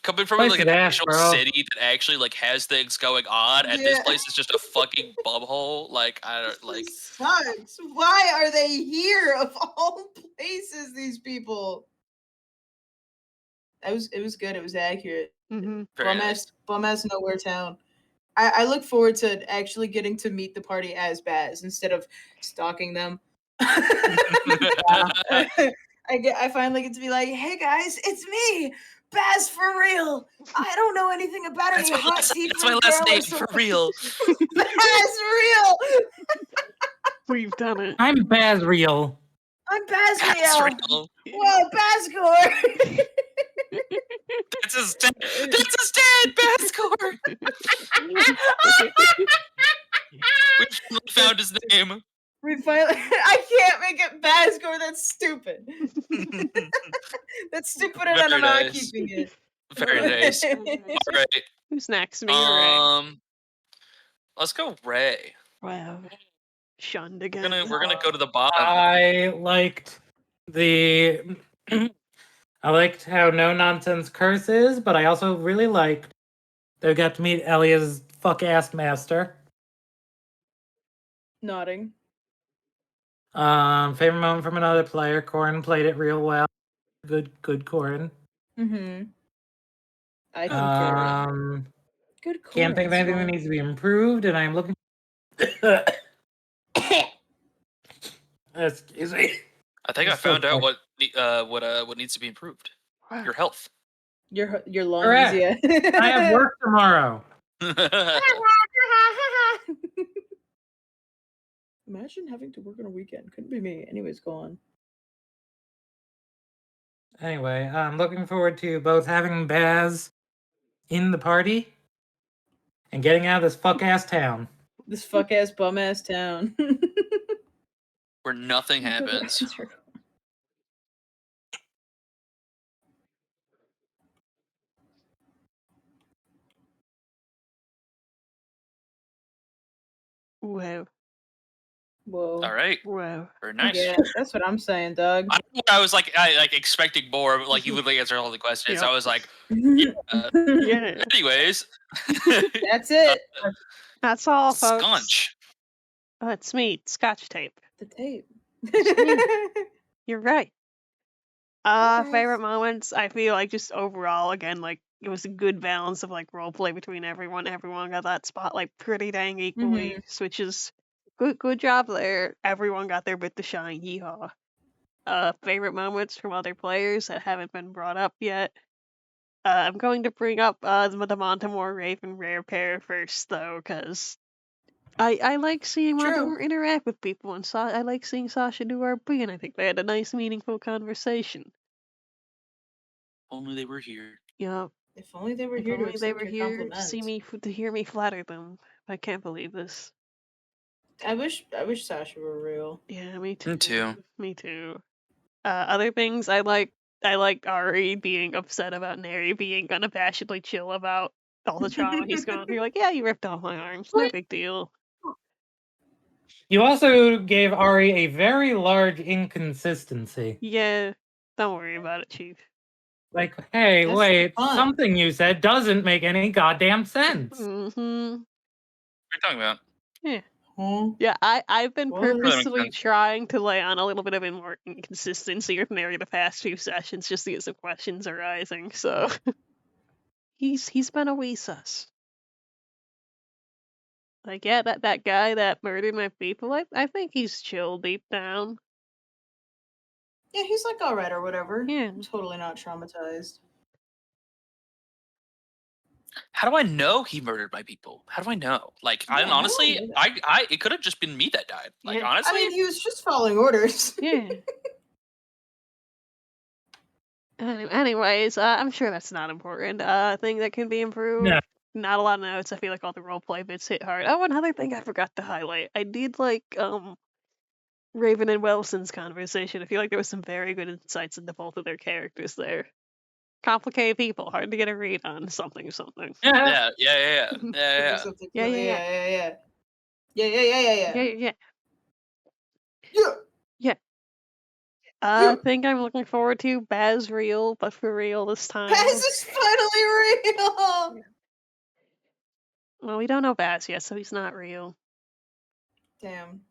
coming from like an actual city that actually like has things going on, and this place is just a fucking bumhole. Like I don't like. Sucks. Why are they here of all places? These people. It was good. It was accurate. Bum ass nowhere town. I look forward to actually getting to meet the party as Baz instead of stalking them. I finally get to be like, hey guys, it's me, Baz for real. I don't know anything about any hot tea. That's my last name for real. Baz real. We've done it. I'm Baz real. I'm Baz real. Whoa, Bazcore. That's his dad. That's his dad, Bazcore. We found his name. We finally. I can't make it Bazcore. That's stupid. That's stupid, and I'm not keeping it. Very nice. All right. Who's next? Me or Ray? Let's go Ray. Wow. Shunned again. We're gonna go to the bottom. I liked I liked how no nonsense Curse is, but I also really liked that we got to meet Elia's fuck ass master. Nodding. Favorite moment from another player. Corin played it real well. Good Corin. I concur. Good Corin. Can't think of anything that needs to be improved, and I'm looking. Excuse me. I think I found out what needs to be improved. Your health. Your lungs. Correct. Yeah. I have work tomorrow. Imagine having to work on a weekend. Couldn't be me. Anyways, go on. Anyway, I'm looking forward to both having Baz in the party and getting out of this fuck ass town. This fuck ass bum ass town. Where nothing happens. Whoa. Whoa. All right. Whoa. Very nice. Yeah, that's what I'm saying, Doug. I was like, expecting more, but like you literally answered all the questions. Yep. I was like, Yeah. anyways. That's it. That's all, folks. Scunch. Oh, it's me, Scotch tape. The tape. You're right. Yes. Favorite moments, I feel like just overall, again, like, it was a good balance of, like, roleplay between everyone. Everyone got that spotlight pretty dang equally, which is good job there. Everyone got their bit to shine, yeehaw. Favorite moments from other players that haven't been brought up yet. I'm going to bring up the Montemore Raven Rare pair first, though, because I like seeing Montemore interact with people, and I like seeing Sasha do RP, and I think they had a nice, meaningful conversation. Only they were here. Yeah. If only they were If here to only they accept were your here to compliments. see me, to hear me flatter them. I can't believe this. I wish Sasha were real. Yeah, me too. Me too. Me too. Other things I like Ari being upset about Neri being unabashedly chill about all the trauma he's gone through. Like, yeah, you ripped off my arms. No big deal. You also gave Ari a very large inconsistency. Yeah, don't worry about it, Chief. Like, hey, That's wait, fun. something you said doesn't make any goddamn sense. Mm-hmm. What are you talking about? Yeah. Huh? Yeah, I've been What? purposely sense. trying to lay on a little bit of more inconsistency with Neri the past few sessions just to get some questions arising, so he's been a wee sus. Like, yeah, that guy that murdered my people, I think he's chill deep down. Yeah, he's like alright or whatever. Yeah. I'm totally not traumatized. How do I know he murdered my people? How do I know? Like, Yeah, I how do I honestly, know that? I it could have just been me that died. Like, Yeah. honestly, I mean, he was just following orders. Yeah. Anyways, I'm sure that's not important. Thing that can be improved. No. Not a lot of notes. I feel like all the roleplay bits hit hard. Oh, another thing I forgot to highlight. I did like Raven and Wilson's conversation. I feel like there was some very good insights into both of their characters there. Complicated people, hard to get a read on something. yeah. Yeah. Thing I'm looking forward to, Baz real, but for real this time. Baz is finally real! Well, we don't know Baz yet, so he's not real. Damn.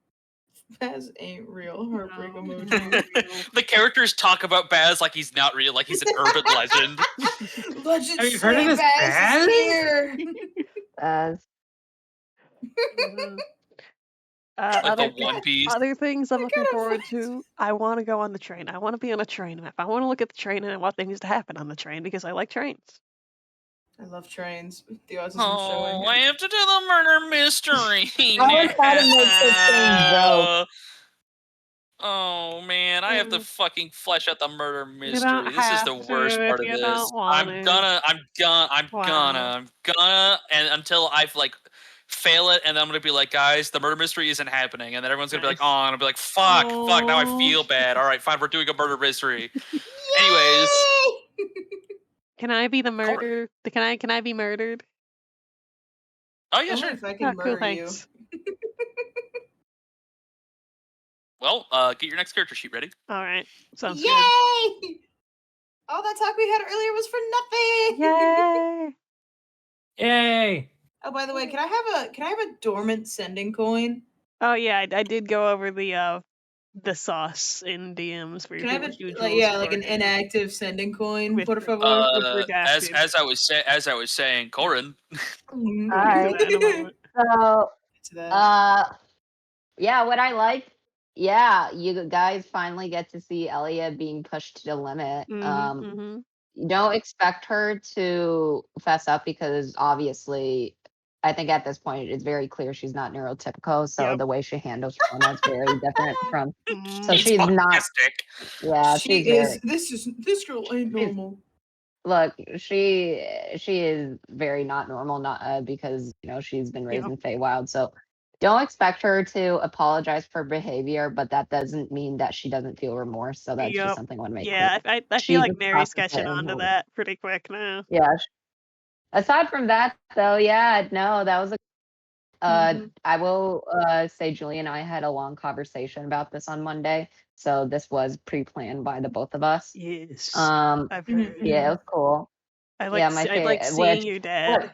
Baz ain't real. Heartbreak No. emoji. The characters talk about Baz like he's not real, like he's an urban legend. Legend Have you heard of say this Baz Baz? is here! As Mhm. Like the One Piece. Other things I'm looking gotta forward find- to. I want to go on the train. I want to be on a train map. I want to look at the train and I want things to happen on the train because I like trains. I love trains. The autism Oh, showing. I have to do the murder mystery. I was trying to make the same joke. Oh man, I have to fucking flesh out the murder don't mystery. This is the have worst to part if of you this. don't want I'm it. gonna, and until I've like fail it, and then I'm gonna be like, guys, the murder mystery isn't happening, and then everyone's gonna be like, Nice. oh, and I'll be like, fuck, now I Aw. feel bad. All right, fine, we're doing a murder mystery. Anyways, Can I be the murder? Can I be murdered? oh yeah, Only sure. if I can Oh, cool, murder you. thanks. Well, get your next character sheet ready. All right, sounds Yay! All that talk we had earlier was for nothing. good. Yay! Yay! Oh, by the way, can I have a dormant sending coin? Oh yeah, I did go over the sauce in DMs for Can I have usuals like an for- inactive sending coin, With- por favor? As redacted. I was saying, Corin. Mhm. We'll get to that in a moment. so To that. yeah, what I like, yeah, you guys finally get to see Elia being pushed to the limit. Mhm. You don't expect her to fess up because obviously I think at this point it's very clear she's not neurotypical, so Yep. the way she handles trauma is very different from Mhm. so she's not autistic. yeah, She she's is. very This girl ain't she's- normal. Look, she is very not normal, not because she's been raised in Feywild, so don't expect her to apologize for behavior, but that doesn't mean that she doesn't feel remorse. So that's just something I want to make clear. Yeah, I She feel like just Mary's processed it catching in on to her- that pretty quick now. Yeah. Aside from that, though, yeah, no, that was a. I will say Julie and I had a long conversation about this on Monday, so this was pre-planned by the both of us. Yes, I've heard. Yeah, it was cool. I like seeing you dead.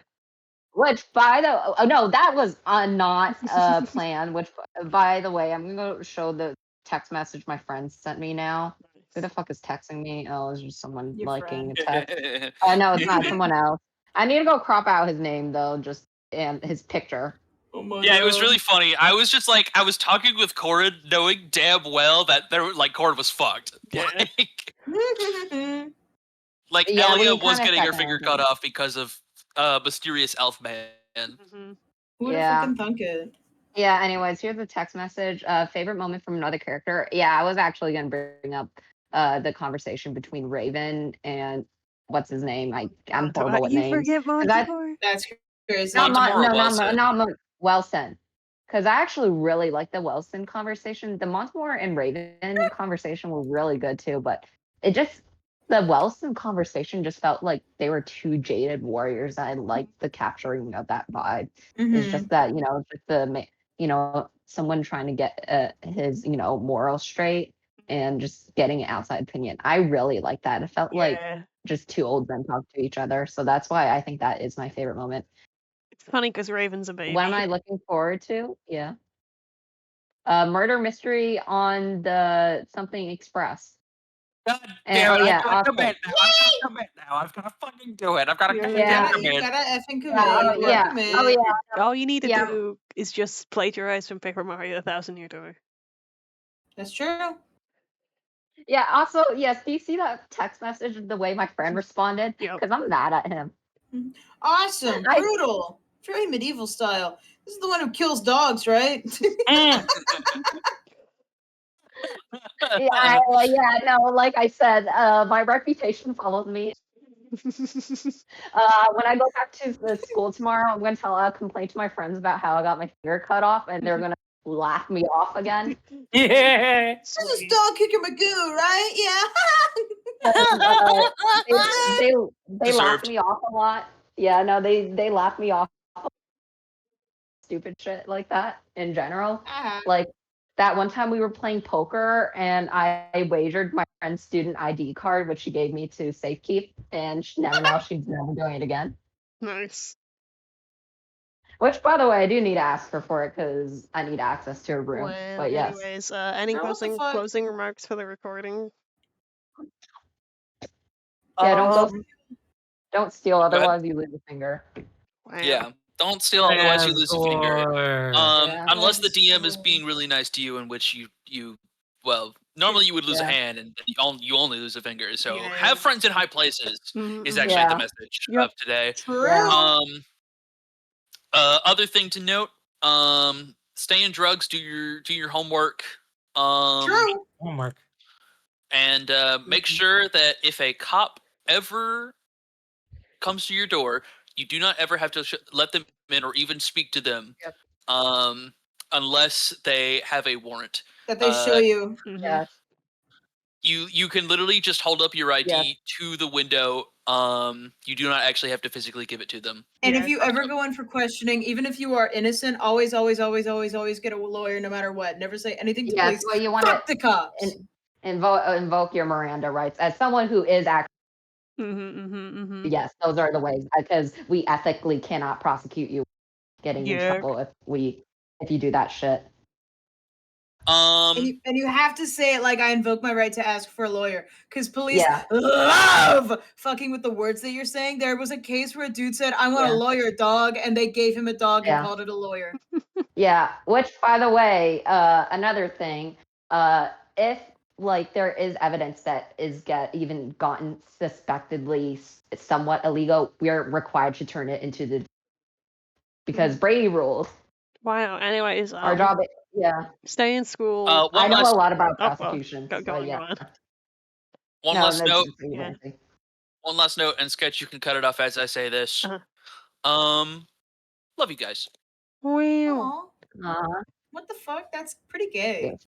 Which by the no, that was not a plan. Which by the way, I'm gonna show the text message my friend sent me now. Who the fuck is texting me? Oh, it's just someone Your liking friend. a text. No, it's not someone else. I need to go crop out his name though, just and his picture. Oh my Yeah, God. it was really funny. I was just like, I was talking with Corin, knowing damn well that Corin was fucked. Yeah. Like Yeah, Elia we was kinda getting her second finger round cut him. off because of mysterious elf man. Mm-hmm. Who would Yeah. have freaking thunk it? Yeah, anyways, here's a text message. Favorite moment from another character. Yeah, I was actually gonna bring up the conversation between Raven and what's his name? I'm horrible with You names. forget 'Cause I- Montemar? That's crazy. Not Montemar or Wellson? not Wellson. Because I actually really like the Wellson conversation. The Montemar and Raven conversation were really good too, but the Wellson conversation just felt like they were two jaded warriors. I liked the capturing of that vibe. It's just that just someone trying to get his moral straight and just getting an outside opinion. I really like that. It felt like just two old men talk to each other. So that's why I think that is my favorite moment. It's funny because Raven's a baby. What am I looking forward to? Yeah. Murder mystery on the Something Express. God And, damn it! yeah, I've got to awesome. commit now. I've got to commit now. I've got to fucking do it. I've got to Yeah. goddamn You commit. gotta effing commit. Yeah, You gotta yeah. commit. Oh yeah. All you need to Yeah. do is just plagiarize from Paper Mario: 1,000 Year Door. That's true. Yeah. Also, yes. Do you see that text message? The way my friend responded, because I'm mad at him. Awesome. Brutal. Very medieval style. This is the one who kills dogs, right? Yeah. No. Like I said, my reputation follows me. When I go back to the school tomorrow, I'm going to complain to my friends about how I got my finger cut off, and they're going to laugh me off again. Yeah. This is dog kicking Magoo, right? Yeah. They laugh me off a lot. Yeah, no, they laugh me off. Stupid shit like that in general. Like that one time we were playing poker and I wagered my friend's student ID card, which she gave me to safekeep, and she's never doing it again. Nice. Which, by the way, I do need to ask her for it because I need access to her room. Well, but yes. anyways, any closing remarks for the recording? Yeah, don't steal, ahead. otherwise you lose a finger. Wow. Yeah, don't steal, otherwise you lose a finger. Yeah. Unless the DM is being really nice to you, in which you normally you would lose a hand and you only lose a finger. So have friends in high places is actually the message of today. True. Other thing to note, stay in drugs, do your homework. True. Homework. And make sure that if a cop ever comes to your door, you do not ever have to let them in or even speak to them, unless they have a warrant. That they show you. Yeah. You can literally just hold up your ID to the window. You do not actually have to physically give it to them. And if you ever go in for questioning, even if you are innocent, always get a lawyer no matter what. Never say anything to police. Well, you want Fuck the cops. Invoke your Miranda rights as someone who is actually. Yes, those are the ways, because we ethically cannot prosecute you getting in trouble if you do that shit. And you have to say it like I invoke my right to ask for a lawyer, because police love fucking with the words that you're saying. There was a case where a dude said, "I want a lawyer, dog," and they gave him a dog and called it a lawyer. Yeah, which, by the way, another thing, if there is evidence that is gotten suspectedly somewhat illegal, we're required to turn it into because Brady rules. Wow. Anyways, our job. Stay in school. I know a lot about prosecution. Go on. One last note. One last note, and Sketch, you can cut it off as I say this. Love you guys. Wow. Aw, Uh, what the fuck? That's pretty gay.